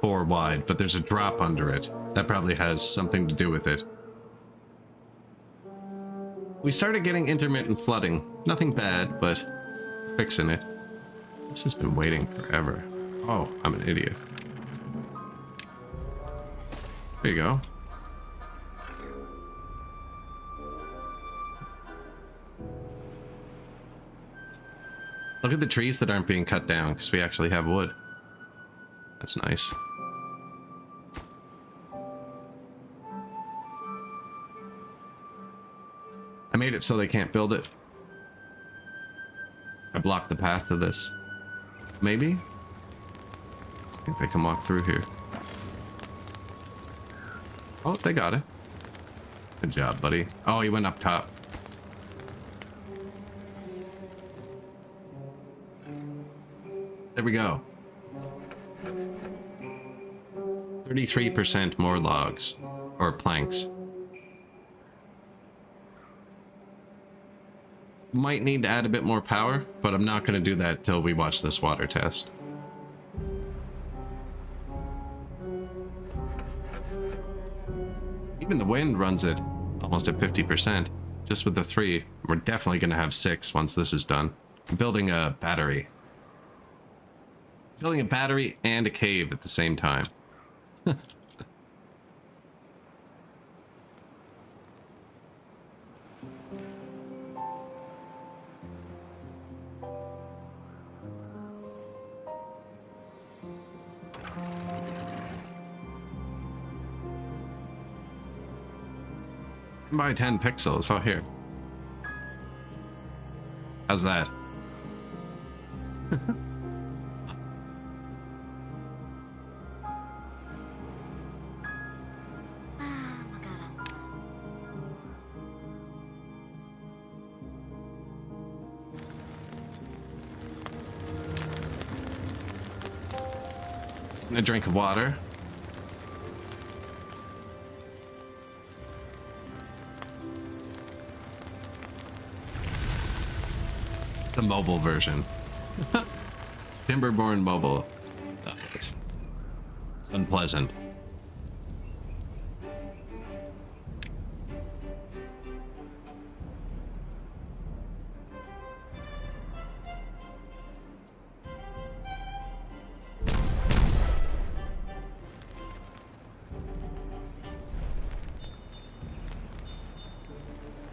4 wide, but there's a drop under it. That probably has something to do with it. We started getting intermittent flooding. Nothing bad, but fixing it. This has been waiting forever. Oh, I'm an idiot. There you go. Look at the trees that aren't being cut down because we actually have wood. That's nice. I made it so they can't build it. I blocked the path to this. Maybe? I think they can walk through here. Oh, they got it. Good job, buddy. Oh, he went up top. There we go. 33% more logs. Or planks. Might need to add a bit more power, but I'm not going to do that till we watch this water test. Even the wind runs it almost at 50%, just with the 3. We're definitely going to have 6 once this is done. I'm building a battery. Building a battery and a cave at the same time. By 10 pixels. Oh, here. How's that? A drink of water. The mobile version. Timberborn mobile. Oh, it's unpleasant.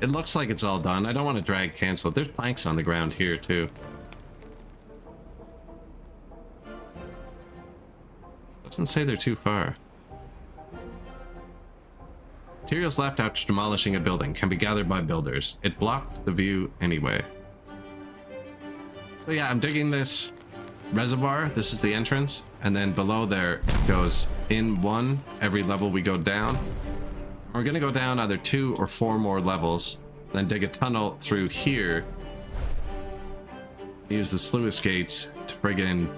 It looks like it's all done. I don't want to drag cancel. There's planks on the ground here too. Doesn't say they're too far. Materials left after demolishing a building can be gathered by builders. It blocked the view anyway. So yeah, I'm digging this reservoir. This is the entrance. And then below there goes in 1 every level we go down. We're gonna go down either 2 or 4 more levels, then dig a tunnel through here. Use the sluice gates to friggin'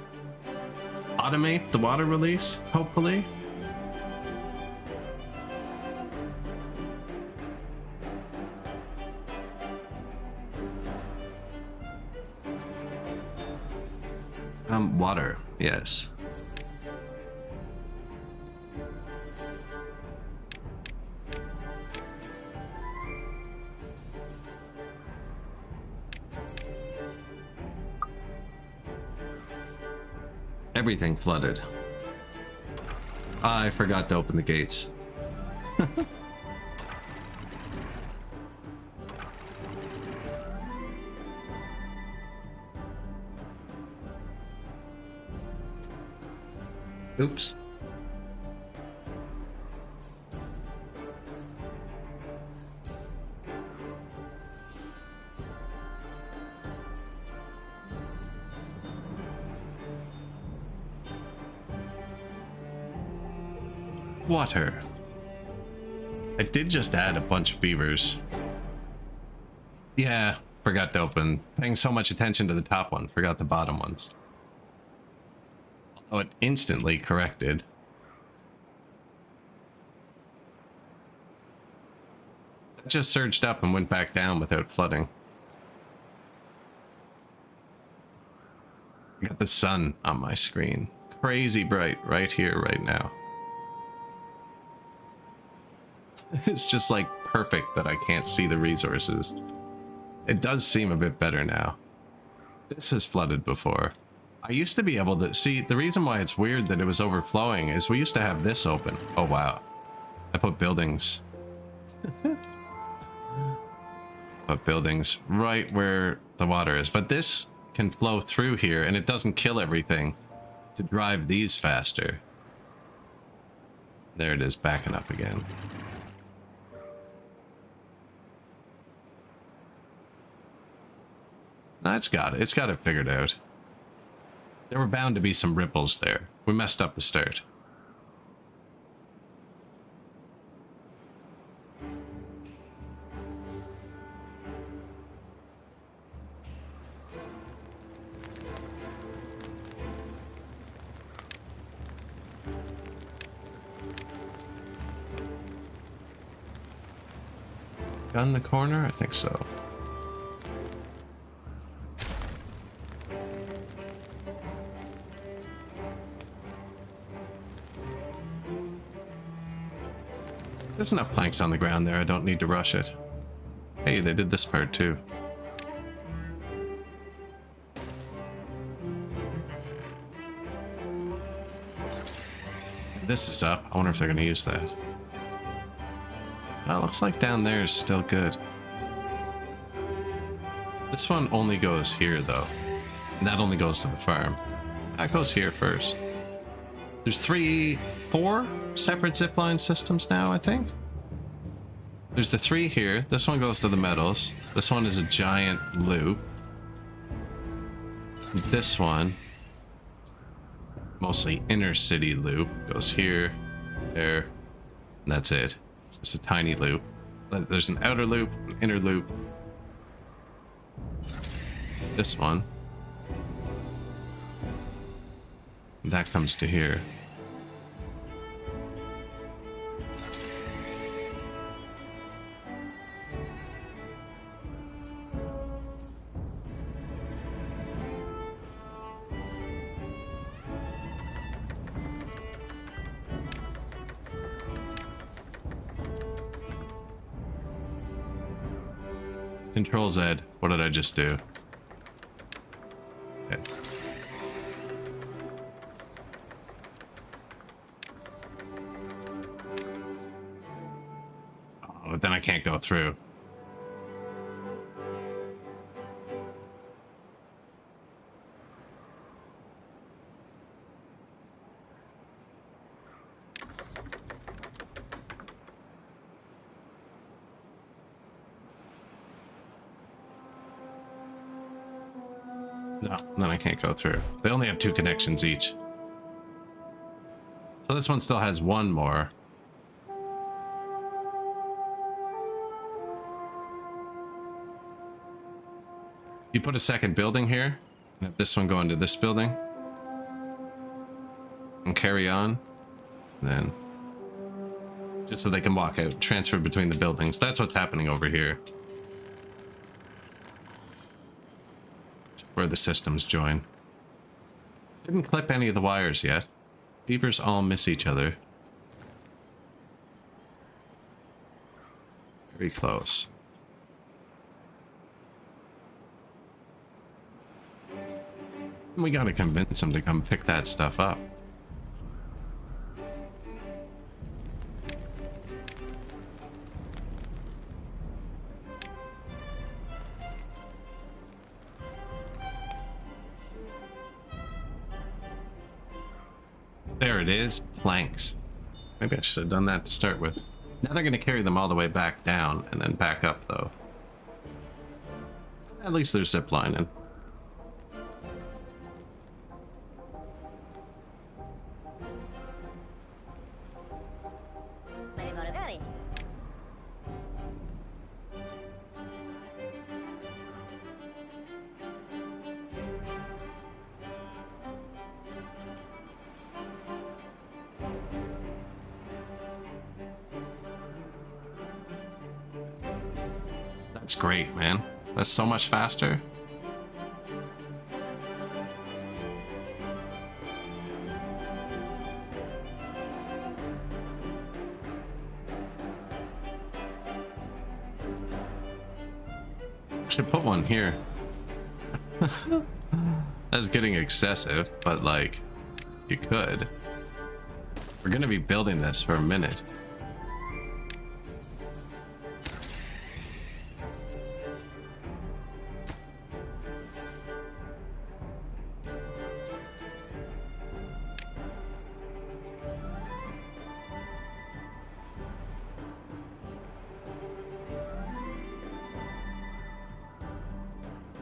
automate the water release, hopefully. Water, yes. Everything flooded. I forgot to open the gates. Oops. Water. I did just add a bunch of beavers. Yeah, forgot to open. Paying so much attention to the top one, forgot the bottom ones. Oh, it instantly corrected. It just surged up and went back down without flooding. I got the sun on my screen. Crazy bright right here, right now. It's just like perfect that I can't see the resources. It does seem a bit better now. This has flooded before. I used to be able to see, the reason why it's weird that it was overflowing is we used to have this open. Oh wow. I put buildings. Put buildings right where the water is. But this can flow through here and it doesn't kill everything to drive these faster. There it is, backing up again. No, it's got it. It's got it figured out. There were bound to be some ripples there. We messed up the start. Gun in the corner? I think so. There's enough planks on the ground there, I don't need to rush it. Hey, they did this part too. This is up. I wonder if they're going to use that. Well, it looks like down there is still good. This one only goes here though. And that only goes to the farm. That goes here first. There's 4 separate zipline systems now, I think. There's the 3 here. This one goes to the metals. This one is a giant loop. This one, mostly inner city loop, goes here, there, and that's it. Just a tiny loop. There's an outer loop, an inner loop. This one. That comes to here. Control Z. What did I just do? Okay. Oh, but then I can't go through. No, then I can't go through. They only have 2 connections each. So this one still has 1 more. You put a second building here, and have this one go into this building, and carry on, then just so they can walk out, transfer between the buildings. That's what's happening over here. Where the systems join. Didn't clip any of the wires yet. Beavers all miss each other. Very close. We gotta convince him to come pick that stuff up. There it is, planks. Maybe I should have done that to start with. Now they're gonna carry them all the way back down and then back up though. At least they're ziplining. That's great, man. That's so much faster. Should put one here. That's getting excessive, but like, you could. We're gonna be building this for a minute.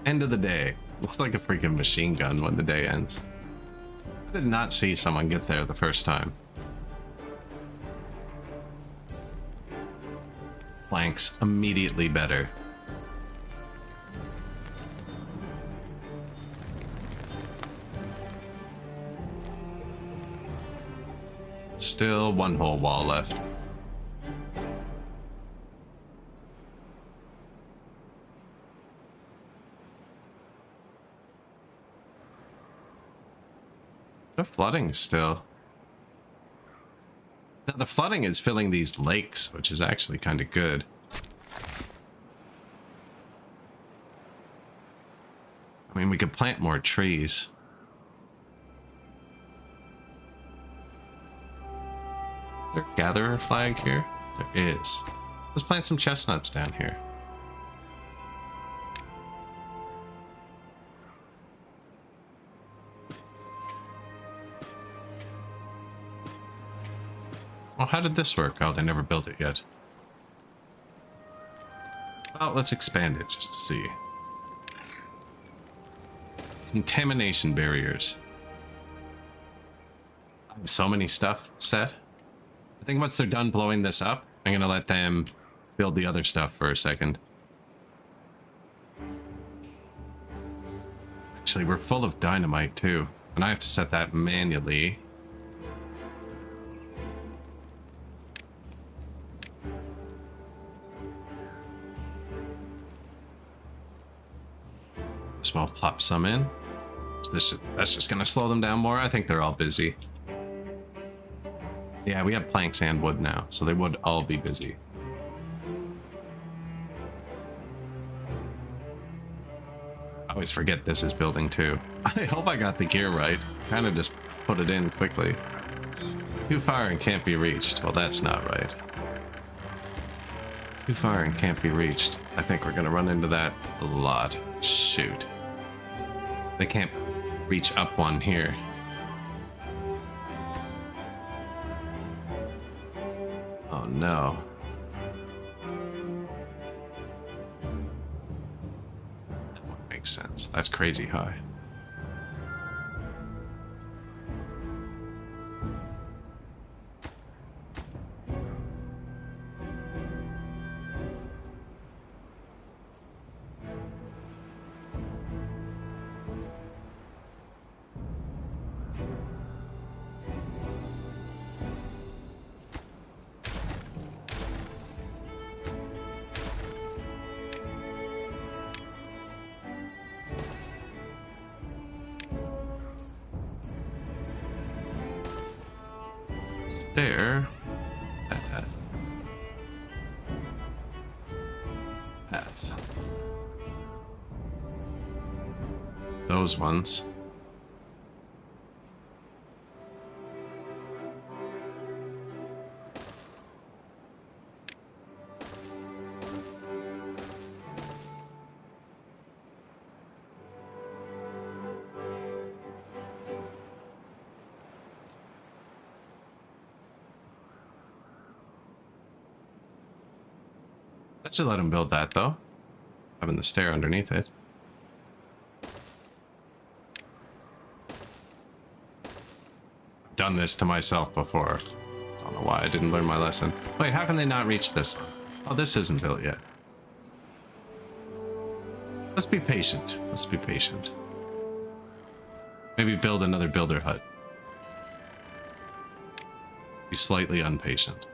End of the day. Looks like a freaking machine gun when the day ends. I did not see someone get there the first time. Planks immediately better. Still one whole wall left. The flooding still. Now, the flooding is filling these lakes, which is actually kind of good. I mean, we could plant more trees. Is there a gatherer flag here? There is. Let's plant some chestnuts down here. Well, how did this work? Oh, they never built it yet. Well, let's expand it just to see. Contamination barriers. I have so many stuff set. I think once they're done blowing this up, I'm gonna let them build the other stuff for a second. Actually, we're full of dynamite too, and I have to set that manually. So I'll pop some in. So that's just gonna slow them down more. I think they're all busy. Yeah, we have planks and wood now, so they would all be busy. I always forget this is building too. I hope I got the gear right. Kind of just put it in quickly. Too far and can't be reached. Well, that's not right. Too far and can't be reached. I think we're gonna run into that a lot. Shoot. They can't reach up one here. Oh no. That one makes sense. That's crazy high. There. Path. Those ones. should let him build that, though. Having the stair underneath it. I've done this to myself before. I don't know why I didn't learn my lesson. Wait, how can they not reach this one? Oh, this isn't built yet. Let's be patient. Let's be patient. Maybe build another builder hut. Be slightly impatient.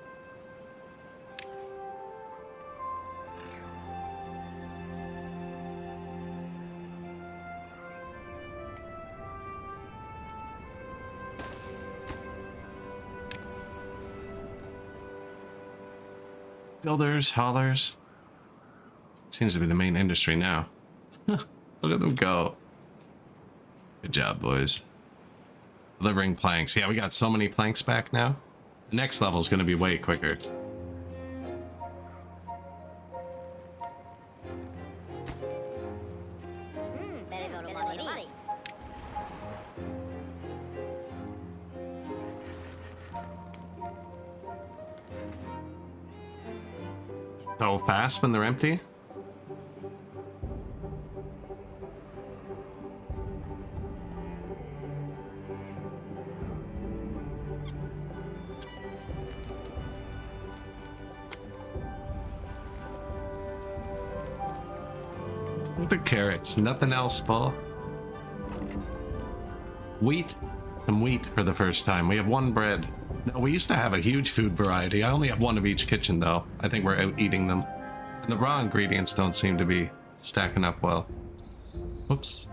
Builders, haulers. Seems to be the main industry now. Look at them go. Good job, boys. Delivering planks. Yeah, we got so many planks back now. The next level is going to be way quicker. So fast when they're empty? The carrots, nothing else full. Wheat, some wheat for the first time. We have one bread. No, we used to have a huge food variety. I only have one of each kitchen though. I think we're out eating them. And the raw ingredients don't seem to be stacking up well. Whoops.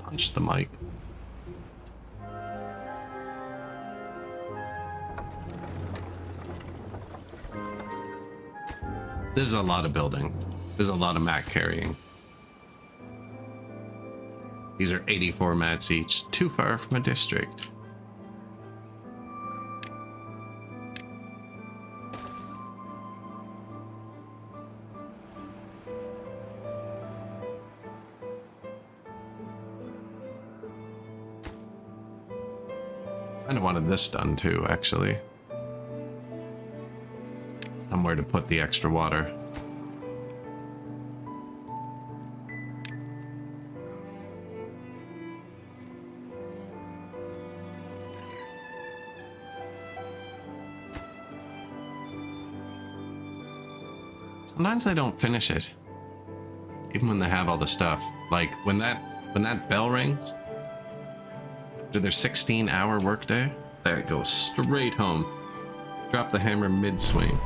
Punch the mic. This is a lot of building. There's a lot of mat carrying. These are 84 mats each. Too far from a district. Kind of wanted this done too, actually. Somewhere to put the extra water. Sometimes I don't finish it. Even when they have all the stuff. Like when that bell rings after their 16-hour workday, there it goes straight home. Drop the hammer mid-swing.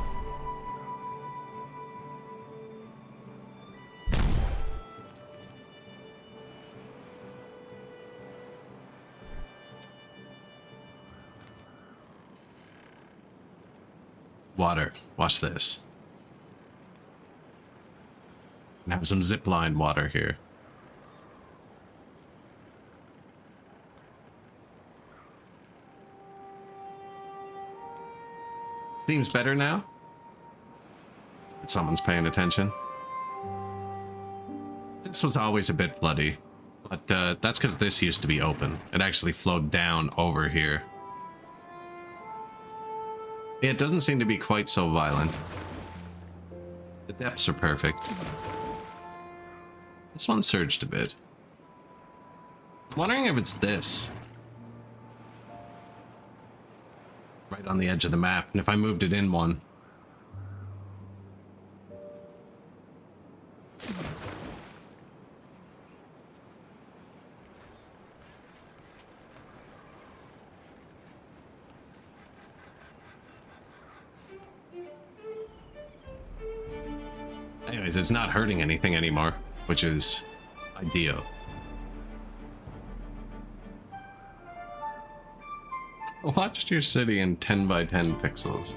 Water. Watch this. And have some zipline water here. Seems better now. But someone's paying attention. This was always a bit bloody, but that's because this used to be open. It actually flowed down over here. It doesn't seem to be quite so violent. The depths are perfect. This one surged a bit. I'm wondering if it's this. Right on the edge of the map, and if I moved it in one. Anyways, it's not hurting anything anymore, which is ideal. Watch your city in 10 by 10 pixels.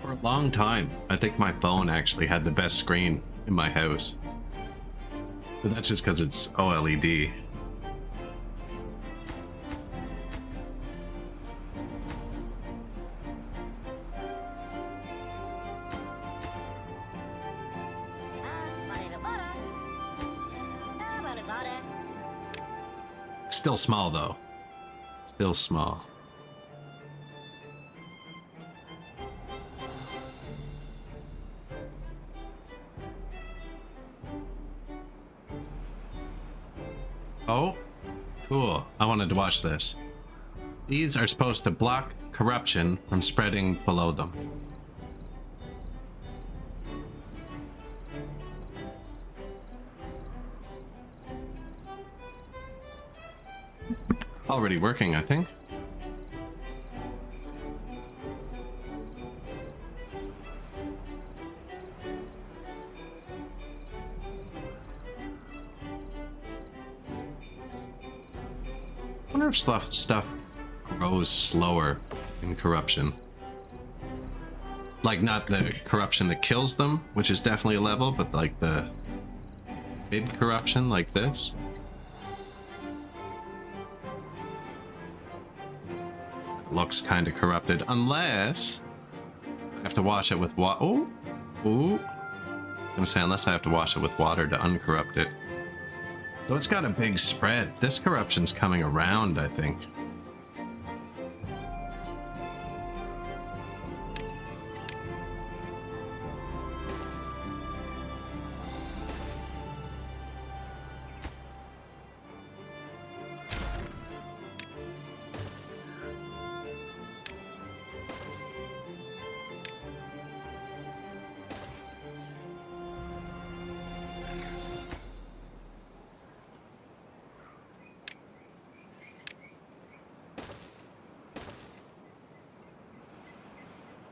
For a long time, I think my phone actually had the best screen in my house. But that's just because it's OLED. Still small though. Still small. Oh, cool. I wanted to watch this. These are supposed to block corruption from spreading below them. Already working, I think. I wonder if stuff grows slower in corruption. Like, not the corruption that kills them, which is definitely a level, but like the mid-corruption like this. Looks kind of corrupted, unless I have to wash it with water. Oh, ooh. I'm gonna say unless I have to wash it with water to uncorrupt it. So it's got a big spread. This corruption's coming around, I think.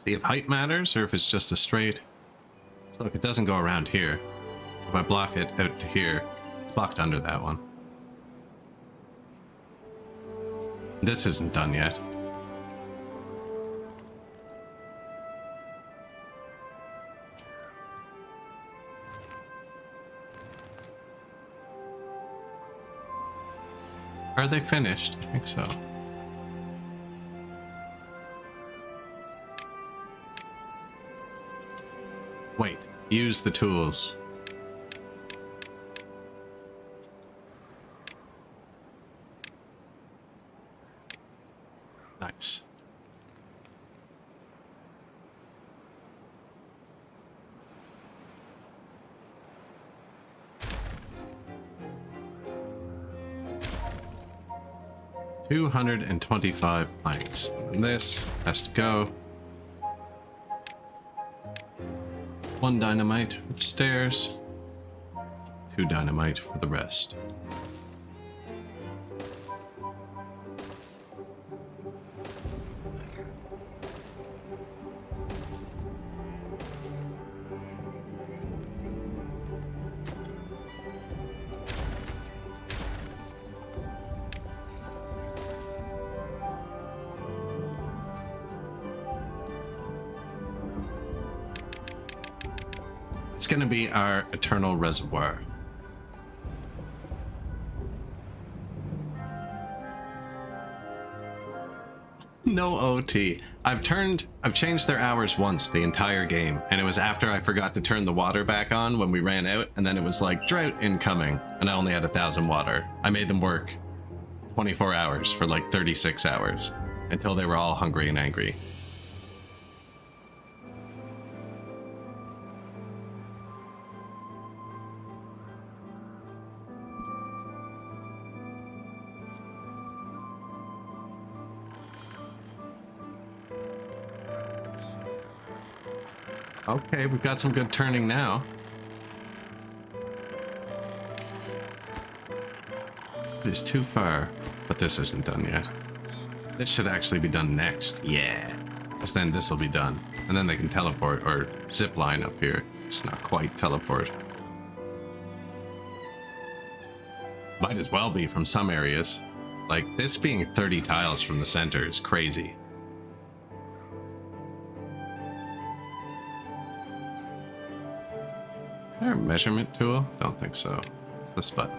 See if height matters or if it's just a straight. So look, it doesn't go around here. If I block it out to here, it's blocked under that one. This isn't done yet. Are they finished? I think so. Wait, use the tools. Nice. $225 planks. And this has to go. 1 dynamite for the stairs, 2 dynamite for the rest. It's going to be our eternal reservoir. No OT. I've changed their hours once the entire game, and it was after I forgot to turn the water back on when we ran out, and then it was like drought incoming, and I only had 1,000 water. I made them work 24 hours for like 36 hours until they were all hungry and angry. Okay, we've got some good turning now. It is too far, but this isn't done yet. This should actually be done next. Yeah, because then this will be done. And then they can teleport or zip line up here. It's not quite teleport. Might as well be from some areas. Like, this being 30 tiles from the center is crazy. Is there a measurement tool? Don't think so. It's this button.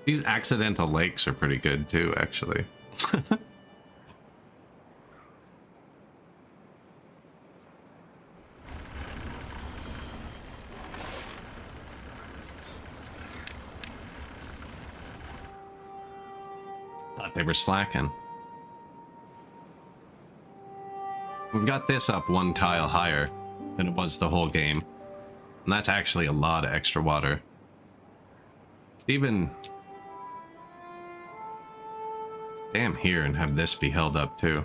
These accidental lakes are pretty good too, actually. Thought they were slacking. We've got this up one tile higher than it was the whole game. And that's actually a lot of extra water. Even damn here and have this be held up too.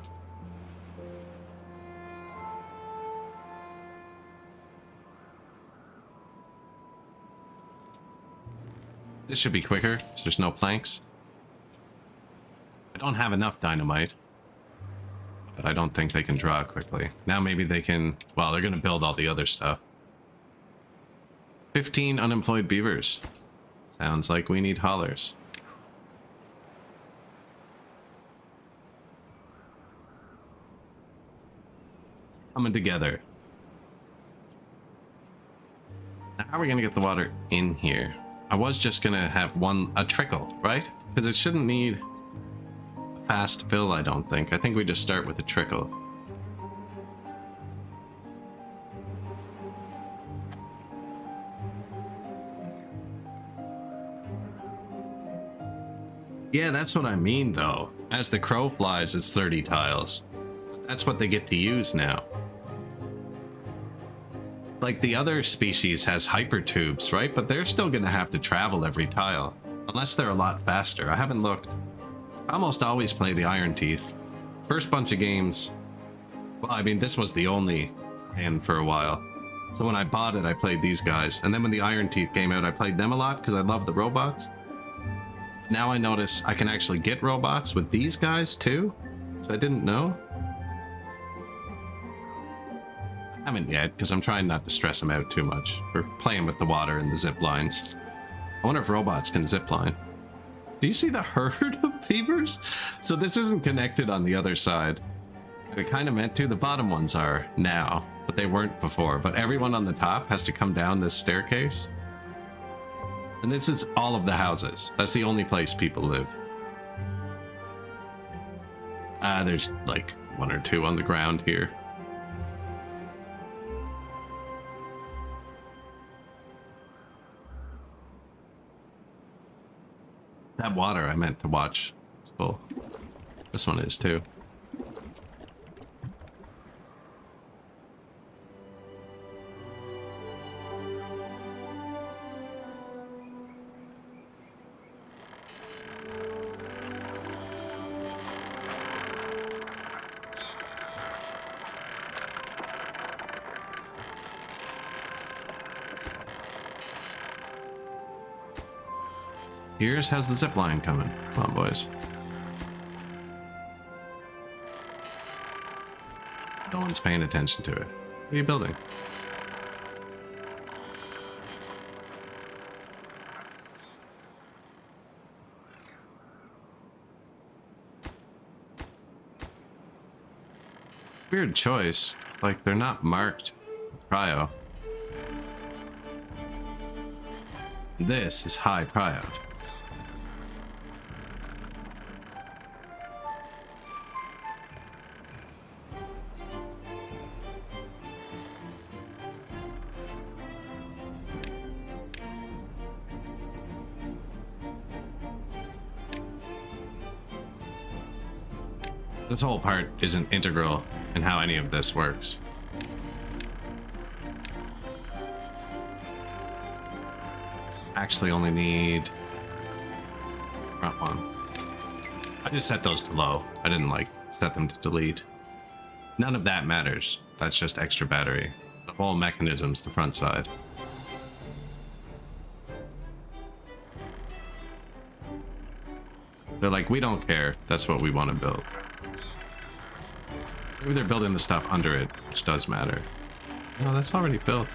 This should be quicker because there's no planks. I don't have enough dynamite. But I don't think they can draw quickly. Now maybe they can... Well, they're going to build all the other stuff. 15 unemployed beavers. Sounds like we need haulers. Coming together. Now, how are we going to get the water in here? I was just going to have a trickle, right? Because it shouldn't need a fast fill, I don't think. I think we just start with a trickle. Yeah, that's what I mean, though. As the crow flies, it's 30 tiles. That's what they get to use now. Like, the other species has hypertubes, right? But they're still going to have to travel every tile. Unless they're a lot faster. I haven't looked. I almost always play the Iron Teeth. First bunch of games... Well, I mean, this was the only hand for a while. So when I bought it, I played these guys. And then when the Iron Teeth came out, I played them a lot because I love the robots. Now I notice I can actually get robots with these guys too, so I didn't know. I haven't yet, because I'm trying not to stress them out too much. We're playing with the water and the zip lines. I wonder if robots can zip line. Do you see the herd of beavers? So this isn't connected on the other side. It kind of meant to. The bottom ones are now, but they weren't before. But everyone on the top has to come down this staircase. And this is all of the houses. That's the only place people live. There's like one or two on the ground here. That water I meant to watch is full. This one is too. Here's how's the zip line coming. Come on, boys. No one's paying attention to it. What are you building? Weird choice. Like, they're not marked prio. This is high prio. This whole part isn't integral in how any of this works. Actually only need front one. I just set those to low. I didn't like set them to delete. None of that matters. That's just extra battery. The whole mechanism's the front side. They're like, we don't care. That's what we want to build. Maybe they're building the stuff under it, which does matter. No, that's already built.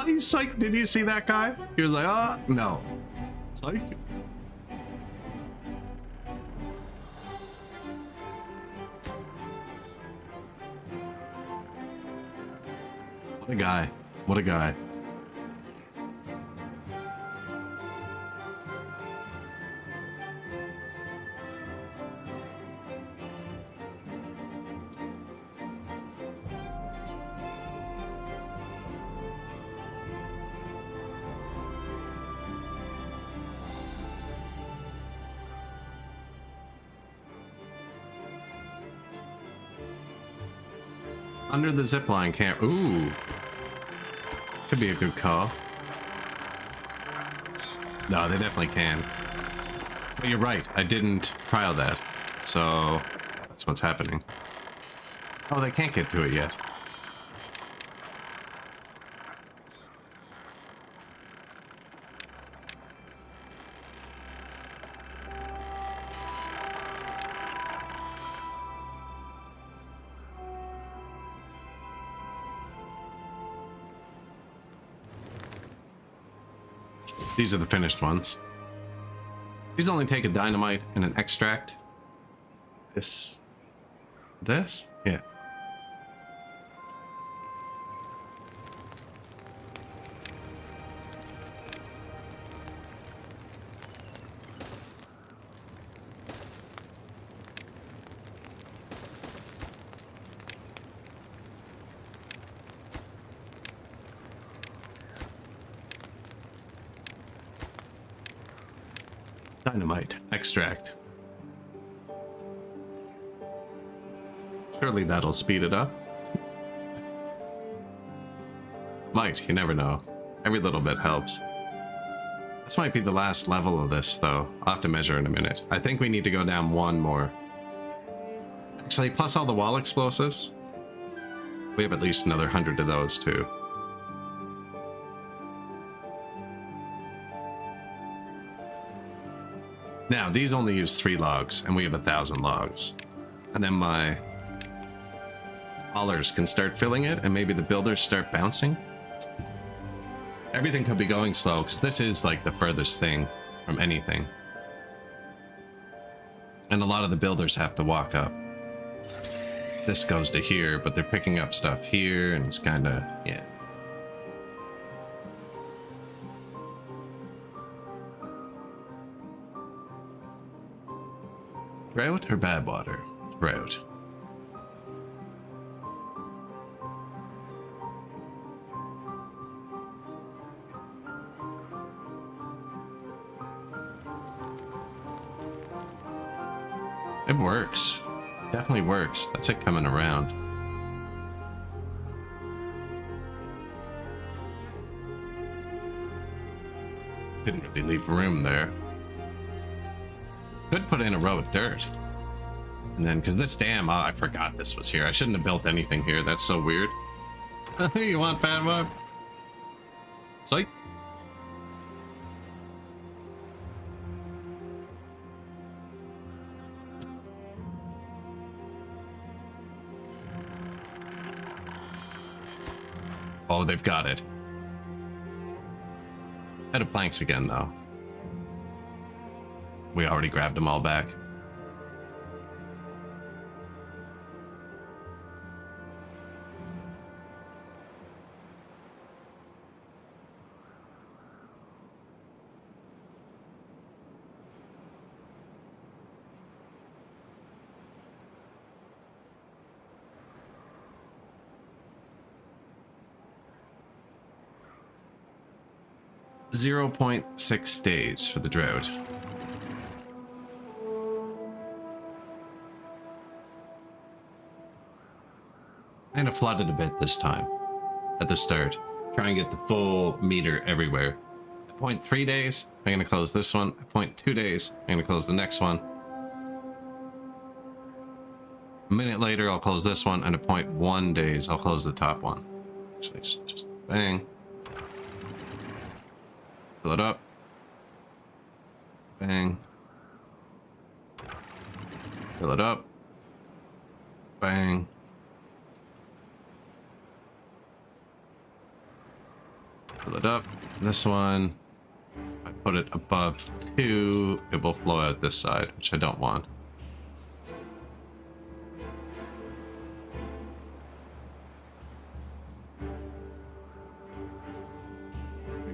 He's like, did you see that guy? He was like, oh, no. Psych. What a guy. What a guy. Under the zipline camp. Ooh. Could be a good call. No, they definitely can. But you're right. I didn't trial that. So that's what's happening. Oh, they can't get to it yet. These are the finished ones. These only take a dynamite and an extract. This? Yeah. Dynamite extract. Surely that'll speed it up. Might, you never know. Every little bit helps. This might be the last level of this, though. I'll have to measure in a minute. I think we need to go down one more. Actually, plus all the wall explosives. We have at least another 100 of those, too. Now, these only use 3 logs, and we have 1,000 logs. And then my haulers can start filling it, and maybe the builders start bouncing. Everything could be going slow, because this is like the furthest thing from anything. And a lot of the builders have to walk up. This goes to here, but they're picking up stuff here, and it's kind of, yeah. Drought or bad water? Drought. It works. Definitely works. That's it coming around. Didn't really leave room there. Could put in a row of dirt. And then, because this dam, oh, I forgot this was here. I shouldn't have built anything here. That's so weird. You want bad mob? Psych. Oh, they've got it. Head of planks again, though. We already grabbed them all back. .6 days for the drought. And it flooded a bit this time at the start. Try and get the full meter everywhere. At 0.3 days, I'm going to close this one. At 0.2 days, I'm going to close the next one. A minute later, I'll close this one. And at 0.1 days, I'll close the top one. Actually, just bang. Fill it up. Bang. Fill it up. Bang. Fill it up. This one, if I put it above 2, it will flow out this side, which I don't want.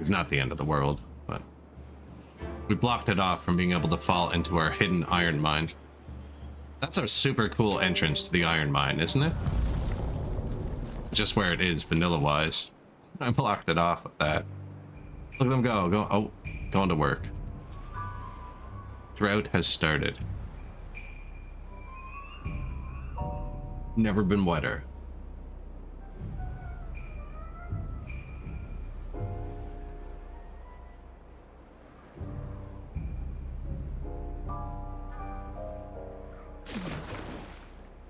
It's not the end of the world, but we blocked it off from being able to fall into our hidden iron mine. That's a super cool entrance to the iron mine, isn't it? Just where it is, vanilla-wise. I blocked it off with that. Look at them go. Oh, going to work. Drought has started. Never been wetter.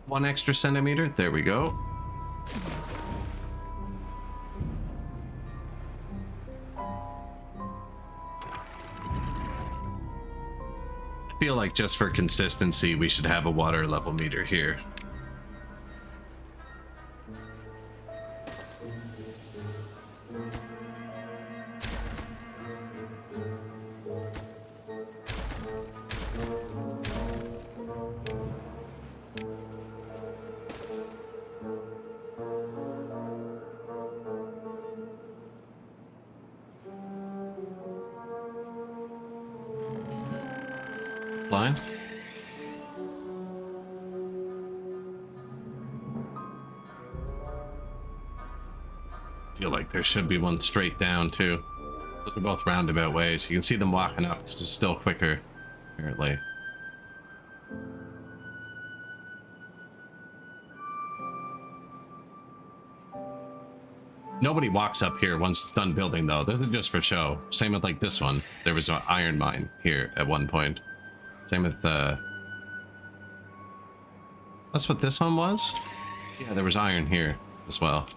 One extra centimeter. There we go. I feel like just for consistency, we should have a water level meter here. Line. Feel like there should be one straight down too. Those are both roundabout ways. You can see them walking up because it's still quicker, apparently. Nobody walks up here once it's done building, though. Those are just for show. Same with like this one. There was an iron mine here at one point. Same with that's what this one was? Yeah, there was iron here as well.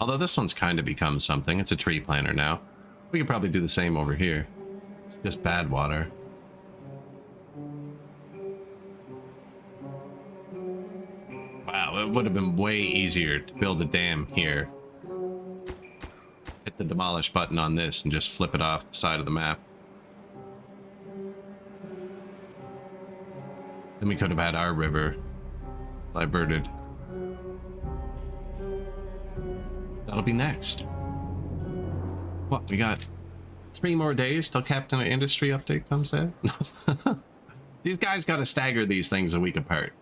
Although this one's kind of become something. It's a tree planter now. We could probably do the same over here. It's just bad water. Wow, it would have been way easier to build a dam here. Hit the demolish button on this and just flip it off the side of the map. Then we could have had our river diverted. That'll be next. What, we got 3 more days till Captain Industry update comes out? These guys gotta stagger these things a week apart.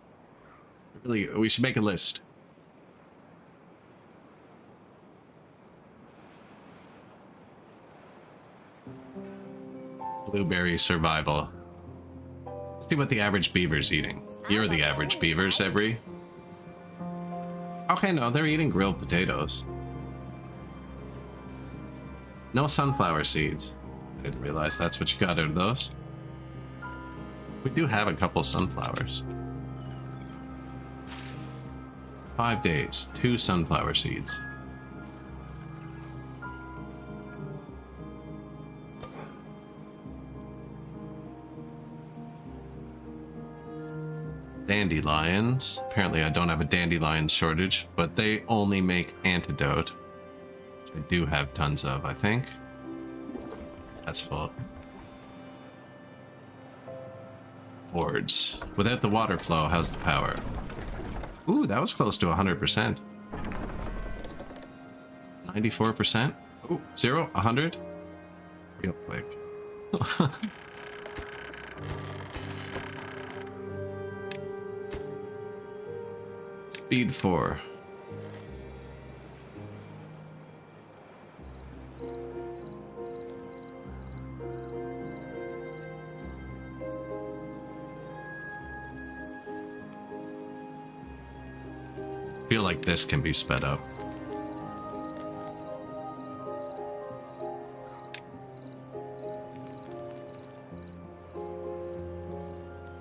Really, we should make a list. Blueberry survival. Let's see what the average beaver's eating. You're the average beavers, every. Okay, no, they're eating grilled potatoes. No sunflower seeds. I didn't realize that's what you got out of those. We do have a couple sunflowers. 5 days, 2 sunflower seeds. Dandelions. Apparently I don't have a dandelion shortage, but they only make antidote, which I do have tons of, I think. That's full. Boards. Without the water flow, how's the power? Ooh, that was close to 100%. 94%. Ooh, 0, 100. Real quick. Speed 4. Feel like this can be sped up.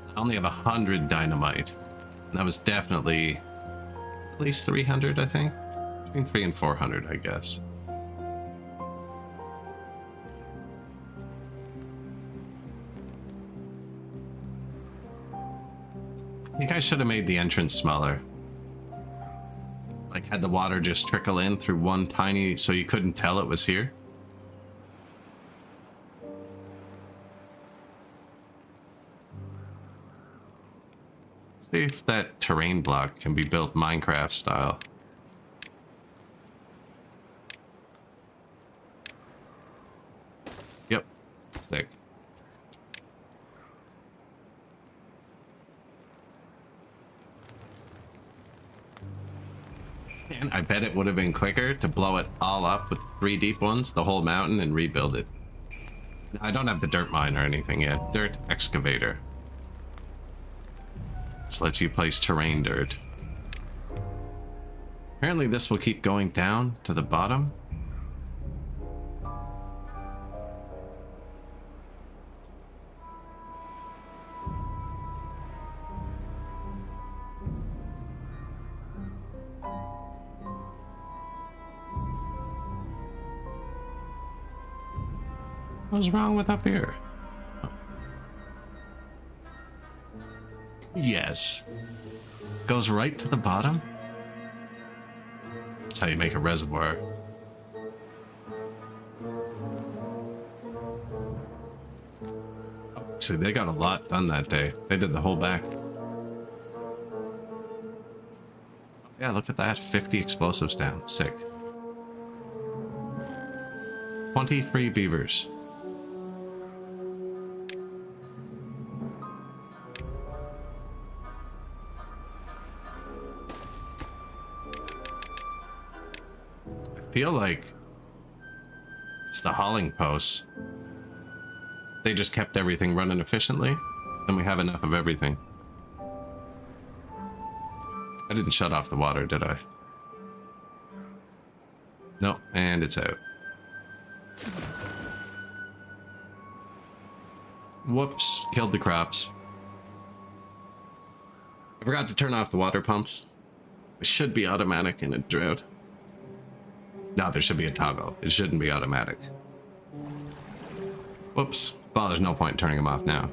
I only have 100 dynamite. And that was definitely at least 300, I think. Between 300 and 400, I guess. I think I should have made the entrance smaller. Like, had the water just trickle in through one tiny, so you couldn't tell it was here. See if that terrain block can be built Minecraft style. Sick. And I bet it would have been quicker to blow it all up with 3 deep ones, the whole mountain, and rebuild it. I don't have the dirt mine or anything yet. Dirt excavator. This lets you place terrain dirt. Apparently this will keep going down to the bottom. What's wrong with up here? Oh. Yes. Goes right to the bottom? That's how you make a reservoir. Actually, they got a lot done that day. They did the whole back. Yeah, look at that. 50 explosives down. Sick. 20 free beavers. I feel like it's the hauling posts. They just kept everything running efficiently, and we have enough of everything. I didn't shut off the water, did I? No, and it's out. Whoops, killed the crops. I forgot to turn off the water pumps. It should be automatic in a drought. No, there should be a toggle. It shouldn't be automatic. Whoops. Well, there's no point in turning them off now.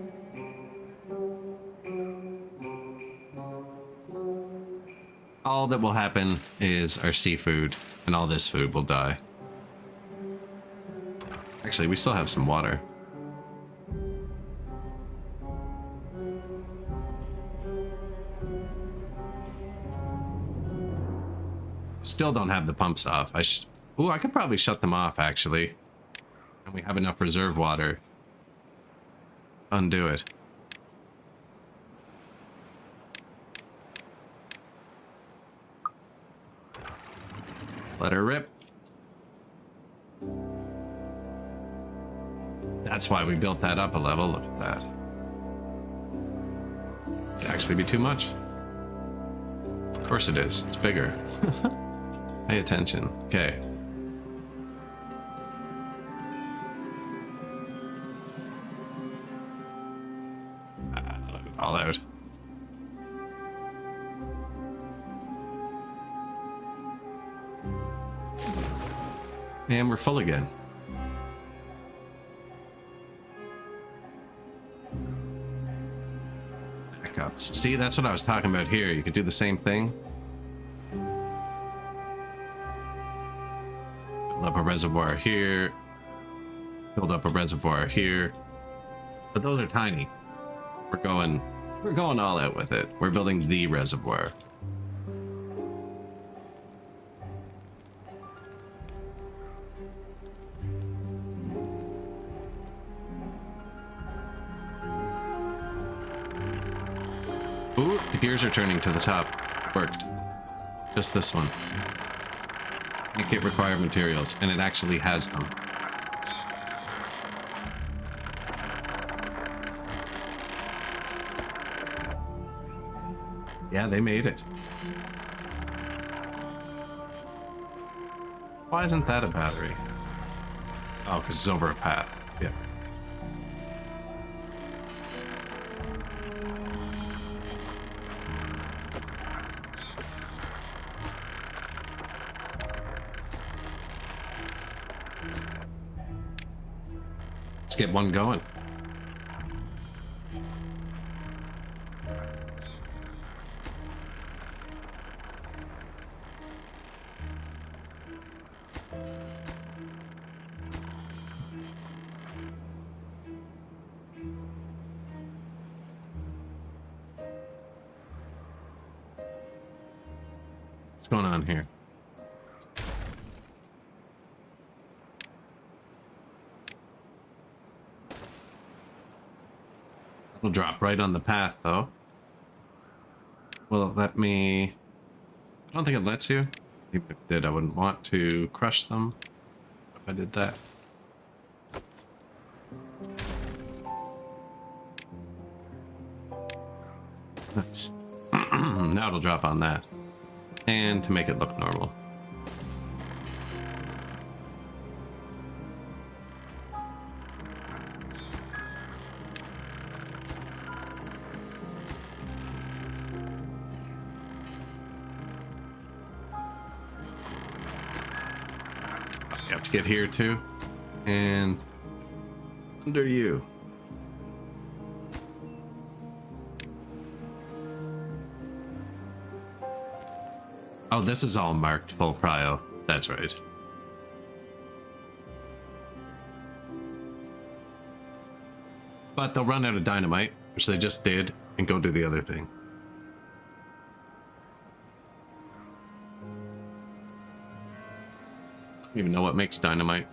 All that will happen is our seafood and all this food will die. Actually, we still have some water. Still don't have the pumps off. Ooh, I could probably shut them off, actually. And we have enough reserve water. Undo it. Let her rip. That's why we built that up a level. Look at that. It'd actually be too much. Of course it is. It's bigger. Pay attention. Okay. All out. And we're full again. Backups. See, that's what I was talking about here. You could do the same thing. Build up a reservoir here. Build up a reservoir here. But those are tiny. We're going all out with it. We're building the reservoir. Ooh, the gears are turning to the top. Worked. Just this one. Make it require materials, and it actually has them. Yeah, they made it. Why isn't that a battery? Oh, because it's over a path. Yeah. Let's get one going. What's going on here? We'll drop right on the path, though. Will it let me... I don't think it lets you. Even if it did, I wouldn't want to crush them if I did that. Nice. Now it'll drop on that. And to make it look normal. You have to get here too. And under you. Oh, this is all marked full cryo. That's right. But they'll run out of dynamite, which they just did, and go do the other thing. I don't even know what makes dynamite.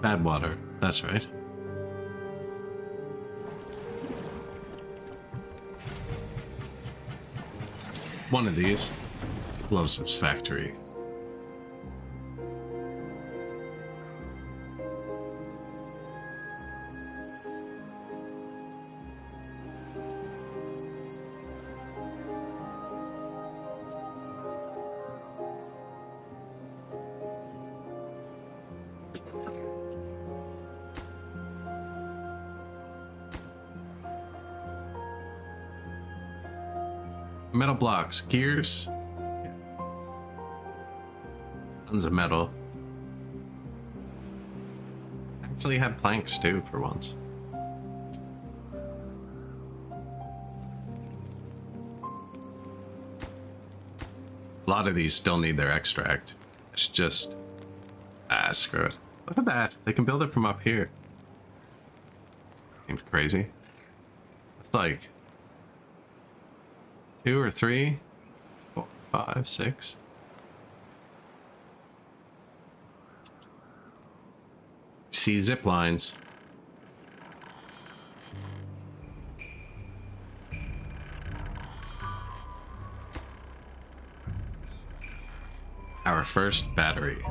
Bad water. That's right. One of these. Explosives factory. Metal blocks, gears. Tons of metal. Actually had planks too for once. A lot of these still need their extract. It's just... screw it. Look at that. They can build it from up here. Seems crazy. It's like... 2 or 3, 4, 5, 6. See zip lines. Our first battery.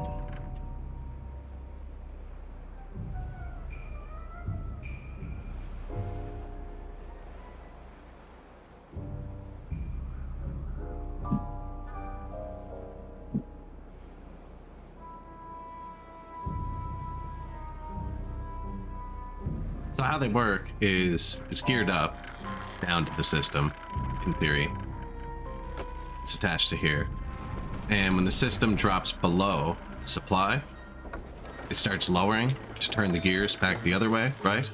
So how they work is it's geared up down to the system, in theory. It's attached to here. And when the system drops below supply, it starts lowering to turn the gears back the other way, right?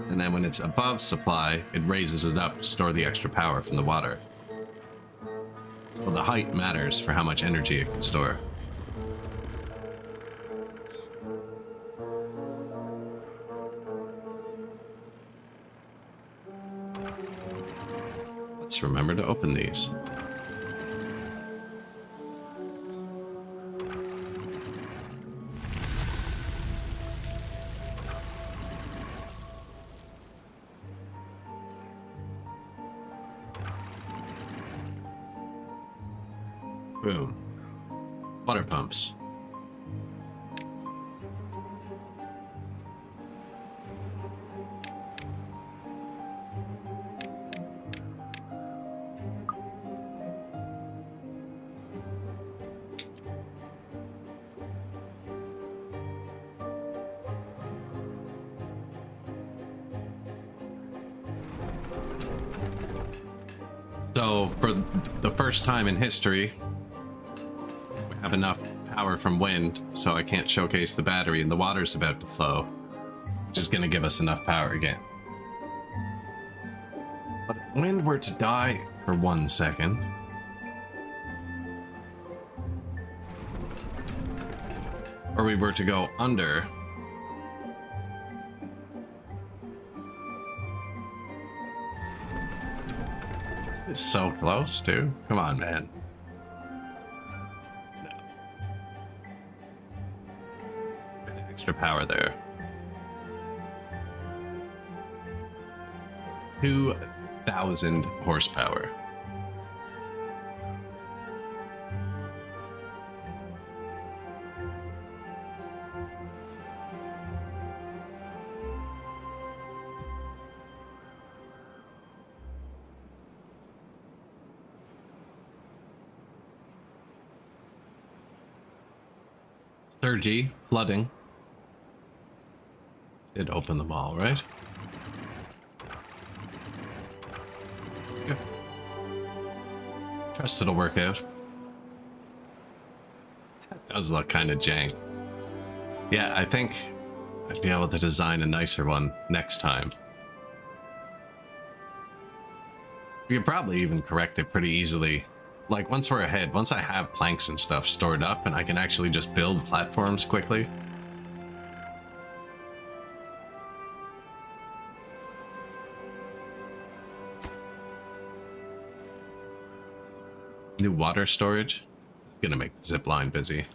And then when it's above supply, it raises it up to store the extra power from the water. So the height matters for how much energy it can store. Let's remember to open these. Boom. Water pumps. So, for the first time in history, we have enough power from wind, so I can't showcase the battery, and the water's about to flow, which is going to give us enough power again. But if wind were to die for 1 second, or we were to go under, it's so close, too. Come on, man. No. Extra power there. 2,000 horsepower. G, flooding. Did open them all, right? Yeah. Trust it'll work out. That does look kind of jank. Yeah, I think I'd be able to design a nicer one next time. We could probably even correct it pretty easily. Like, once we're ahead, once I have planks and stuff stored up and I can actually just build platforms quickly. New water storage. Gonna make the zip line busy.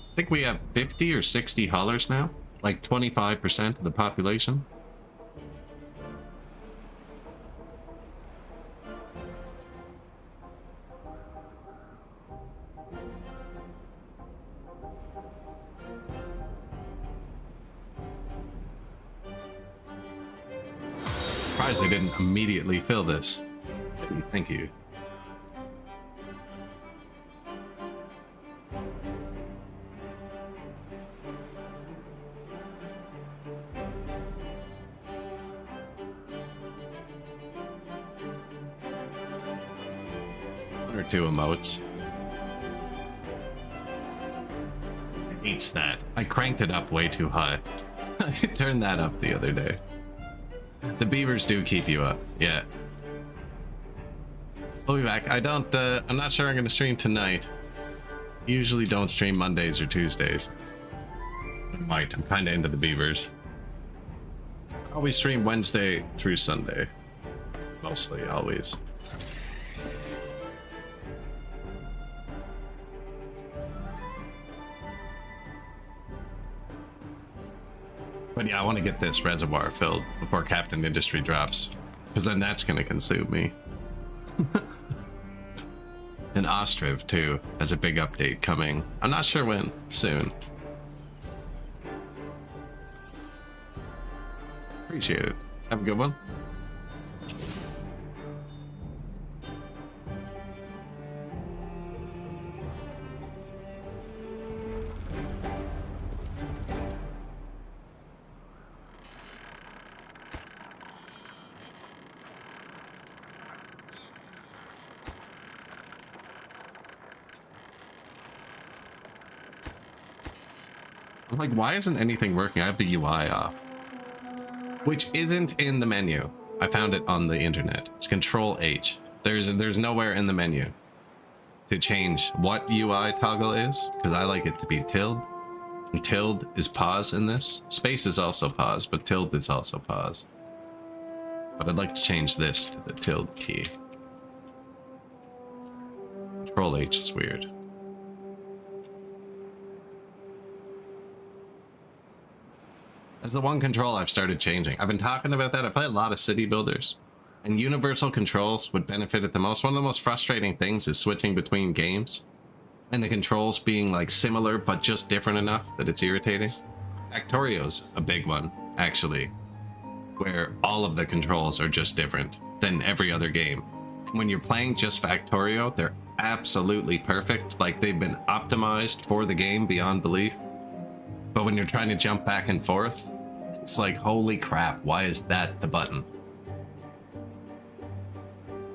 I think we have 50 or 60 haulers now, like 25% of the population. Surprised they didn't immediately fill this. Thank you. Or two emotes. Hates that. I cranked it up way too high. I turned that up the other day. The beavers do keep you up, yeah. I'll be back. I'm not sure I'm gonna stream tonight. Usually don't stream Mondays or Tuesdays. I might. I'm kinda into the beavers. Always stream Wednesday through Sunday. Mostly, always. But yeah, I want to get this reservoir filled before Captain Industry drops, because then that's going to consume me. And Ostriv, too, has a big update coming. I'm not sure when. Soon. Appreciate it. Have a good one. I'm like, why isn't anything working? I have the UI off. Which isn't in the menu. I found it on the internet. It's Control H. There's nowhere in the menu to change what UI toggle is, because I like it to be tilde. And tilde is pause in this. Space is also pause, but tilde is also pause. But I'd like to change this to the tilde key. Control H is weird. That's the one control I've started changing. I've been talking about that. I play a lot of city builders, and universal controls would benefit it the most. One of the most frustrating things is switching between games and the controls being like similar but just different enough that it's irritating. Factorio's a big one, actually, where all of the controls are just different than every other game. When you're playing just Factorio, they're absolutely perfect. Like, they've been optimized for the game beyond belief. But when you're trying to jump back and forth, it's like, holy crap, why is that the button?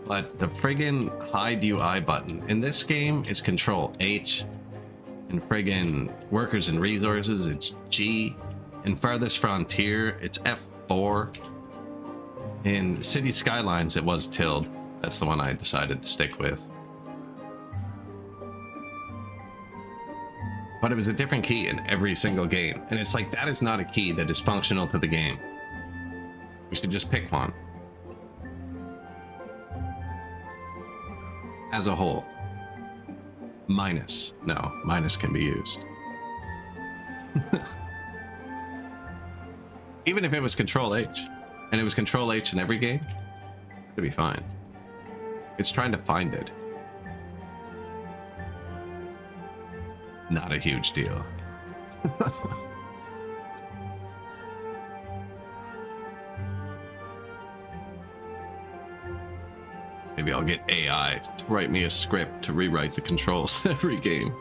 But the friggin' hide UI button in this game is Control H. In friggin' workers and resources, it's G. In farthest frontier, it's F4. In city skylines, it was tilde. That's the one I decided to stick with. But it was a different key in every single game. And it's like, that is not a key that is functional to the game. We should just pick one. As a whole. Minus. No, minus can be used. Even if it was Control H, and it was Control H in every game, it'd be fine. It's trying to find it. Not a huge deal. Maybe I'll get AI to write me a script to rewrite the controls every game.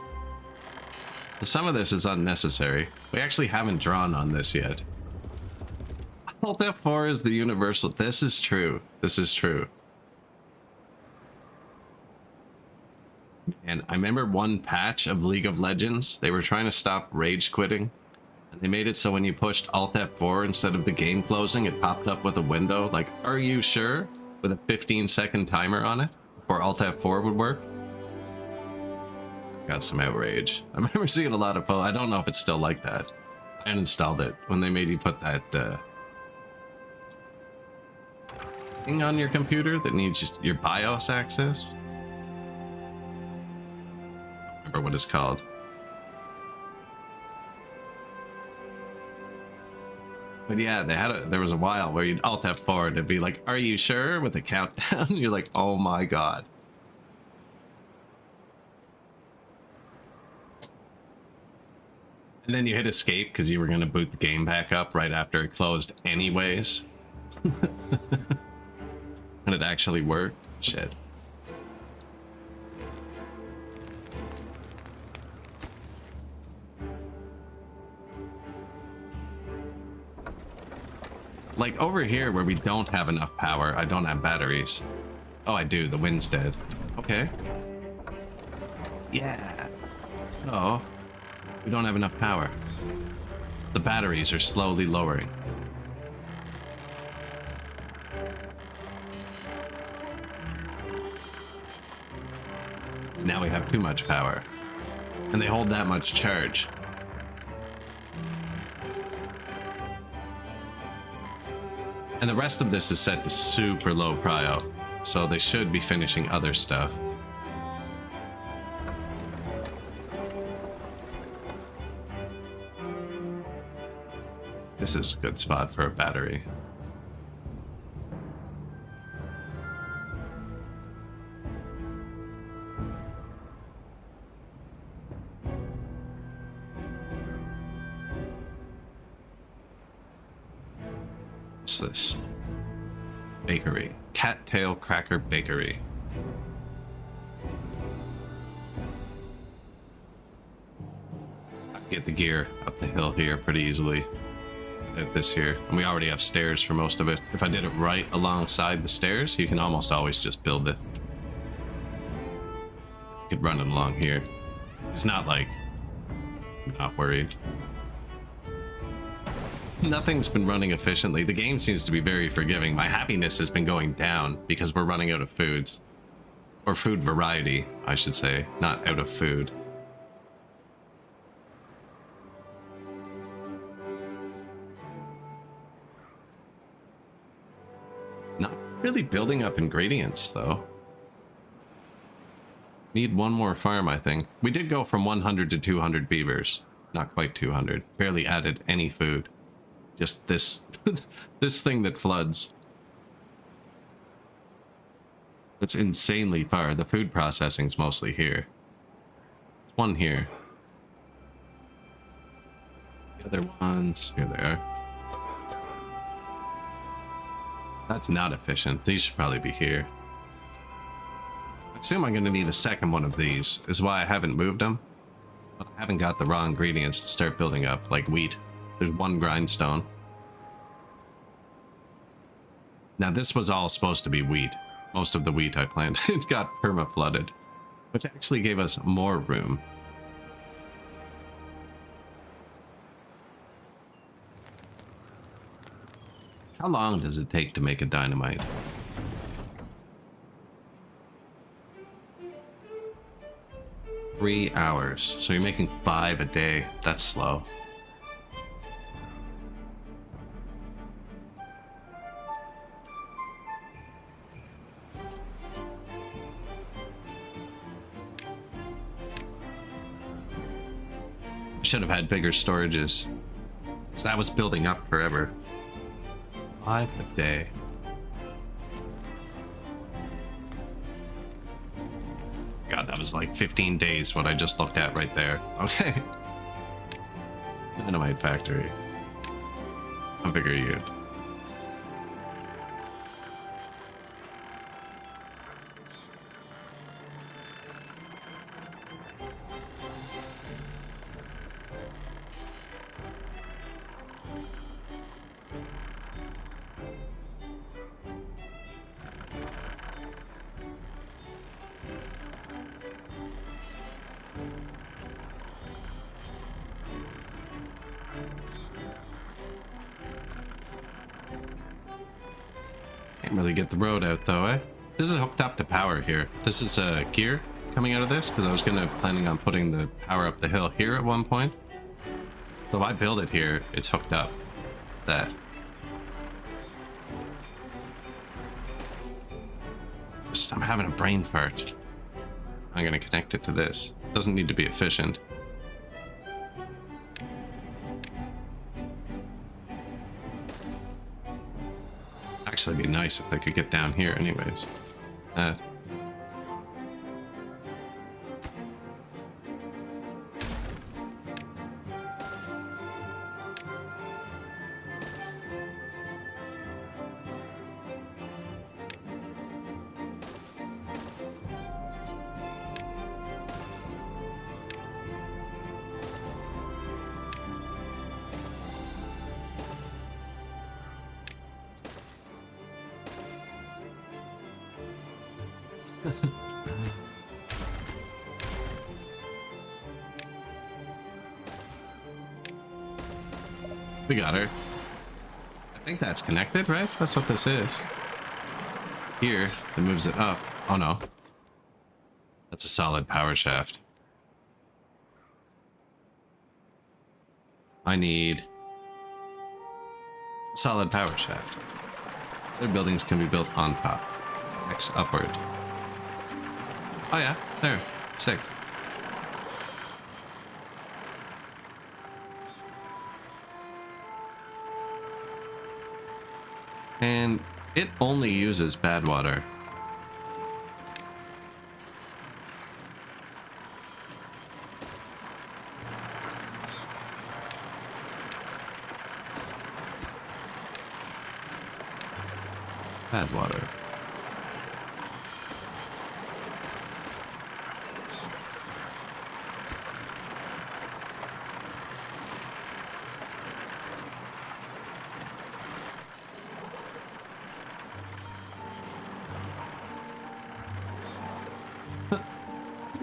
Some of this is unnecessary. We actually haven't drawn on this yet. Alt F4 is the universal. This is true. This is true. And I remember one patch of League of Legends, they were trying to stop rage quitting. And they made it so when you pushed Alt F4 instead of the game closing, it popped up with a window like, "Are you sure?" with a 15-second timer on it before Alt F4 would work. Got some outrage. I remember seeing a lot of I don't know if it's still like that. I uninstalled it when they made you put that thing on your computer that needs just your BIOS access. I don't remember what it's called. But yeah, there was a while where you'd Alt F4 and it'd be like, "Are you sure?" with a countdown. You're like, oh my god. And then you hit escape because you were going to boot the game back up right after it closed anyways. And it actually worked. Shit. Like over here where we don't have enough power, I don't have batteries. Oh, I do. The wind's dead. Okay. Yeah. So, we don't have enough power. The batteries are slowly lowering. Now we have too much power. And they hold that much charge. And the rest of this is set to super low prio, so they should be finishing other stuff. This is a good spot for a battery. What's this? Bakery. Cattail Cracker Bakery. I can get the gear up the hill here pretty easily. This here, and we already have stairs for most of it. If I did it right alongside the stairs, you can almost always just build it. You could run it along here. It's not like I'm not worried. Nothing's been running efficiently. The game seems to be very forgiving. My happiness has been going down because we're running out of foods. Or food variety, I should say, not out of food. Not really building up ingredients, though. Need one more farm, I think. We did go from 100 to 200 beavers. Not quite 200. Barely added any food. Just this this thing that floods. It's insanely far. The food processing's mostly here. There's one here. The other ones, here they are. That's not efficient. These should probably be here. I assume I'm going to need a second one of these, is why I haven't moved them. But I haven't got the raw ingredients to start building up, like wheat. There's one grindstone. Now this was all supposed to be wheat. Most of the wheat I planted got perma-flooded, which actually gave us more room. How long does it take to make a dynamite? Three hours. So you're making 5 a day. That's slow. Should have had bigger storages. Because that was building up forever. 5 a day. God, that was like 15 days what I just looked at right there. Okay. Dynamite factory. How big are you? Can't really get the road out though, eh? This is hooked up to power here. This is a gear coming out of this because I was planning on putting the power up the hill here at one point. So if I build it here, it's hooked up. That. I'm having a brain fart. I'm gonna connect it to this. Doesn't need to be efficient. Actually, it'd be nice if they could get down here anyways. That. We got her. I think that's connected, right? That's what this is. Here, it moves it up. Oh no. That's a solid power shaft. I need solid power shaft. Their buildings can be built on top. X upward. Oh yeah, there. Sick. And it only uses bad water. Bad water.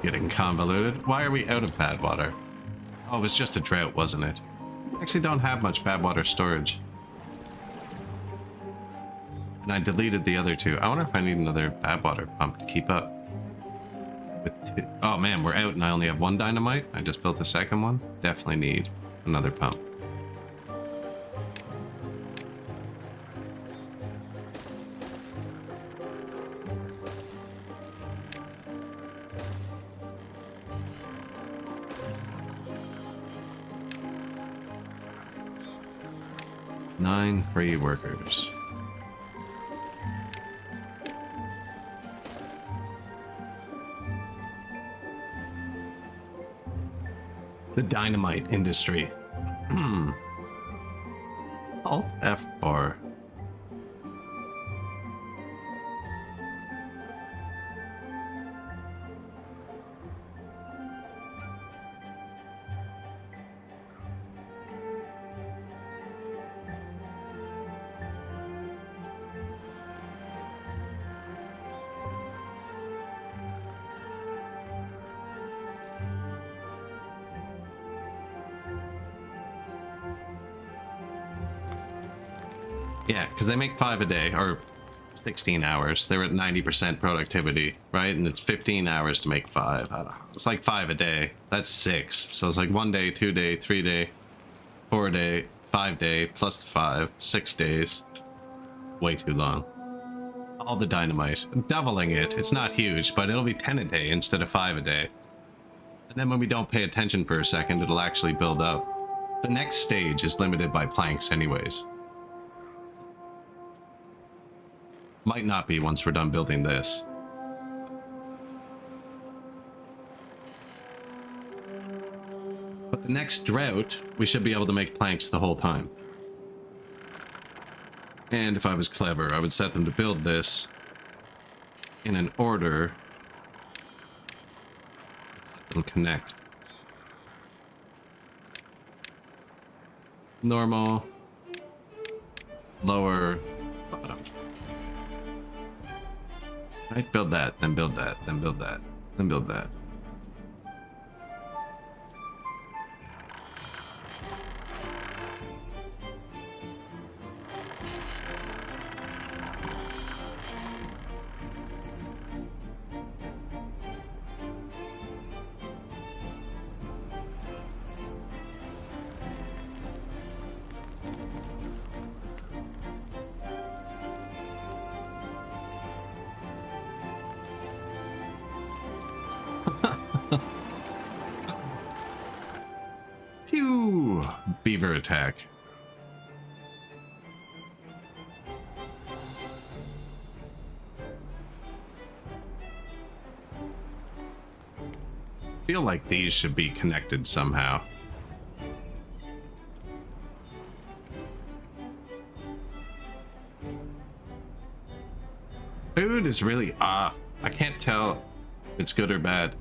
Getting convoluted. Why are we out of bad water? Oh, it was just a drought, wasn't it? Actually don't have much bad water storage. And I deleted the other two. I wonder if I need another bad water pump to keep up. Oh man, we're out and I only have one dynamite. I just built the second one. Definitely need another pump. Nine free workers. The dynamite industry. Alt F4. Yeah, because they make 5 a day, or 16 hours. They're at 90% productivity, right? And it's 15 hours to make 5. I don't know. It's like 5 a day. That's 6. So it's like 1 day, 2 day, 3 day, 4 day, 5 day, plus the 5, 6 days. Way too long. All the dynamite. Doubling it. It's not huge, but it'll be 10 a day instead of 5 a day. And then when we don't pay attention for a second, it'll actually build up. The next stage is limited by planks anyways. Might not be once we're done building this. But the next drought, we should be able to make planks the whole time. And if I was clever, I would set them to build this in an order. Let them connect. Normal, lower, bottom. Right, build that, then build that, then build that, then build that. Phew! Beaver attack. Feel like these should be connected somehow. Food is really off. I can't tell if it's good or bad.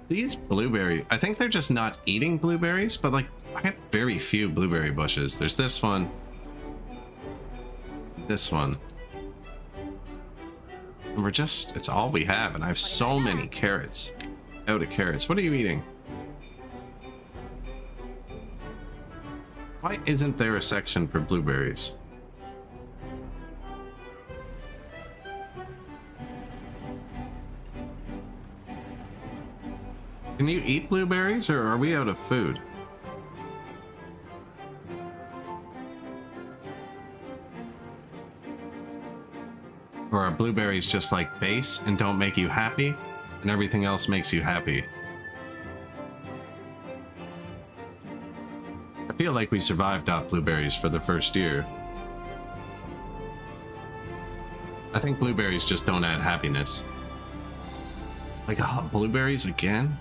These blueberry, I think they're just not eating blueberries, but like I have very few blueberry bushes. There's this one, this one. And we're just, it's all we have. And I have so many carrots. Out of carrots. What are you eating? Why isn't there a section for blueberries? Can you eat blueberries, or are we out of food? Or are blueberries just like base and don't make you happy, and everything else makes you happy? I feel like we survived off blueberries for the first year. I think blueberries just don't add happiness. Like, oh, blueberries again?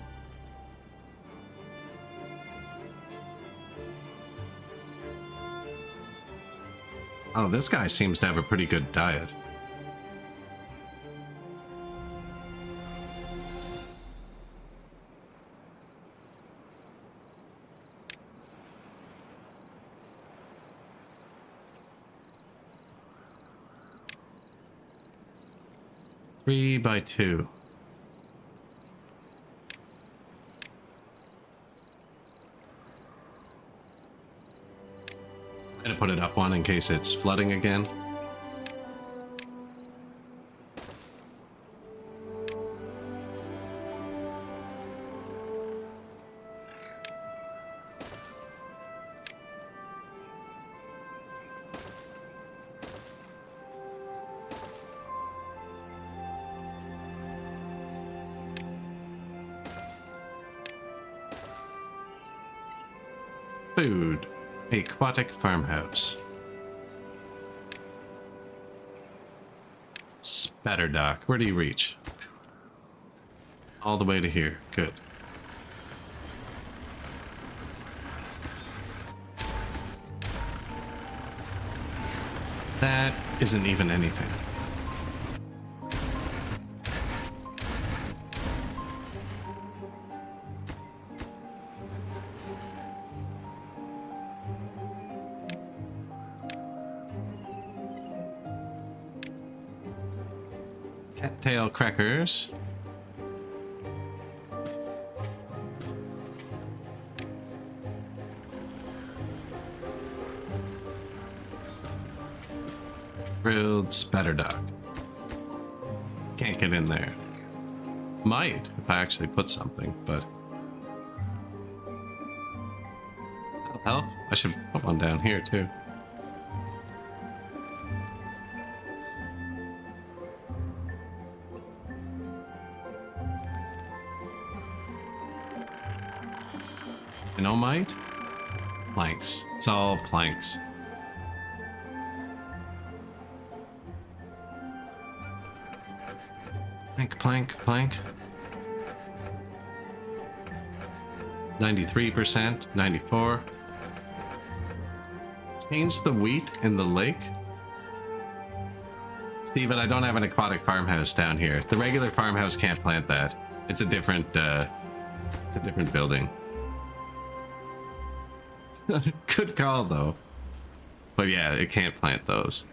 Oh, this guy seems to have a pretty good diet. Three by 2. I'm gonna put it up one in case it's flooding again. Food. Aquatic farmhouse. Spatterdock. Where do you reach? All the way to here. Good. That isn't even anything. Cattail crackers. Grilled spatter duck. Can't get in there. Might if I actually put something, but that'll help. I should put one down here too. You know, might? Planks. It's all planks. Plank, plank, plank. 93%, 94. Change the wheat in the lake. Steven, I don't have an aquatic farmhouse down here. The regular farmhouse can't plant that. It's a different building. Good call though. But yeah, it can't plant those.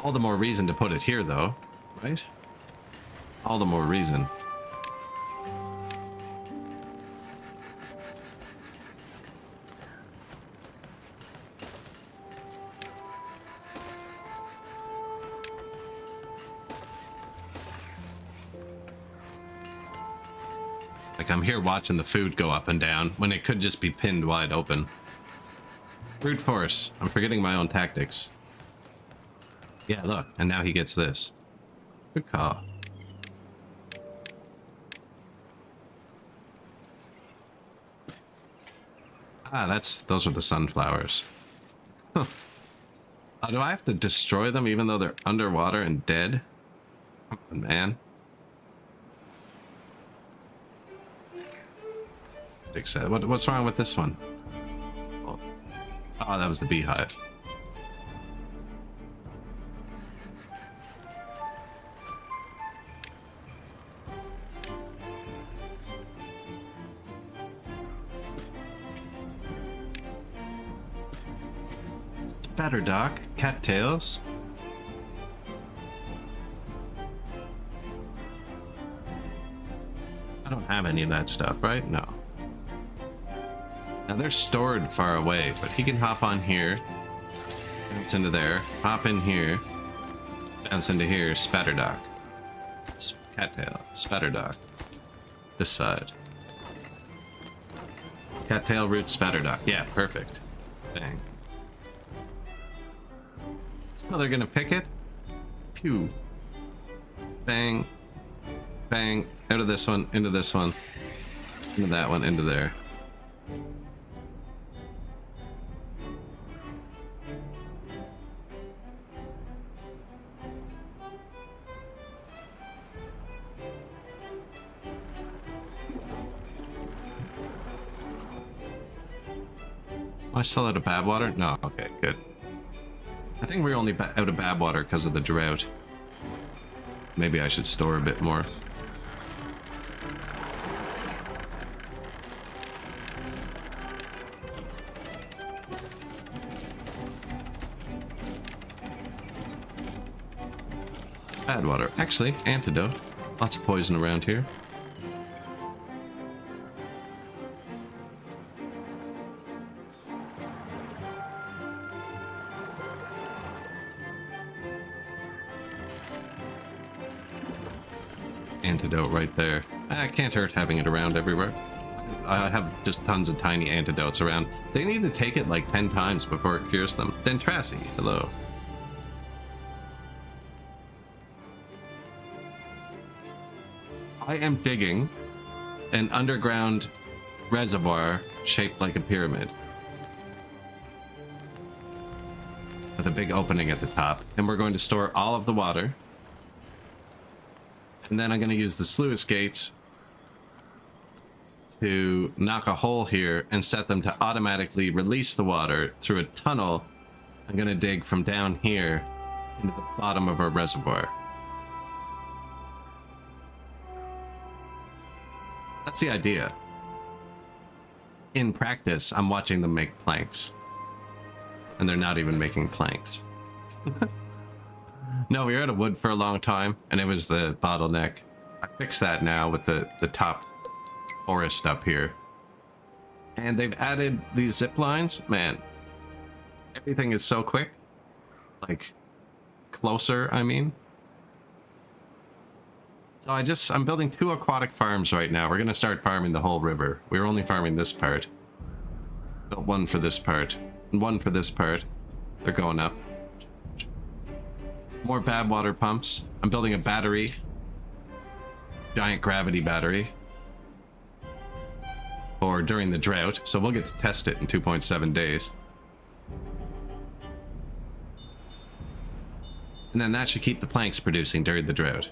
All the more reason to put it here though, right? All the more reason. Like I'm here watching the food go up and down when it could just be pinned wide open. Brute force. I'm forgetting my own tactics. Yeah, look, and now he gets this. Good call. Ah, those are the sunflowers. Huh. Do I have to destroy them even though they're underwater and dead? Come on, man. What's wrong with this one? Oh, that was the beehive. Spatter duck, cattails. I don't have any of that stuff, right? No. Now they're stored far away, but he can hop on here, bounce into there, hop in here, bounce into here, spatter duck. Cattail, spatter duck. This side. Cattail root spatter duck. Yeah, perfect. Bang. Oh, they're gonna pick it? Pew. Bang. Bang. Out of this one, into this one. Into that one, into there. Am I still out of bad water? No, okay, good. I think we're only out of bad water because of the drought. Maybe I should store a bit more. Bad water. Actually, antidote. Lots of poison around here. Antidote right there. Can't hurt having it around everywhere. I have just tons of tiny antidotes around. They need to take it like 10 times before it cures them. Dentrasi, hello. I am digging an underground reservoir shaped like a pyramid with a big opening at the top, and we're going to store all of the water. And then I'm going to use the sluice gates to knock a hole here and set them to automatically release the water through a tunnel. I'm going to dig from down here into the bottom of our reservoir. That's the idea. In practice, I'm watching them make planks. And they're not even making planks. No, we were out of wood for a long time, and it was the bottleneck. I fixed that now with the top forest up here. And they've added these zip lines. Man, everything is so quick. Like, closer, I mean. So I'm building 2 aquatic farms right now. We're going to start farming the whole river. We were only farming this part. Built 1 for this part, and 1 for this part. They're going up. More bad water pumps. I'm building a battery. Giant gravity battery. Or during the drought, so we'll get to test it in 2.7 days. And then that should keep the planks producing during the drought.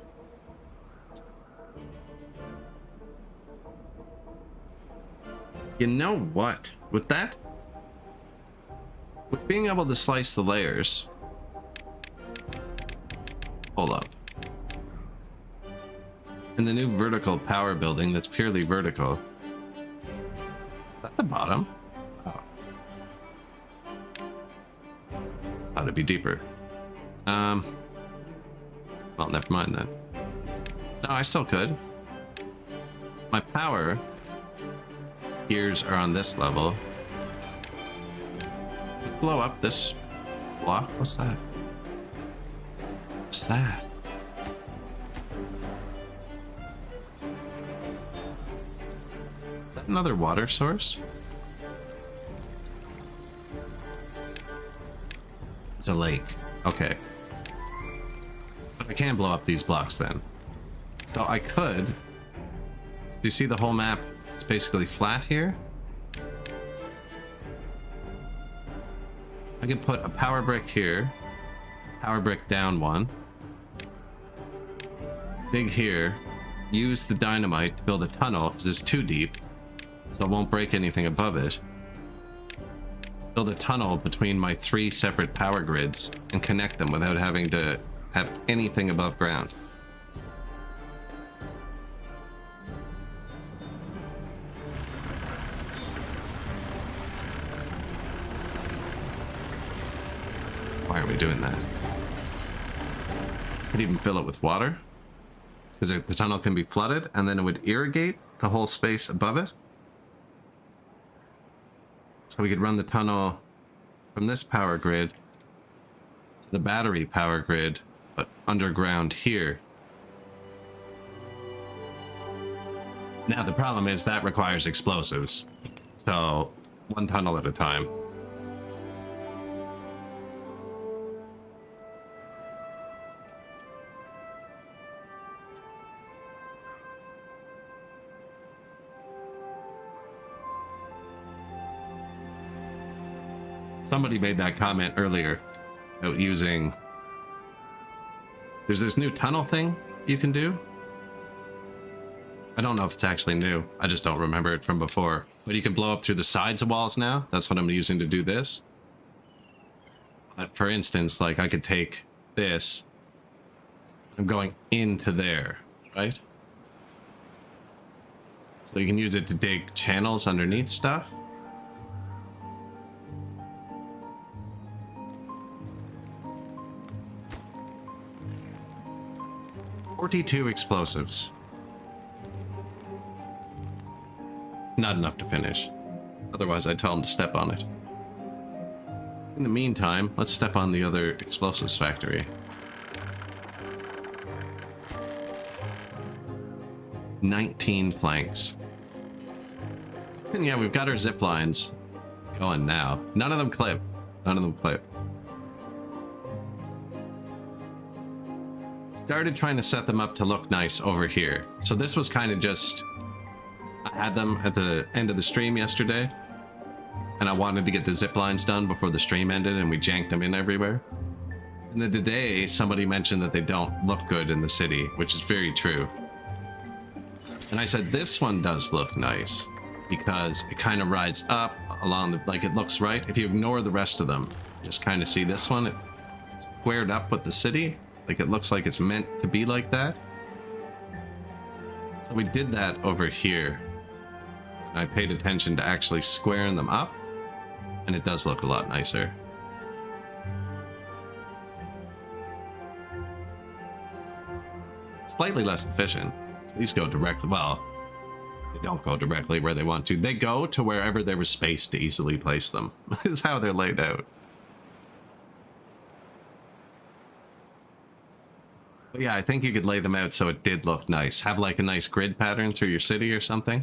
You know what? With that, with being able to slice the layers, hold up. In the new vertical power building that's purely vertical. Is that the bottom? Oh. Thought it'd be deeper. Well, never mind then. No, I still could. My power gears are on this level. Blow up this block. What's that? What's that? Is that another water source? It's a lake. Okay. But I can blow up these blocks then. So I could. Do you see the whole map? It's basically flat here. I could put a power brick here, power brick down 1, dig here, use the dynamite to build a tunnel because it's too deep, so it won't break anything above it. Build a tunnel between my 3 separate power grids and connect them without having to have anything above ground. Why are we doing that? Could even fill it with water, because the tunnel can be flooded and then it would irrigate the whole space above it. So we could run the tunnel from this power grid to the battery power grid, but underground here. Now the problem is that requires explosives, so 1 tunnel at a time. Somebody made that comment earlier about using... There's this new tunnel thing you can do. I don't know if it's actually new. I just don't remember it from before. But you can blow up through the sides of walls now. That's what I'm using to do this. But for instance, like I could take this. I'm going into there, right? So you can use it to dig channels underneath stuff. $42 explosives. Not enough to finish. Otherwise, I'd tell them to step on it. In the meantime, let's step on the other explosives factory. $19 planks. And yeah, we've got our zip lines going now. None of them clip. None of them clip. Started trying to set them up to look nice over here. So this was kind of just... I had them at the end of the stream yesterday. And I wanted to get the zip lines done before the stream ended, and we janked them in everywhere. And then today, somebody mentioned that they don't look good in the city, which is very true. And I said, this one does look nice, because it kind of rides up along the... Like, it looks right. If you ignore the rest of them, just kind of see this one. It's squared up with the city. Like, it looks like it's meant to be like that. So we did that over here. And I paid attention to actually squaring them up. And it does look a lot nicer. slightly less efficient. These go directly, well, they don't go directly where they want to. They go to wherever there was space to easily place them. Is how they're laid out. But yeah, I think you could lay them out so it did look nice. Have like a nice grid pattern through your city or something.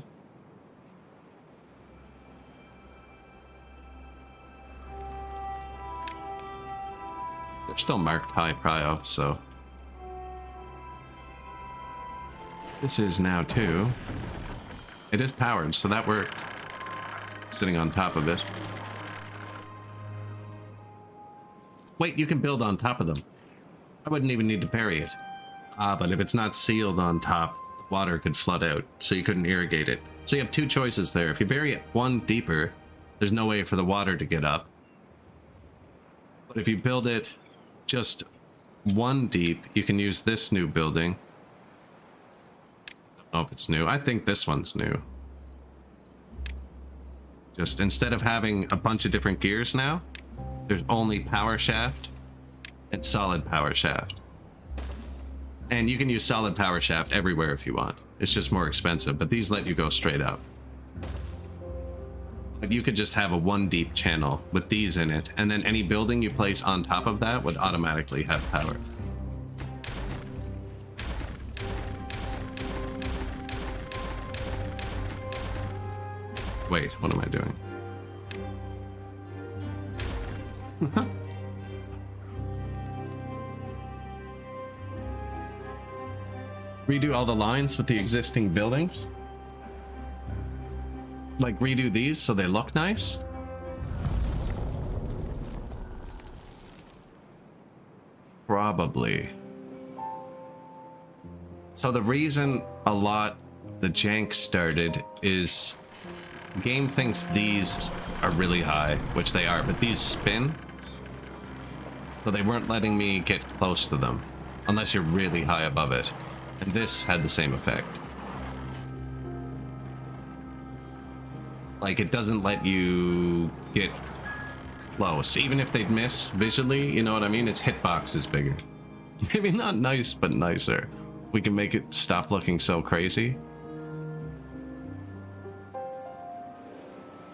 They're still marked high prio, so... This is now too. It is powered, so that worked. Sitting on top of it. Wait, you can build on top of them. I wouldn't even need to parry it. Ah, but if it's not sealed on top, the water could flood out, so you couldn't irrigate it. So you have two choices there. If you bury it one deeper, there's no way for the water to get up. But if you build it just one deep, you can use this new building. I don't know if it's new. I think this one's new. Just instead of having a bunch of different gears now, there's only power shaft and solid power shaft. And you can use solid power shaft everywhere if you want. It's just more expensive, but these let you go straight up. If you could just have a one deep channel with these in it, and then any building you place on top of that would automatically have power. Wait, what am I doing? Redo all the lines with the existing buildings? Like redo these so they look nice? Probably. So the reason a lot the jank started is the game thinks these are really high, which they are, but these spin. So they weren't letting me get close to them unless you're really high above it. And this had the same effect. Like, it doesn't let you get close. Even if they'd miss visually, you know what I mean? Its hitbox is bigger. Maybe not nice, but nicer. We can make it stop looking so crazy.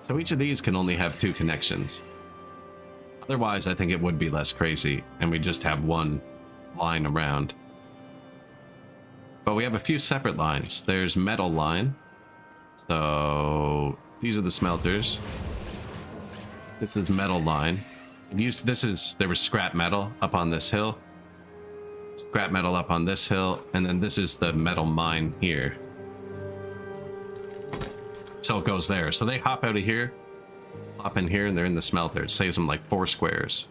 So each of these can only have 2 connections. Otherwise, I think it would be less crazy, and we just have one line around. But we have a few separate lines. There's metal line. So these are the smelters. This is metal line. There was scrap metal up on this hill. Scrap metal up on this hill. And then this is the metal mine here. So it goes there. So they hop out of here, hop in here, and they're in the smelter. It saves them like 4 squares.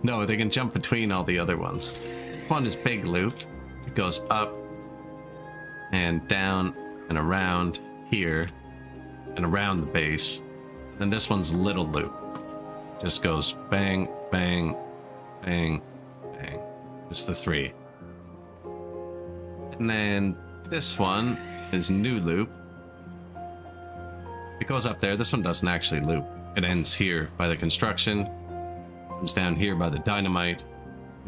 No, they can jump between all the other ones. One is big loop. It goes up and down and around here and around the base. And this one's little loop. Just goes bang, bang, bang, bang. Just the 3. And then this one is new loop. It goes up there. This one doesn't actually loop. It ends here by the construction. Comes down here by the dynamite.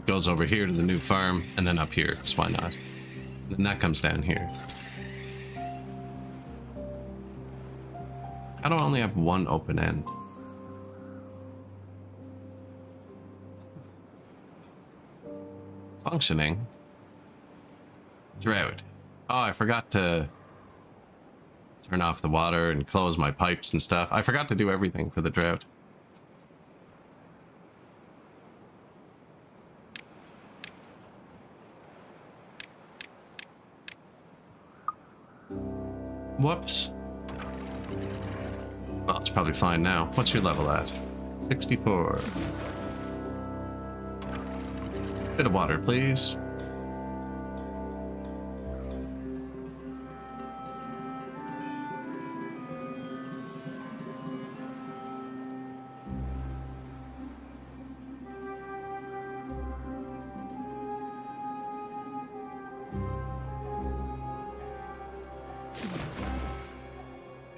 Goes over here to the new farm, and then up here, because why not? And then that comes down here. How do I only have one open end? Functioning. Drought. Oh, I forgot to turn off the water and close my pipes and stuff. I forgot to do everything for the drought. Whoops. Well, it's probably fine now. What's your level at? 64. Bit of water, please.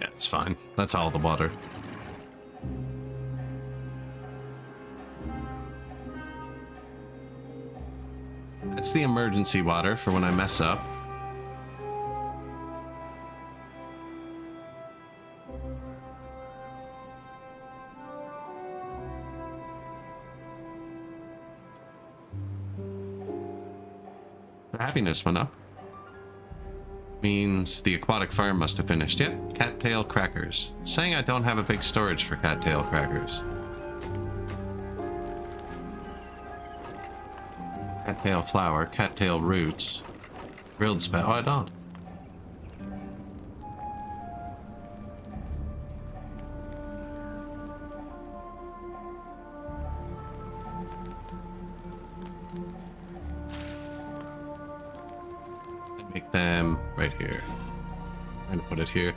It's fine. That's all the water. That's the emergency water for when I mess up. The happiness went up. Means the aquatic farm must have finished. Yep, cattail crackers. It's saying I don't have a big storage for cattail crackers. Cattail flour, cattail roots, grilled spat. Oh, I don't. Make them right here. I'm gonna put it here.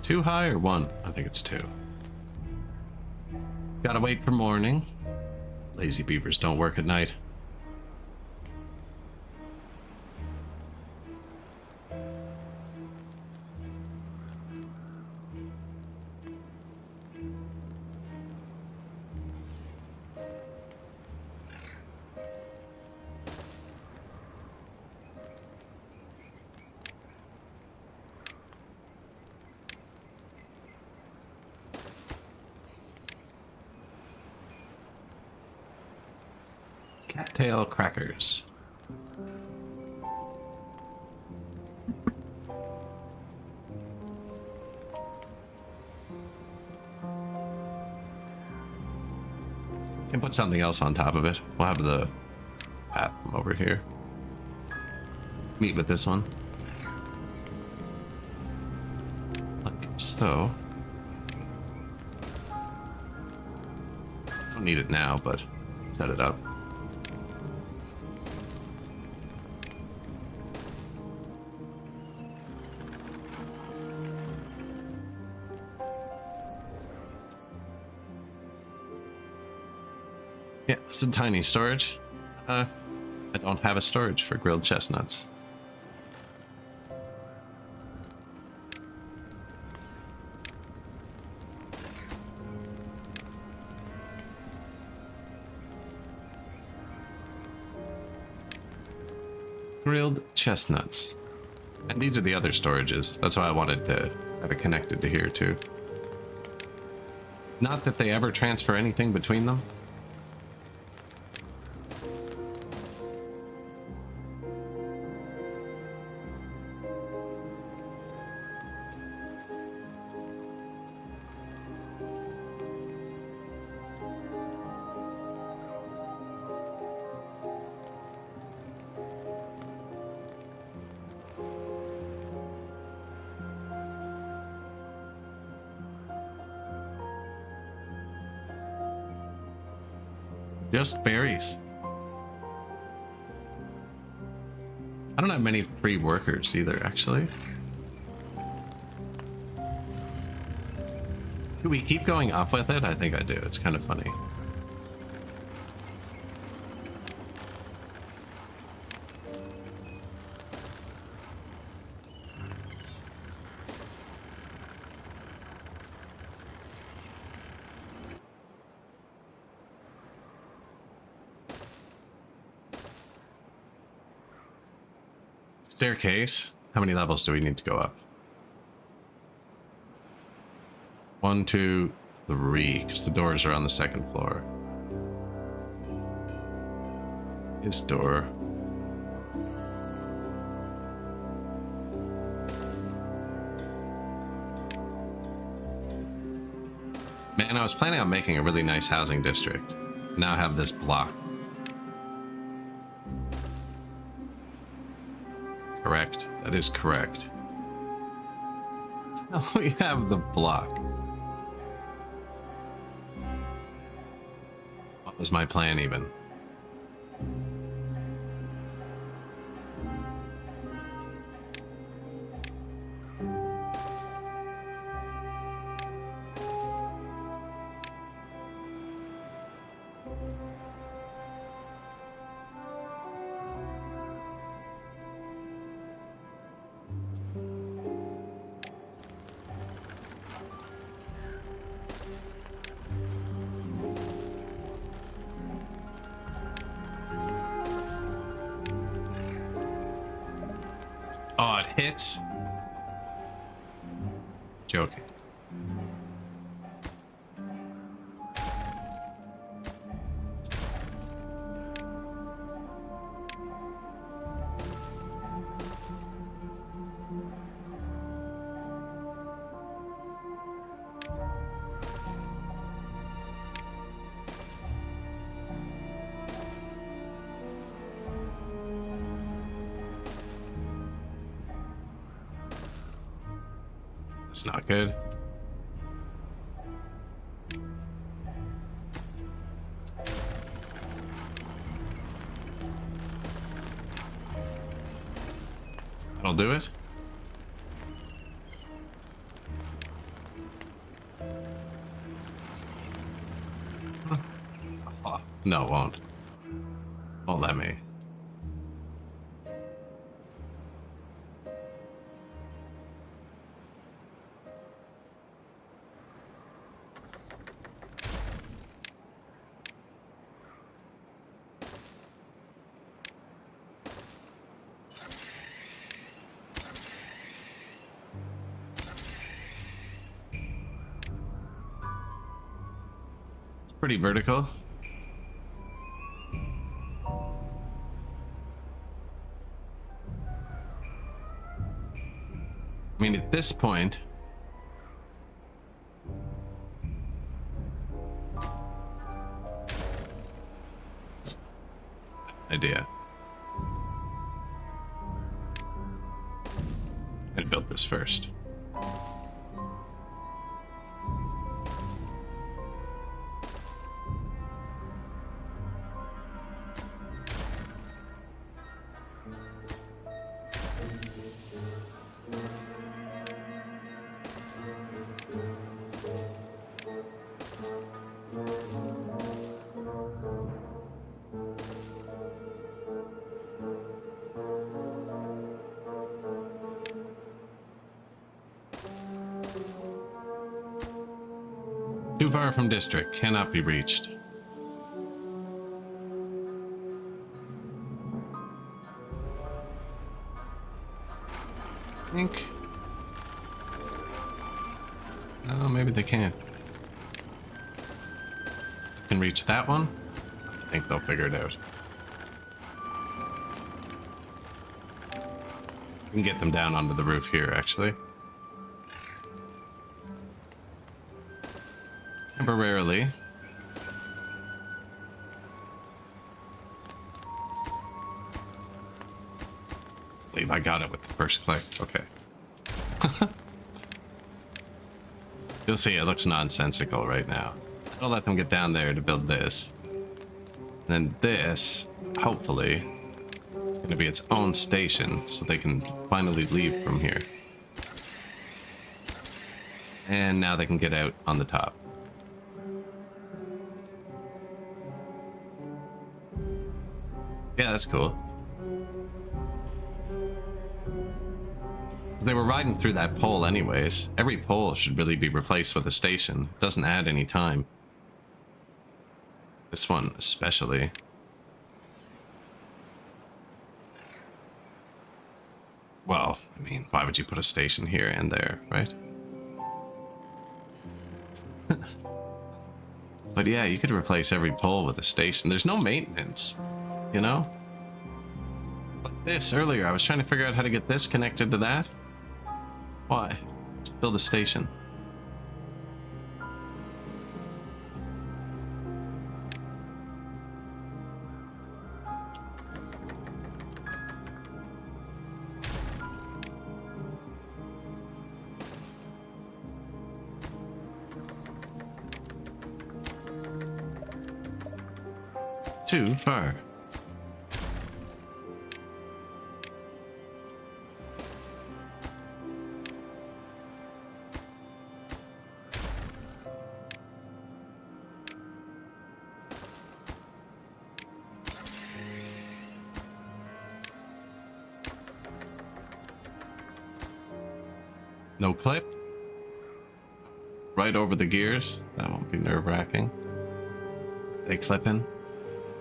Too high or one? I think it's two. Gotta wait for morning. Lazy beavers don't work at night. Cattail crackers. Can put something else on top of it. We'll have the path from over here. Meet with this one. Like so. Don't need it now, but set it up. Yeah, it's a tiny storage. I don't have a storage for grilled chestnuts. Grilled chestnuts. And these are the other storages. That's why I wanted to have it connected to here too. Not that they ever transfer anything between them. Just berries. I don't have many free workers either, actually. Do we keep going up with it? I think I do. It's kind of funny. Staircase. How many levels do we need to go up? 1, 2, 3, because the doors are on the second floor. His door. Man, I was planning on making a really nice housing district. Now I have this block. Correct. That is correct. Now we have the block. What was my plan even? it. Joking. That's not good. That'll do it. Huh. Oh, no, it won't. Won't let me. Pretty vertical. I mean, at this point, idea. I'd build this first. Too far from district, cannot be reached. Think. Oh, maybe they can't. Can reach that one? I think they'll figure it out. We can get them down onto the roof here, actually. Temporarily. I believe I got it with the first click. Okay. You'll see it looks nonsensical right now. I'll let them get down there to build this. Then this, hopefully, is going to be its own station so they can finally leave from here. And now they can get out on the top. Yeah, that's cool. They were riding through that pole anyways. Every pole should really be replaced with a station. It doesn't add any time. This one especially. Well, I mean, why would you put a station here and there, right? But yeah, you could replace every pole with a station. There's no maintenance, you know? Like this earlier, I was trying to figure out how to get this connected to that. Why? Just build a station. Too far. No clip. Right over the gears. That won't be nerve-wracking. They clipping.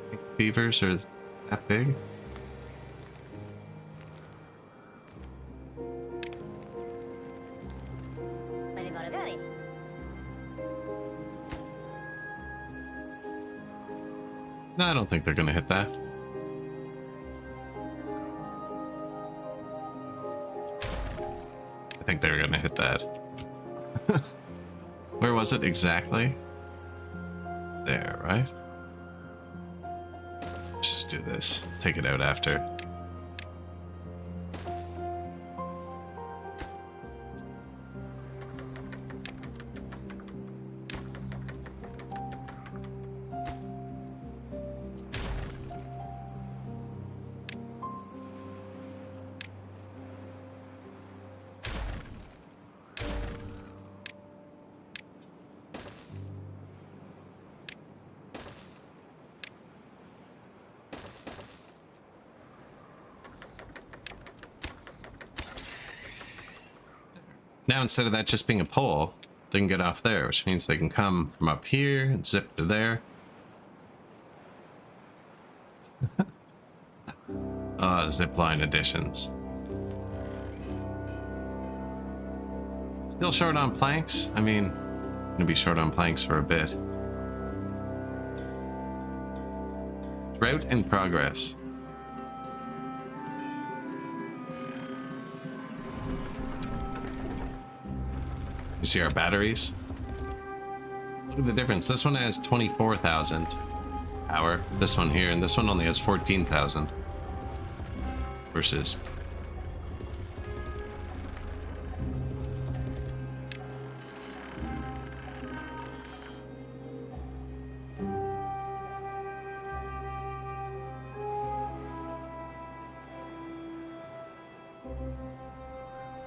Think beavers are that big? No, I don't think they're gonna hit that. I think they're gonna hit that. Where was it exactly? There, right? Let's just do this. Take it out after. Now, instead of that just being a pole, they can get off there, which means they can come from up here and zip to there. Zipline additions. Still short on planks? I mean, gonna be short on planks for a bit. Route in progress. You see our batteries? Look at the difference. This one has 24,000 power. This one here, and this one only has 14,000. Versus.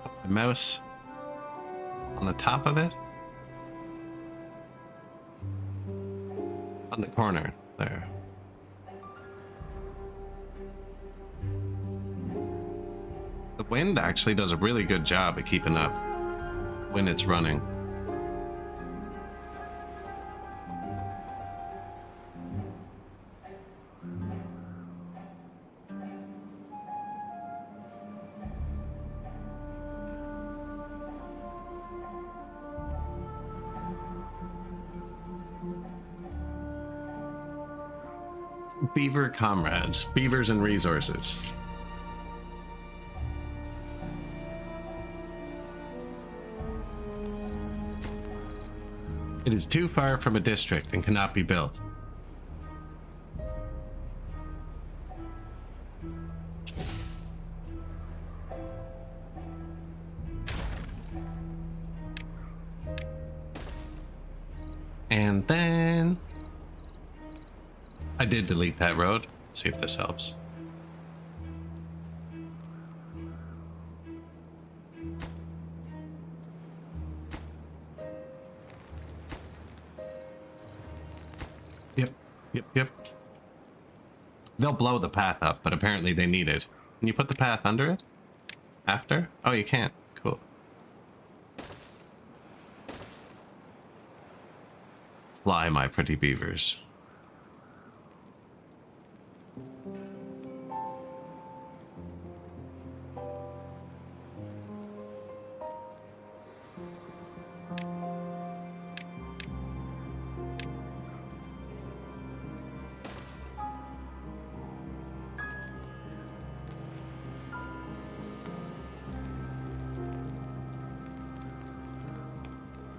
Put my mouse on the top of it. On the corner there. The wind actually does a really good job at keeping up when it's running. Beaver comrades, beavers and resources. It is too far from a district and cannot be built. And then I did delete that road. Let's see if this helps. Yep. They'll blow the path up, but apparently they need it. Can you put the path under it? After? Oh, you can't. Cool. Fly, my pretty beavers.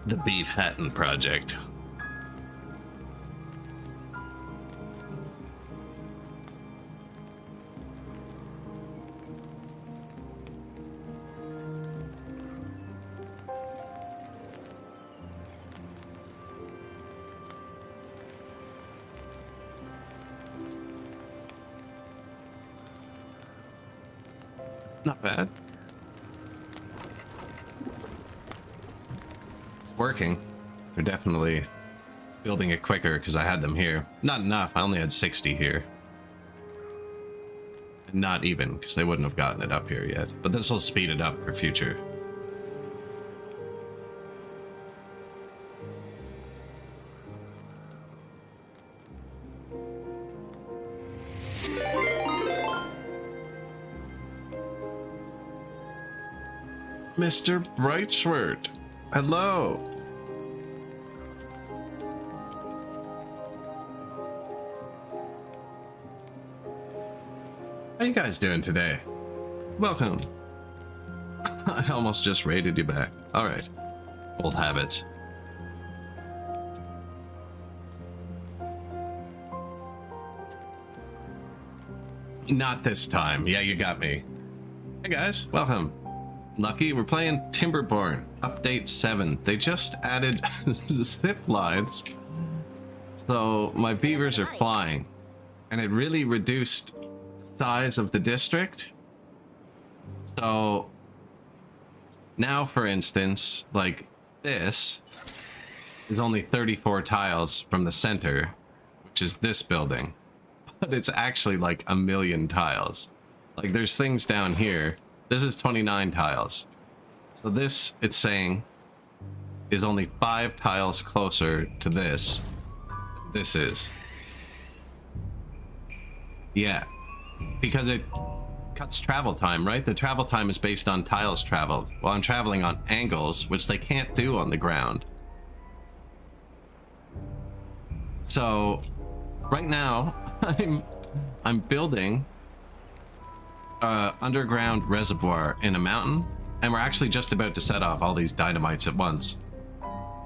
The Beef Hatton Project. Not bad. Working. They're definitely building it quicker because I had them here. Not enough. I only had 60 here. And not even because they wouldn't have gotten it up here yet. But this will speed it up for future. Mr. Brightshirt. Hello. How you guys doing today? Welcome. I almost just raided you back. Alright. Old habits. Not this time. Yeah, you got me. Hey guys, welcome. Lucky, we're playing Timberborn, update 7. They just added zip lines. So my beavers are flying. And it really reduced the size of the district. So now, for instance, like this is only 34 tiles from the center, which is this building. But it's actually like 1,000,000 tiles. Like there's things down here. This is 29 tiles. So this, it's saying, is only 5 tiles closer to this than this is. Yeah, because it cuts travel time, right? The travel time is based on tiles traveled. Well, I'm traveling on angles, which they can't do on the ground. So right now, I'm building a underground reservoir in a mountain, and we're actually just about to set off all these dynamites at once.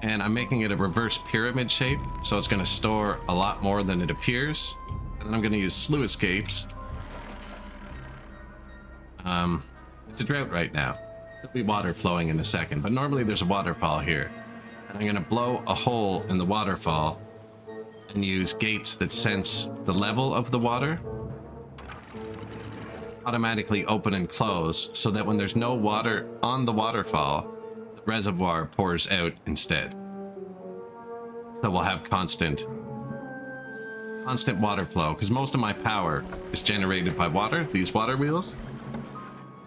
And I'm making it a reverse pyramid shape, so it's going to store a lot more than it appears. And then I'm going to use sluice gates. It's a drought right now. There'll be water flowing in a second, but normally there's a waterfall here. And I'm going to blow a hole in the waterfall and use gates that sense the level of the water, automatically open and close, so that when there's no water on the waterfall, the reservoir pours out instead. So we'll have constant water flow, because most of my power is generated by water, these water wheels.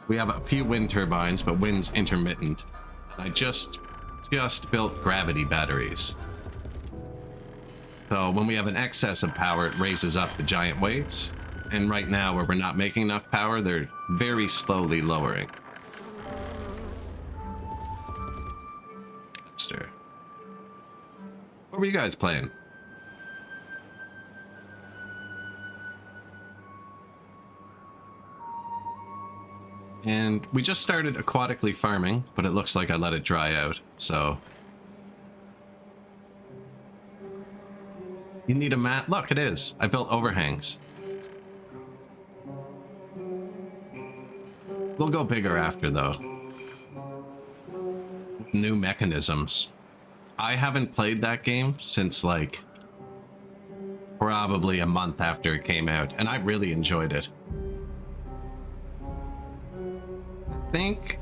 We have a few wind turbines, but wind's intermittent. I just built gravity batteries. So when we have an excess of power, it raises up the giant weights. And right now, where we're not making enough power, they're very slowly lowering. What were you guys playing? And we just started aquatically farming, but it looks like I let it dry out, so... You need a mat? Look, it is. I built overhangs. We'll go bigger after, though. New mechanisms. I haven't played that game since, like, probably a month after it came out, and I really enjoyed it. I think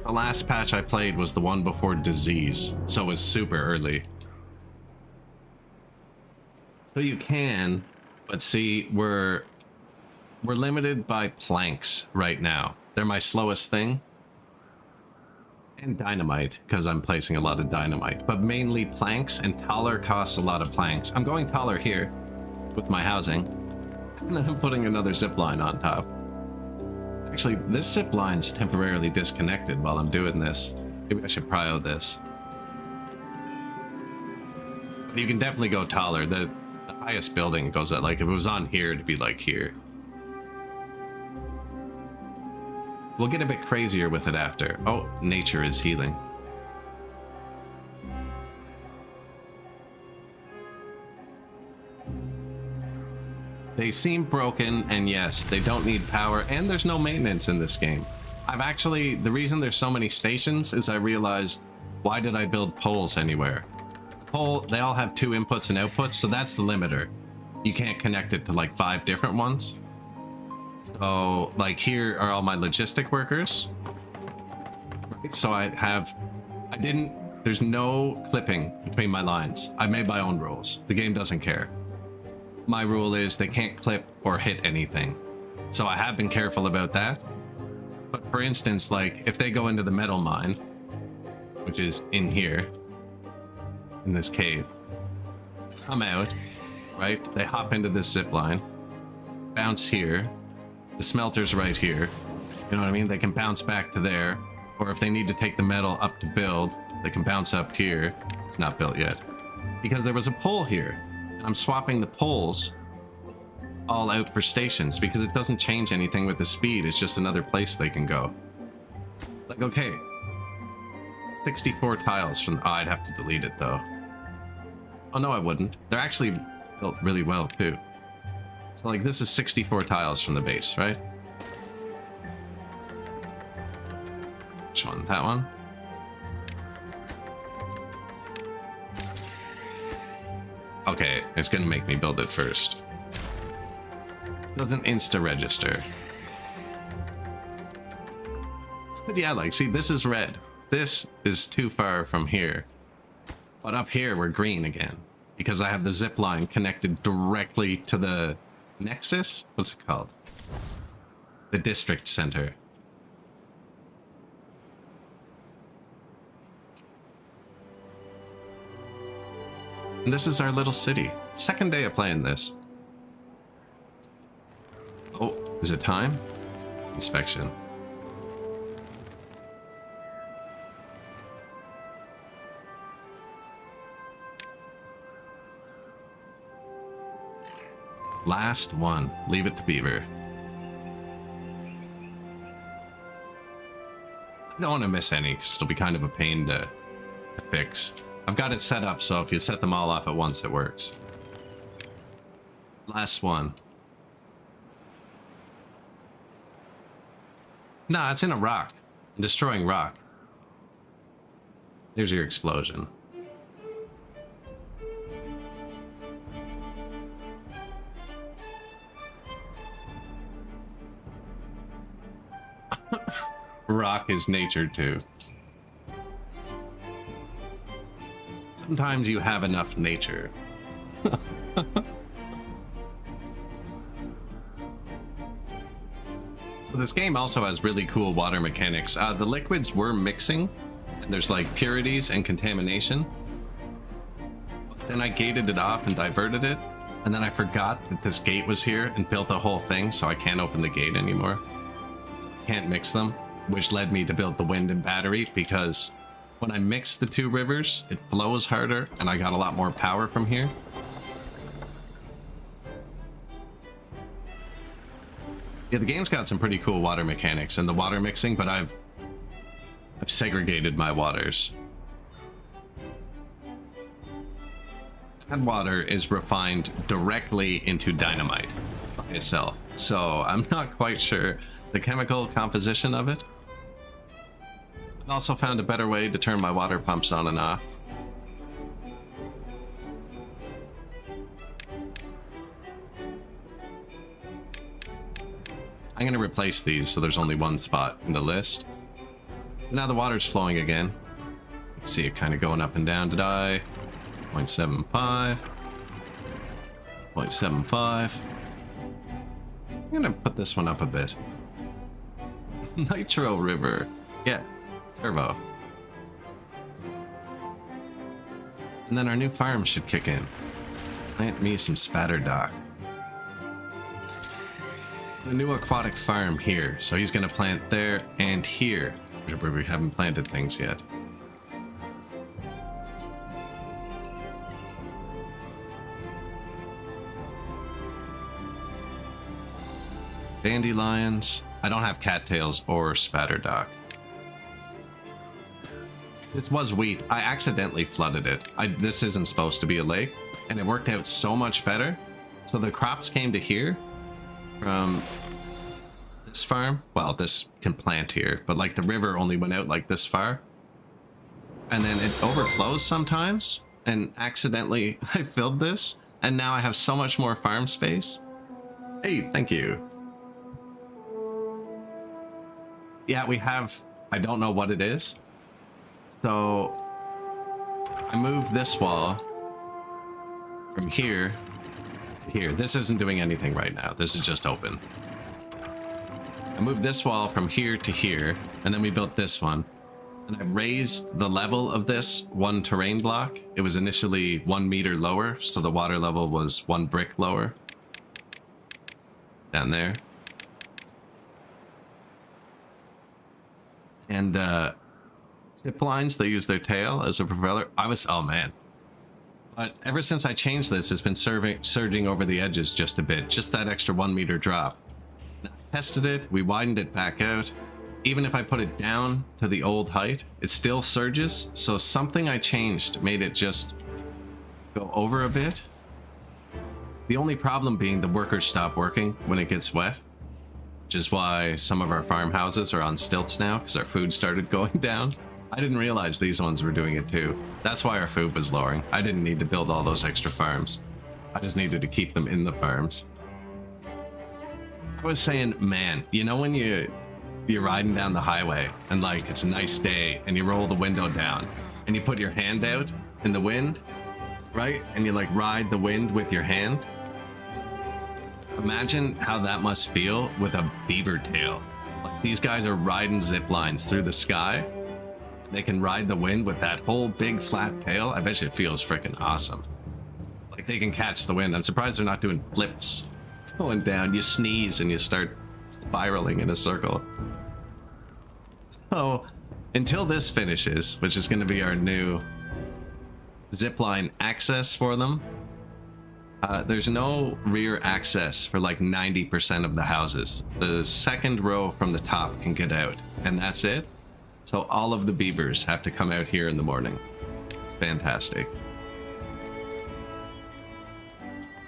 the last patch I played was the one before disease, so it was super early. So you can, but see, we're limited by planks right now. They're my slowest thing. And dynamite, because I'm placing a lot of dynamite. But mainly planks, and taller costs a lot of planks. I'm going taller here with my housing. And then I'm putting another zipline on top. Actually, this zipline's temporarily disconnected while I'm doing this. Maybe I should prio this. You can definitely go taller. The highest building goes at, like, if it was on here, it'd be like here. We'll get a bit crazier with it after. Oh, nature is healing. They seem broken, and yes, they don't need power, and there's no maintenance in this game. The reason there's so many stations is I realized, why did I build poles anywhere? They all have 2 inputs and outputs, so that's the limiter. You can't connect it to like 5 different ones. So, like, here are all my logistic workers. Right, so there's no clipping between my lines. I made my own rules. The game doesn't care. My rule is they can't clip or hit anything. So I have been careful about that. But for instance, like, if they go into the metal mine, which is in here, in this cave, come out, right? They hop into this zip line, bounce here. The smelter's right here. You know what I mean? They can bounce back to there. Or if they need to take the metal up to build, they can bounce up here. It's not built yet. Because there was a pole here. And I'm swapping the poles all out for stations because it doesn't change anything with the speed. It's just another place they can go. Like, okay, 64 tiles from... Oh, I'd have to delete it though. Oh no, I wouldn't. They're actually built really well too. So like, this is 64 tiles from the base, right? Which one? That one? Okay, it's gonna make me build it first. Doesn't insta-register. But yeah, like, see, this is red. This is too far from here. But up here, we're green again. Because I have the zip line connected directly to the nexus? What's it called? The district center. And this is our little city. Second day of playing this. Oh, is it time? Inspection. Last one. Leave it to Beaver. I don't want to miss any because it'll be kind of a pain to fix. I've got it set up so if you set them all off at once, it works. Last one. Nah, it's in a rock. I'm destroying rock. Here's your explosion. Rock is nature too. Sometimes you have enough nature. So this game also has really cool water mechanics. The liquids were mixing, and there's like purities and contamination. Then I gated it off and diverted it, and then I forgot that this gate was here and built the whole thing, so I can't open the gate anymore. Can't mix them, which led me to build the wind and battery, because when I mix the two rivers, it flows harder, and I got a lot more power from here. Yeah, the game's got some pretty cool water mechanics and the water mixing, but I've segregated my waters. That water is refined directly into dynamite by itself, so I'm not quite sure the chemical composition of it. I also found a better way to turn my water pumps on and off. I'm going to replace these so there's only one spot in the list. So now the water's flowing again. You can see it kind of going up and down. Did I? 0.75. 0.75. I'm going to put this one up a bit. Nitro River. Yeah, turbo. And then our new farm should kick in. Plant me some spatter dock. A new aquatic farm here, so he's gonna plant there and here, where we haven't planted things yet. Dandelions. I don't have cattails or spatter dock. This was wheat. I accidentally flooded it. This isn't supposed to be a lake, and it worked out so much better. So the crops came to here from this farm. Well, this can plant here, but like the river only went out like this far. And then it overflows sometimes, and accidentally I filled this, and now I have so much more farm space. Hey, thank you. Yeah, we have, I don't know what it is. So I moved this wall from here to here. This isn't doing anything right now. This is just open. I moved this wall from here to here, and then we built this one. And I raised the level of this one terrain block. It was initially 1 meter lower, so the water level was 1 brick lower. Down there. And ZIPLINES, they use their tail as a propeller. Oh man. But ever since I changed this, it's been surging over the edges just a bit, just that extra 1 meter drop. I tested it, we widened it back out. Even if I put it down to the old height, it still surges. So something I changed made it just go over a bit. The only problem being the workers stop working when it gets wet, which is why some of our farmhouses are on stilts now, because our food started going down. I didn't realize these ones were doing it too. That's why our food was lowering. I didn't need to build all those extra farms. I just needed to keep them in the farms. I was saying, man, you know when you're riding down the highway and like it's a nice day and you roll the window down and you put your hand out in the wind, right? And you like ride the wind with your hand. Imagine how that must feel with a beaver tail. Like these guys are riding zip lines through the sky. They can ride the wind with that whole big flat tail. I bet you it feels freaking awesome. Like they can catch the wind. I'm surprised they're not doing flips going down. You sneeze and you start spiraling in a circle. So until this finishes, which is going to be our new zipline access for them, there's no rear access for like 90% of the houses. The second row from the top can get out, and that's it. So all of the beavers have to come out here in the morning. It's fantastic.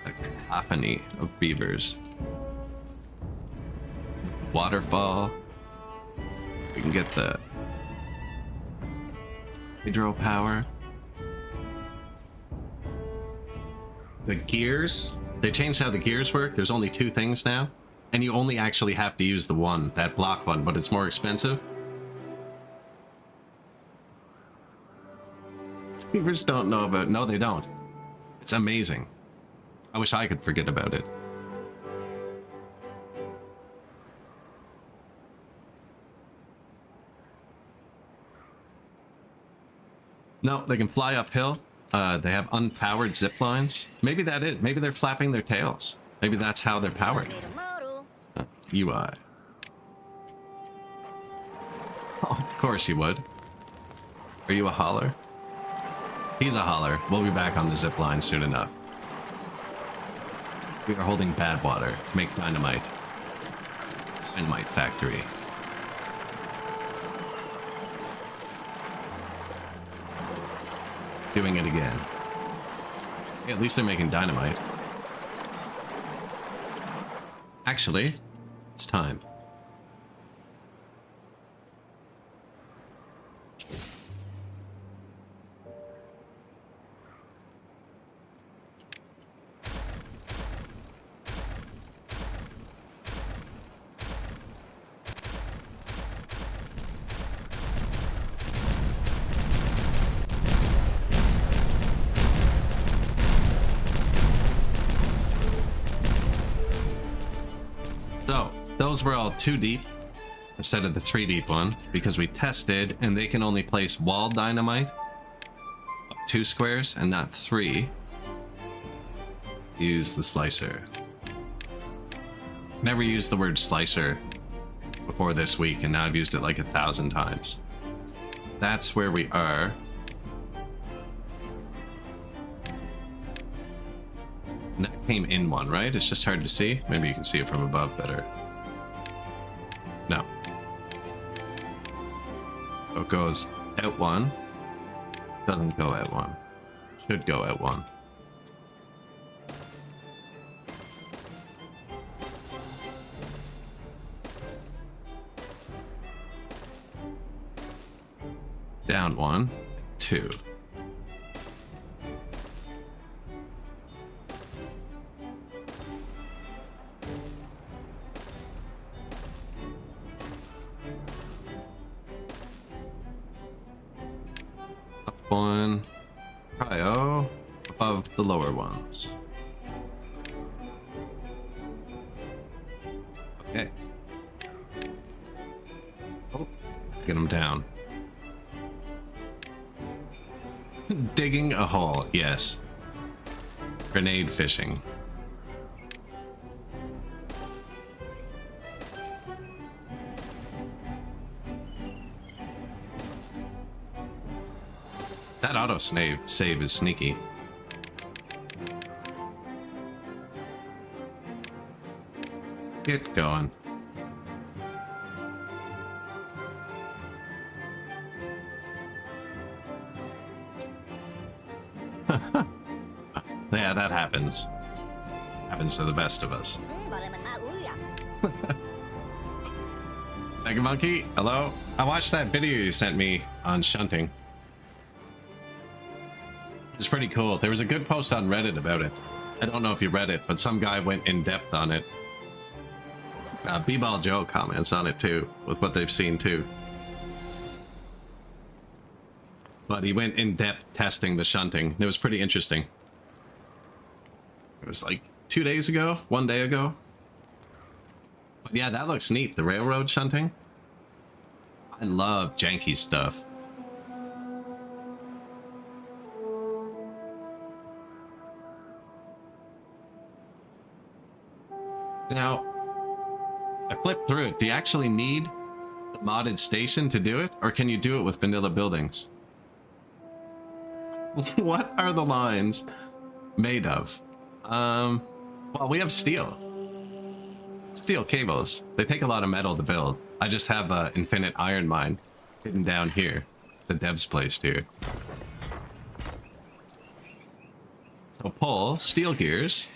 A cacophony of beavers. Waterfall. We can get the hydropower. The gears. They changed how the gears work. There's only 2 things now. And you only actually have to use the one, that block one, but it's more expensive. Beavers don't know about... No, they don't. It's amazing. I wish I could forget about it. No, they can fly uphill. They have unpowered zip lines. Maybe that is. Maybe they're flapping their tails. Maybe that's how they're powered. UI. Oh, of course you would. Are you a hauler? He's a hauler. We'll be back on the zip line soon enough. We are holding bad water to make dynamite. Dynamite factory. Doing it again. Hey, at least they're making dynamite. Actually, it's time. So, those were all 2 deep instead of the 3 deep one because we tested and they can only place wall dynamite up 2 squares and not 3. Use the slicer. Never used the word slicer before this week and now I've used it like 1,000 times. That's where we are. And that came in one, right? It's just hard to see. Maybe you can see it from above better. No. So it goes out 1. Doesn't go out 1. Should go out 1. Down 1, 2. Up 1. Cryo above the lower ones. Okay. Oh, get them down. Digging a hole, yes. Grenade fishing. That auto save is sneaky. get going. Yeah, that happens. Happens to the best of us. Mega Monkey, hello? I watched that video you sent me on shunting. It's pretty cool. There was a good post on Reddit about it. I don't know if you read it, but some guy went in depth on it. B-Ball Joe comments on it too, with what they've seen too. But he went in depth testing the shunting. It was pretty interesting. It was like 2 days ago, 1 day ago. But yeah, that looks neat. The railroad shunting. I love janky stuff. Now, I flipped through it. Do you actually need the modded station to do it? Or can you do it with vanilla buildings? What are the lines made of? Well, we have steel. Steel cables. They take a lot of metal to build. I just have an infinite iron mine hidden down here. The devs placed here. So pull, steel gears,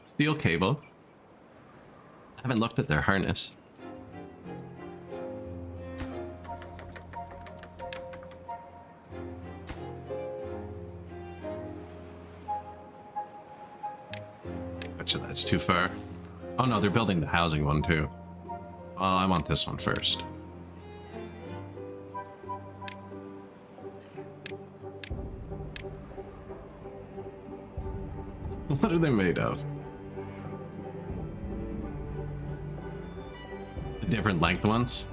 steel cable. I haven't looked at their harness. Betcha that's too far. Oh no, they're building the housing one too. Oh, I want this one first. What are they made of? The different length ones?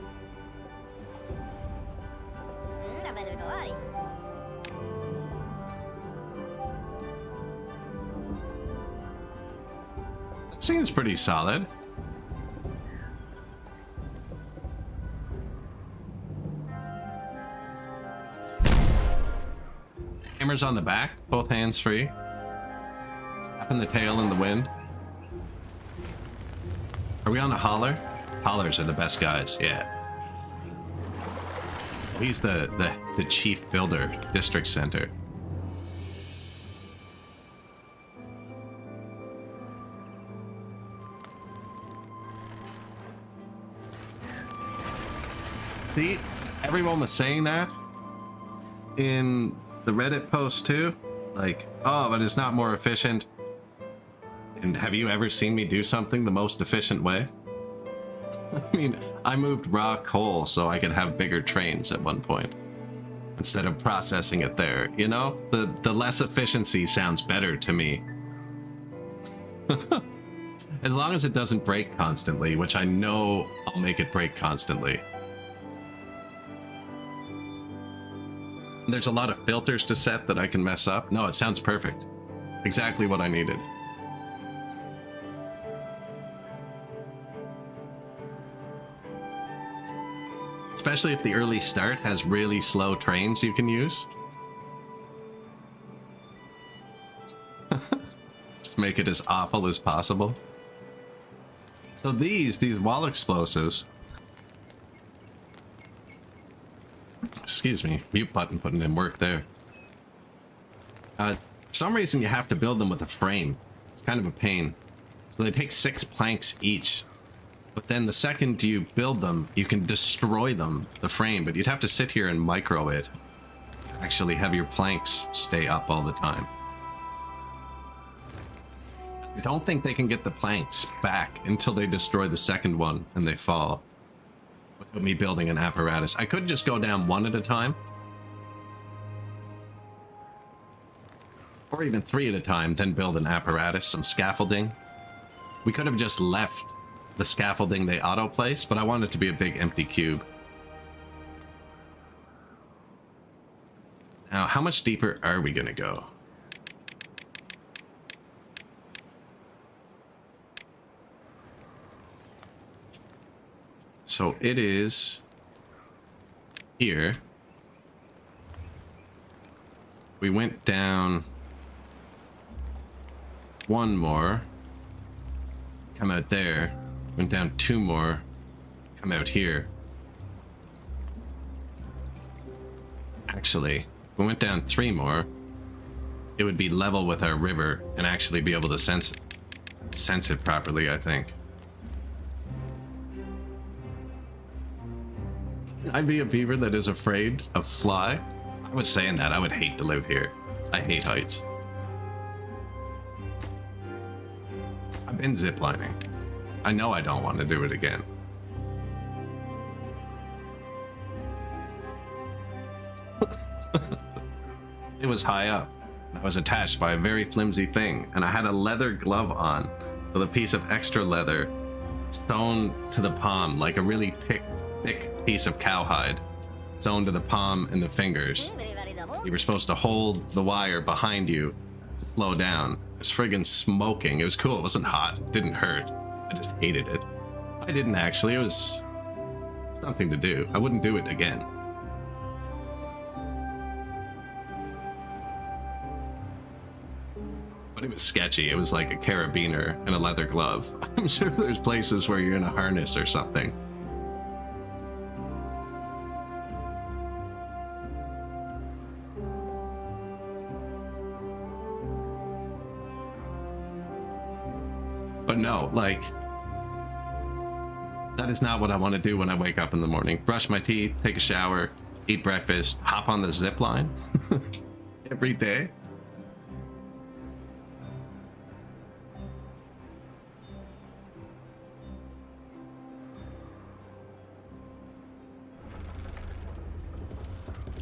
That seems pretty solid. Hammers on the back, both hands free. Tapping the tail in the wind. Are we on a hauler? Haulers are the best guys, yeah. He's the chief builder, district center. See, everyone was saying that in the Reddit post too. Like, oh, but it's not more efficient. And have you ever seen me do something the most efficient way? I mean, I moved raw coal so I could have bigger trains at one point. Instead of processing it there, you know? The less efficiency sounds better to me. As long as it doesn't break constantly, which I know I'll make it break constantly. There's a lot of filters to set that I can mess up. No, it sounds perfect. Exactly what I needed. Especially if the early start has really slow trains you can use. Just make it as awful as possible. So these wall explosives. Excuse me, mute button putting in work there. For some reason you have to build them with a frame. It's kind of a pain. So they take 6 planks each. But then the second you build them, you can destroy them, the frame, but you'd have to sit here and micro it. Actually have your planks stay up all the time. I don't think they can get the planks back until they destroy the second one and they fall. Without me building an apparatus. I could just go down one at a time. Or even 3 at a time, then build an apparatus, some scaffolding. We could have just left the scaffolding they auto-place, but I want it to be a big empty cube. Now, how much deeper are we gonna go? So it is here. We went down one more. Come out there. Went down 2 more. Come out here. Actually, if we went down 3 more, it would be level with our river and actually be able to sense it properly, I think. I'd be a beaver that is afraid of fly. I was saying that I would hate to live here. I hate heights. I've been ziplining. I know I don't want to do it again. It was high up. I was attached by a very flimsy thing, and I had a leather glove on with a piece of extra leather sewn to the palm, like a really thick piece of cowhide sewn to the palm and the fingers. You were supposed to hold the wire behind you to slow down. It was friggin' smoking. It was cool. It wasn't hot. It didn't hurt. I just hated it. I didn't actually. It was something to do. I wouldn't do it again. But it was sketchy. It was like a carabiner and a leather glove. I'm sure there's places where you're in a harness or something. But no, like, that is not what I want to do when I wake up in the morning. Brush my teeth, take a shower, eat breakfast, hop on the zip line every day.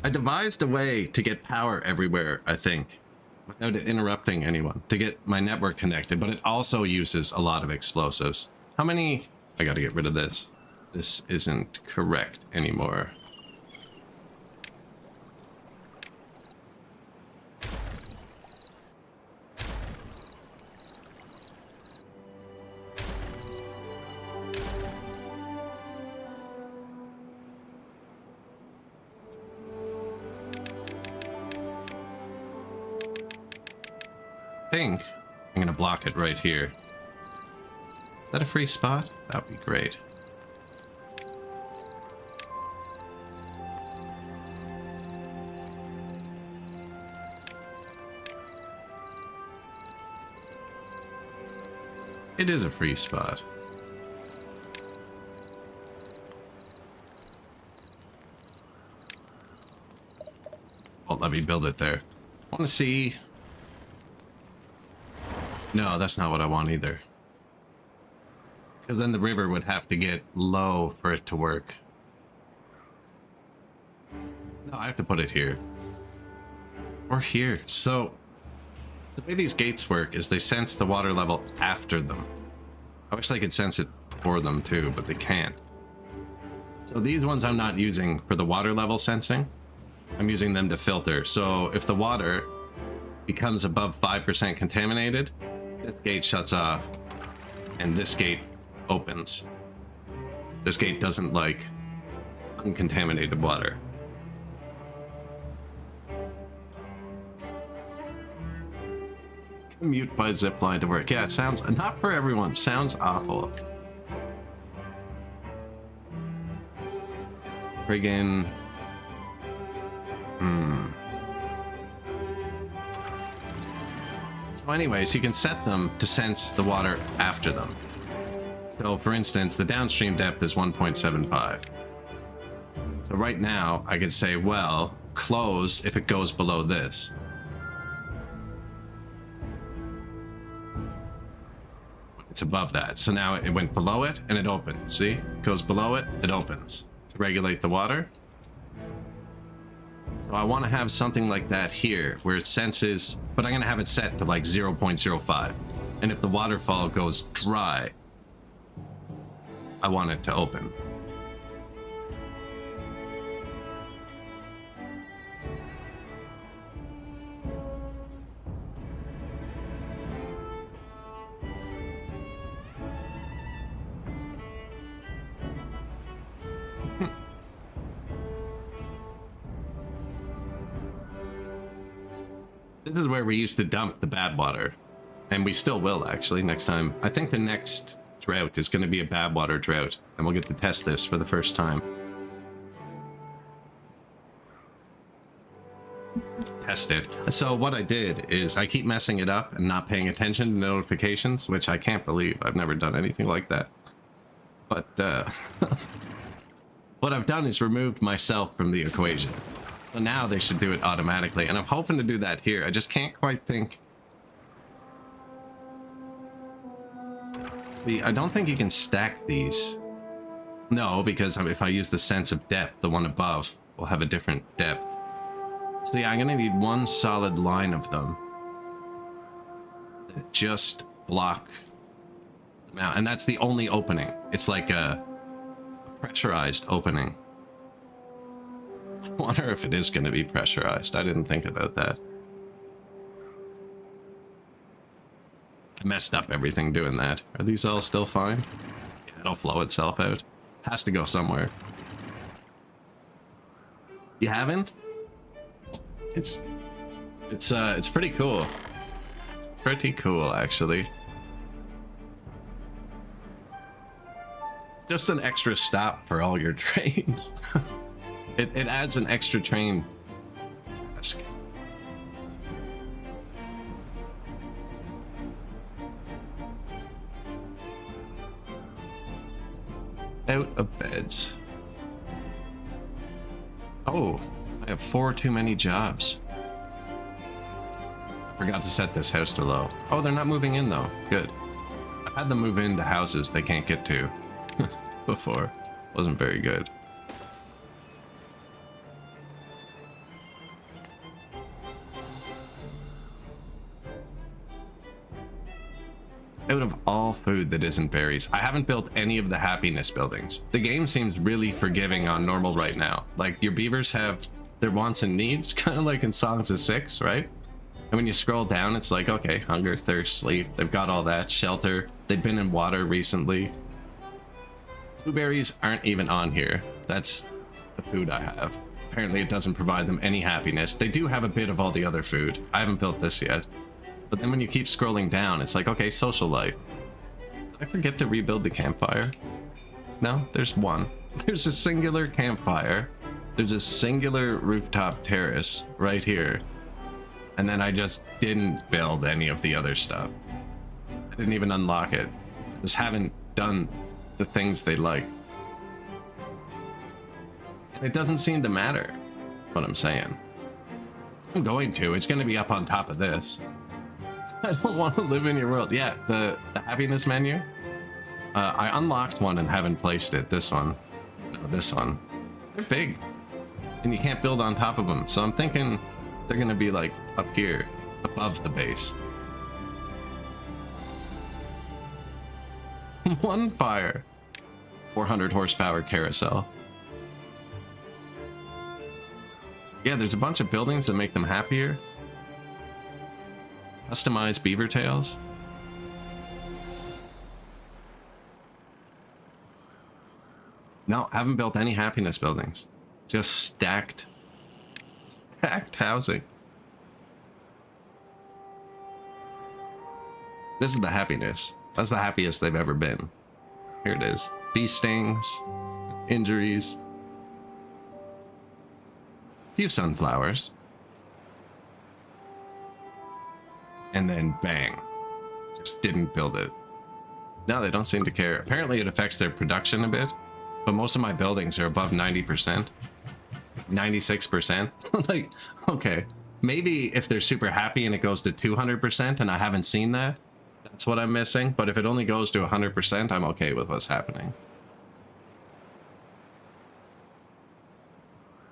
I devised a way to get power everywhere, I think, without it interrupting anyone, to get my network connected, but it also uses a lot of explosives. How many? I gotta get rid of this. This isn't correct anymore. I think I'm gonna block it right here. Is that a free spot? That would be great. It is a free spot. Won't let me build it there. I want to see. No, that's not what I want either. Because then the river would have to get low for it to work. No, I have to put it here. Or here. So, the way these gates work is they sense the water level after them. I wish they could sense it for them too, but they can't. So these ones I'm not using for the water level sensing. I'm using them to filter. So if the water becomes above 5% contaminated, this gate shuts off and this gate opens. This gate doesn't like uncontaminated water. Commute by zipline to work. Yeah, it sounds not for everyone. Sounds awful. Friggin'. So anyways, you can set them to sense the water after them. So for instance, the downstream depth is 1.75. So right now I could say, well, close if it goes below this. It's above that. So now it went below it and it opened. See? It goes below it, it opens. To regulate the water. So I want to have something like that here where it senses, but I'm going to have it set to like 0.05. And if the waterfall goes dry, I want it to open. This is where we used to dump the bad water. And we still will, actually, next time. I think the next drought is going to be a bad water drought, and we'll get to test this for the first time. Test it. So what I did is I keep messing it up and not paying attention to notifications, which I can't believe. I've never done anything like that. But what I've done is removed myself from the equation. So now they should do it automatically, and I'm hoping to do that here. I just can't quite think. See, I don't think you can stack these. No, because if I use the sense of depth, the one above will have a different depth. So yeah, I'm gonna need one solid line of them that just block them out, and that's the only opening. It's like a pressurized opening. I wonder if it is gonna be pressurized. I didn't think about that. I messed up everything doing that. Are these all still fine? Yeah, it'll flow itself out. Has to go somewhere. You haven't? It's pretty cool. It's pretty cool, actually. Just an extra stop for all your trains. It adds an extra train task. Out of beds. Oh, I have 4 too many jobs. I forgot to set this house to low. Oh, they're not moving in though. Good. I've had them move into houses they can't get to before. Wasn't very good. Out of all food that isn't berries, I haven't built any of the happiness buildings. The game seems really forgiving on normal right now. Like, your beavers have their wants and needs, kind of like in Songs of Six, right? And when you scroll down, it's like, okay, hunger, thirst, sleep. They've got all that. Shelter. They've been in water recently. Blueberries aren't even on here. That's the food I have. Apparently it doesn't provide them any happiness. They do have a bit of all the other food. I haven't built this yet. But then when you keep scrolling down, it's like, okay, social life. Did I forget to rebuild the campfire? No, there's one. There's a singular campfire. There's a singular rooftop terrace right here. And then I just didn't build any of the other stuff. I didn't even unlock it. Just haven't done the things they like. And it doesn't seem to matter. That's what I'm saying. I'm going to. It's going to be up on top of this. I don't want to live in your world. Yeah, the happiness menu. I unlocked one and haven't placed it. This one. No, this one. They're big. And you can't build on top of them. So I'm thinking they're going to be like up here, above the base. One fire. 400 horsepower carousel. Yeah, there's a bunch of buildings that make them happier. Customized beaver tails. No, haven't built any happiness buildings. Just stacked housing. This is the happiness. That's the happiest they've ever been. Here it is. Bee stings, injuries, a few sunflowers. And then bang, just didn't build it. No, they don't seem to care. Apparently it affects their production a bit, but most of my buildings are above 90%, 96%. Like, okay, maybe if they're super happy and it goes to 200% and I haven't seen that, that's what I'm missing. But if it only goes to 100%, I'm okay with what's happening.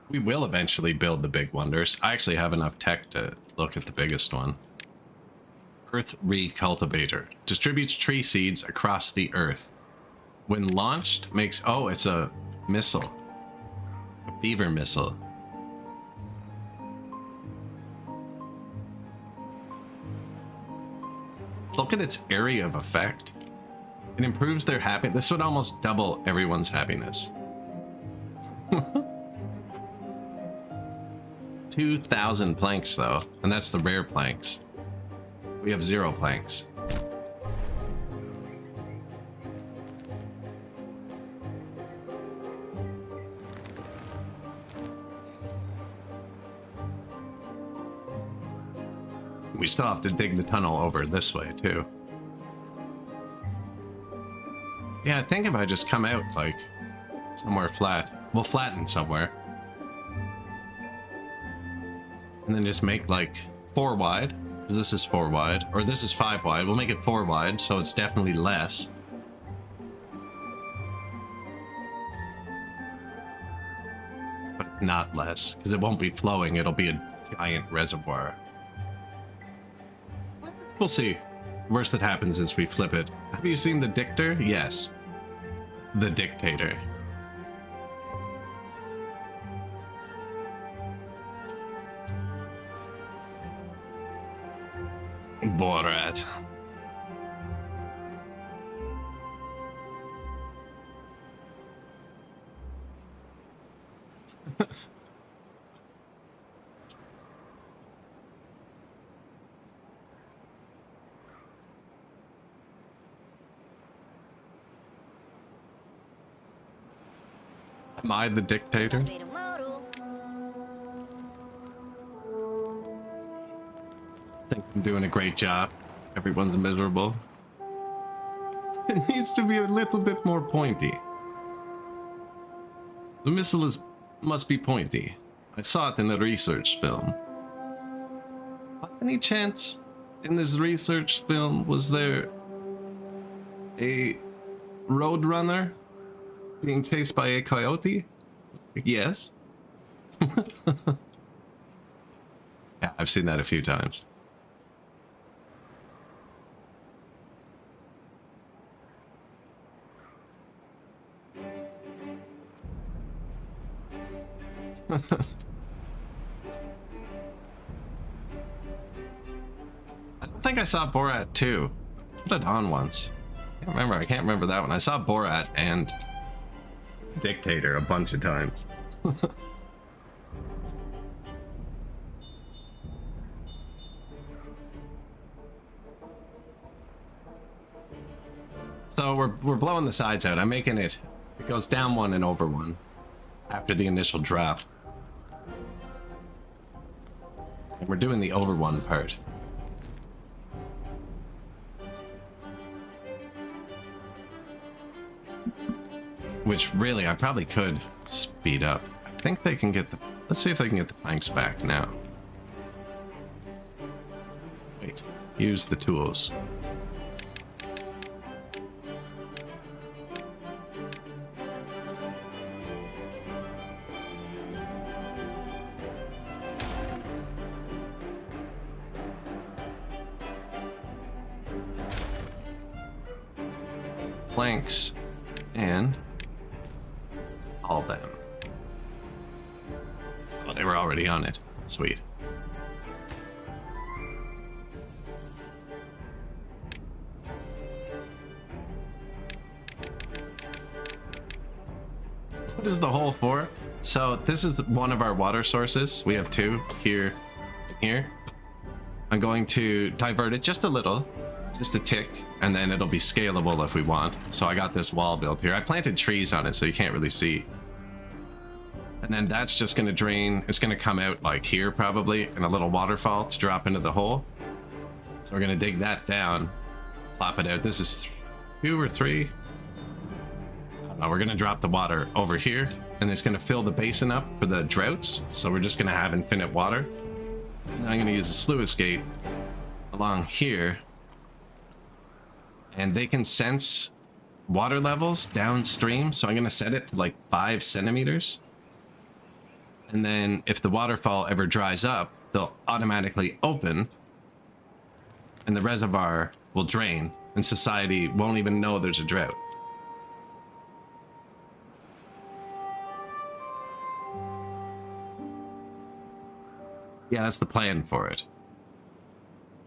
We will eventually build the big wonders. I actually have enough tech to look at the biggest one. Earth Recultivator. Distributes tree seeds across the earth. When launched, makes... Oh, it's a missile. A beaver missile. Look at its area of effect. It improves their happiness. This would almost double everyone's happiness. 2,000 planks, though. And that's the rare planks. We have 0 planks. We still have to dig the tunnel over this way, too. Yeah, I think if I just come out, like, somewhere flat. We'll flatten somewhere. And then just make, like, 4 wide. Because this is 4 wide. Or this is 5 wide. We'll make it 4 wide, so it's definitely less. But it's not less, because it won't be flowing. It'll be a giant reservoir. We'll see. Worst that happens is we flip it. Have you seen the dictator? Yes. The dictator. Borat. Am I the dictator? I think I'm doing a great job. Everyone's miserable. It needs to be a little bit more pointy. The missile must be pointy. I saw it in the research film. By any chance, in this research film, was there a roadrunner being chased by a coyote? Yes. Yeah, I've seen that a few times. I don't think I saw Borat 2. Put it on once. I can't remember that one. I saw Borat and Dictator a bunch of times. So we're blowing the sides out. I'm making it. It goes down 1 and over 1 after the initial drop. And we're doing the over 1 part. Which really, I probably could speed up. I think they can get the... Let's see if they can get the planks back now. Wait. Use the tools. Planks and all them. Oh, they were already on it. Sweet. What is the hole for? So this is one of our water sources. We have 2 here and here. I'm going to divert it just a little. Just a tick, and then it'll be scalable if we want. So I got this wall built here. I planted trees on it so you can't really see. And then that's just going to drain. It's going to come out like here probably in a little waterfall to drop into the hole. So we're going to dig that down, plop it out. This is 2 or 3. I don't know. We're going to drop the water over here, and it's going to fill the basin up for the droughts. So we're just going to have infinite water. And I'm going to use a sluice gate along here. And they can sense water levels downstream, so I'm going to set it to like 5 centimeters. And then if the waterfall ever dries up, they'll automatically open, and the reservoir will drain, and society won't even know there's a drought. Yeah, that's the plan for it.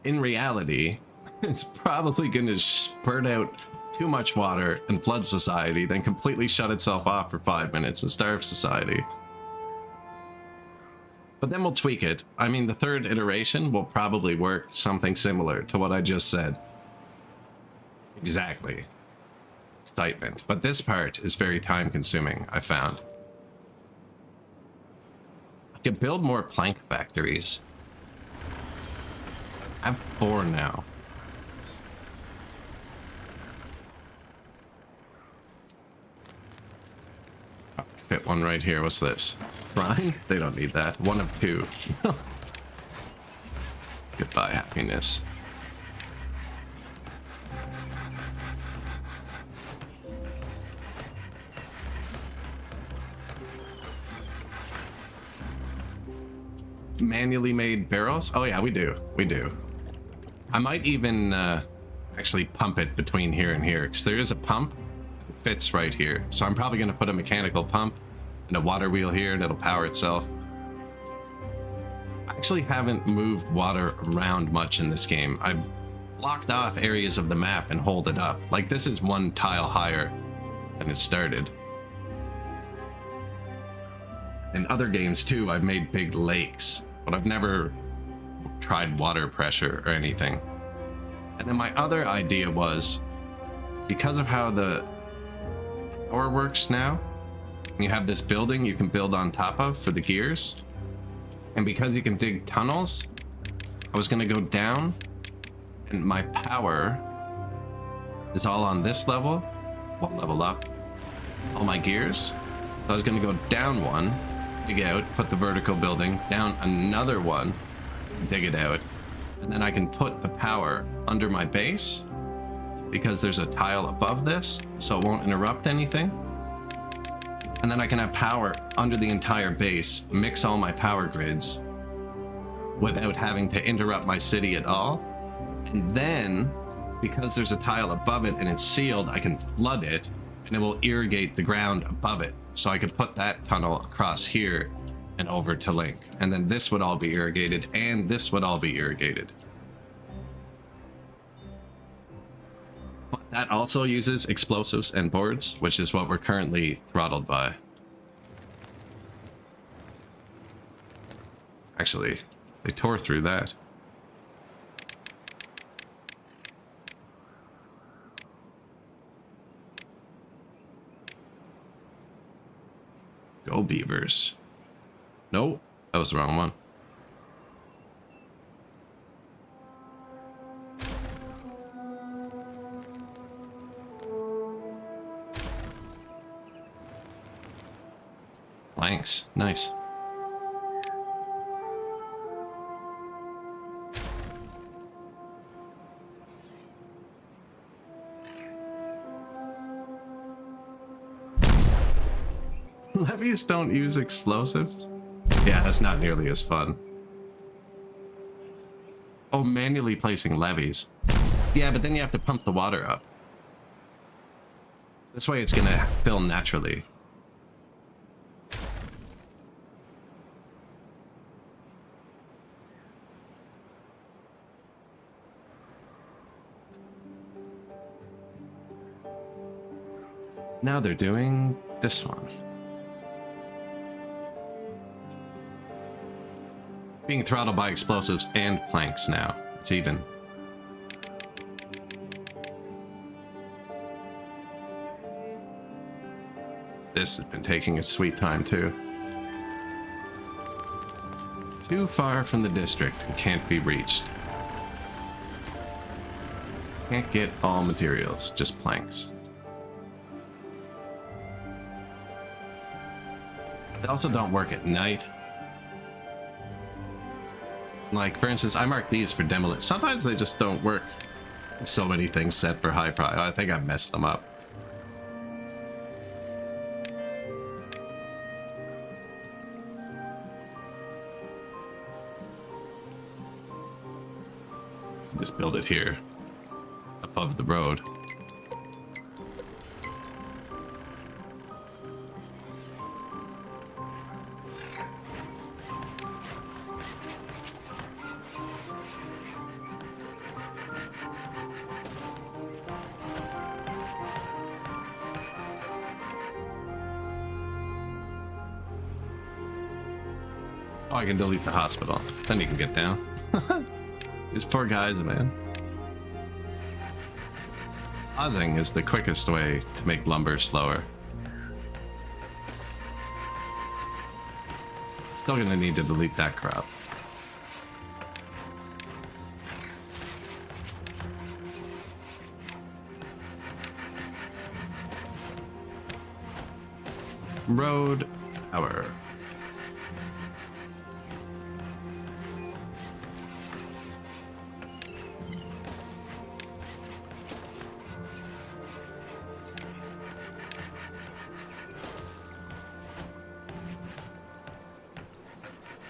In reality, it's probably going to spurt out too much water and flood society, then completely shut itself off for 5 minutes and starve society. But then we'll tweak it. I mean, the 3rd iteration will probably work something similar to what I just said. Exactly. Excitement. But this part is very time consuming, I found. I could build more plank factories. I have 4 now. Fit one right here. What's this? Shrine? They don't need that. 1 of 2. Goodbye, happiness. Manually made barrels? Oh yeah, we do. We do. I might even actually pump it between here and here, because there is a pump that fits right here. So I'm probably going to put a mechanical pump and a water wheel here, and it'll power itself. I actually haven't moved water around much in this game. I've blocked off areas of the map and hold it up. Like this is 1 tile higher than it started. In other games too, I've made big lakes, but I've never tried water pressure or anything. And then my other idea was, because of how the power works now, you have this building you can build on top of for the gears. And because you can dig tunnels, I was gonna go down and my power is all on this level, 1 level up, all my gears. So I was gonna go down 1, dig out, put the vertical building, down another 1, dig it out, and then I can put the power under my base because there's a tile above this, so it won't interrupt anything. And then I can have power under the entire base, mix all my power grids without having to interrupt my city at all. And then, because there's a tile above it and it's sealed, I can flood it and it will irrigate the ground above it. So I could put that tunnel across here and over to Link. And then this would all be irrigated and this would all be irrigated. But that also uses explosives and boards, which is what we're currently throttled by. Actually, they tore through that. Go beavers. Nope, that was the wrong one. Planks, nice. Levies don't use explosives? Yeah, that's not nearly as fun. Oh, manually placing levees. Yeah, but then you have to pump the water up. This way it's gonna fill naturally. Now they're doing this one. Being throttled by explosives and planks now. It's even. This has been taking its sweet time too. Too far from the district and can't be reached. Can't get all materials, just planks. They also don't work at night. Like, for instance, I marked these for demolition. Sometimes they just don't work. So many things set for high priority. I think I messed them up. Just build it here, above the road. Oh, I can delete the hospital. Then you can get down. These poor guys, man. Pausing is the quickest way to make lumber slower. Still gonna need to delete that crop. Road power.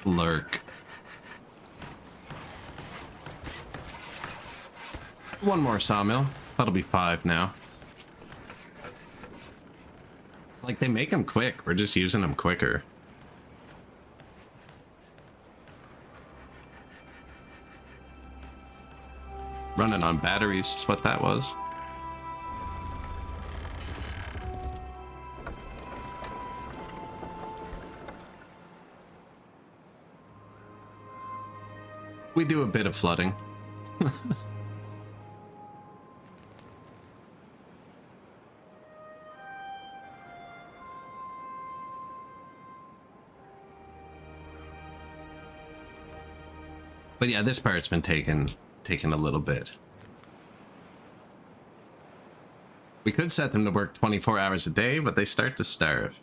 Lurk. One more sawmill. That'll be 5 now. Like, they make them quick. We're just using them quicker. Running on batteries is what that was. We do a bit of flooding. But yeah, this part's been taking a little bit. We could set them to work 24 hours a day, but they start to starve.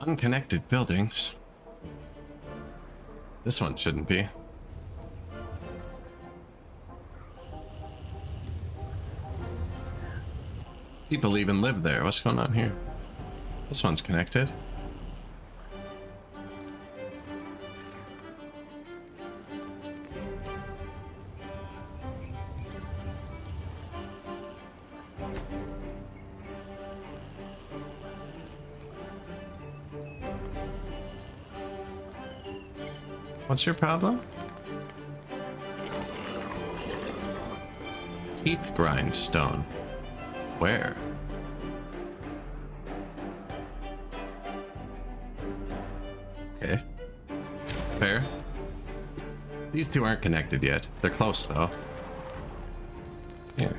Unconnected buildings. This one shouldn't be. People even live there. What's going on here? This one's connected. What's your problem? Teeth grindstone. Where? Okay. Fair. These two aren't connected yet. They're close though. Here.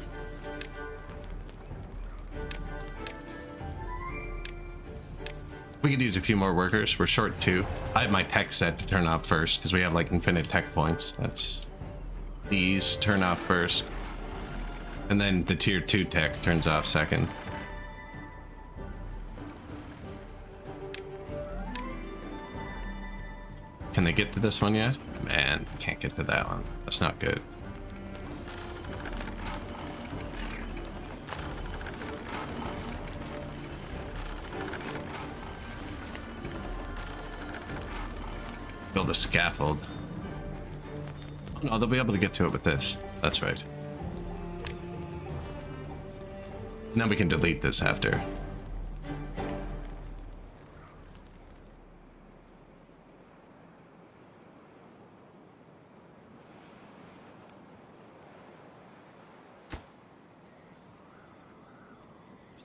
We could use a few more workers. We're short 2. I have my tech set to turn off first because we have like infinite tech points. That's these turn off first. And then the tier 2 tech turns off second. Can they get to this one yet? Man, can't get to that one. That's not good. Build a scaffold. Oh no, they'll be able to get to it with this. That's right. And then we can delete this after.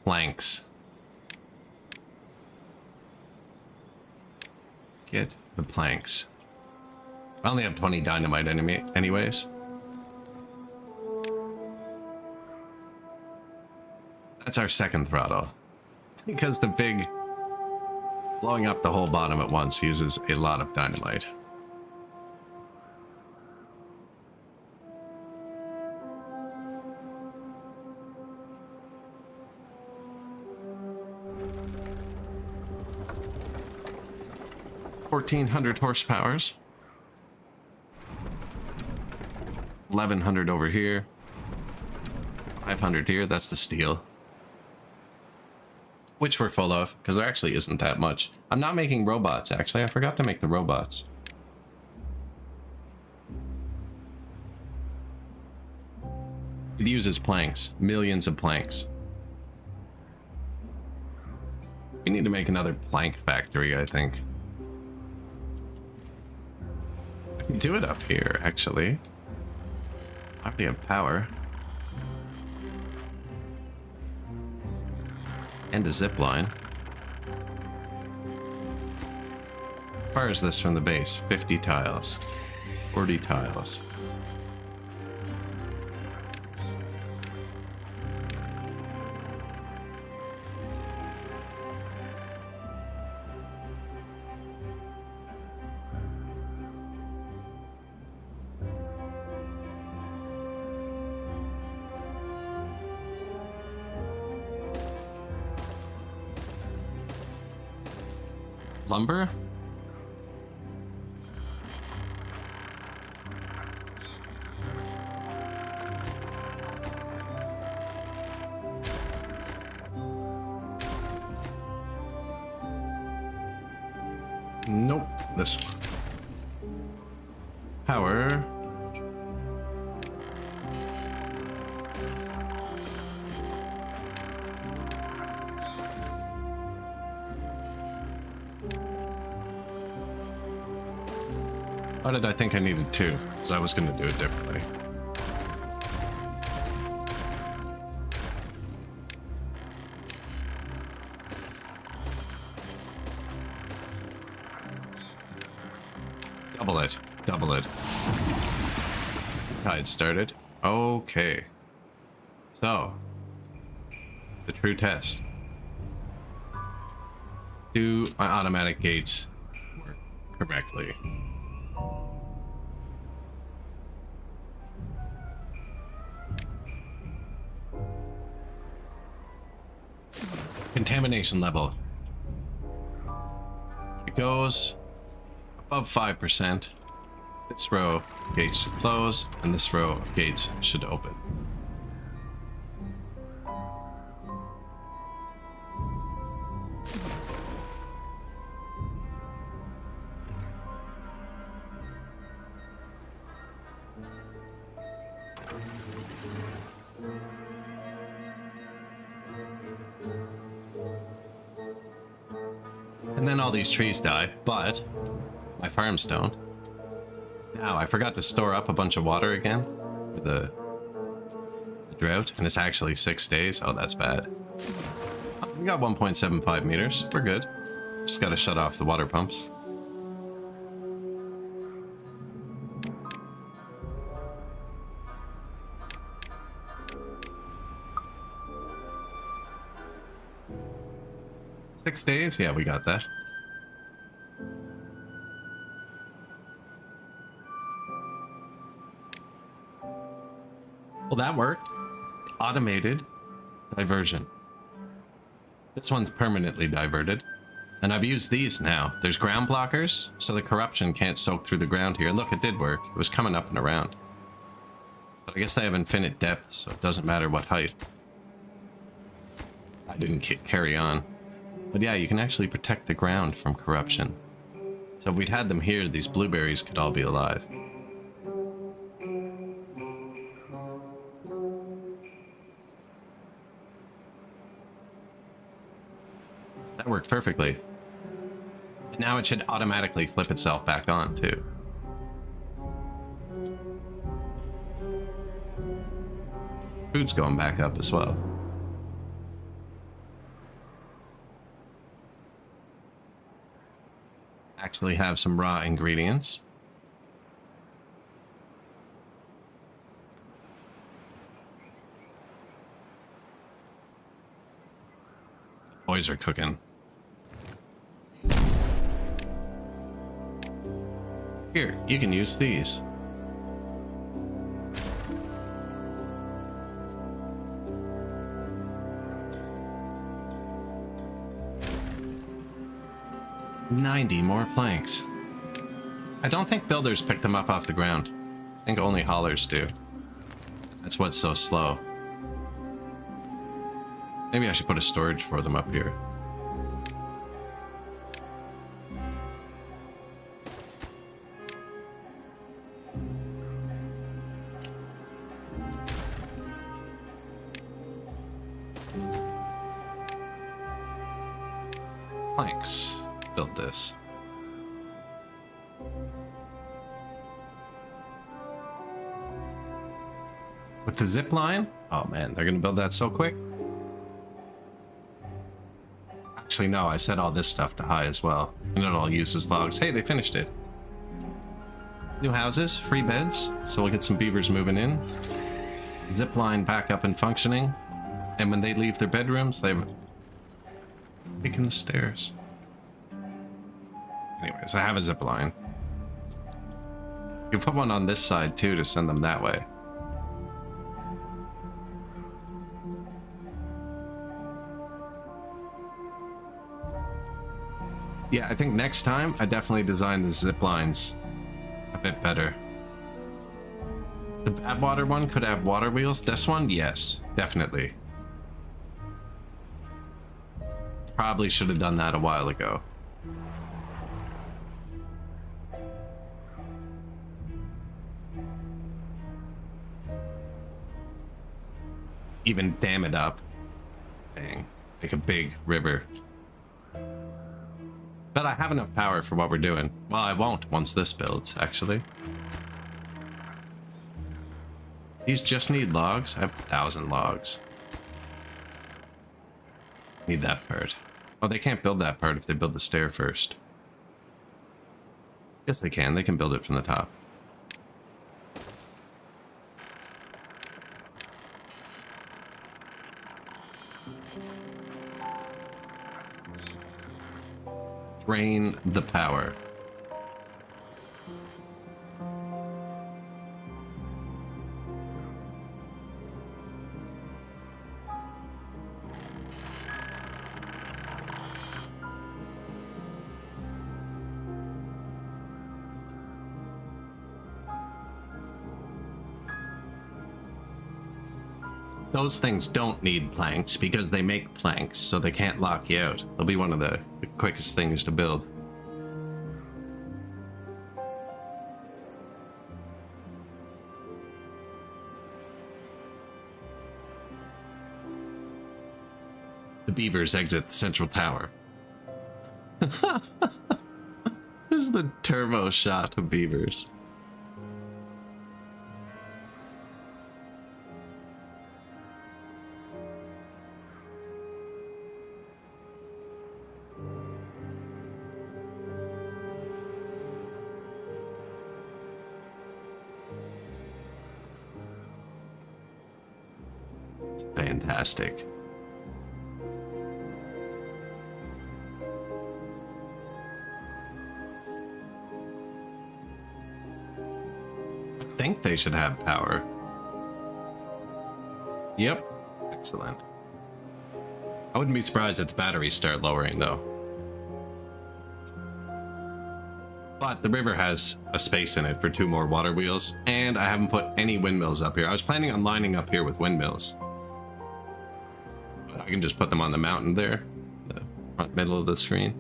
Planks. Get the planks. I only have 20 dynamite anyways. That's our second throttle. Because the big blowing up the whole bottom at once uses a lot of dynamite. $1,400 horsepowers. 1,100 over here. 500 here. That's the steel. Which we're full of, because there actually isn't that much. I'm not making robots, actually. I forgot to make the robots. It uses planks. Millions of planks. We need to make another plank factory, I think. I can do it up here, actually. I already have power. And a zip line. How far is this from the base? 50 tiles. 40 tiles. Lumber? Nope, this one. Power. Why did I think I needed two? Because I was going to do it differently. Double it. Double it. Tide started. Okay. So, the true test. Do my automatic gates work correctly? Contamination level. It goes above 5%. This row of gates should close, and this row of gates should open. And then all these trees die, but my farms don't. Now, I forgot to store up a bunch of water again for the drought, and it's actually 6 days. Oh, that's bad. We got 1.75 meters. We're good. Just gotta shut off the water pumps. Six days? Yeah, we got that. Well, that worked. Automated diversion. This one's permanently diverted. And I've used these now. There's ground blockers, so the corruption can't soak through the ground here. Look, it did work. It was coming up and around. But I guess they have infinite depth, so it doesn't matter what height. I didn't carry on. But yeah, you can actually protect the ground from corruption. So if we'd had them here, these blueberries could all be alive. That worked perfectly. Now it should automatically flip itself back on, too. Food's going back up as well. Actually have some raw ingredients. Boys are cooking. Here, you can use these. $90 more planks. I don't think builders pick them up off the ground. I think only haulers do. That's what's so slow. Maybe I should put a storage for them up here. Planks. Build this. With the zip line? Oh man, they're gonna build that so quick. Actually, no, I set all this stuff to high as well. And it all uses logs. Hey, they finished it. New houses, free beds, so we'll get some beavers moving in. Zipline back up and functioning. And when they leave their bedrooms, they've taken the stairs. Anyways, I have a zipline. You can put one on this side too to send them that way. Yeah, I think next time I definitely design the zip lines a bit better. The Badwater one could have water wheels. This one, yes, definitely. Probably should have done that a while ago. Even dam it up. Dang, like a big river. But I have enough power for what we're doing. Well, I won't once this builds, actually. These just need logs. I have 1,000 logs. Need that part. Oh, they can't build that part if they build the stair first. Yes, they can. They can build it from the top. Drain the power. Those things don't need planks because they make planks, so they can't lock you out. They'll be one of the quickest things to build. The beavers exit the central tower. There's the turbo shot of beavers. Fantastic. I think they should have power. Yep. Excellent. I wouldn't be surprised if the batteries start lowering though. But the river has a space in it for 2 more water wheels, and I haven't put any windmills up here. I was planning on lining up here with windmills. But I can just put them on the mountain there, the front middle of the screen.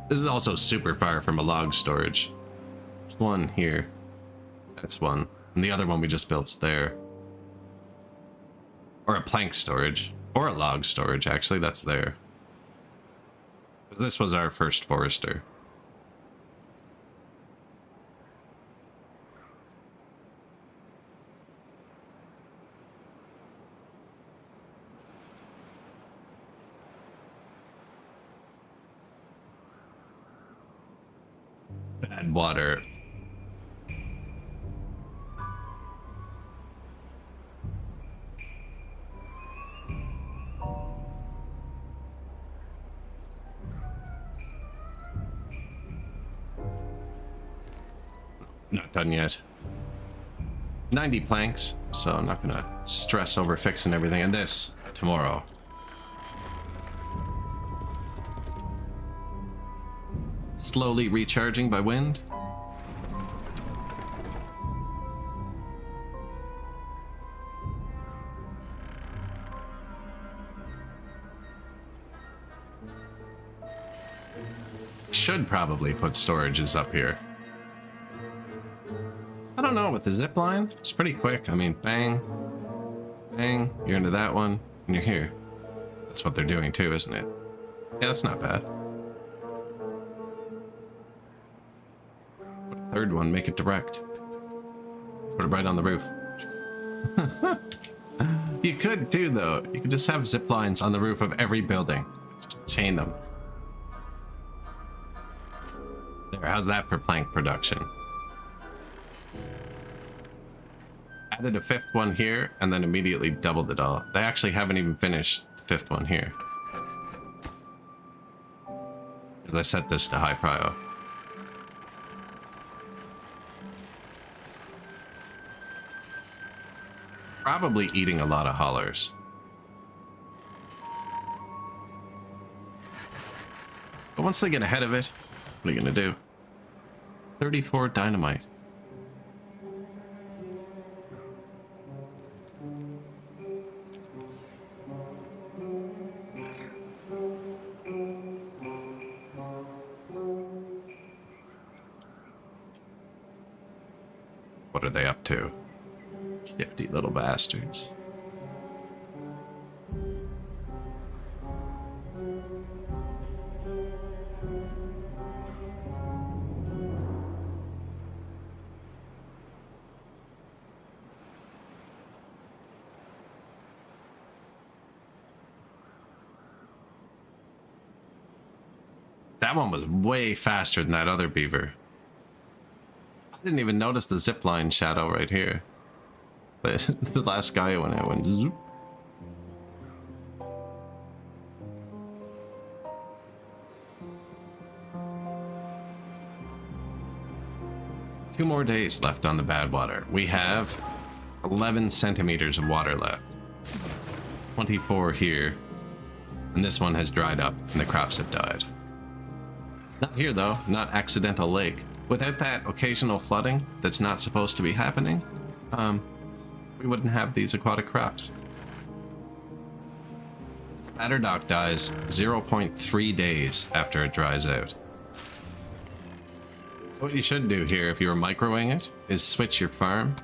This is also super far from a log storage. There's one here. That's one. And the other one we just built's there. Or a plank storage. Or a log storage, actually, that's there. Because this was our first forester. Bad water. Not done yet. 90 planks, so I'm not gonna stress over fixing everything. And this tomorrow. Slowly recharging by wind. Should probably put storages up here. I don't know, with the zip line, it's pretty quick. I mean, bang, bang, you're into that one, and you're here. That's what they're doing too, isn't it? Yeah, that's not bad. Put a third one, make it direct. Put it right on the roof. You could too, though. You could just have zip lines on the roof of every building. Just chain them. There, how's that for plank production? Added a fifth one here, and then immediately doubled it all. They actually haven't even finished the fifth one here. Because I set this to high prio. Probably eating a lot of hollers. But once they get ahead of it, what are you gonna do? 34 dynamite. What are they up to? Shifty little bastards. That one was way faster than that other beaver. I didn't even notice the zipline shadow right here. But the last guy when I went zoop. Two more days left on the bad water. We have 11 centimeters of water left. 24 here. And this one has dried up and the crops have died. Not here though, not accidental lake. Without that occasional flooding that's not supposed to be happening, we wouldn't have these aquatic crops. Spatterdock dies 0.3 days after it dries out. So what you should do here, if you were microwing it, is switch your farm,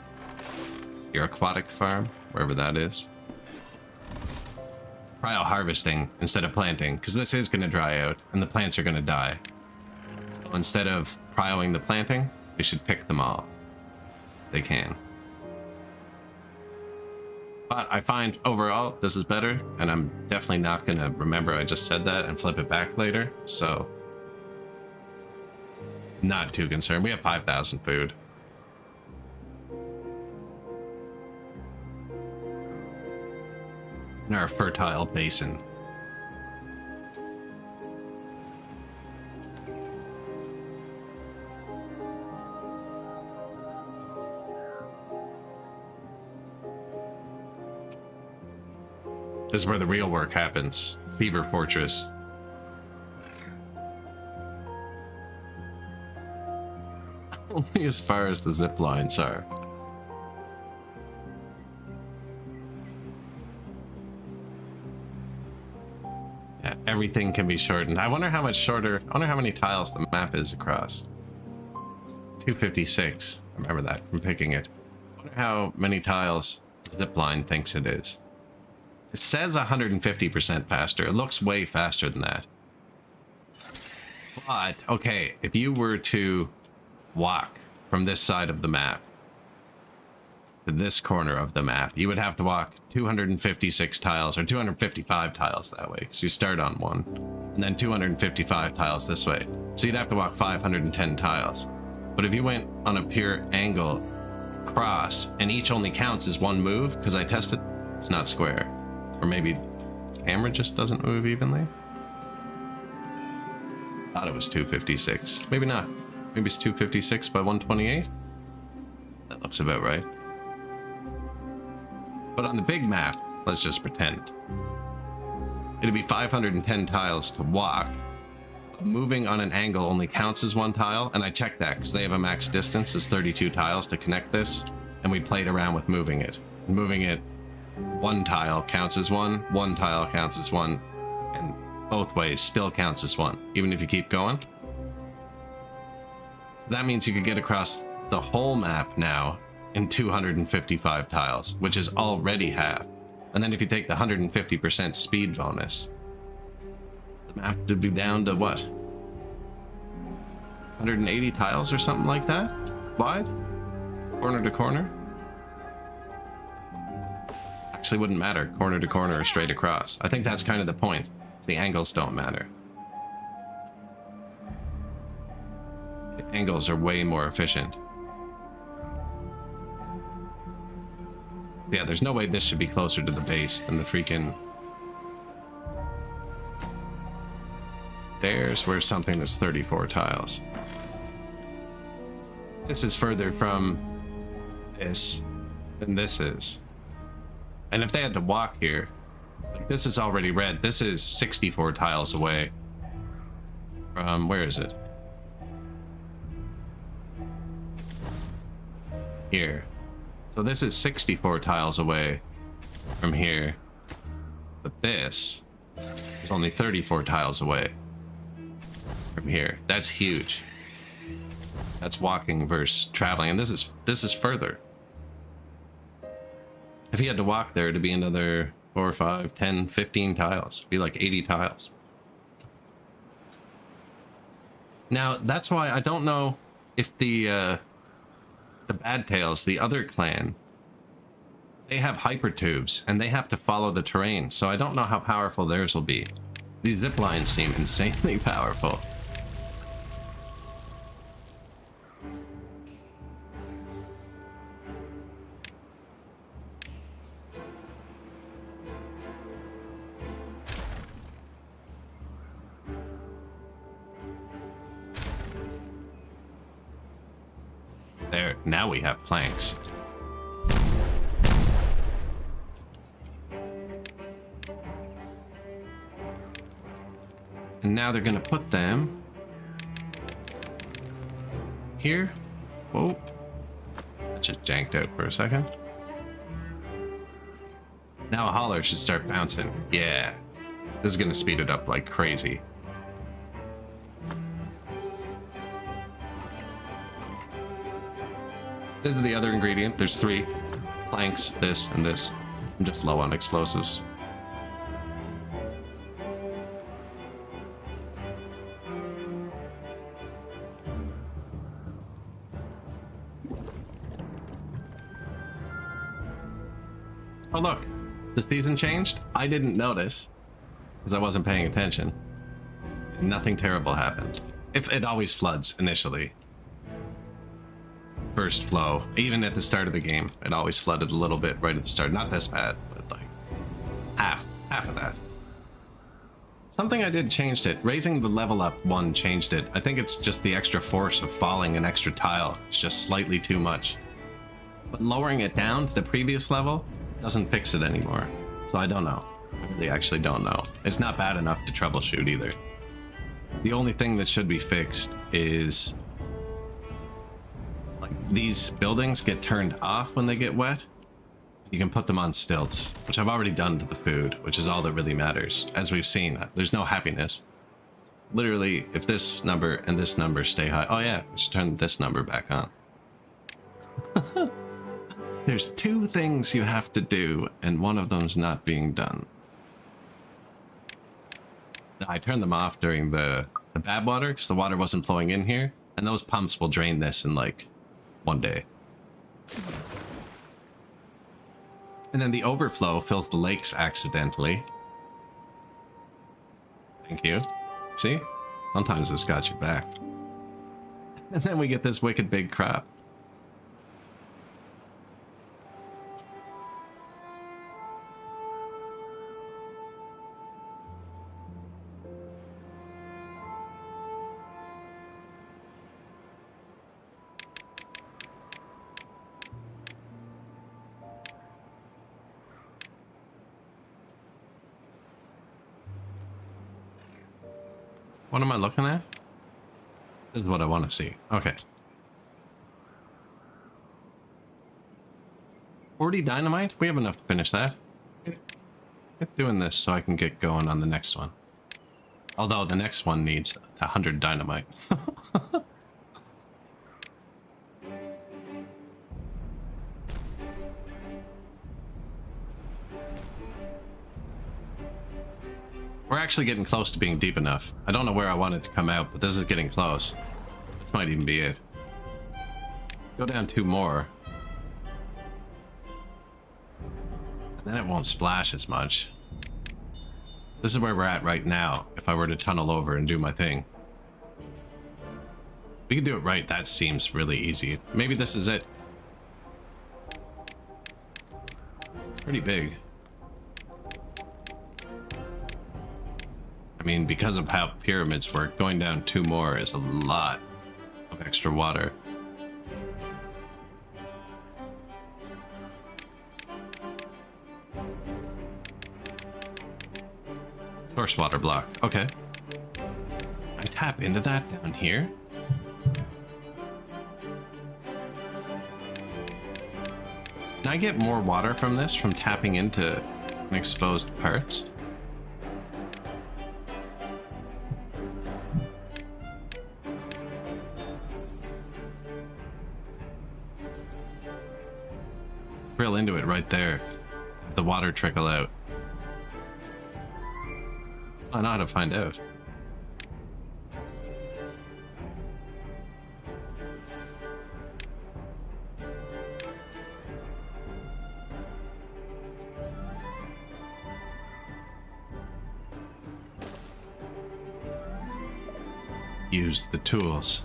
your aquatic farm, wherever that is. Cryo harvesting instead of planting, because this is going to dry out and the plants are going to die. So instead of cryoing the planting, they should pick them all. They can. But I find overall this is better, and I'm definitely not going to remember I just said that and flip it back later, so not too concerned. We have 5,000 food. In our fertile basin. This is where the real work happens. Beaver Fortress. Only as far as the zip lines are. Yeah, everything can be shortened. I wonder how much shorter, I wonder how many tiles the map is across. 256. I remember that from picking it. I wonder how many tiles the zip line thinks it is. It says 150% faster. It looks way faster than that. But, okay, if you were to walk from this side of the map to this corner of the map, you would have to walk 256 tiles, or 255 tiles that way, because you start on one, and then 255 tiles this way. So you'd have to walk 510 tiles. But if you went on a pure angle across, and each only counts as one move, because I tested, it's not square. Or maybe the camera just doesn't move evenly. Thought it was 256. Maybe not. Maybe it's 256 by 128. That looks about right. But on the big map, let's just pretend. It'd be 510 tiles to walk. Moving on an angle only counts as one tile, and I checked that because they have a max distance as 32 tiles to connect this, and we played around with moving it. Moving it, one tile counts as one tile counts as one, and both ways still counts as one, even if you keep going. So that means you could get across the whole map now in 255 tiles, which is already half. And then if you take the 150% speed bonus, the map would be down to what? 180 tiles or something like that? Wide? Corner to corner? actually wouldn't matter, corner to corner or straight across. I think that's kind of the point. The angles don't matter. The angles are way more efficient. Yeah, there's no way this should be closer to the base than the freaking stairs, where something that's 34 tiles. This is further from this than this is. And if they had to walk here, like this is already red. This is 64 tiles away from, where is it? Here. So this is 64 tiles away from here. But this is only 34 tiles away from here. That's huge. That's walking versus traveling, and this is further. If he had to walk there, to be another 4, 5, 10, 15 tiles. It'd be like 80 tiles. Now, that's why I don't know if the Bad Tails, the other clan, they have hyper tubes and they have to follow the terrain, so I don't know how powerful theirs will be. These zip lines seem insanely powerful. There, now we have planks. And now they're gonna put them here. Whoa. That just janked out for a second. Now a hauler should start bouncing. Yeah. This is gonna speed it up like crazy. This is the other ingredient. There's 3 planks, this and this. I'm just low on explosives. Oh look, the season changed. I didn't notice because I wasn't paying attention. Nothing terrible happened. If it always floods initially. First flow, even at the start of the game, it always flooded a little bit right at the start. Not this bad, but like half of that. Something I did changed it. Raising the level up 1 changed it. I think it's just the extra force of falling an extra tile. It's just slightly too much. But lowering it down to the previous level doesn't fix it anymore. So I don't know. I really actually don't know. It's not bad enough to troubleshoot either. The only thing that should be fixed is these buildings get turned off when they get wet. You can put them on stilts, which I've already done to the food, which is all that really matters. As we've seen, there's no happiness. Literally, if this number and this number stay high, oh yeah, we should turn this number back on. There's 2 things you have to do, and one of them's not being done. I turned them off during the bad water, because the water wasn't flowing in here, and those pumps will drain this in like 1 day. And then the overflow fills the lakes accidentally. Thank you. See? Sometimes this got your back. And then we get this wicked big crop. What am I looking at? This is what I want to see. Okay. 40 dynamite? We have enough to finish that. Get doing this so I can get going on the next one. Although the next one needs 100 dynamite. We're actually getting close to being deep enough. I don't know where I want it to come out, but this is getting close. This might even be it. Go down 2 more. Then it won't splash as much. This is where we're at right now, if I were to tunnel over and do my thing. We can do it right, that seems really easy. Maybe this is it. It's pretty big. I mean, because of how pyramids work, going down 2 more is a lot of extra water. Source water block. Okay. I tap into that down here. Can I get more water from this from tapping into exposed parts? Drill into it right there. The water trickle out. I know how to find out. Use the tools.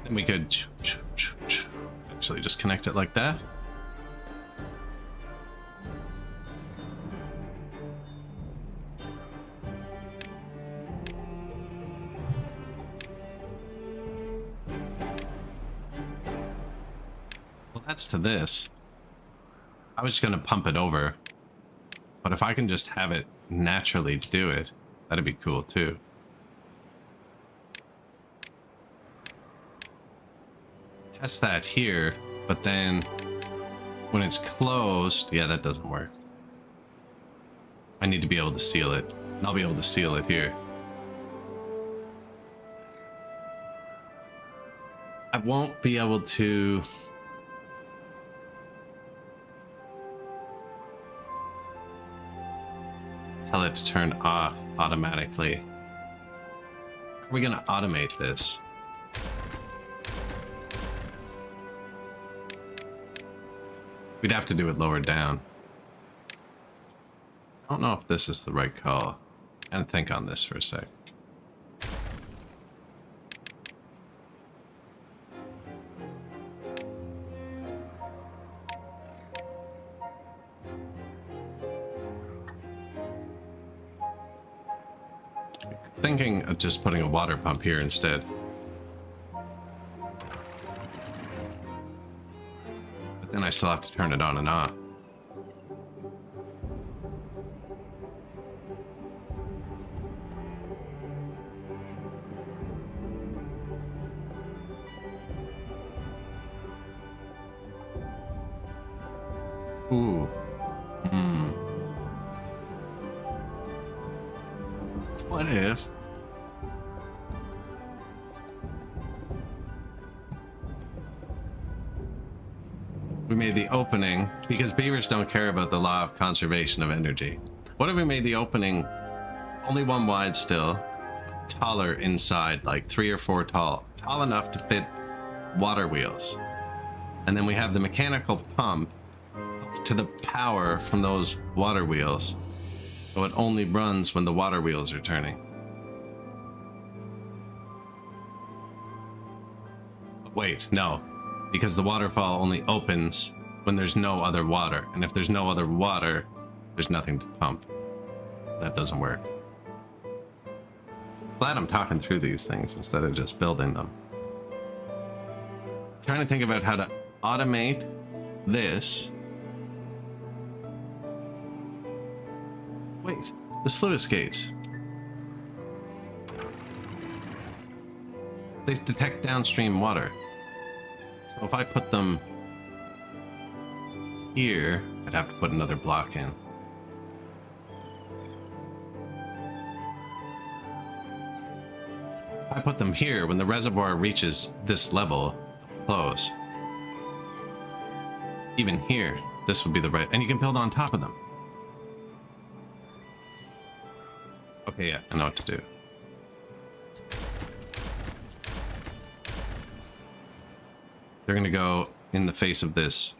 Then we could actually just connect it like that. Well, that's to this. I was just gonna pump it over, but if I can just have it naturally do it, that'd be cool too. Test that here, but then when it's closed, yeah, that doesn't work. I need to be able to seal it, and I'll be able to seal it here. I won't be able to tell it to turn off automatically. How are we gonna automate this? We'd have to do it lower down. I don't know if this is the right call. I'm gonna think on this for a sec. Thinking of just putting a water pump here instead. But then I still have to turn it on and off. Ooh. What if we made the opening, because beavers don't care about the law of conservation of energy. What if we made the opening only one wide still, taller inside, like 3 or 4 tall enough to fit water wheels. And then we have the mechanical pump to the power from those water wheels. So it only runs when the water wheels are turning. Wait, no. Because the waterfall only opens when there's no other water. And if there's no other water, there's nothing to pump. So that doesn't work. Glad I'm talking through these things instead of just building them. Trying to think about how to automate this. Wait, the sluice gates. They detect downstream water. So if I put them here, I'd have to put another block in. If I put them here, when the reservoir reaches this level, close. Even here, this would be the right, and you can build on top of them. Okay, yeah, I know what to do. they're going to go in the face of this,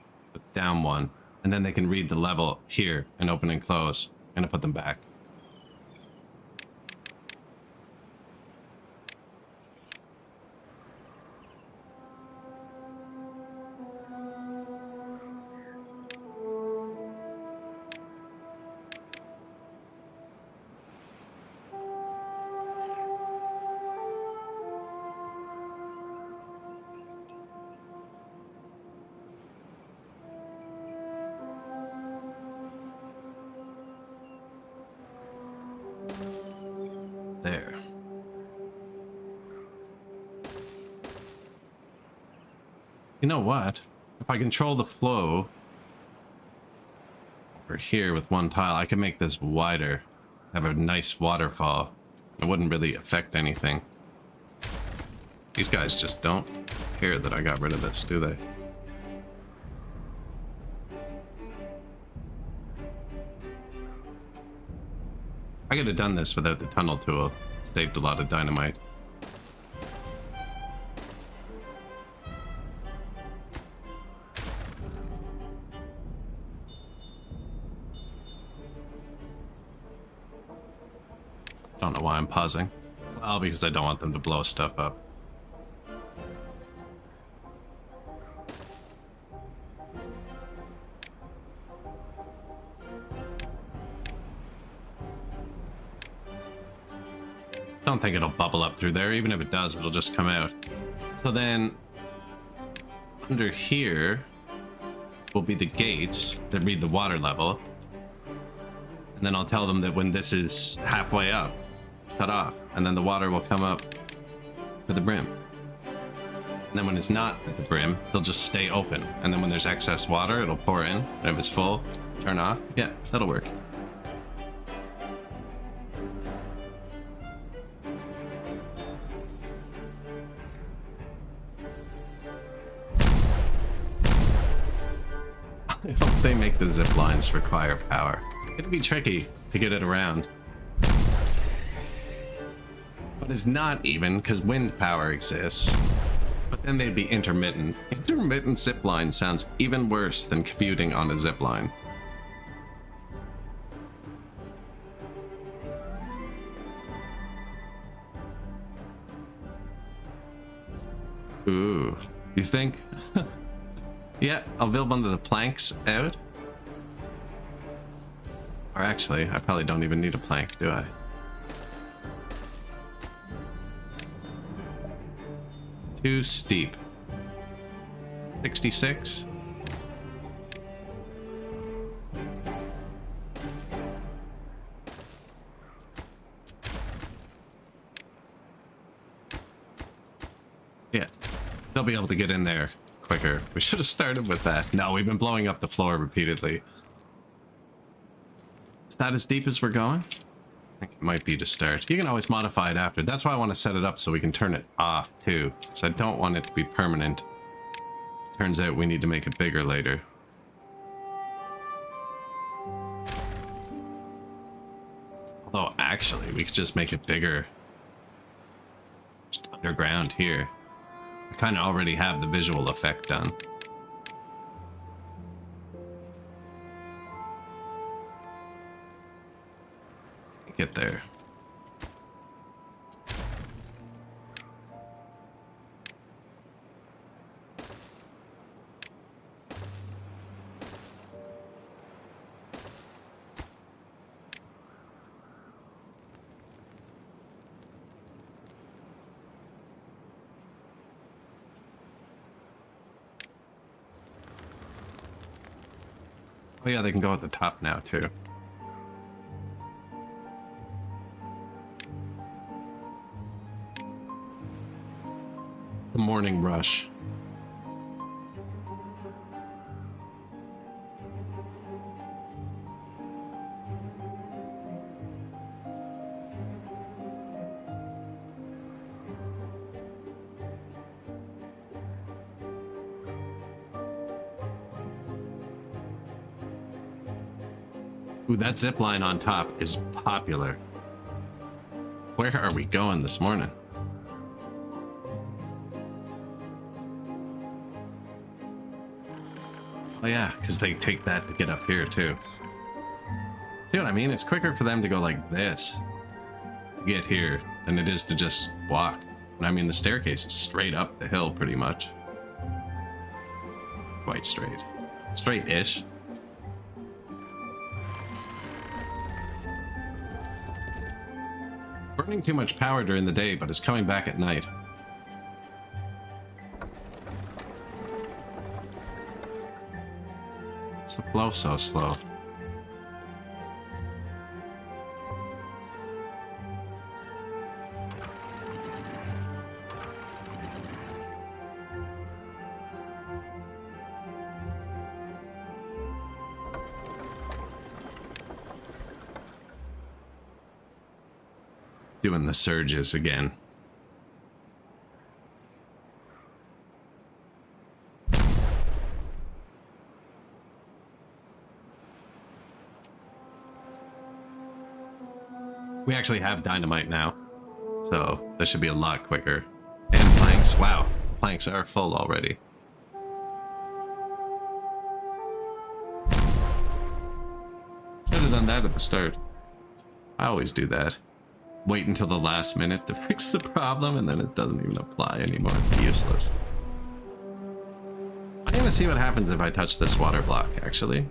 down one, and then they can read the level here and open and close. I'm going to put them back. There. You know what? If I control the flow over here with one tile, I can make this wider. Have a nice waterfall. It wouldn't really affect anything. These guys just don't care that I got rid of this, do they? I could have done this without the tunnel tool. Saved a lot of dynamite. Don't know why I'm pausing. Well, because I don't want them to blow stuff up. I don't think it'll bubble up through there. Even if it does, it'll just come out. So then under here will be the gates that read the water level. And then I'll tell them that when this is halfway up, shut off. And then the water will come up to the brim. And then when it's not at the brim, they'll just stay open. And then when there's excess water, it'll pour in. And if it's full, turn off. Yeah, that'll work. I hope they make the zip lines require power. It'd be tricky to get it around. But it's not even, because wind power exists. But then they'd be intermittent. Intermittent zip line sounds even worse than commuting on a zip line. Ooh, you think? Yeah, I'll build one of the planks out. Or actually, I probably don't even need a plank, do I? Too steep. 66? Yeah, they'll be able to get in there quicker. We should have started with that. No, we've been blowing up the floor repeatedly. Is that as deep as we're going? I think it might be to start. You can always modify it after. That's why I want to set it up so we can turn it off too. Because I don't want it to be permanent. Turns out we need to make it bigger later. Although actually, we could just make it bigger. Just underground here. I kind of already have the visual effect done. Get there. Oh yeah, they can go at the top now too. The morning rush. Ooh, that zip line on top is popular. Where are we going this morning? Oh yeah, because they take that to get up here too. See what I mean? It's quicker for them to go like this to get here than it is to just walk. And I mean, the staircase is straight up the hill pretty much. Quite straight. Straight-ish. Burning too much power during the day, but it's coming back at night. What's the flow so slow? Doing the surges again. We actually have dynamite now, so this should be a lot quicker. And planks, wow, planks are full already. Should have done that at the start. I always do that. Wait until the last minute to fix the problem, and then it doesn't even apply anymore. It's useless. I'm gonna see what happens if I touch this water block, actually.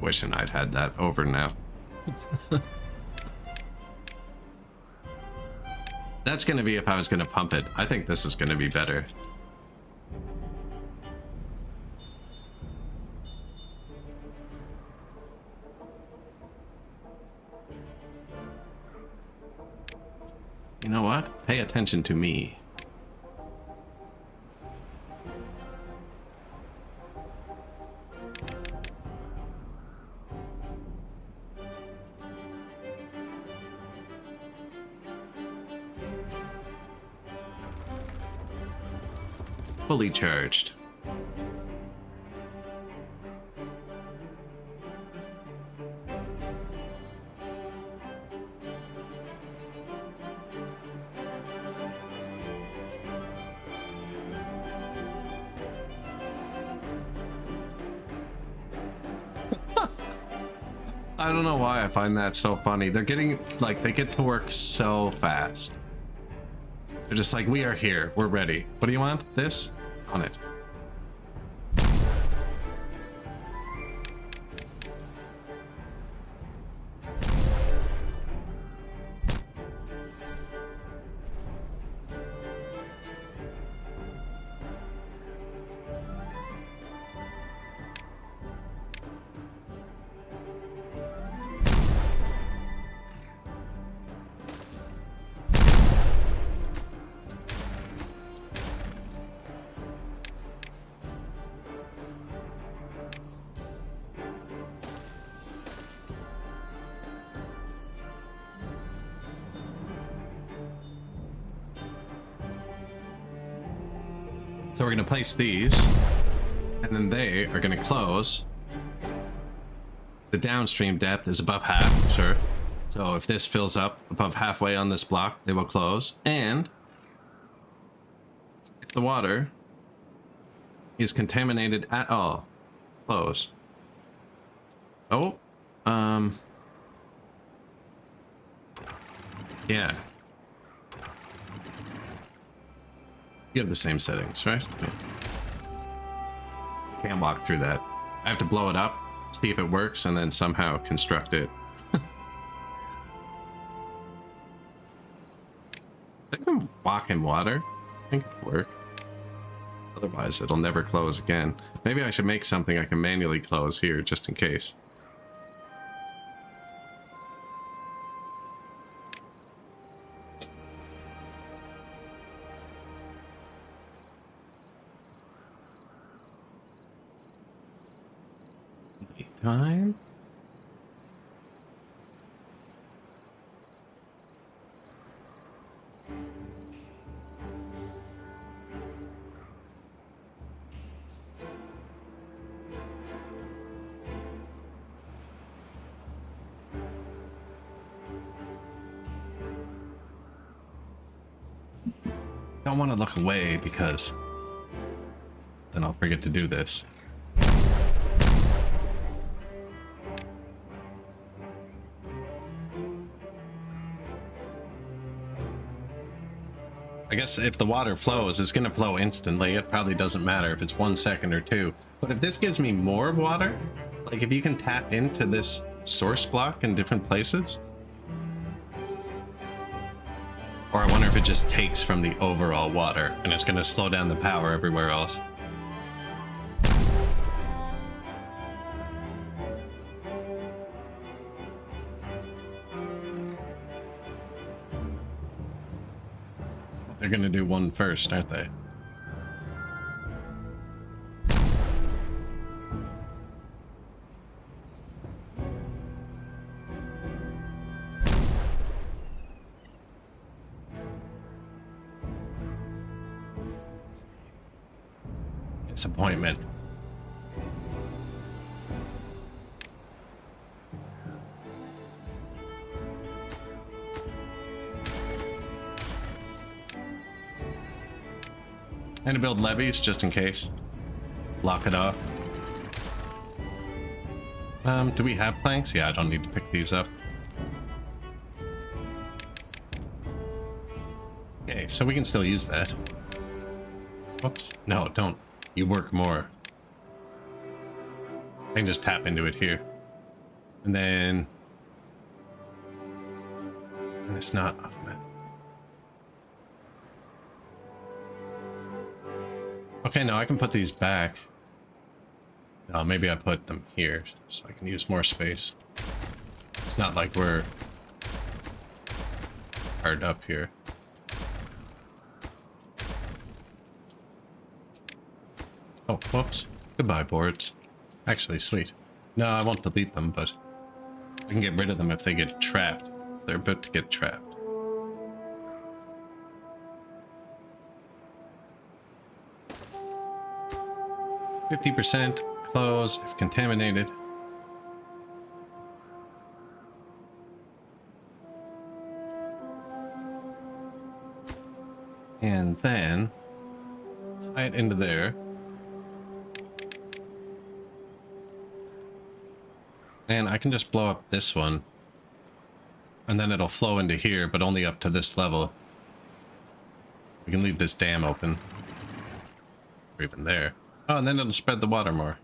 Wishing I'd had that over now. That's gonna be if I was gonna pump it. I think this is gonna be better. You know what? Pay attention to me. Fully charged. I don't know why I find that so funny. They're getting, like, they get to work so fast. They're just like, we are here. We're ready. What do you want? This? On it. So we're going to place these, and then they are going to close. The downstream depth is above half, sure. So if this fills up above halfway on this block, they will close. And if the water is contaminated at all, close. Oh, yeah. You have the same settings, right? Yeah. Can't walk through that. I have to blow it up, see if it works, and then somehow construct it. They can walk in water. I think it'll work. Otherwise, it'll never close again. Maybe I should make something I can manually close here, just in case. Time. don't want to look away because then I'll forget to do this. I guess if the water flows, it's going to flow instantly. It probably doesn't matter if it's 1 second or 2. But if this gives me more water, like if you can tap into this source block in different places, or I wonder if it just takes from the overall water and it's going to slow down the power everywhere else. They're going to do one first, aren't they? Disappointment. And to build levees just in case. Lock it off. Do we have planks? Yeah, I don't need to pick these up. Okay, so we can still use that. Whoops. No, don't. You work more. I can just tap into it here. And then... And it's not automatic. Okay, now I can put these back. Maybe I put them here so I can use more space. It's not like we're hard up here. Oh, whoops. Goodbye, boards. Actually, sweet. No, I won't delete them, but I can get rid of them if they get trapped. If they're about to get trapped. %, close if contaminated. And then tie it into there. And I can just blow up this one. And then it'll flow into here, but only up to this level. We can leave this dam open. Or even there. Oh, and then it'll spread the water more.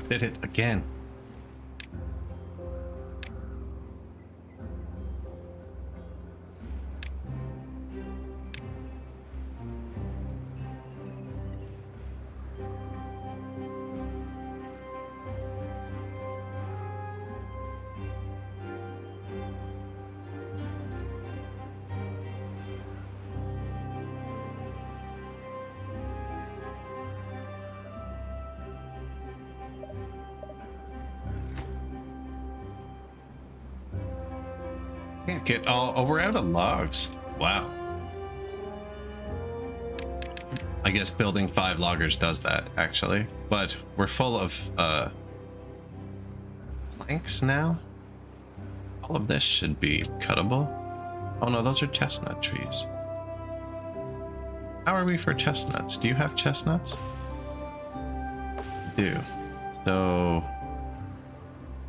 Did it again. Can't get all. Oh, we're out of logs. Wow. I guess building 5 loggers does that, actually. But we're full of planks now. All of this should be cuttable. Oh no, those are chestnut trees. How are we for chestnuts? Do you have chestnuts? I do. So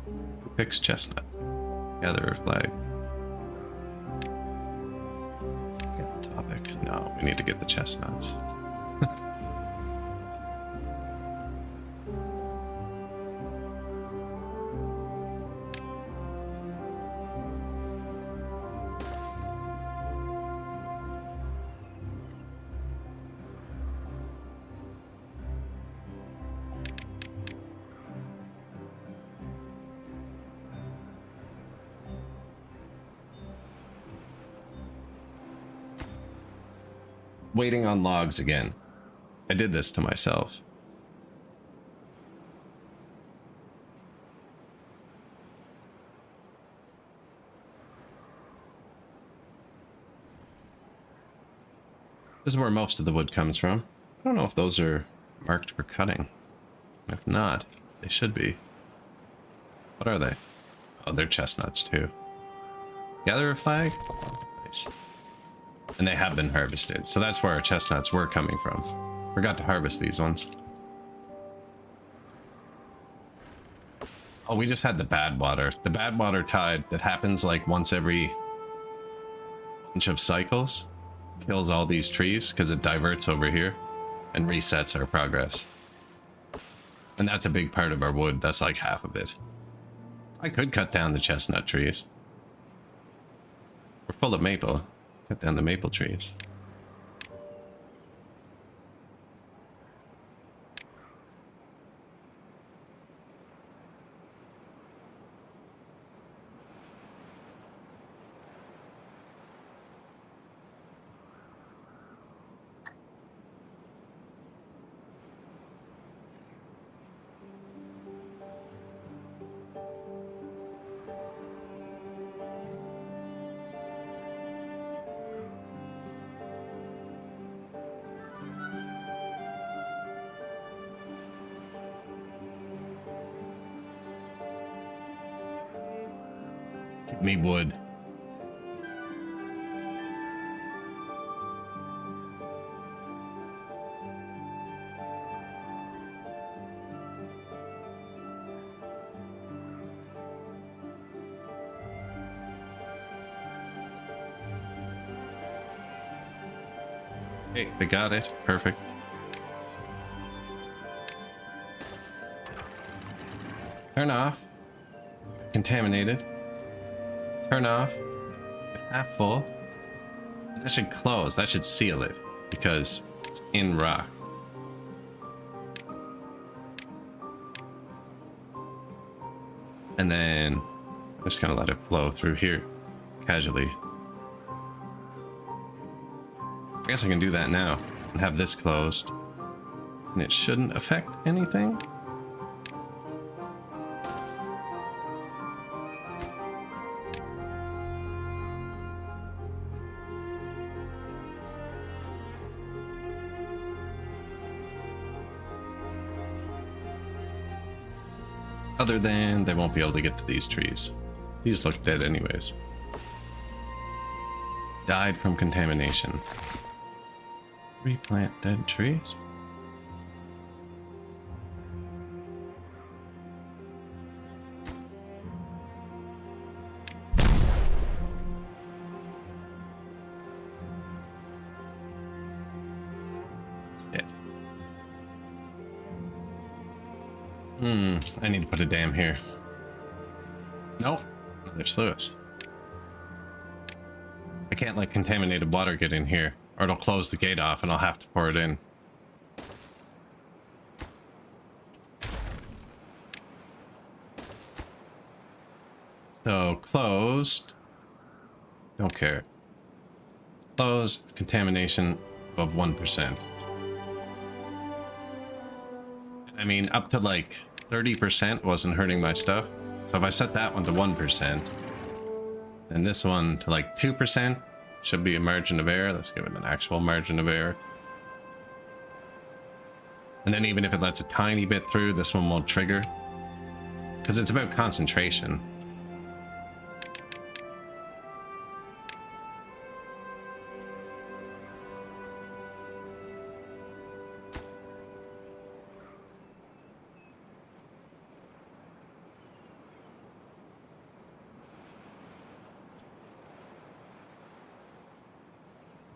who picks chestnuts? Gatherer flag. Topic. No, we need to get the chestnuts. Waiting on logs again. I did this to myself. This is where most of the wood comes from. I don't know if those are marked for cutting. If not, they should be. What are they? Oh, they're chestnuts too. Gather a flag? Nice. And they have been harvested, so that's where our chestnuts were coming from. Forgot to harvest these ones. Oh, we just had the bad water. The bad water tide that happens like once every bunch of cycles. Kills all these trees because it diverts over here and resets our progress. And that's a big part of our wood. That's like half of it. I could cut down the chestnut trees. We're full of maple. Cut down the maple trees. Give me wood. Hey, they got it. Perfect. Turn off. Contaminated. Turn off. Half full. That should close. That should seal it because it's in rock. And then I'm just gonna let it flow through here casually. I guess I can do that now and have this closed, and it shouldn't affect anything. Other than they won't be able to get to these trees. These look dead anyways. Died from contamination. Replant dead trees? Shit. I need to put a dam here. Nope. Another sluice. I can't let contaminated water get in here, or it'll close the gate off and I'll have to pour it in. So, closed. Don't care. Closed. Contamination of 1%. I mean, up to like 30% wasn't hurting my stuff. So if I set that one to 1%, and this one to like 2%, should be a margin of error. Let's give it an actual margin of error. And then even if it lets a tiny bit through, this one won't trigger. Because it's about concentration.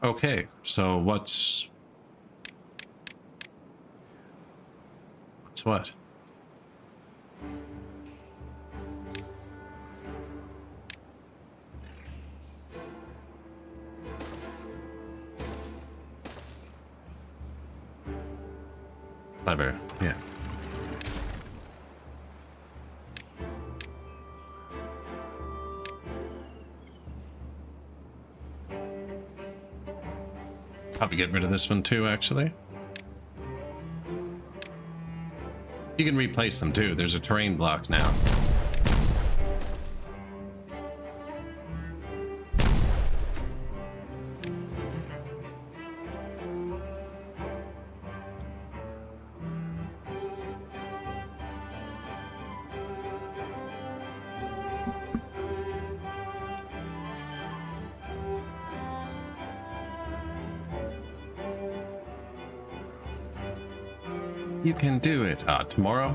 Okay, so what's what? Clever, yeah. Probably get rid of this one too, actually. You can replace them too. There's a terrain block now. You can do it. Tomorrow?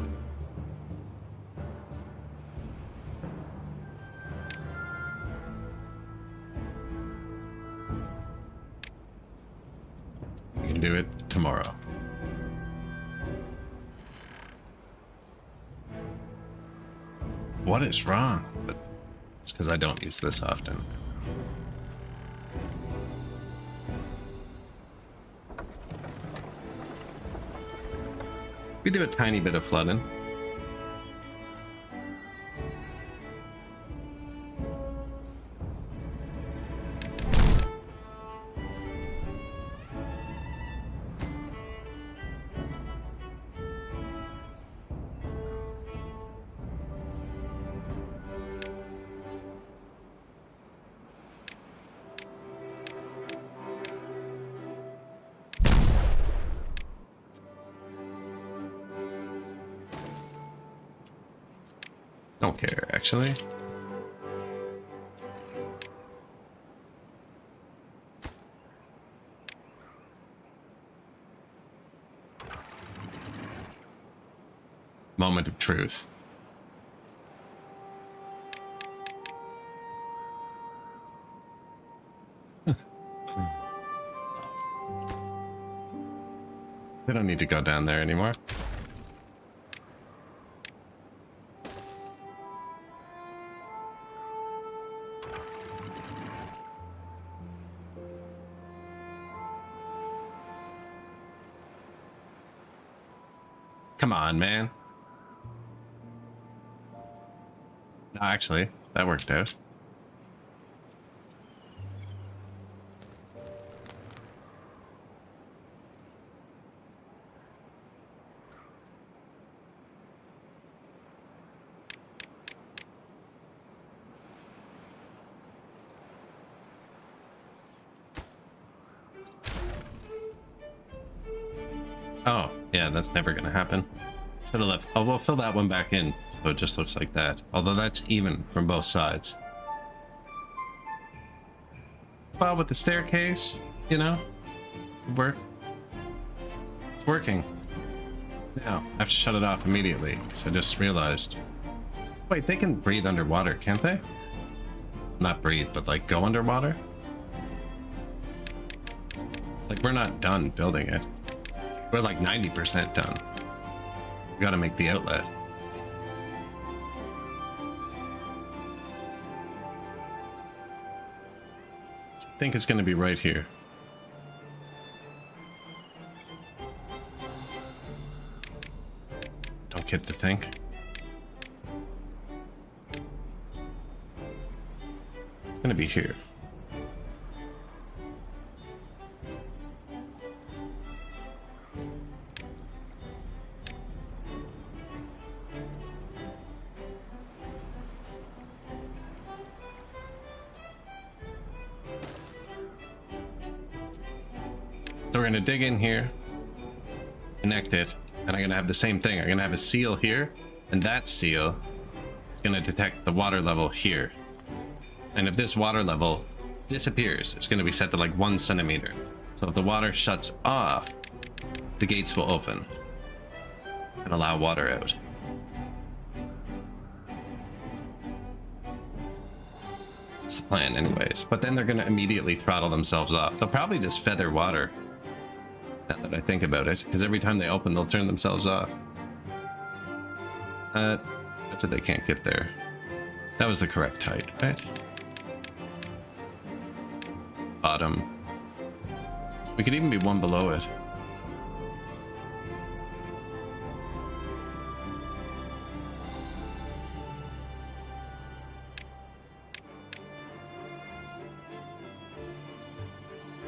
You can do it tomorrow. What is wrong? But it's because I don't use this often. We do a tiny bit of flooding. Don't care, actually. Moment of truth. They don't need to go down there anymore. Come on, man. No, actually, that worked out. Oh, yeah, that's never gonna happen. Should have left. Oh, we'll fill that one back in, so it just looks like that. Although that's even from both sides. Well, with the staircase, you know, work. It's working. Now, I have to shut it off immediately, because I just realized. Wait, they can breathe underwater, can't they? Not breathe, but like go underwater? It's like we're not done building it. We're like 90% done. We gotta make the outlet. I think it's gonna be right here. Don't get to think. It's gonna be here. So we're gonna dig in here, connect it, and I'm gonna have the same thing. I'm gonna have a seal here, and that seal is gonna detect the water level here. And if this water level disappears, it's gonna be set to like 1 centimeter. So if the water shuts off, the gates will open and allow water out. That's the plan anyways. But then they're gonna immediately throttle themselves off. They'll probably just feather water. Now that I think about it, because every time they open, they'll turn themselves off. After they can't get there. That was the correct height, right? Bottom. We could even be one below it.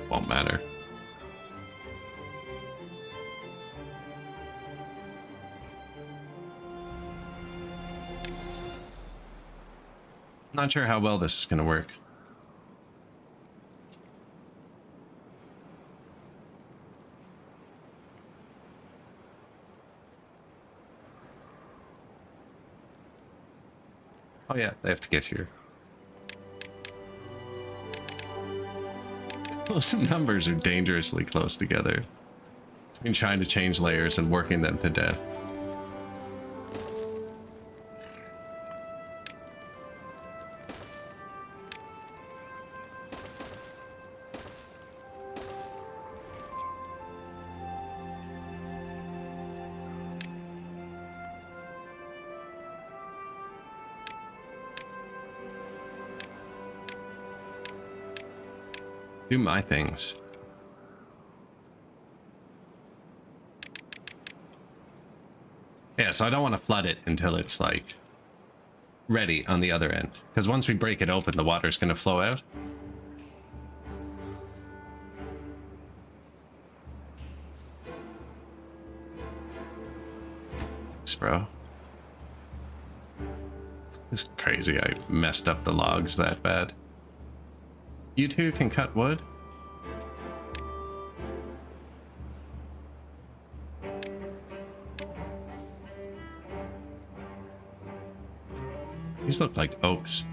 Won't matter. Not sure how well this is going to work. Oh yeah, they have to get here. Those numbers are dangerously close together. Been trying to change layers and working them to death. Do my things. Yeah, so I don't want to flood it until it's like ready on the other end. Because once we break it open, the water's going to flow out. Thanks, bro. It's crazy I messed up the logs that bad. You two can cut wood? These look like oaks.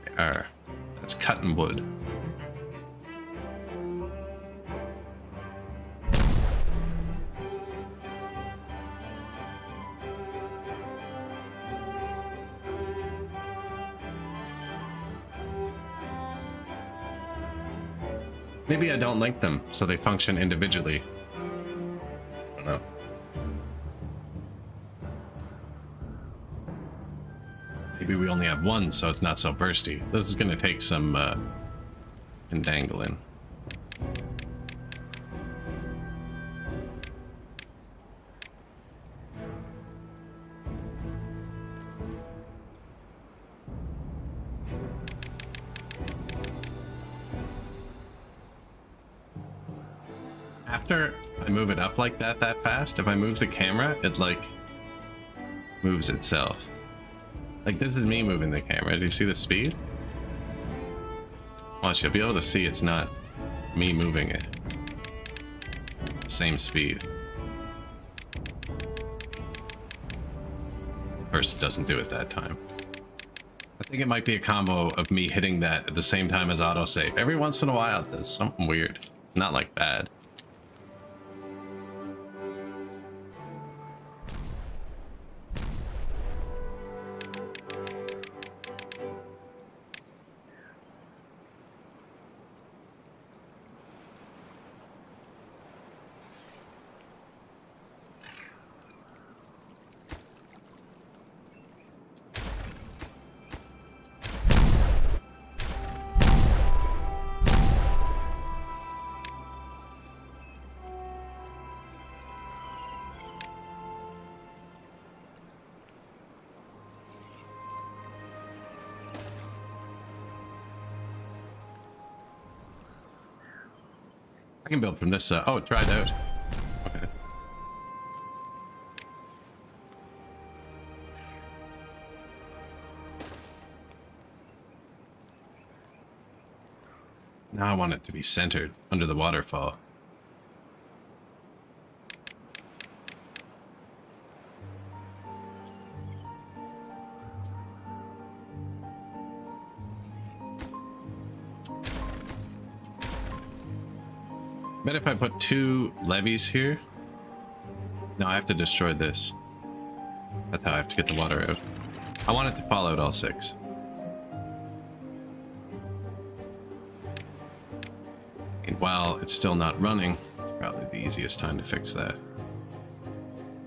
They are. That's cutting wood. Maybe I don't link them so they function individually. I don't know. Maybe we only have one, so it's not so bursty. This is going to take some entangling. After I move it up like that fast, if I move the camera, it like moves itself. Like this is me moving the camera. Do you see the speed? Watch, you'll be able to see it's not me moving it. Same speed. Of course, it doesn't do it that time. I think it might be a combo of me hitting that at the same time as autosave. Every once in a while, there's something weird. Not like bad. I can build from this. Oh, it dried out. Okay. Now I want it to be centered under the waterfall. Bet if I put 2 levees here. No, I have to destroy this. That's how I have to get the water out. I want it to fall out all 6. And while it's still not running, it's probably the easiest time to fix that.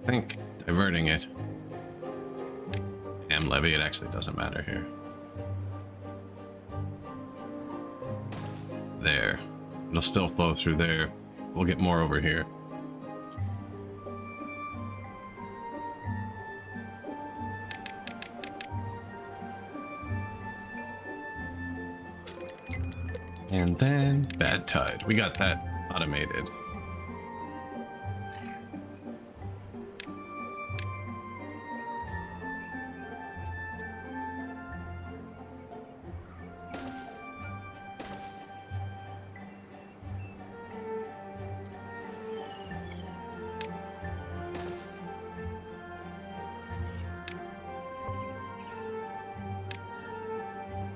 I think diverting it. Damn levee, it actually doesn't matter here. There. It'll still flow through there. We'll get more over here. And then bad tide. We got that automated.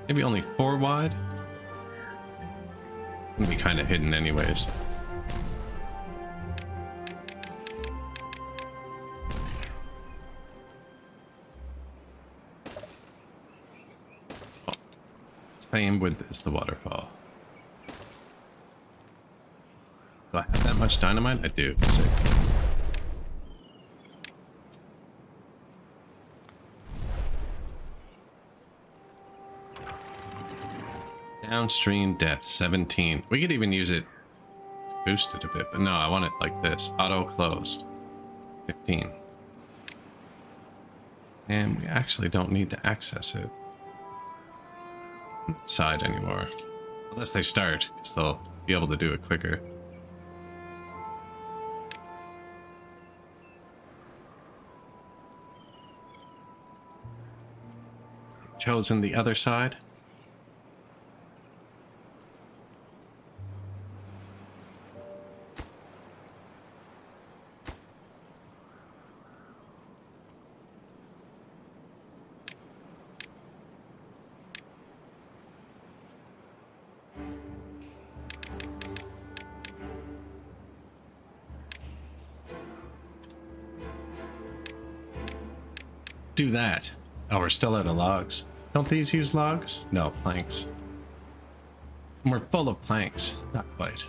Maybe only 4 wide. It's gonna be kind of hidden anyways. Oh. Same width as the waterfall. Do I have that much dynamite? I do. Sick. Downstream depth 17. We could even use it, boost it a bit, but no, I want it like this. Auto closed 15. And we actually don't need to access it on that side anymore. Unless they start, because they'll be able to do it quicker. Chosen the other side. Do that. Oh, we're still out of logs. Don't these use logs? No, planks. And we're full of planks. Not quite.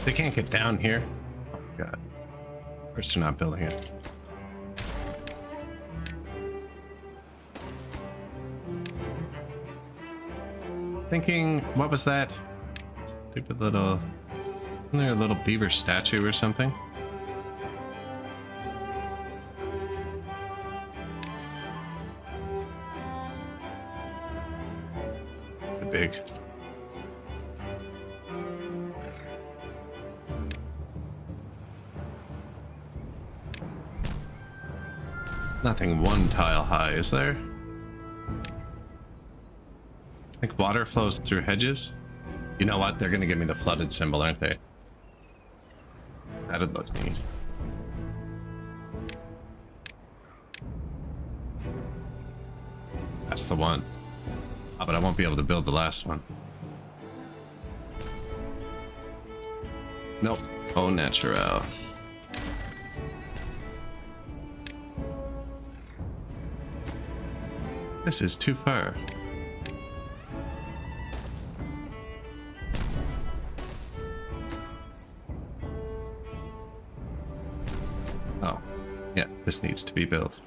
They can't get down here. Oh my god. First, they're not building it. Thinking, what was that? Stupid little... Isn't there a little beaver statue or something? Big. Nothing 1 tile high, is there? I think water flows through hedges. You know what? They're gonna give me the flooded symbol, aren't they? That'd look neat. That's the one. Oh, but I won't be able to build the last one. Nope. Au naturel. This is too far. Oh, yeah, this needs to be built.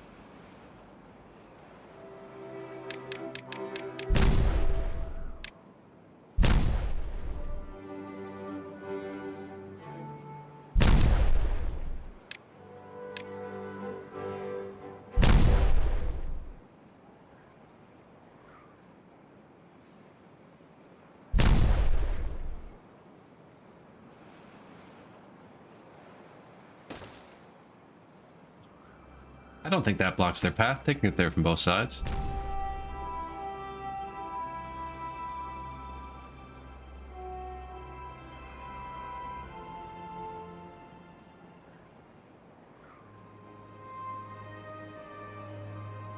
I don't think that blocks their path. They can get there from both sides.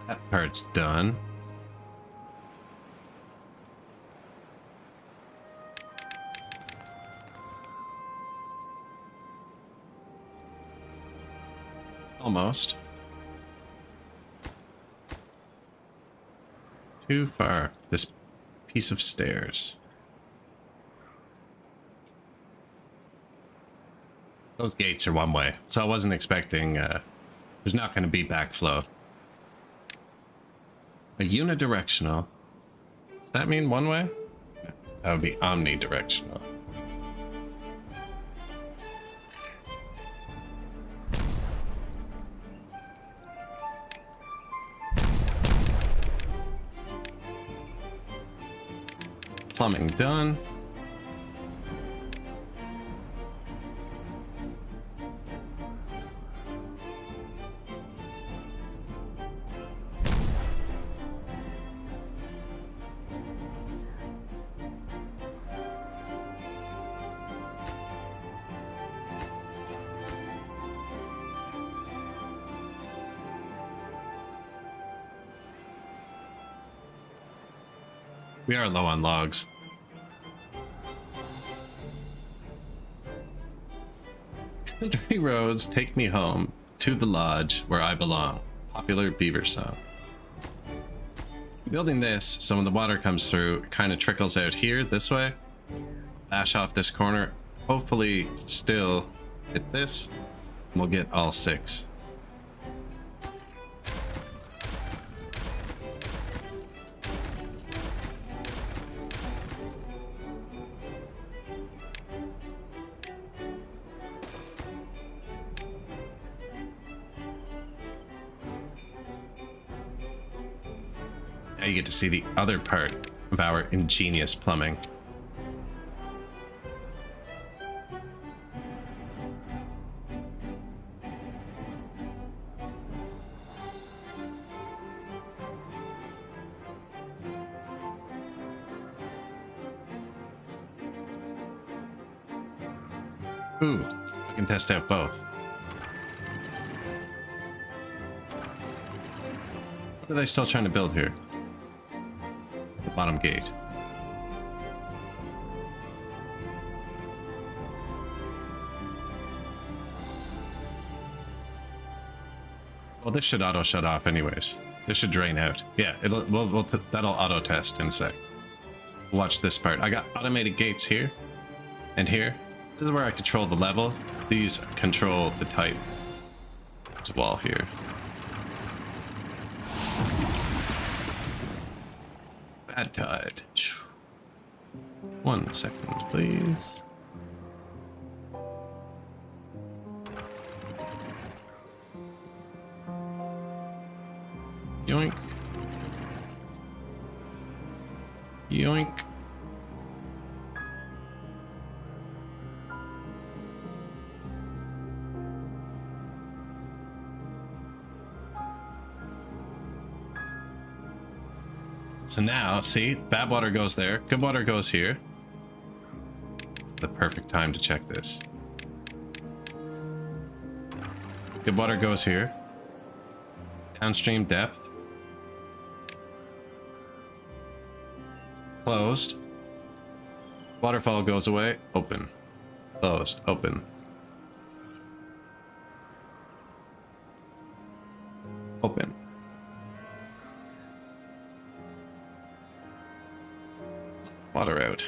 That part's done. Almost. Too far. This piece of stairs. Those gates are one way, so I wasn't expecting there's not going to be backflow. A unidirectional. Does that mean one way? No, that would be omnidirectional. Plumbing done. We are low on logs. Country roads take me home to the lodge where I belong. Popular beaver song. Building this, so when the water comes through, it kind of trickles out here this way. Bash off this corner. Hopefully still hit this. And we'll get all 6. Now you get to see the other part of our ingenious plumbing. Ooh, I can test out both. What are they still trying to build here? The bottom gate. Well, this should auto shut off anyways. This should drain out. Yeah, that'll auto test in a sec. Watch this part. I got automated gates here and here. This is where I control the level. These control the type. There's a wall here. Bad tide. 1 second, please. Yoink. Yoink. So now, see, bad water goes there, good water goes here. It's the perfect time to check this. Good water goes here. Downstream depth. Closed. Waterfall goes away, open. Closed, open. Open. Water out.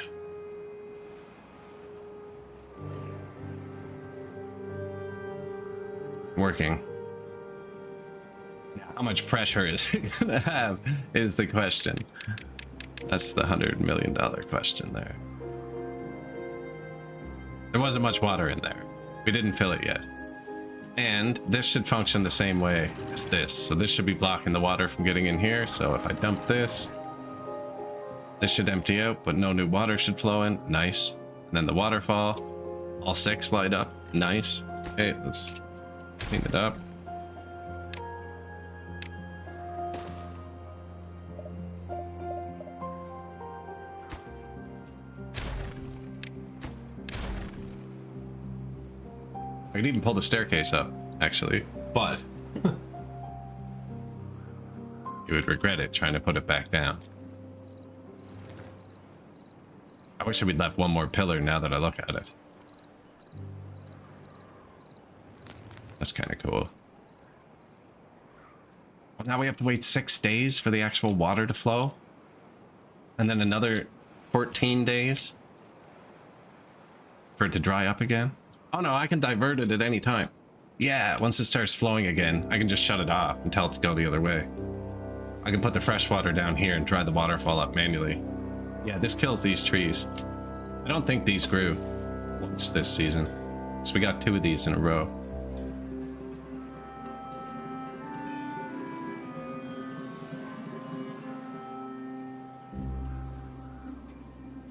It's working. How much pressure is it gonna have is the question. That's the $100 million question there. There wasn't much water in there. We didn't fill it yet. And this should function the same way as this. So this should be blocking the water from getting in here. So if I dump this, this should empty out, but no new water should flow in. Nice. And then the waterfall, all 6 light up. Nice. Okay, let's clean it up. I could even pull the staircase up, actually, but you would regret it trying to put it back down. I wish we'd left one more pillar now that I look at it. That's kind of cool. Well, now we have to wait 6 days for the actual water to flow. And then another 14 days for it to dry up again. Oh no, I can divert it at any time. Yeah, once it starts flowing again, I can just shut it off and tell it to go the other way. I can put the fresh water down here and dry the waterfall up manually. Yeah, this kills these trees. I don't think these grew once this season. So we got 2 of these in a row.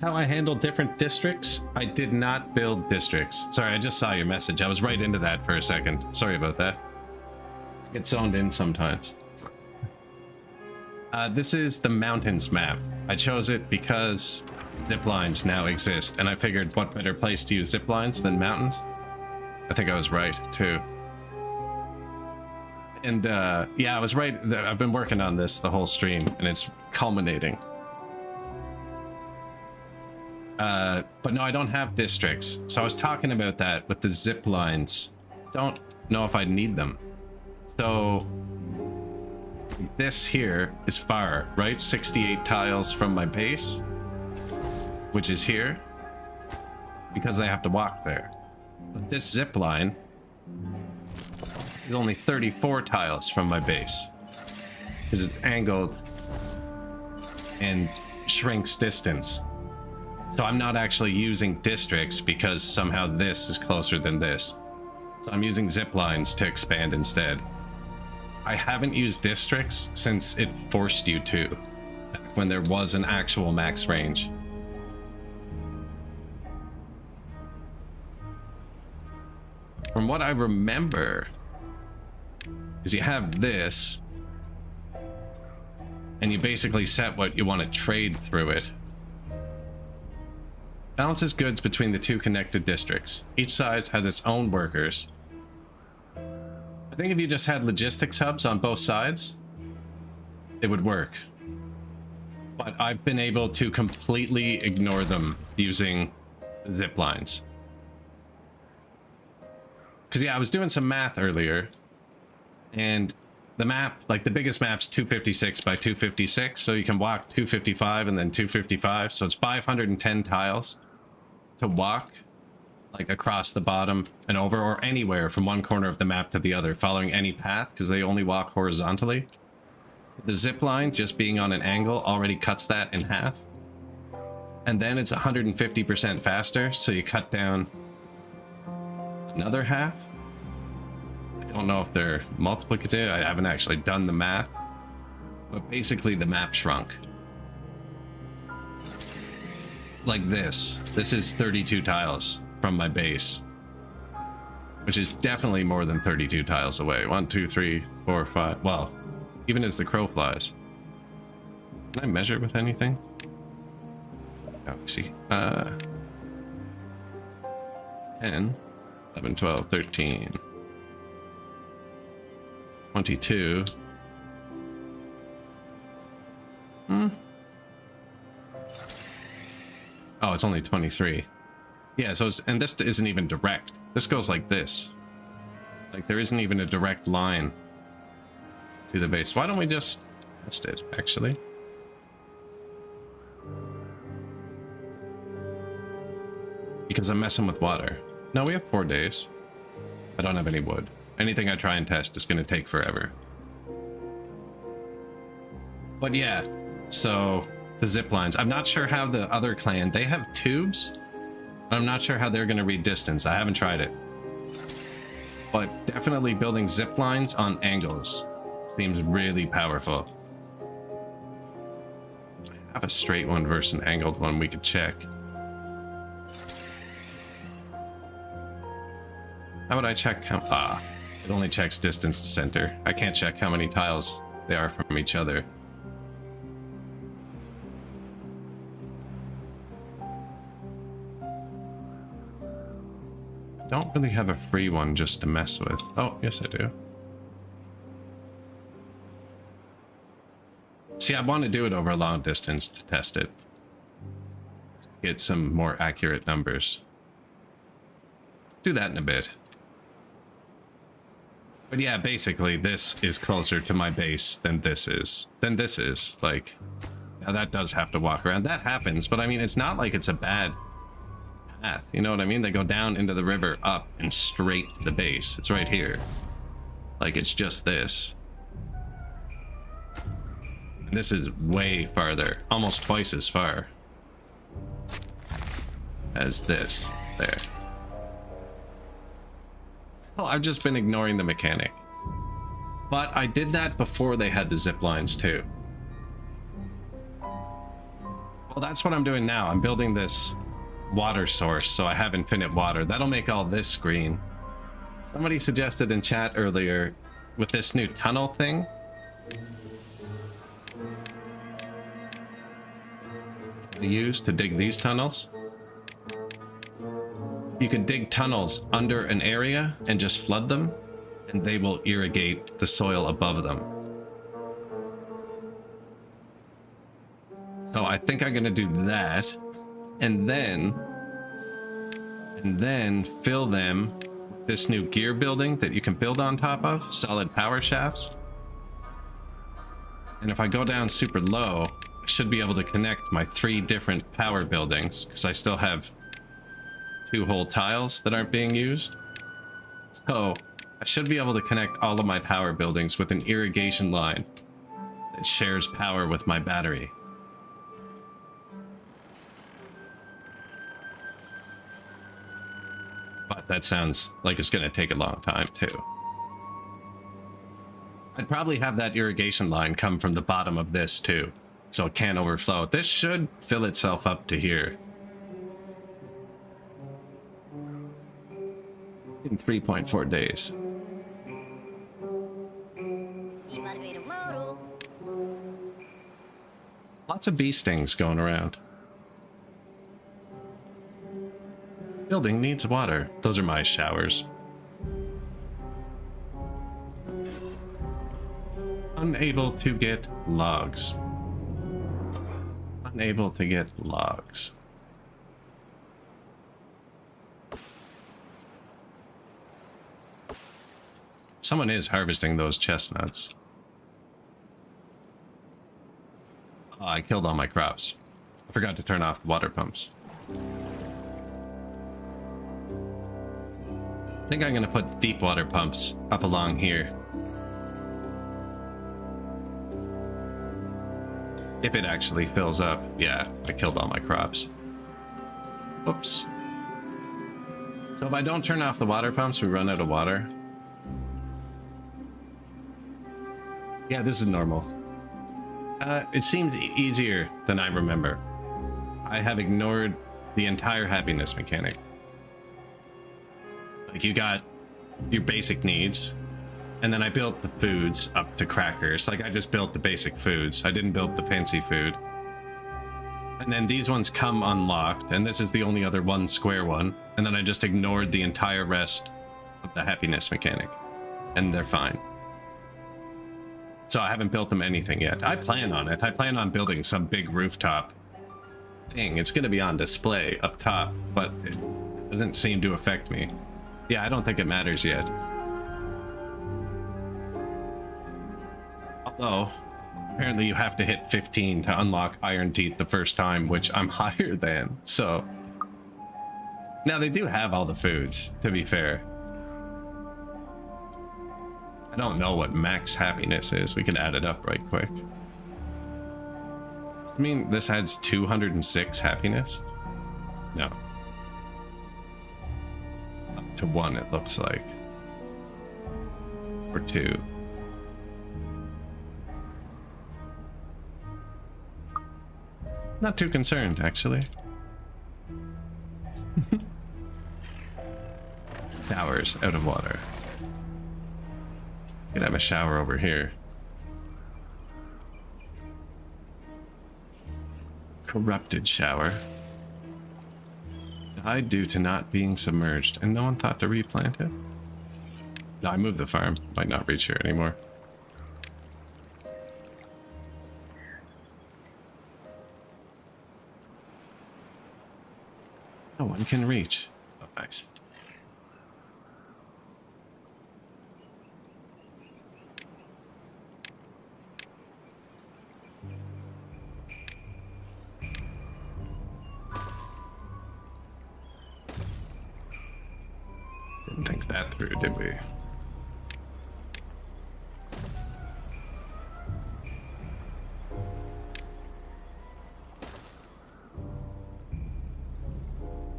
How I handle different districts? I did not build districts. Sorry, I just saw your message. I was right into that for a second. Sorry about that. I get zoned in sometimes. This is the mountains map. I chose it because ziplines now exist, and I figured what better place to use ziplines than mountains? I think I was right, too. And yeah, I was right. I've been working on this the whole stream, and it's culminating. But no, I don't have districts. So I was talking about that with the zip lines. Don't know if I need them. So this here is far, right? 68 tiles from my base, which is here, because they have to walk there. But this zip line is only 34 tiles from my base, because it's angled and shrinks distance. So I'm not actually using districts because somehow this is closer than this. So I'm using zip lines to expand instead. I haven't used districts since it forced you to, back when there was an actual max range. From what I remember, is you have this, and you basically set what you want to trade through it. Balances goods between the two connected districts. Each side has its own workers. I think if you just had logistics hubs on both sides, it would work. But I've been able to completely ignore them using zip lines. Because yeah, I was doing some math earlier, and the map, like the biggest map's 256 by 256, so you can walk 255 and then 255, so it's 510 tiles to walk, like across the bottom and over, or anywhere from one corner of the map to the other, following any path, because they only walk horizontally. The zip line just being on an angle already cuts that in half, and then it's 150% faster, so you cut down another half. I don't know if they're multiplicative. I haven't actually done the math, but basically the map shrunk. Like this. This is 32 tiles from my base, which is definitely more than 32 tiles away. 1, 2, 3, 4, 5. Well, even as the crow flies. Can I measure with anything? Oh, see. 10, 11, 12, 13, 22. Oh, it's only 23. Yeah, so and this isn't even direct. This goes like this. Like there isn't even a direct line to the base. Why don't we just test it, actually? Because I'm messing with water. No, we have 4 days. I don't have any wood. Anything I try and test is going to take forever. But yeah, so the zip lines. I'm not sure how the other clan, they have tubes. I'm not sure how they're going to read distance. I haven't tried it. But definitely building zip lines on angles seems really powerful. I have a straight one versus an angled one we could check. How would I check how... it only checks distance to center. I can't check how many tiles they are from each other. I don't really have a free one just to mess with. Oh, yes I do. See, I want to do it over a long distance to test it. Get some more accurate numbers. Do that in a bit. But yeah, basically this is closer to my base than this is. Like, now that does have to walk around. That happens, but I mean, it's not like it's a bad path. You know what I mean? They go down into the river, up, and straight to the base. It's right here. Like, it's just this. And this is way farther. Almost twice as far as this. There. Well, I've just been ignoring the mechanic. But I did that before they had the zip lines too. Well, that's what I'm doing now. I'm building this water source, so I have infinite water. That'll make all this green. Somebody suggested in chat earlier, with this new tunnel thing, to use to dig these tunnels. You can dig tunnels under an area and just flood them, and they will irrigate the soil above them. So I think I'm going to do that. and then fill them with this new gear building that you can build on top of, solid power shafts. And if I go down super low, I should be able to connect my 3 different power buildings, because I still have 2 whole tiles that aren't being used. So I should be able to connect all of my power buildings with an irrigation line that shares power with my battery. But that sounds like it's going to take a long time too. I'd probably have that irrigation line come from the bottom of this too, so it can't overflow. This should fill itself up to here in 3.4 days. Lots of bee stings going around. Building needs water. Those are my showers. Unable to get logs. Unable to get logs. Someone is harvesting those chestnuts. Oh, I killed all my crops. I forgot to turn off the water pumps. I think I'm going to put deep water pumps up along here. If it actually fills up. Yeah, I killed all my crops. Whoops. So if I don't turn off the water pumps, we run out of water. Yeah, this is normal. It seems easier than I remember. I have ignored the entire happiness mechanic. Like, you got your basic needs, and then I built the foods up to crackers. Like, I just built the basic foods. I didn't build the fancy food. And then these ones come unlocked, and this is the only other one square one. And then I just ignored the entire rest of the happiness mechanic, and they're fine. So I haven't built them anything yet. I plan on it. I plan on building some big rooftop thing. It's going to be on display up top, but it doesn't seem to affect me. Yeah, I don't think it matters yet. Although, apparently you have to hit 15 to unlock Iron Teeth the first time, which I'm higher than, so... Now, they do have all the foods, to be fair. I don't know what max happiness is. We can add it up right quick. I mean, this adds 206 happiness? No. Up to 1, it looks like. Or 2. Not too concerned, actually. Showers out of water. Could have a shower over here. Corrupted shower. Died due to not being submerged, and no one thought to replant it? No, I moved the farm. Might not reach here anymore. No one can reach. Oh, nice. Didn't think that through, did we?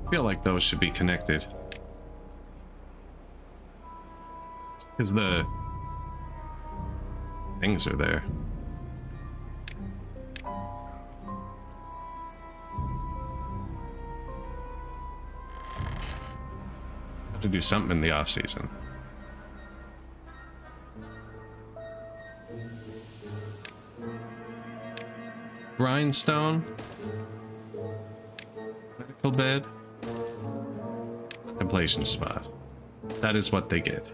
I feel like those should be connected. Because the things are there. Have to do something in the off season. Grindstone. Medical bed. Contemplation spot. That is what they get.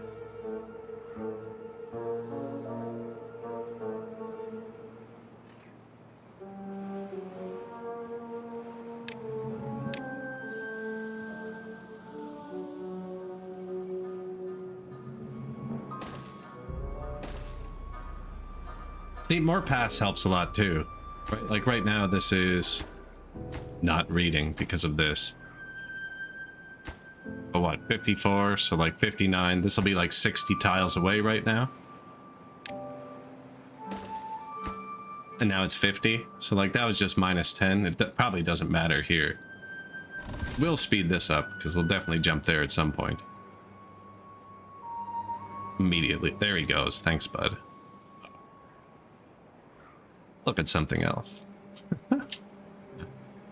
See, more paths helps a lot too. Right, like right now, this is not reading because of this. But what, 54? So like 59. This will be like 60 tiles away right now. And now it's 50. So like that was just minus 10. It probably doesn't matter here. We'll speed this up because they'll definitely jump there at some point. Immediately. There he goes. Thanks, bud. Look at something else.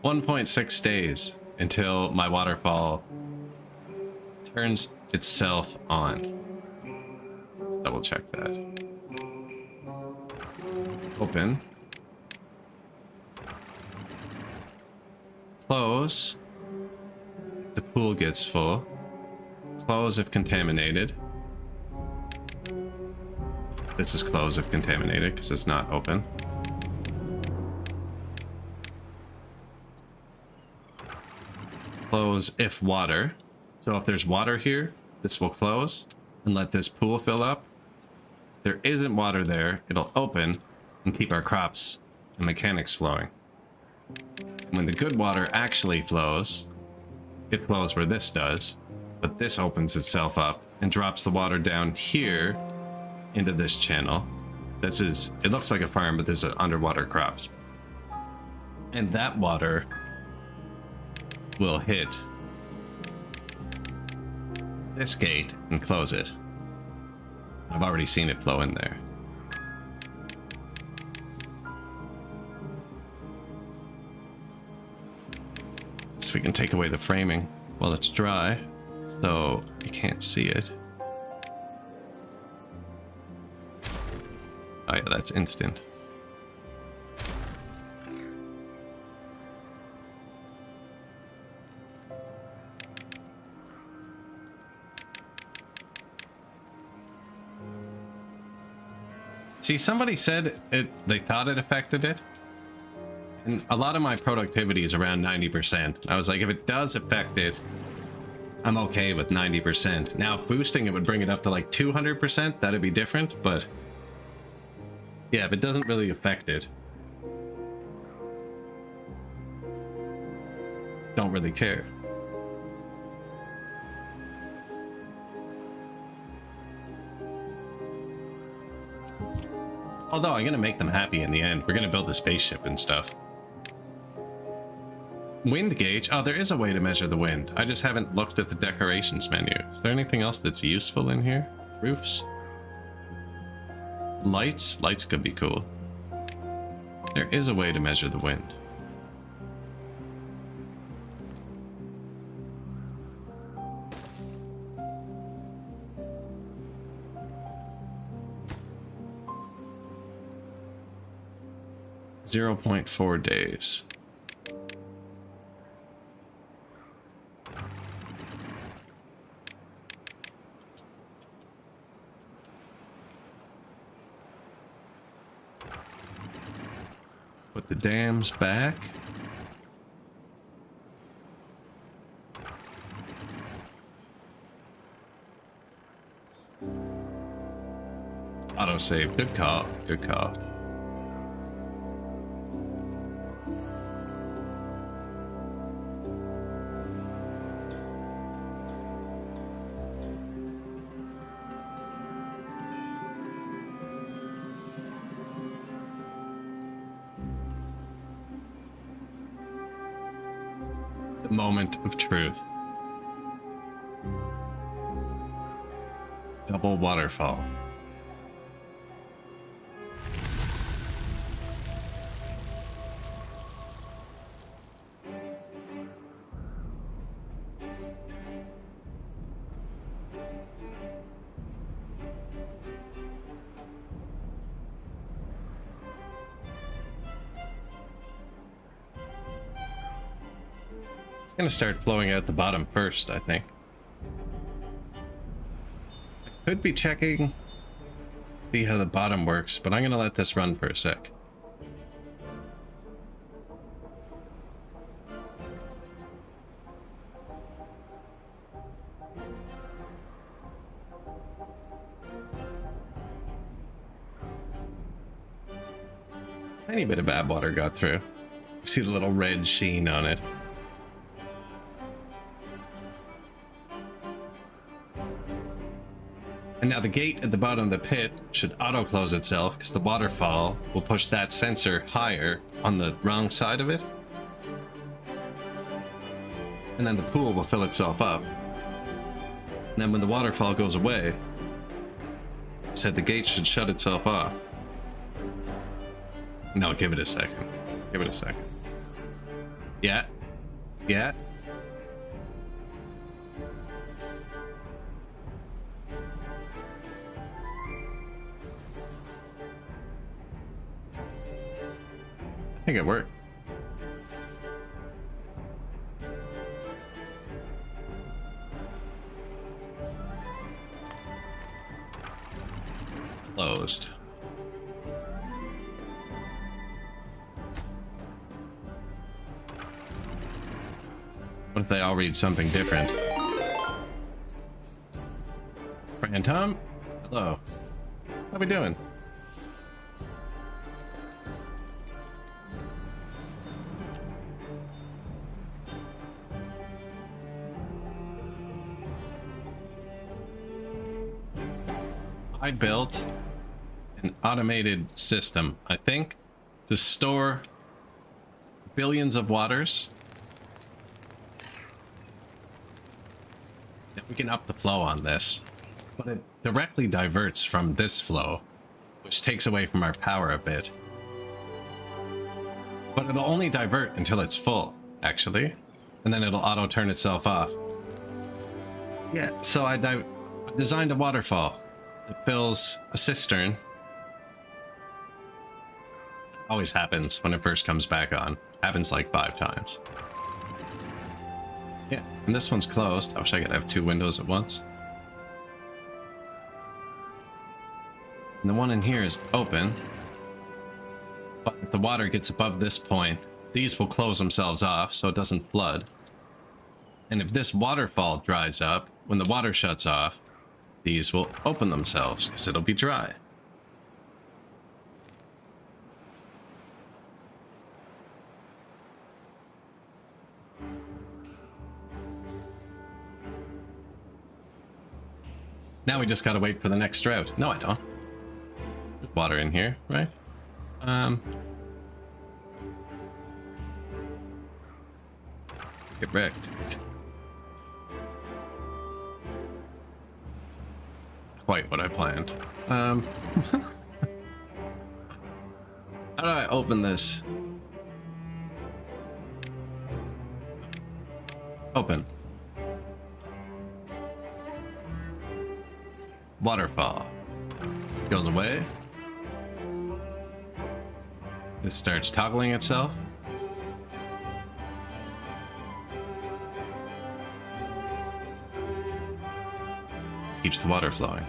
1.6 days until my waterfall turns itself on. Let's double check that. Open. Close. The pool gets full. Close if contaminated. This is close if contaminated because it's not open. Close if water. So if there's water here, this will close and let this pool fill up. If there isn't water there, it'll open and keep our crops and mechanics flowing. When the good water actually flows, it flows where this does, but this opens itself up and drops the water down here into this channel. This is, it looks like a farm, but this is underwater crops. And that water will hit this gate and close it. I've already seen it flow in there. So we can take away the framing while it's dry, so you can't see it. Oh yeah, that's instant. See, somebody said they thought it affected it. And a lot of my productivity is around 90%. I was like, if it does affect it, I'm okay with 90%. Now, if boosting it would bring it up to like 200%, that'd be different, but yeah, if it doesn't really affect it, don't really care. Although I'm gonna make them happy in the end. We're gonna build the spaceship and stuff. Wind gauge. Oh, there is a way to measure the wind. I just haven't looked at the decorations menu. Is there anything else that's useful in here? Roofs? Lights? Lights could be cool. There is a way to measure the wind. .4 days. Put the dams back. Autosave. Good call. Good call. Moment of truth. Double waterfall. Gonna start flowing out the bottom first, I think. I could be checking to see how the bottom works, but I'm gonna let this run for a sec. Tiny bit of bad water got through. See the little red sheen on it. And now the gate at the bottom of the pit should auto-close itself because the waterfall will push that sensor higher on the wrong side of it. And then the pool will fill itself up. And then when the waterfall goes away, I said the gate should shut itself off. No, give it a second. Give it a second. Yeah. Yeah. I think it worked. Closed. What if they all read something different? Phantom? Hello. How we doing? I built an automated system, I think, to store billions of waters. We can up the flow on this, but it directly diverts from this flow, which takes away from our power a bit. But it'll only divert until it's full, actually, and then it'll auto turn itself off. Yeah, so I designed a waterfall that fills a cistern. Always happens when it first comes back on. Happens like 5 times. Yeah, and this one's closed. I wish I could have 2 windows at once. And the one in here is open. But if the water gets above this point, these will close themselves off so it doesn't flood. And if this waterfall dries up, when the water shuts off, these will open themselves because it'll be dry. Now we just gotta wait for the next drought. No, I don't. There's water in here, right? Get wrecked. Quite what I planned. How do I open this? Open. Waterfall. Goes away. This starts toggling itself. Keeps the water flowing.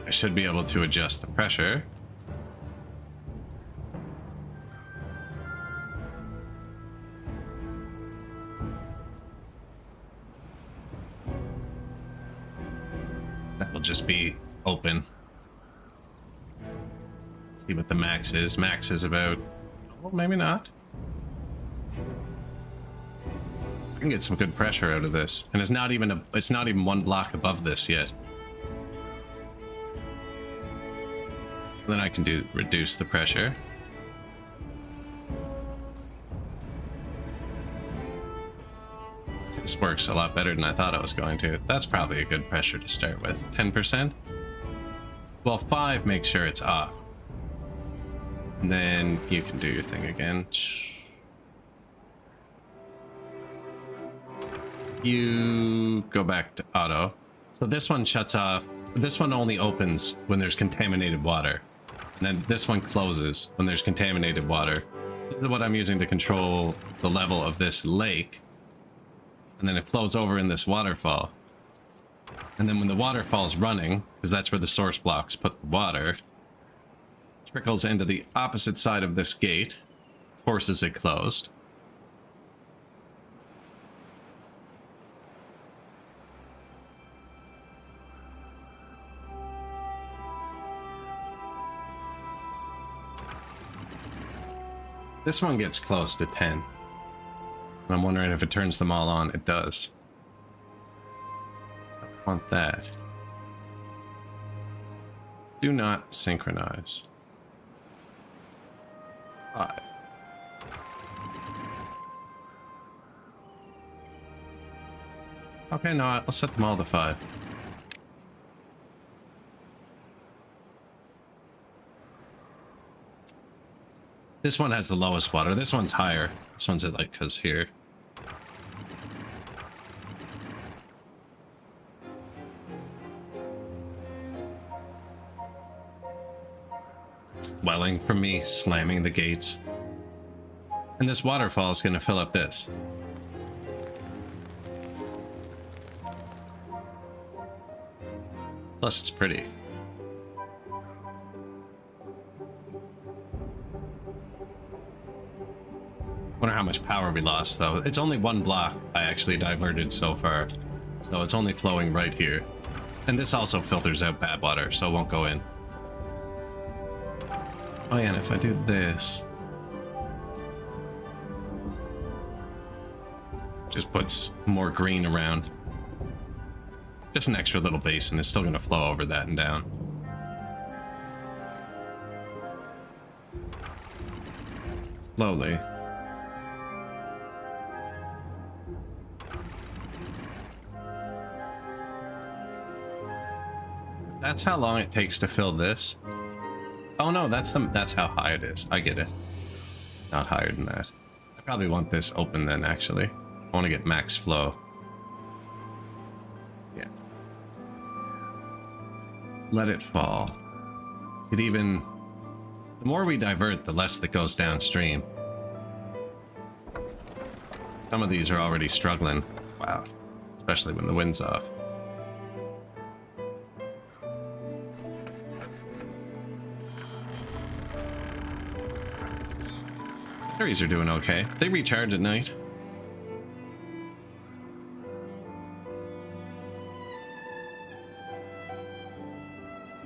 I should be able to adjust the pressure. That'll just be open. See what the max is. Max is about, well, maybe not. I can get some good pressure out of this, and it's not even one block above this yet. So then I can reduce the pressure. This works a lot better than I thought it was going to. That's probably a good pressure to start with. 10%? Well, 5 makes sure it's off. And then you can do your thing again. You go back to auto. So this one shuts off. This one only opens when there's contaminated water. And then this one closes when there's contaminated water. This is what I'm using to control the level of this lake. And then it flows over in this waterfall. And then when the waterfall's running, because that's where the source blocks put the water, trickles into the opposite side of this gate, forces it closed. This one gets close to 10. And I'm wondering if it turns them all on. It does. I want that. Do not synchronize. 5. Okay, no, I'll set them all to 5. This one has the lowest water. This one's higher. This one's at like, cause here. It's welling from me slamming the gates. And this waterfall is gonna fill up this. Plus, it's pretty. Wonder how much power we lost, though. It's only one block I actually diverted so far. So it's only flowing right here. And this also filters out bad water, so it won't go in. Oh yeah, and if I do this... just puts more green around. Just an extra little basin is still going to flow over that and down. Slowly. That's how long it takes to fill this. Oh no, that's how high it is. I get it. It's not higher than that. I probably want this open then, actually. I want to get max flow. Yeah. Let it fall. It even... the more we divert, the less that goes downstream. Some of these are already struggling. Wow. Especially when the wind's off. Batteries are doing okay. They recharge at night.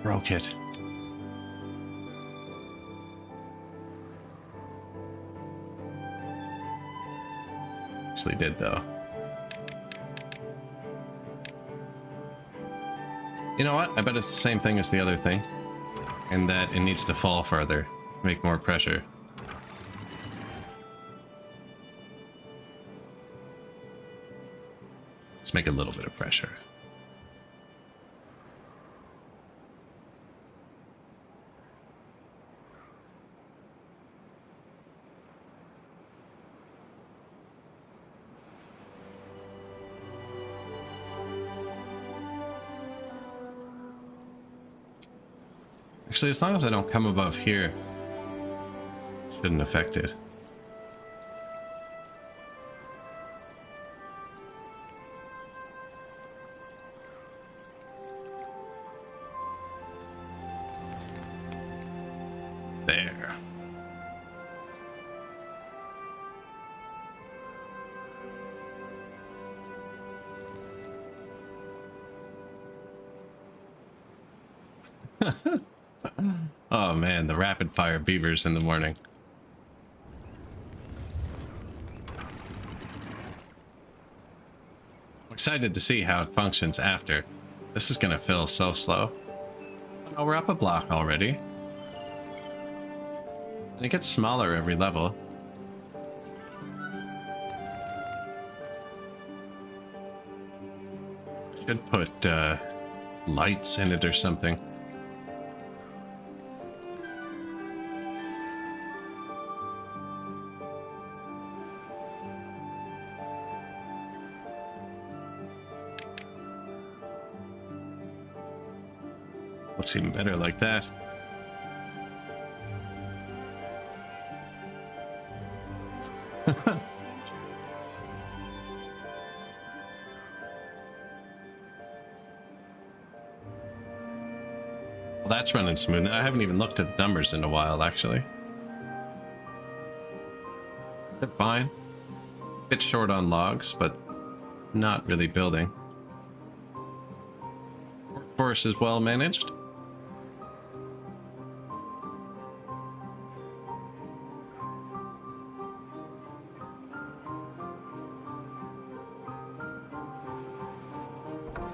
Broke it. Actually did, though. You know what? I bet it's the same thing as the other thing. And that it needs to fall further to make more pressure. Let's make a little bit of pressure. Actually, as long as I don't come above here, shouldn't affect it. There. Oh man, the rapid fire beavers in the morning. I'm excited to see how it functions after. This is gonna fill so slow. Oh, we're up a block already. And it gets smaller every level. Should put lights in it or something. Looks even better like that. Well, that's running smooth. I haven't even looked at the numbers in a while, actually. They're fine. Bit short on logs, but not really building. Workforce is well managed.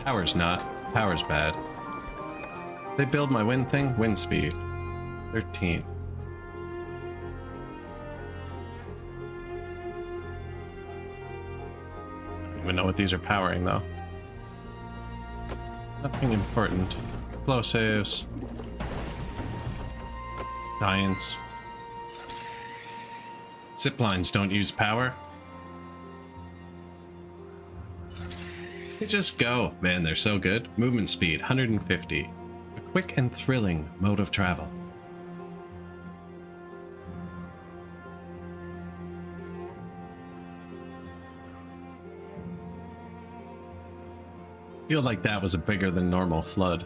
Power's not. Power's bad. They build my wind thing? Wind speed. 13. I don't even know what these are powering, though. Nothing important. Explosives. Science. Ziplines don't use power. They just go. Man, they're so good. Movement speed, 150. A quick and thrilling mode of travel. Feel like that was a bigger than normal flood.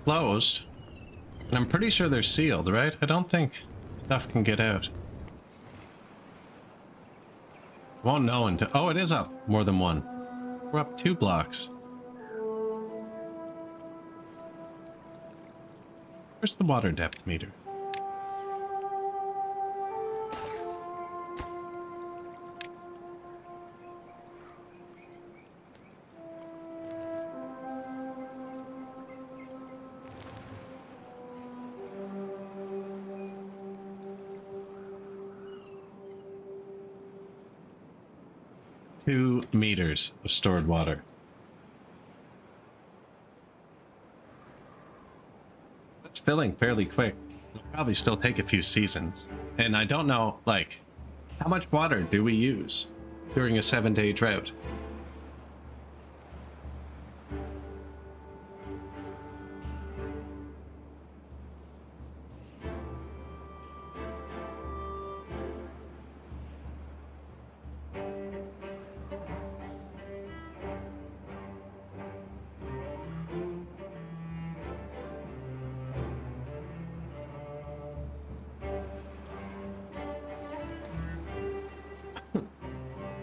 Closed. And I'm pretty sure they're sealed, right? I don't think stuff can get out. Won't know until... Oh, it is up more than one. We're up 2 blocks. Where's the water depth meter? Two meters of stored water. That's filling fairly quick. It'll probably still take a few seasons. And I don't know, like, how much water do we use during a 7-day drought?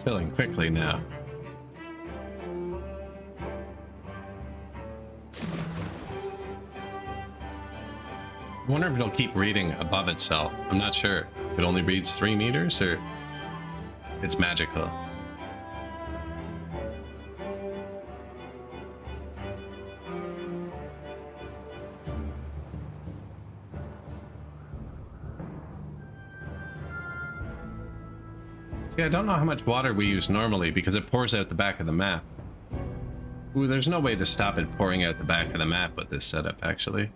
Filling quickly now. I wonder if it'll keep reading above itself. I'm not sure. It only reads 3 meters, or it's magical. See, I don't know how much water we use normally because it pours out the back of the map. Ooh, there's no way to stop it pouring out the back of the map with this setup, actually.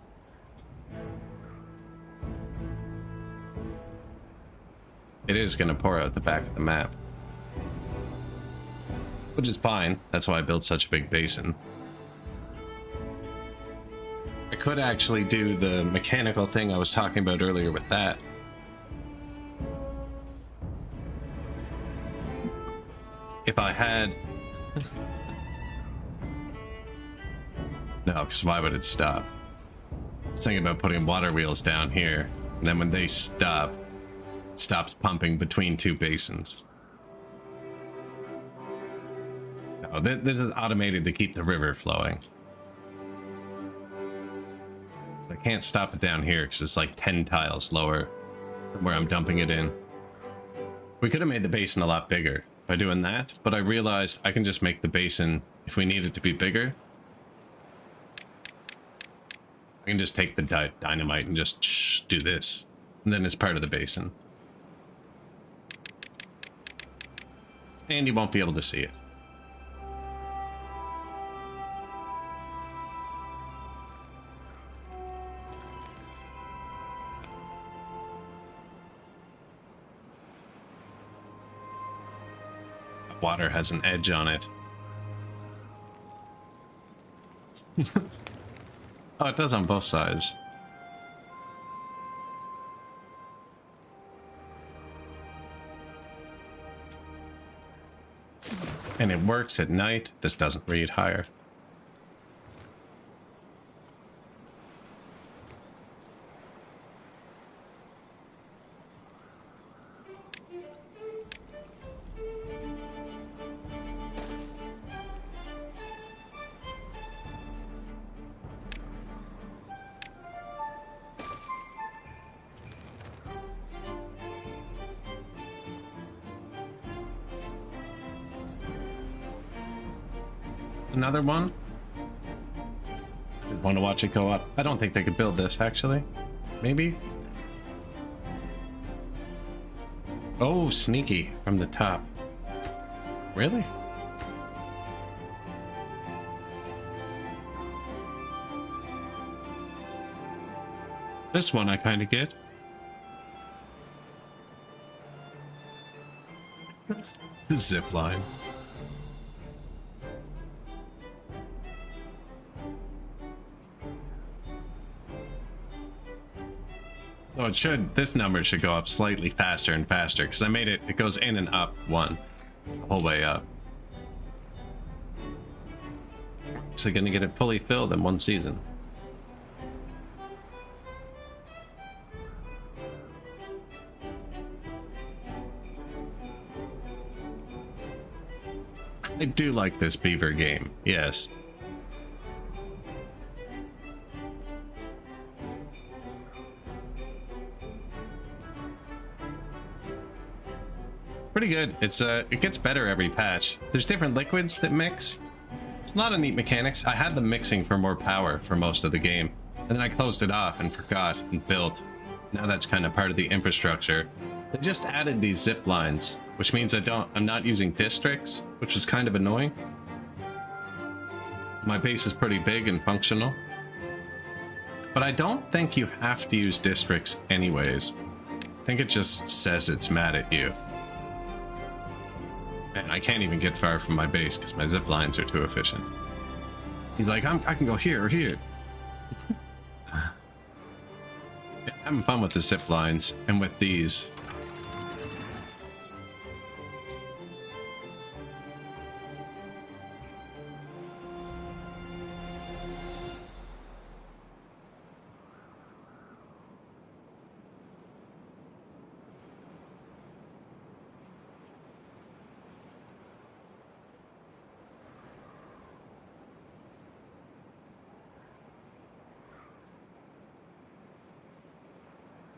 It is going to pour out the back of the map. Which is fine. That's why I built such a big basin. I could actually do the mechanical thing I was talking about earlier with that. If I had... No, because why would it stop? I was thinking about putting water wheels down here, and then when they stop, it stops pumping between 2 basins. No, this is automated to keep the river flowing. So I can't stop it down here because it's like 10 tiles lower than where I'm dumping it in. We could have made the basin a lot bigger by doing that, but I realized I can just make the basin, if we need it to be bigger, I can just take the dynamite and just do this, and then it's part of the basin. And you won't be able to see it. Water has an edge on it. Oh, it does on both sides. And it works at night. This doesn't read higher. Another one? Want to watch it go up? I don't think they could build this, actually. Maybe? Oh, sneaky from the top. Really? This one I kind of get. The zip line. So it should, this number should go up slightly faster and faster because I made it, it goes in and up one, the whole way up. So gonna get it fully filled in one season. I do like this beaver game, yes. Pretty good. It's it gets better every patch. There's different liquids that mix. There's a lot of neat mechanics. I had them mixing for more power for most of the game, and then I closed it off and forgot and built. Now that's kind of part of the infrastructure. They just added these zip lines, which means I'm not using districts, which is kind of annoying. My base is pretty big and functional, but I don't think you have to use districts anyways. I think it just says it's mad at you. And I can't even get far from my base because my zip lines are too efficient. He's like, I can go here or here. Yeah, having fun with the zip lines and with these.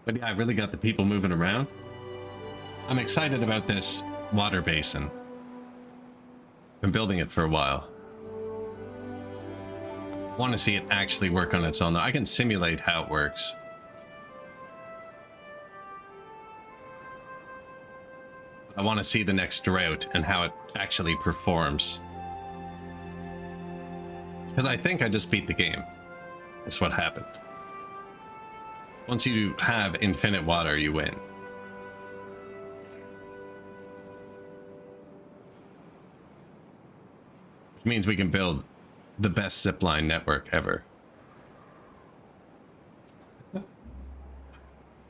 But yeah, I really got the people moving around. I'm excited about this water basin. Been building it for a while. Want to see it actually work on its own. I can simulate how it works. I want to see the next drought and how it actually performs. Because I think I just beat the game. That's what happened. Once you have infinite water, you win. Which means we can build the best zipline network ever.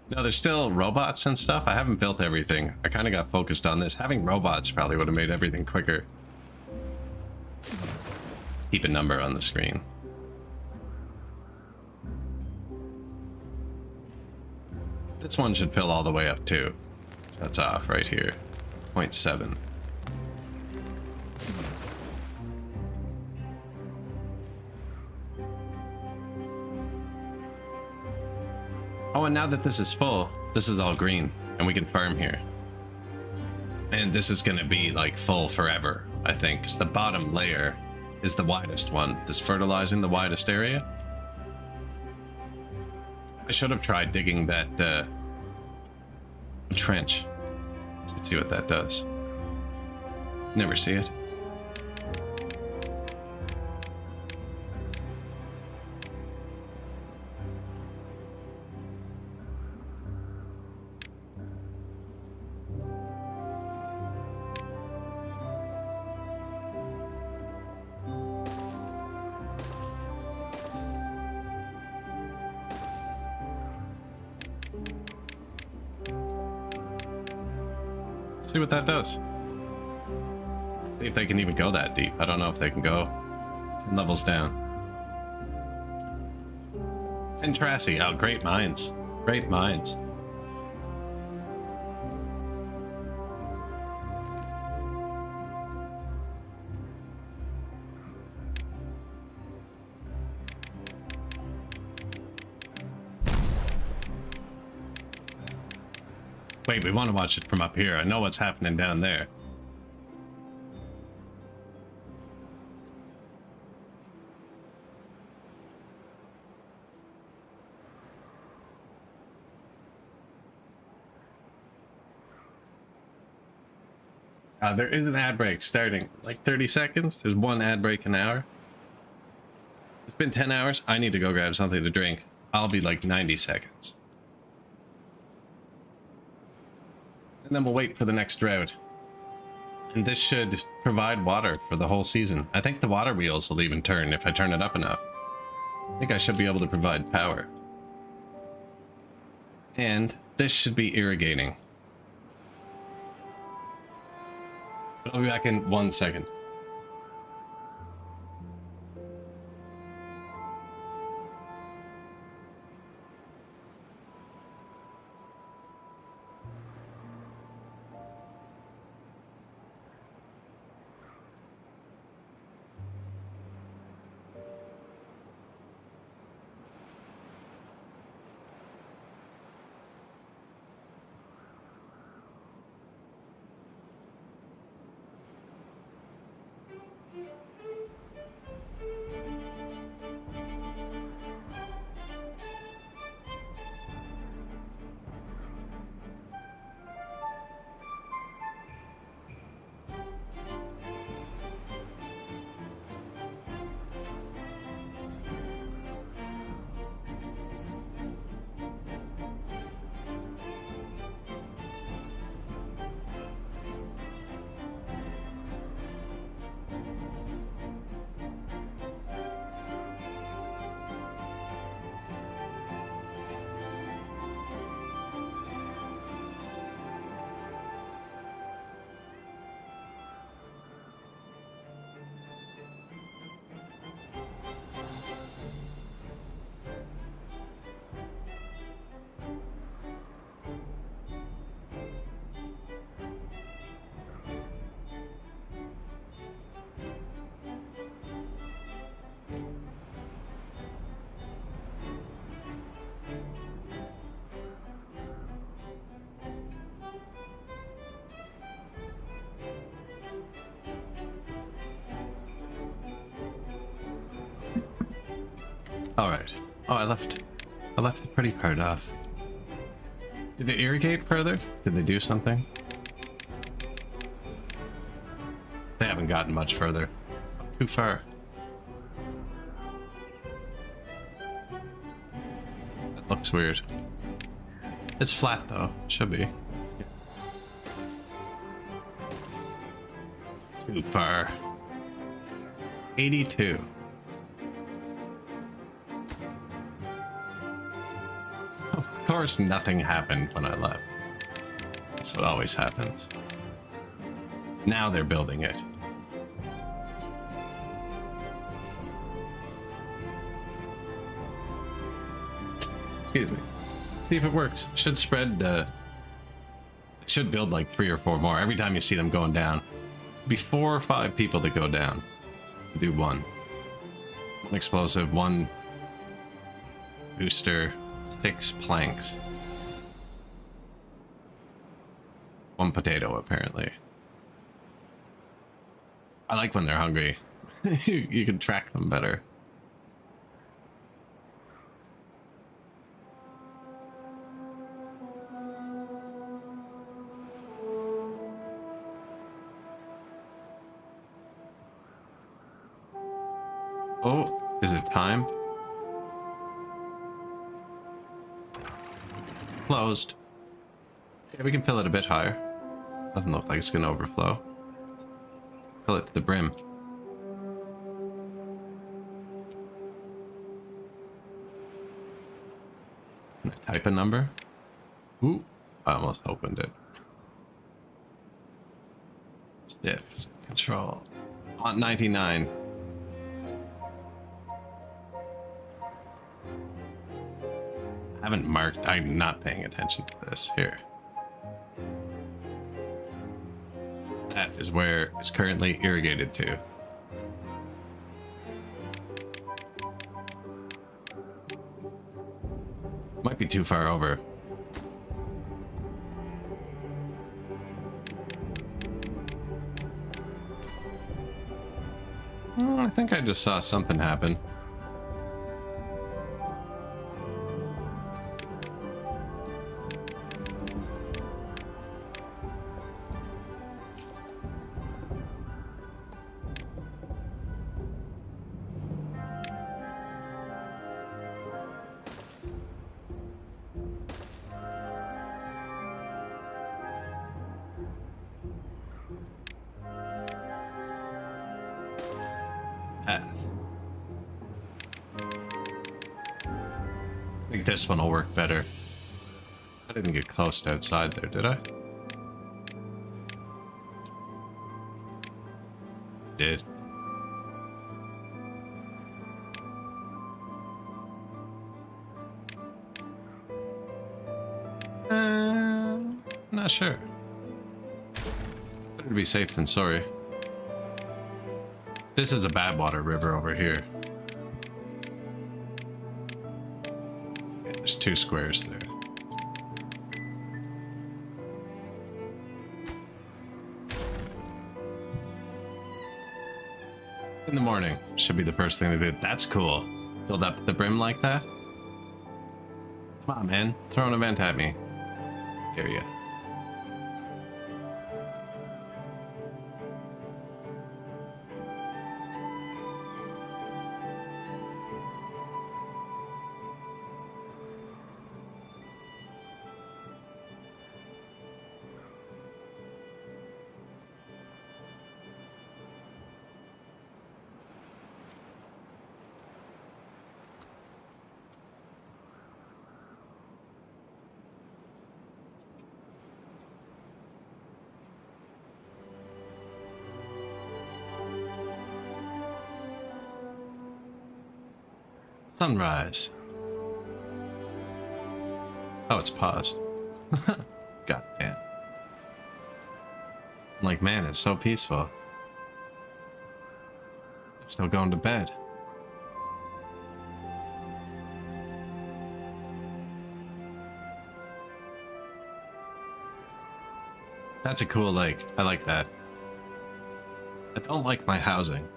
No, there's still robots and stuff. I haven't built everything. I kind of got focused on this. Having robots probably would have made everything quicker. Let's keep a number on the screen. This one should fill all the way up too. That's off right here. 0.7. Oh, and now that this is full, this is all green, and we can farm here. And this is gonna be like full forever, I think, because the bottom layer is the widest one. This fertilizing the widest area. I should have tried digging that trench. Let's see what that does. Never see it. See what that does. See if they can even go that deep. I don't know if they can go 10 levels down. And Tracy, oh, great minds. Great minds. Wait, we want to watch it from up here. I know what's happening down there. There is an ad break starting like 30 seconds. There's one ad break an hour. It's been 10 hours. I need to go grab something to drink. I'll be like 90 seconds. And then we'll wait for the next drought. And this should provide water for the whole season. I think the water wheels will even turn if I turn it up enough. I think I should be able to provide power. And this should be irrigating. I'll be back in 1 second. All right. Oh, I left the pretty part off. Did it irrigate further? Did they do something? They haven't gotten much further. Too far. That looks weird. It's flat though. Should be. Too far. 82. Of course nothing happened when I left. That's what always happens. Now they're building it. Excuse me. See if it works. It should spread, it should build like 3 or 4 more. Every time you see them going down. Be 4 or 5 people that go down. Do one. One explosive, 1 booster, 6 planks. 1 potato, apparently. I like when they're hungry. You can track them better. Oh, is it time? Closed. Yeah, we can fill it a bit higher. Doesn't look like it's gonna overflow. Fill it to the brim. Can I type a number? Ooh, I almost opened it. Shift, control. On 99. I haven't marked. I'm not paying attention to this here. That is where it's currently irrigated to. Might be too far over. I think I just saw something happen. path. I think this one will work better. I didn't get close to outside there, did I? Did. Not sure. Better to be safe than sorry. This is a bad water river over here. Okay, there's 2 squares there. In the morning should be the first thing they do. That's cool. Filled up the brim like that. Come on, man. Throw an event at me. Dare ya. Sunrise. Oh, it's paused. God damn. I'm like, man, it's so peaceful. I'm still going to bed. That's a cool lake. I like that. I don't like my housing.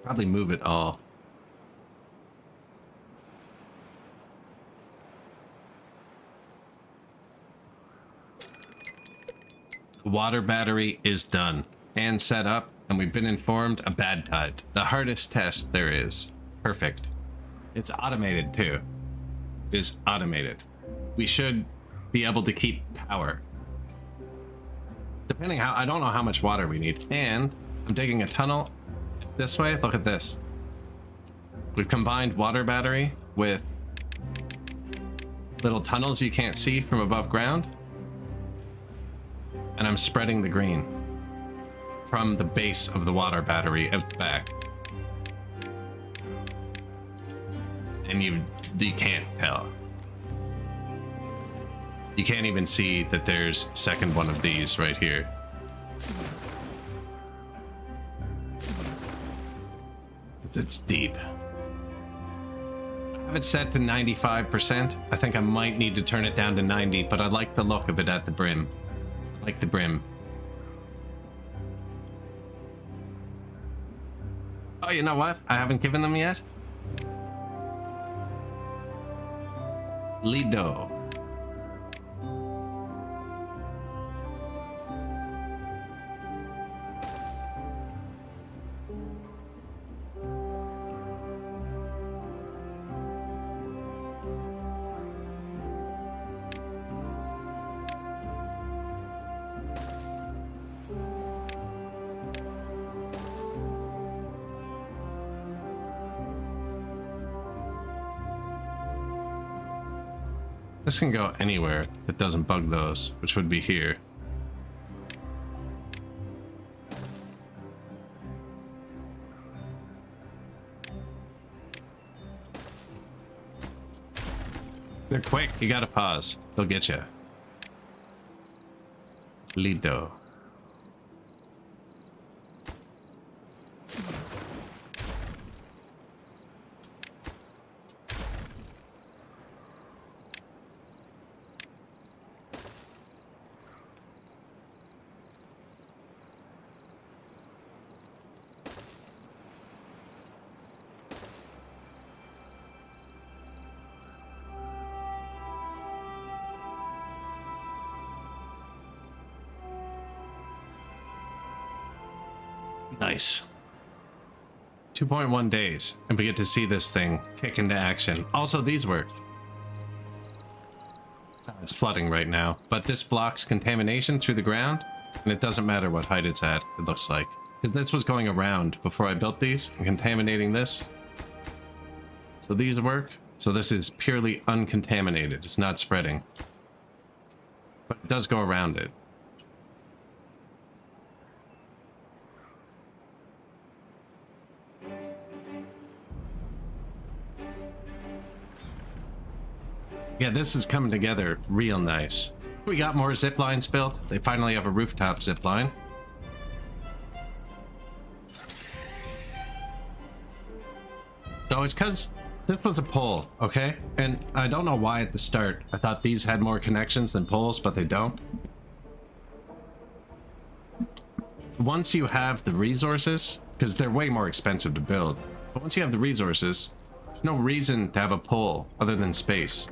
Probably move it all. Water battery is done and set up, and we've been informed a bad tide. The hardest test there is. Perfect. It's automated too. It is automated. We should be able to keep power. Depending how, I don't know how much water we need. And I'm digging a tunnel this way. Look at this. We've combined water battery with little tunnels you can't see from above ground. And I'm spreading the green from the base of the water battery out the back. And you can't tell. You can't even see that there's a second one of these right here. It's deep. I have it set to 95%. I think I might need to turn it down to 90, but I like the look of it at the brim. I like the brim. Oh, you know what? I haven't given them yet. Lido. This can go anywhere that doesn't bug those, which would be here. They're quick, you gotta pause. They'll get you. Lido. Nice. 2.1 days, and we get to see this thing kick into action. Also, these work. It's flooding right now, but this blocks contamination through the ground, and it doesn't matter what height it's at, it looks like. Because this was going around before I built these and contaminating this. So these work. So this is purely uncontaminated. It's not spreading. But it does go around it. Yeah, this is coming together real nice. We got more zip lines built. They finally have a rooftop zip line. So it's because this was a pole, okay? And I don't know why at the start I thought these had more connections than poles, but they don't. Once you have the resources, because they're way more expensive to build, but once you have the resources, there's no reason to have a pole other than space.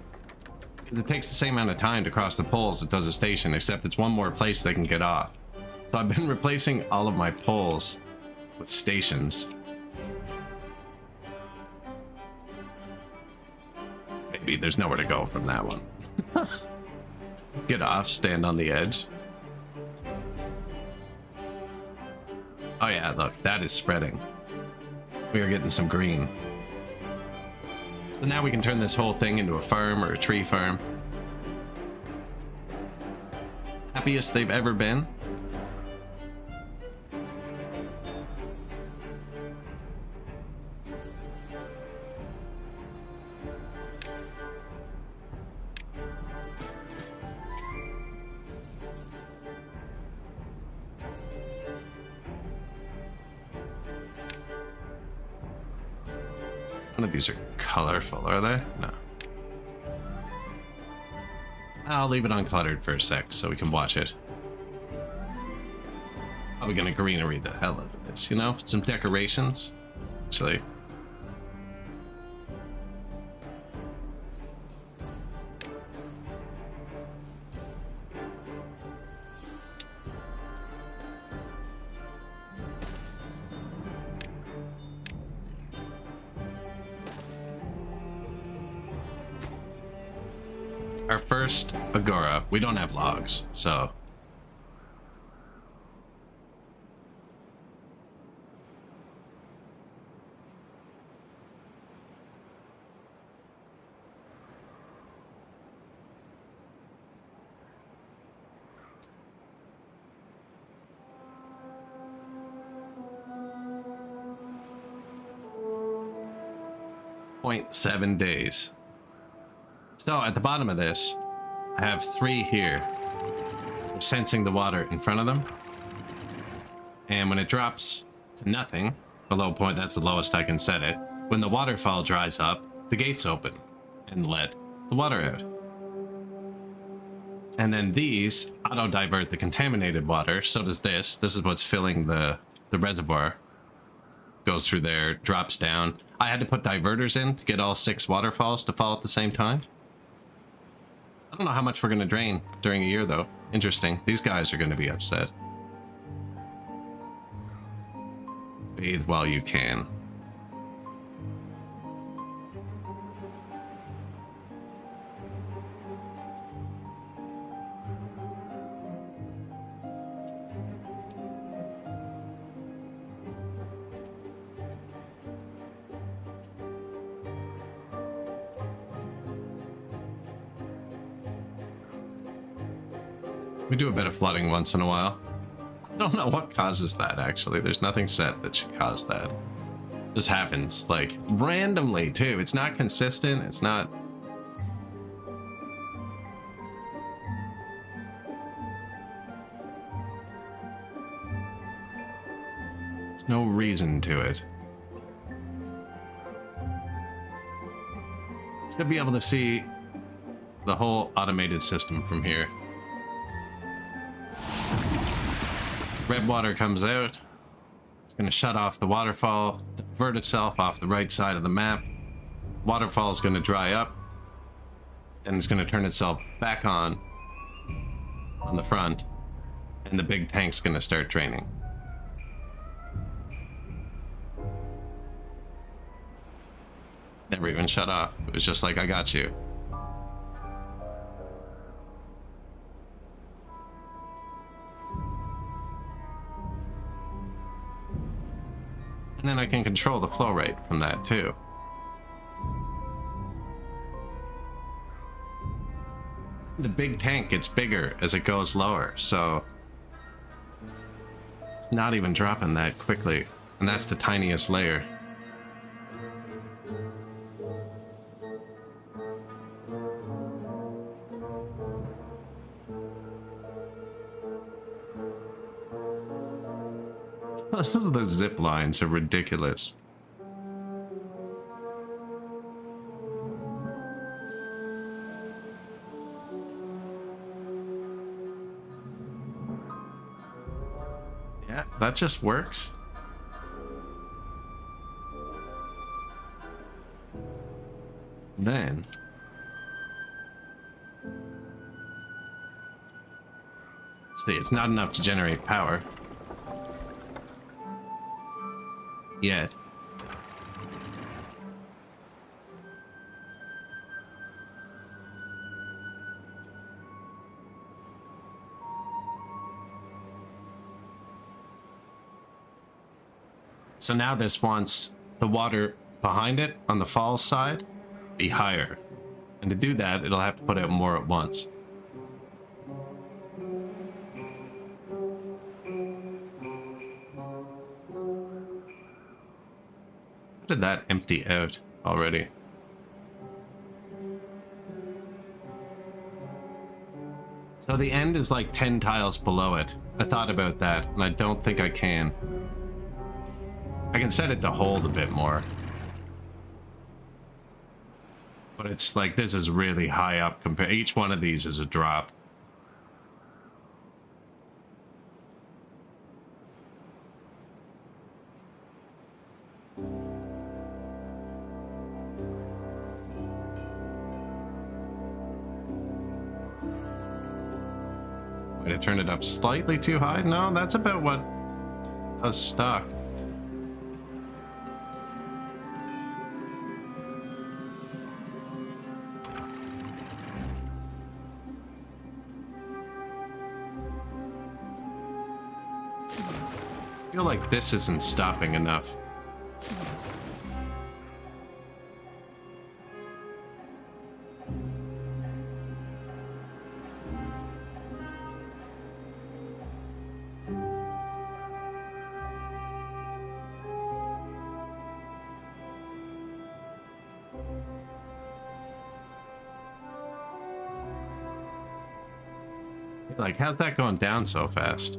It takes the same amount of time to cross the poles as it does a station, except it's one more place they can get off. So I've been replacing all of my poles with stations. Maybe there's nowhere to go from that one. Get off, stand on the edge. Oh yeah, look, that is spreading. We are getting some green. So now we can turn this whole thing into a farm or a tree farm. Happiest they've ever been. None of these are colorful, are they? No. I'll leave it uncluttered for a sec so we can watch it. Probably gonna greenery the hell out of this, you know? Some decorations. Actually. Our first agora, we don't have logs, so. .7 days. So at the bottom of this, I have 3 here. I'm sensing the water in front of them. And when it drops to nothing, below point, that's the lowest I can set it. When the waterfall dries up, the gates open and let the water out. And then these auto-divert the contaminated water. So does this. This is what's filling the reservoir. Goes through there, drops down. I had to put diverters in to get all 6 waterfalls to fall at the same time. I don't know how much we're going to drain during a year, though. Interesting. These guys are going to be upset. Bathe while you can. We do a bit of flooding once in a while. I don't know what causes that, actually. There's nothing set that should cause that. It just happens, like, randomly, too. It's not consistent. It's not... There's no reason to it. Should be able to see the whole automated system from here. Red water comes out. It's going to shut off the waterfall, divert itself off the right side of the map. Waterfall is going to dry up, and it's going to turn itself back on the front, and the big tank's going to start draining. Never even shut off. It was just like, I got you. And then I can control the flow rate from that too. The big tank gets bigger as it goes lower, so it's not even dropping that quickly. And that's the tiniest layer. The zip lines are ridiculous. Yeah, that just works. Then see, it's not enough to generate power yet. So now this wants the water behind it on the falls side be higher. And to do that, it'll have to put out more at once. How did that empty out already? So the end is like 10 tiles below it. I thought about that, and I don't think I can. I can set it to hold a bit more. But it's like, this is really high up compared. Each one of these is a drop. Wait, I turned it up slightly too high? No, that's about what does stock. I feel like this isn't stopping enough. Like, how's that going down so fast?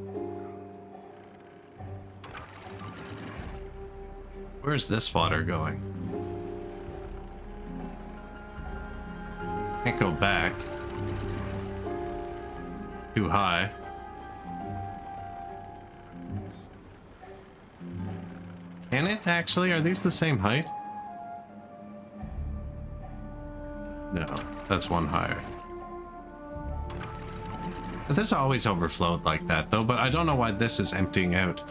Where's this water going? Can't go back. It's too high. Can it actually? Are these the same height? No, that's one higher. This always overflowed like that though, but I don't know why this is emptying out.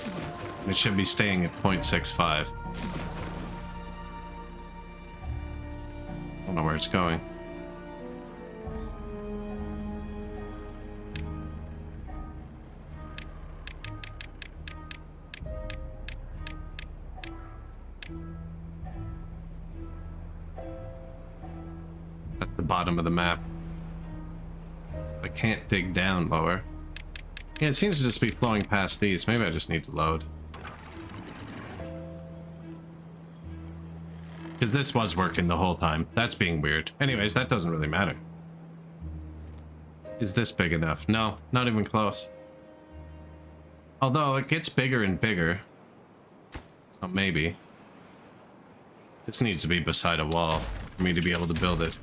It should be staying at 0.65. Don't know where it's going. That's the bottom of the map. I can't dig down lower. Yeah, it seems to just be flowing past these. Maybe I just need to load. Because this was working the whole time. That's being weird. Anyways, that doesn't really matter. Is this big enough? No, not even close. Although it gets bigger and bigger. So maybe. This needs to be beside a wall for me to be able to build it.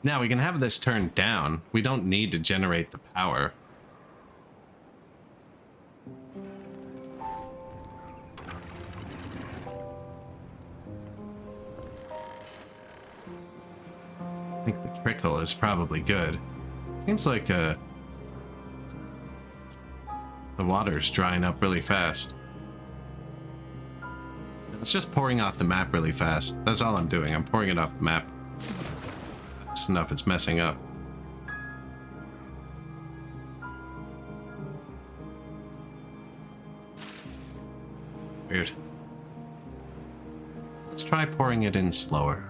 Now we can have this turned down. We don't need to generate the power. I think the trickle is probably good. Seems like the water's drying up really fast. It's just pouring off the map really fast. That's all I'm doing. I'm pouring it off the map. That's enough, it's messing up. Weird. Let's try pouring it in slower.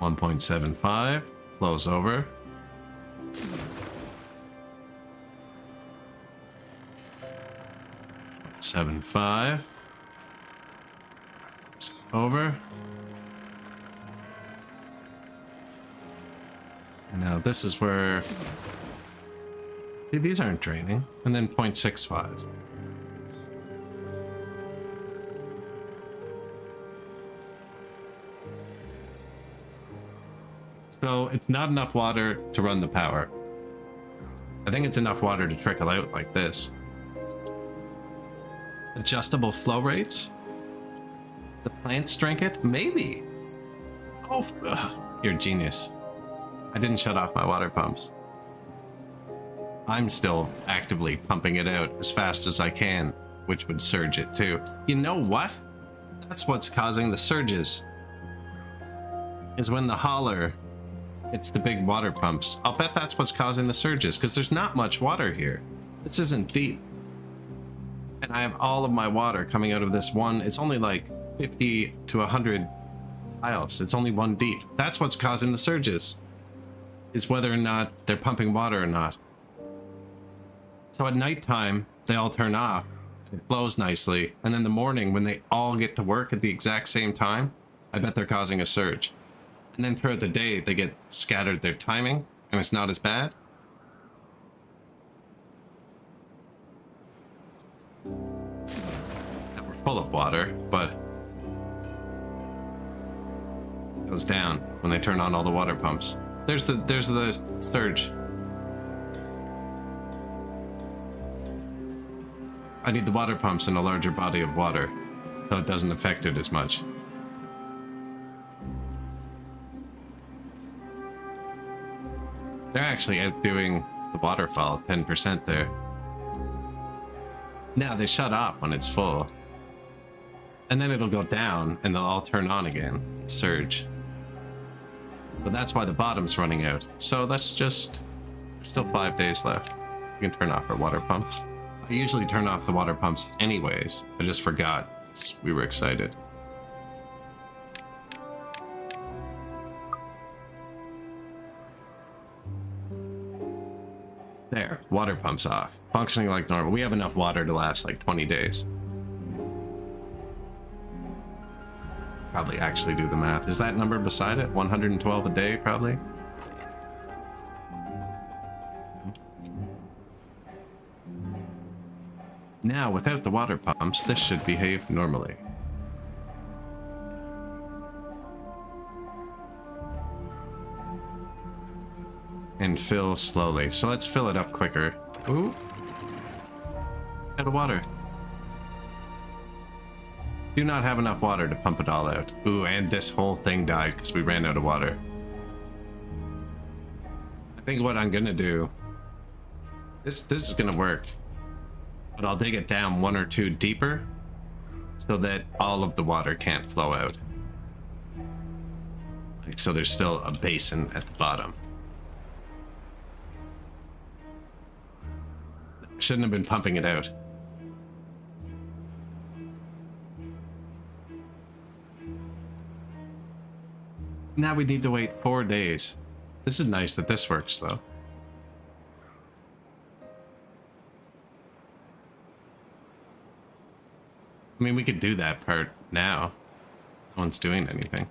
1.75 flows over. .75 over. Now this is where, see, these aren't draining. And then 0.65. So it's not enough water to run the power. I think it's enough water to trickle out like this. Adjustable flow rates? The plants drink it? Maybe. Oh, you're a genius. I didn't shut off my water pumps. I'm still actively pumping it out as fast as I can, which would surge it too. You know what? That's what's causing the surges. Is when the hauler, it's the big water pumps. I'll bet that's what's causing the surges, because there's not much water here. This isn't deep. And I have all of my water coming out of this one. It's only like 50 to 100 tiles. It's only one deep. That's what's causing the surges. Is whether or not they're pumping water or not. So at nighttime, they all turn off. It flows nicely. And in the morning, when they all get to work at the exact same time, I bet they're causing a surge. And then throughout the day, they get scattered their timing, and it's not as bad. And we're full of water, but it goes down when they turn on all the water pumps. There's the surge. I need the water pumps in a larger body of water, so it doesn't affect it as much. They're actually outdoing the waterfall 10% there. Now they shut off when it's full. And then it'll go down and they'll all turn on again. Surge. So that's why the bottom's running out. So that's just, there's still 5 days left. We can turn off our water pumps. I usually turn off the water pumps anyways. I just forgot. We were excited. There, water pumps off. Functioning like normal. We have enough water to last like 20 days. Probably actually do the math. Is that number beside it? 112 a day, probably? Now, without the water pumps, this should behave normally. And fill slowly. So let's fill it up quicker. Ooh. Out of water. Do not have enough water to pump it all out. Ooh, and this whole thing died because we ran out of water. I think what I'm gonna do, this is gonna work, but I'll dig it down 1 or 2 deeper so that all of the water can't flow out. Like, so there's still a basin at the bottom. Shouldn't have been pumping it out. Now we need to wait 4 days. This is nice that this works, though. I mean, we could do that part now. No one's doing anything.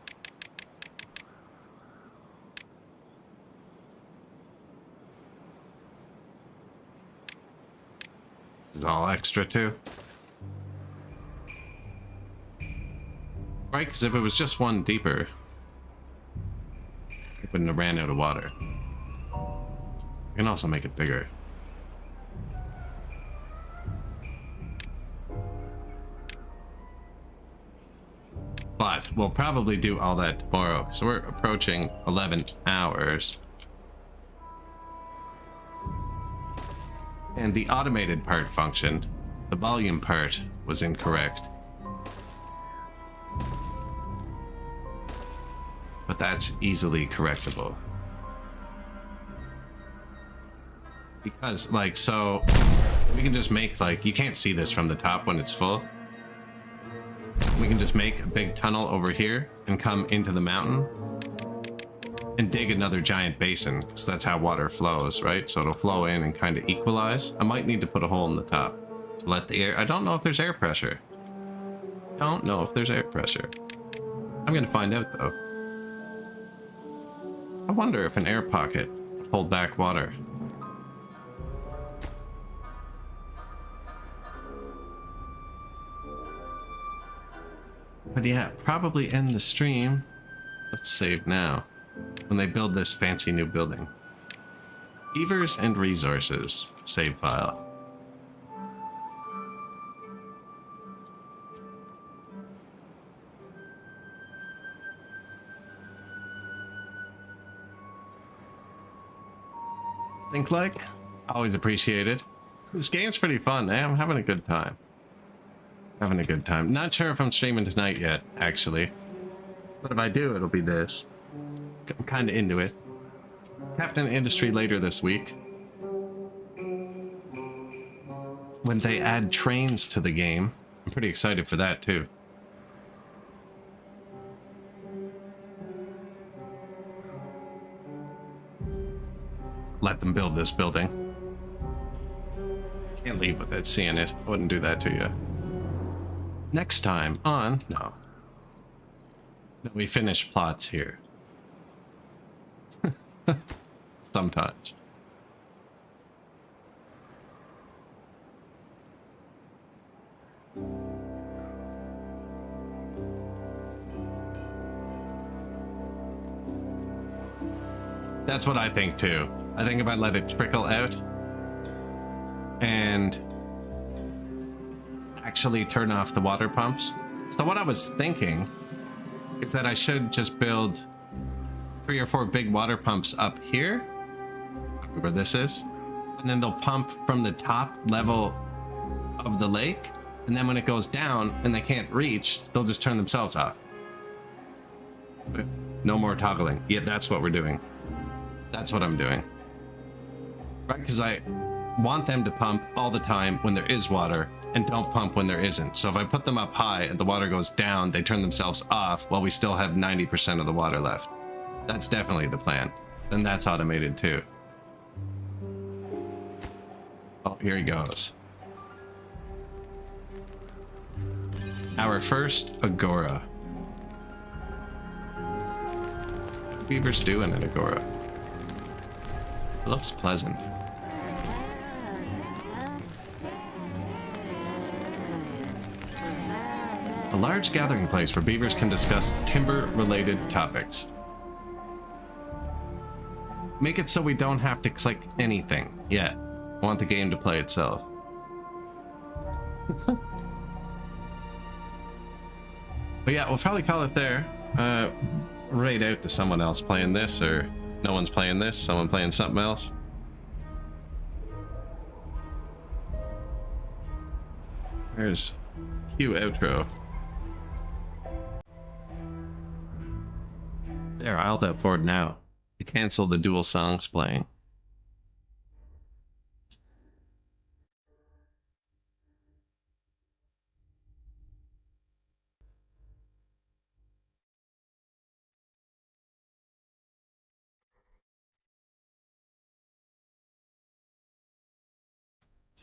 This is all extra, too. Right, because if it was just one deeper, it wouldn't have ran out of water. You can also make it bigger. But we'll probably do all that tomorrow, so we're approaching 11 hours. And the automated part functioned. The volume part was incorrect. But that's easily correctable. Because, like, so We can just make, like, you can't see this from the top when it's full. We can just make a big tunnel over here and come into the mountain and dig another giant basin, because that's how water flows, right? So it'll flow in and kind of equalize. I might need to put a hole in the top to let the air... I don't know if there's air pressure. Don't know if there's air pressure. I'm gonna find out, though. I wonder if an air pocket would hold back water. But yeah, probably end the stream. Let's save now. When they build this fancy new building. Beavers and resources. Save file. Think like? Always appreciated. This game's pretty fun. I'm having a good time. Having a good time. Not sure if I'm streaming tonight yet, actually. But if I do, it'll be this. I'm kind of into it. Captain Industry later this week. When they add trains to the game. I'm pretty excited for that, too. Let them build this building. Can't leave without seeing it. I wouldn't do that to you. Next time on... No. We finish plots here. Sometimes. That's what I think too. I think if I let it trickle out and actually turn off the water pumps. So what I was thinking is that I should just build 3 or 4 big water pumps up here, where this is, and then they'll pump from the top level of the lake, and then when it goes down and they can't reach, they'll just turn themselves off. No more toggling. Yeah, that's what we're doing. That's what I'm doing. Right, because I want them to pump all the time when there is water, and don't pump when there isn't. So if I put them up high and the water goes down, they turn themselves off while we still have 90% of the water left. That's definitely the plan. Then that's automated too. Oh, here he goes. Our first agora. What do beavers do in an agora? It looks pleasant. A large gathering place where beavers can discuss timber-related topics. Make it so we don't have to click anything yet. I want the game to play itself. But yeah, we'll probably call it there. Raid out to someone else playing this, or no one's playing this, someone playing something else. There's cue outro. There, I'll that board now. To cancel the dual songs playing.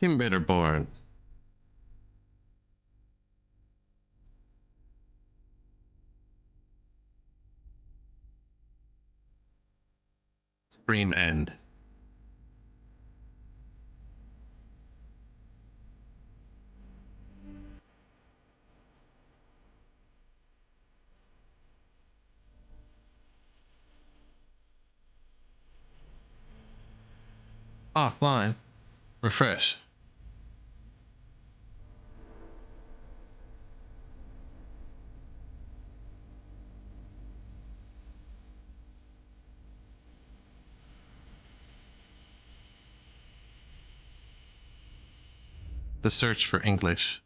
Timberborn. Stream end. Offline. Refresh. The search for English.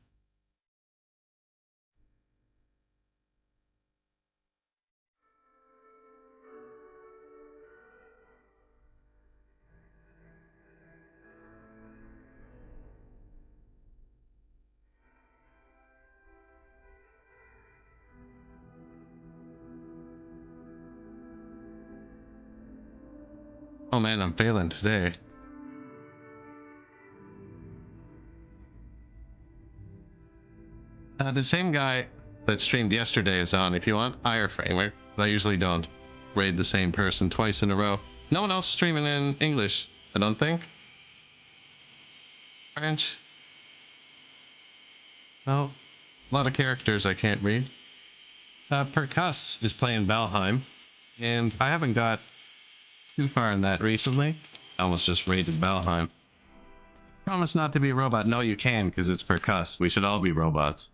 Oh man, I'm failing today. The same guy that streamed yesterday is on if you want wireframer, but I usually don't raid the same person twice in a row. No one else streaming in English, I don't think. French. No. A lot of characters I can't read. Percuss is playing Valheim, and I haven't got too far in that recently. I almost just raided Valheim. Promise not to be a robot. No, you can, because it's Percuss. We should all be robots.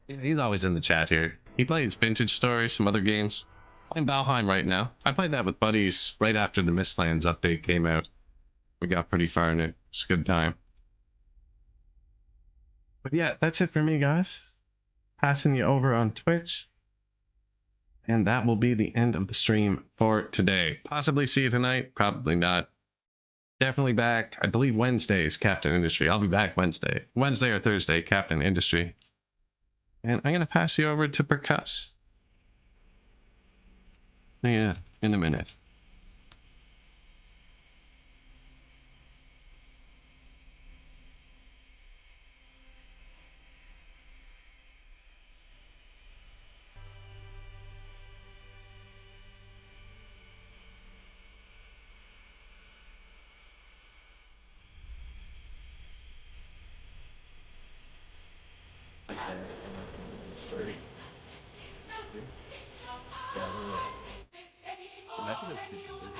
Yeah, he's always in the chat here. He plays Vintage Story, some other games. Playing Valheim right now. I played that with buddies right after the Mistlands update came out. We got pretty far in it. It's a good time. But yeah, that's it for me, guys. Passing you over on Twitch. And that will be the end of the stream for today. Possibly see you tonight. Probably not. Definitely back. I believe Wednesday is Captain Industry. I'll be back Wednesday. Wednesday or Thursday, Captain Industry. And I'm going to pass you over to Percuss. Yeah, in a minute.